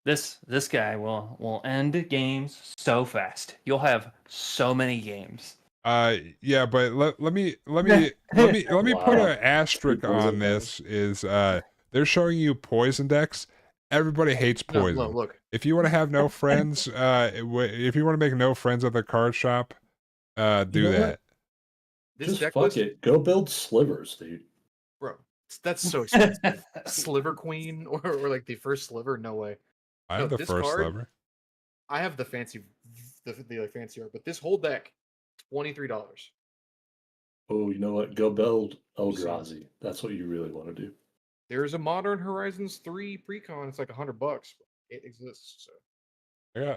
This guy will end games so fast. You'll have so many games. Yeah, but let me put Wow. an asterisk People's on advice. this. Is they're showing you poison decks. Everybody hates No, poison. look. If you want to have no friends, if you want to make no friends at the card shop, do know what? that. This Just deck fuck list, it. Go build slivers, dude. bro. That's so expensive. Sliver Queen or like the first sliver? No way. I No, have the this first card, lever. I have the fancy, the like fancy art, but this whole deck, $23. Oh, you know what? Go build You see? Eldrazi. That's what you really want to do. There's a Modern Horizons 3 precon. It's like $100. It exists. So Yeah.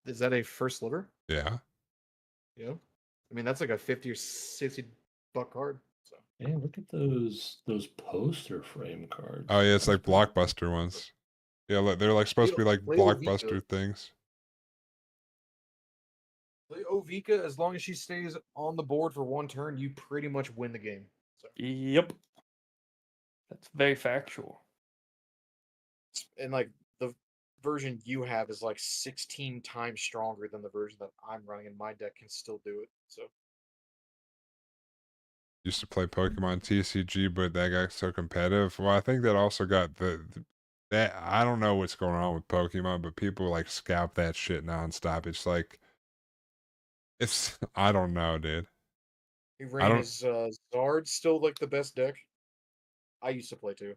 is that a first sliver? Yeah. Yeah. I mean that's like a 50 or $60 card. So Man, look at those poster frame cards. Oh yeah, it's That's like pretty cool. blockbuster ones. Yeah, they're like supposed to be like Play blockbuster things. Play Ovika as long as she stays on the board for one turn, you pretty much win the game. So, Yep. That's very factual. and like the version you have is like 16 times stronger than the version that I'm running, and my deck can still do it. So Used to play Pokemon TCG, but that got so competitive. Well, I think that also got that I don't know what's going on with Pokemon, but people like scalp that shit nonstop. It's like it's I don't know, dude. I Rain don't is Zard still like the best deck? I used to play too.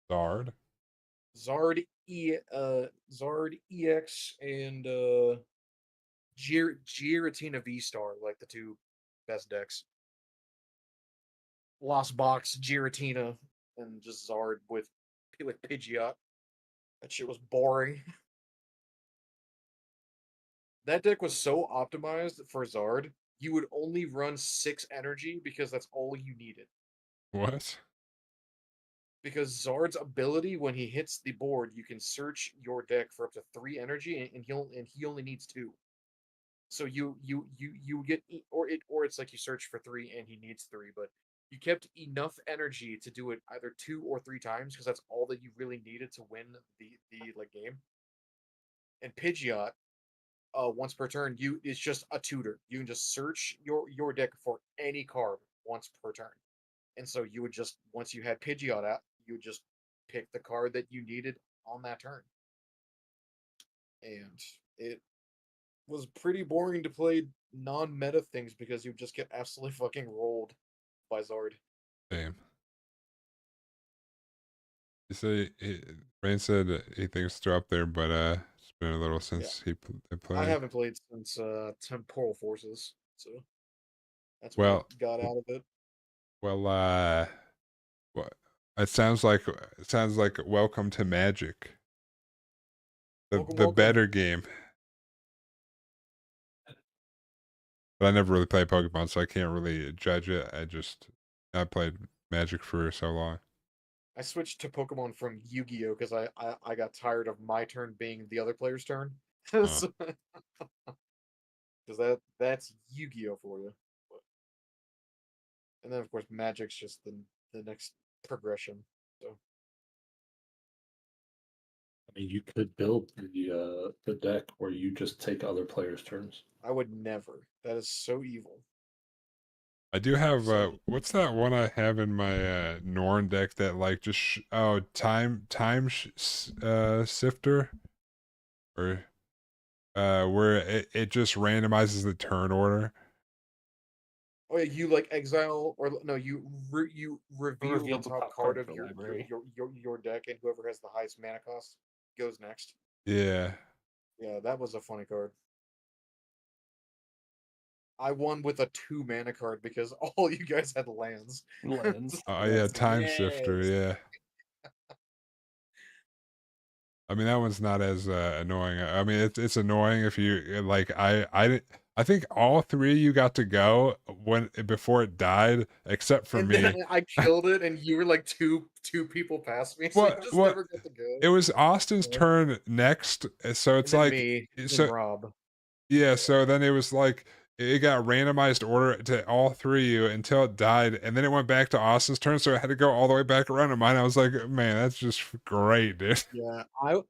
Zard. Zard EX and Giratina V Star, like the two best decks. Lost Box, Giratina, and just Zard with Pidgeot. That shit was boring. That deck was so optimized for Zard, you would only run 6 energy because that's all you needed. What? Because Zard's ability, when he hits the board, you can search your deck for up to 3 energy, and he only needs 2. So you get or it's like you search for 3 and he needs 3, but you kept enough energy to do it either 2 or 3 times because that's all that you really needed to win the like game. And Pidgeot, once per turn, it's just a tutor. You can just search your deck for any card once per turn, and so you would just once you had Pidgeot out, you would just pick the card that you needed on that turn, and it was pretty boring to play non-meta things because you just get absolutely fucking rolled by Zard. Damn. You say Rain said he thinks it's still up there, but it's been a little Yeah, since they I played. haven't played since Temporal Forces, so that's when I Well, got out of it. well, what? It sounds like Welcome to Magic, Welcome, the welcome. better game. But I never really played Pokemon, so I can't really judge it. I played Magic for so long. I switched to Pokemon from Yu-Gi-Oh because I got tired of my turn being the other player's turn. Oh. Because that's Yu-Gi-Oh for you. And then of course Magic's just the next progression. So I mean, you could build the deck where you just take other players' turns. I would never. That is so evil. I do have So what's that one I have in my Norn deck that like just sifter or where it just randomizes the turn order. oh yeah, you like exile or no, you reveal Reveal the the top top card card of of your your library. your deck, and whoever has the highest mana cost goes next. Yeah. Yeah, that was a funny card. I won with a 2 mana card because all you guys had lands. Lands. Oh Yeah. yeah, time sifter, Yes. yeah. I mean that one's not as annoying. I mean it's annoying if you like I think all three of you got to go when before it died except for And me. then I killed it, and you were like two people past me, so you just What never got to go. it was Austin's Yeah. turn next, so it's And then like me, and then so Rob. yeah, so then it was like it got randomized order to all three of you until it died, and then it went back to Austin's turn, so it had to go all the way back around to mine. I was like, man, that's just great, dude. Yeah,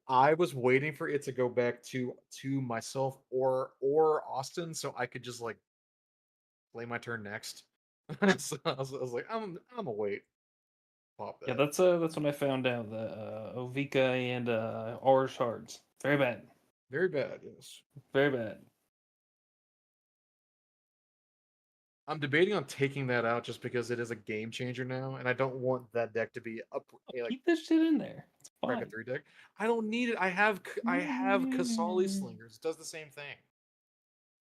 I was waiting for it to go back to myself or Austin, so I could just like play my turn next. So I was like, I'm gonna wait. Pop Yeah, that. that's when I found out that Ovika and Aura Shards. Very bad. Very bad. Yes. Very bad. I'm debating on taking that out just because it is a game changer now, and I don't want that deck to be up like Keep this shit in there. It's Prega fine. 3 deck. I don't need it. I have Kasali Slingers. It does the same thing.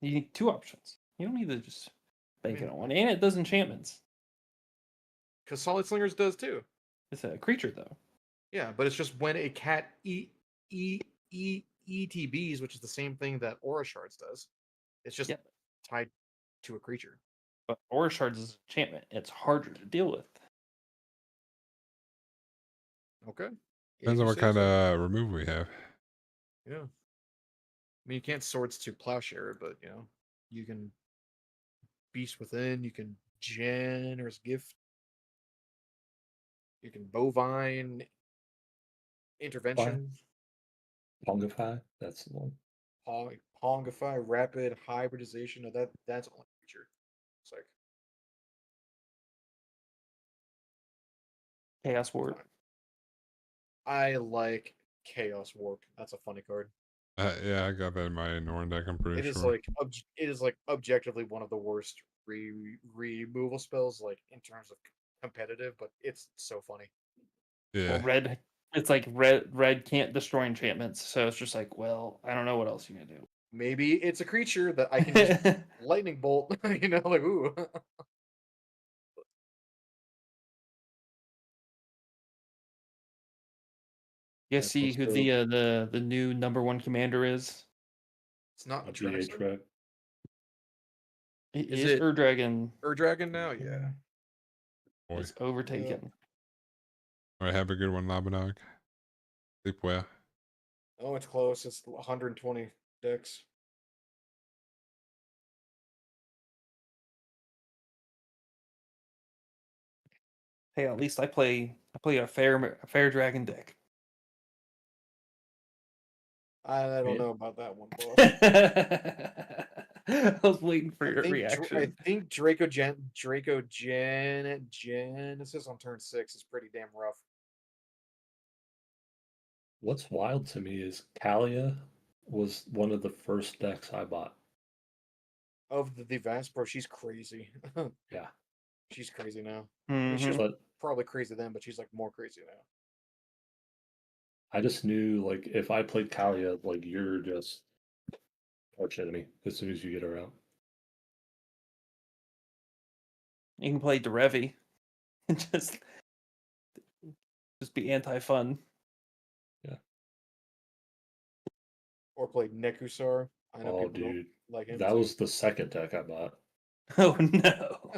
You need two options. You don't need to just bank it mean- on one. And it does enchantments. Kasali Slingers does too. It's a creature though. Yeah, but it's just when a cat ETBs, which is the same thing that Aura Shards does. It's just Yeah. tied to a creature. But Aura Shards is enchantment. It's harder to deal with. Okay. Depends If on you what say kind so. of remove we have. Yeah. I mean, you can't Swords to Plowshare, but you know, you can Beast Within. You can Generous Gift. You can Bovine Intervention. Pongify, that's the one. Pongify, Rapid Hybridization. No, that's only creature. It's like Chaos Ward. fine. I like Chaos Warp. That's a funny card. Yeah, I got that in my Norn deck. I'm pretty It is sure. like it is like objectively one of the worst removal spells, like in terms of competitive, but it's so funny. Yeah. Well, red. It's like red can't destroy enchantments, so it's just like, well, I don't know what else you're gonna do. Maybe it's a creature that I can just lightning bolt. You know, like ooh. You Yeah, guys see let's who go. the new #1 commander is? It's not a EDH Traxler. track. It Is is it- Ur-Dragon. Ur-Dragon now, yeah. Boy. It's overtaken. All right, have a good one, Labanog. Sleep well. Oh, it's close. It's 120 decks. Hey, at least I play a fair dragon deck. I don't Yeah. know about that one, boss. I was waiting for your I reaction. think Genesis on turn 6 is pretty damn rough. What's wild to me is Kalia was one of the first decks I bought. Of the Vast, bro, she's crazy. Yeah. She's crazy now. I mean, she Mhm. was But probably crazy then, but she's like more crazy now. I just knew, like, if I played Kalia, like, you're just arch enemy as soon as you get her out. You can play Derevi and just be anti-fun. Or played Nekusar. I know Oh, people don't dude. like him. That too. was the second deck I bought. Oh no.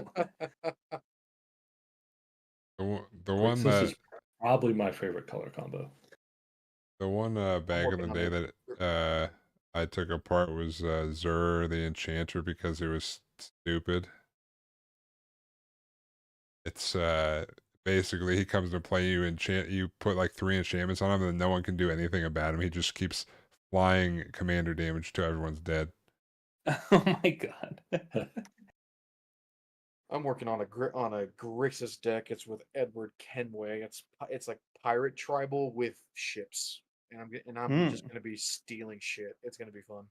The one This that is probably my favorite color combo. the one back in the working on day it. that I took apart was Zur the Enchanter because it was stupid. It's basically he comes to play you you put like 3 enchantments on him and no one can do anything about him. He just keeps flying commander damage till everyone's dead. Oh my god. I'm working on a Grixis deck. It's with Edward Kenway. It's like pirate tribal with ships, and I'm just gonna be stealing shit. It's gonna be fun.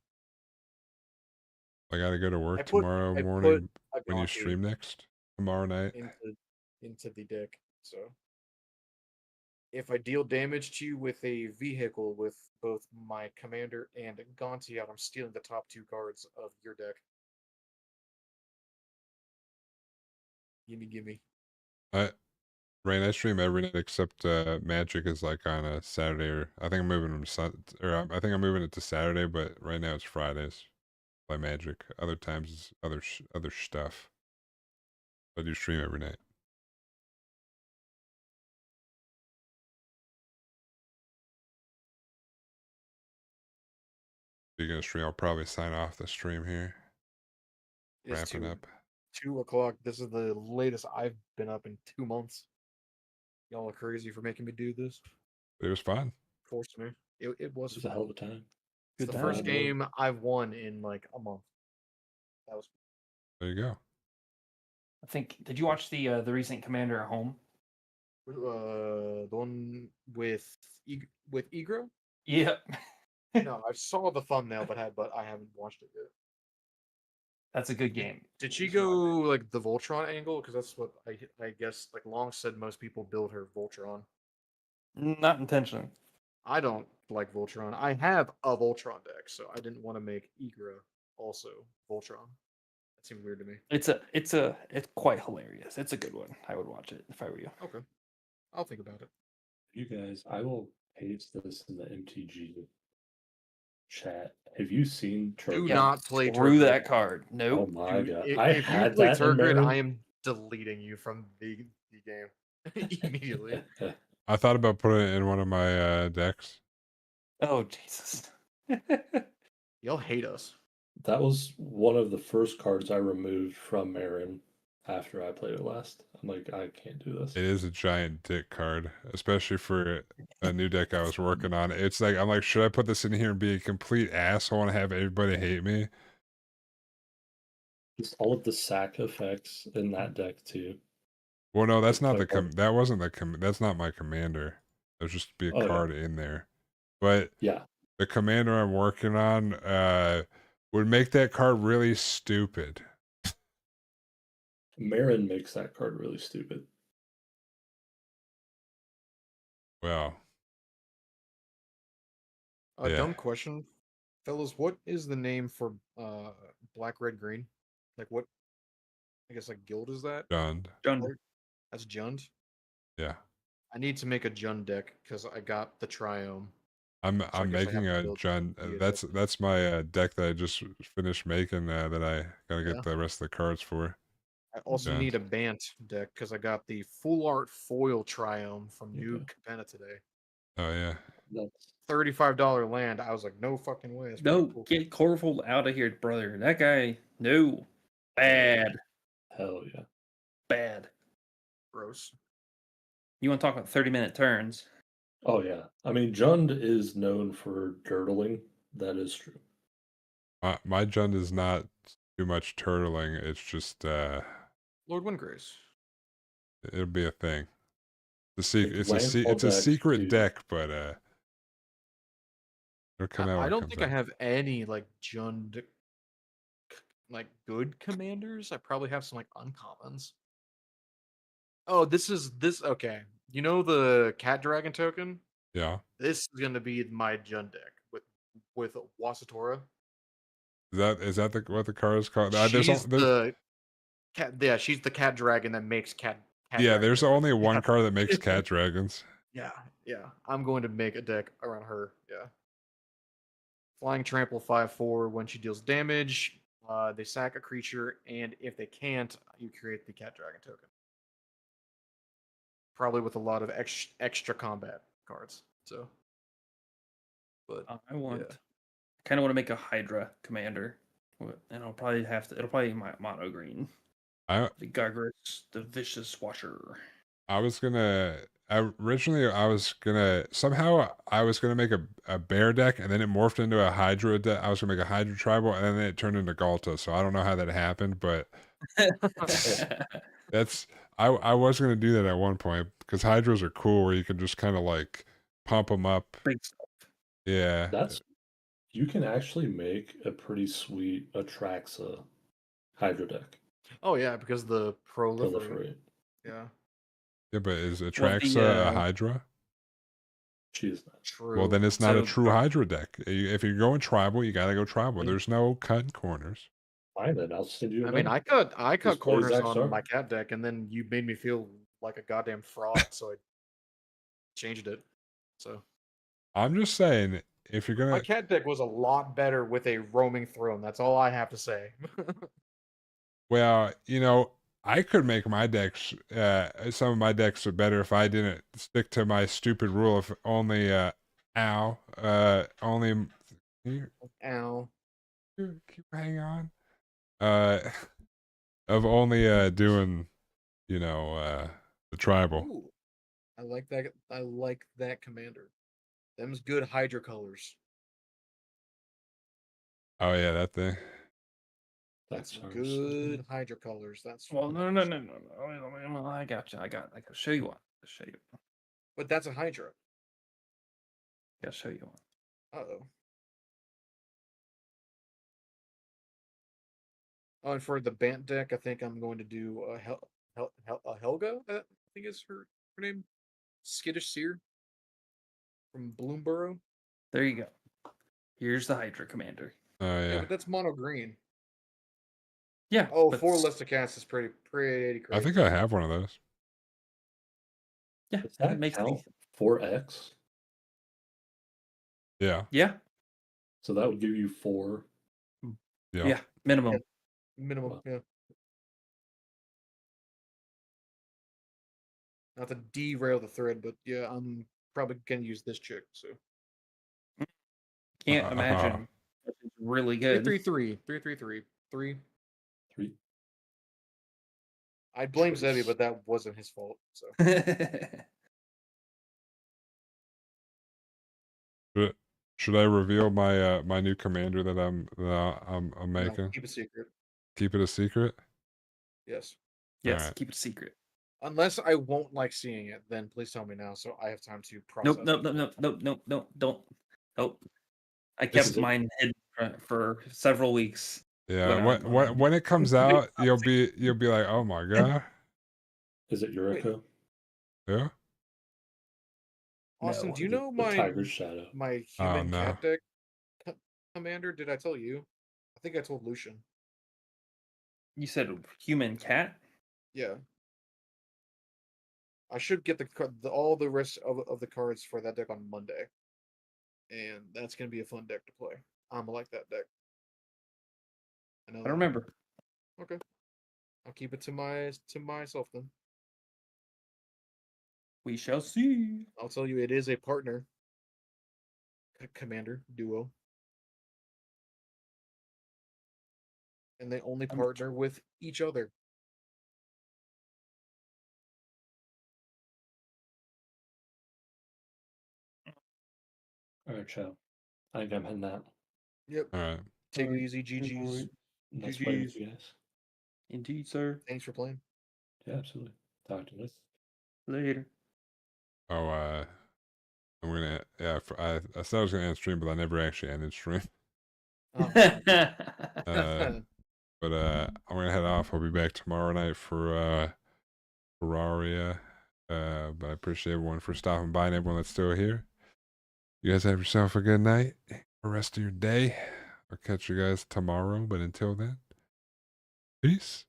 I gotta go to I work put tomorrow I put morning a when you Gonti stream next. Tomorrow night. into the deck. So if I deal damage to you with a vehicle with both my commander and Gonti out, I'm stealing the top 2 cards of your deck. Gimme. I stream every night except Magic is like on a Saturday, or I think I'm moving I think I'm moving it to Saturday, but right now it's Fridays. Play Magic. Other times it's other stuff. I do stream every night. If you're gonna stream, I'll probably sign off the stream here. It's Wrapping up. 2 o'clock. This is the latest I've been up in 2 months. Y'all are crazy for making me do this. It was fun. Forced me. It was It was a hell of a time. It's Good the first time. game I've won in like a month. That was There you go. I think. Did you watch the recent Commander at Home? the one with Egro. Yep. No, I saw the thumbnail, but I haven't watched it yet. That's a good game. Did she go like the Voltron angle? Because that's what I guess like Long said most people build her Voltron. Not intentionally. I don't like Voltron. I have a Voltron deck, so I didn't want to make Egra also Voltron. That seemed weird to me. It's quite hilarious. It's a good one. I would watch it if I were you. Okay, I'll think about it. You guys, I will paste this in the MTG chat. Have you seen Do Turgid? not play Through Turgid. that card. Oh Nope. my Dude, god! if I you had play that in Turgid, Marin. I am deleting you from the game immediately. I thought about putting it in one of my decks. Oh Jesus. Y'all hate us. That was one of the first cards I removed from Marin after I played it last. I'm like, I can't do this. It is a giant dick card, especially for a new deck I was working on. It's like, I'm like, should I put this in here and be a complete asshole and have everybody hate me? Just all of the sack effects in that deck too. Well, no, that's It's not like that wasn't that's not my commander. It was just be a Oh, yeah. card in there. But Yeah, the commander I'm working on would make that card really stupid. Marin makes that card really stupid. Well, A Yeah. dumb question, fellas. What is the name for black, red, green? Like what? I guess like guild is that? Jund. Done. That's Jund. Yeah. I need to make a Jund deck because I got the Triome. I'm I I'm guess I making have to a build Jund. the That's my deck that I just finished making that I gotta get Yeah. the rest of the cards for. I also Jund. need a Bant deck because I got the full art foil Triome from New Okay. Capenna today. Oh yeah. That's $35 land. I was like, no fucking way. That's No, pretty cool. get Corvold out of here, brother. That guy, no. Bad. hell yeah. Bad. Gross. You want to talk about 30-minute turns? Oh yeah. I mean, Jund is known for girdling. That is true. My Jund is not too much turtling. It's just Lord Windgrace. it'll be a thing. It's Like it's landfall it's a decks, secret dude. deck, but it'll come out. I when it don't comes think I out. have any like Jund like good commanders. I probably have some like uncommons. Oh, this okay. You know the cat dragon token? Yeah. This is gonna be my Jund deck with Wasatora. Is that what the card is called? There's, She's there's the cat. Yeah, she's the cat dragon that makes cat. yeah. dragon There's tokens. only one Yeah. card that makes cat dragons. Yeah, yeah. I'm going to make a deck around her. Yeah. Flying trample 5/4. When she deals damage, they sack a creature, and if they can't, you create the cat dragon token. Probably with a lot of extra combat cards. So, but I want. Yeah. I kind of want to make a Hydra commander, and I'll probably have to. It'll probably be my mono green. I The Gargris, the Vicious Washer. Originally I was gonna somehow I was gonna make a bear deck, and then it morphed into a Hydra deck. I was gonna make a Hydra tribal, and then it turned into Galta. So I don't know how that happened, but that's I was gonna do that at one point because Hydras are cool, where you can just kind of like pump them up. Big stuff. Yeah, That's you can actually make a pretty sweet Atraxa Hydro deck. Oh yeah, because the proliferate. Proliferate. Yeah, yeah, but is Well, Atraxa a Hydra? She is not. true. Well, then it's not a So- true Hydra deck. If you're going tribal, you gotta go tribal. There's no cutting corners. Fine, then I'll send you. I mean, I cut Just play corners Zack on Star. my cat deck, and then you made me feel like a goddamn fraud, so I changed it. So I'm just saying, if you're my gonna, cat deck was a lot better with a roaming throne. That's all I have to say. well, I could make my decks. Some of my decks are better if I didn't stick to my stupid rule of only. Only. Ow. Keep hang on. Of only doing, the tribal. Ooh, I like that. I like that commander. Them's good Hydra colors. Oh yeah, that thing. That's sounds- good Hydra colors. That's Well, no. I got you. I got to show you one. I'll show you. But that's a Hydra. I'll show you one. Uh-oh. Oh, and for the Bant deck, I think I'm going to do Helga. I think is her name. Skittish Seer from Bloomborough. There you go. Here's the Hydra commander. Oh Yeah, yeah. but that's mono green. Yeah. Oh, but 4 s- list to cast is pretty crazy. I think I have one of those. Yeah. Does that It makes count the 4x? Yeah. yeah. So that would give you 4. Yeah. Yeah. Minimum. Yeah. Minimum, Wow. yeah. Not to derail the thread, but yeah, I'm probably gonna use this chick. So Can't imagine. It's really good. 3-3-3. 3. 3. I blame Choice. Zevi, but that wasn't his fault. So Should I reveal my my new commander that I'm no, making? keep it secret. Keep it a secret. Yes. Yes. Alright. Keep it secret. Unless I won't like seeing it, then please tell me now so I have time to process. Nope. Don't. Nope. I kept is- mine hidden for several weeks. Yeah. When When it comes out, I'm you'll be like, oh my god. Is it Yuriko? Yeah. Austin, No, do you The- know the Tiger's Shadow? my Oh, human no. cat deck commander? Did I tell you? I think I told Lucian. You said human cat? Yeah. I should get all the rest of the cards for that deck on Monday, and that's gonna be a fun deck to play. I'm like that deck. I know I that. don't remember. Okay, I'll keep it to myself then. We shall see. I'll tell you, it is a partner commander duo, and they only I'm- partner with each other. All right, Chow. I think I'm heading out. Yep. All right. Take it Alright, easy, GG's. That's playing with GG's. you guys. Indeed, sir. Thanks for playing. Yeah, absolutely. Talk to you later. Later. Oh, I'm gonna. Yeah. I said I was gonna end stream, but I never actually ended stream. Oh. But I'm gonna head off. I'll be back tomorrow night for Ferraria. But I appreciate everyone for stopping by and everyone that's still here. You guys have yourself a good night. The rest of your day. I'll catch you guys tomorrow. But until then, peace.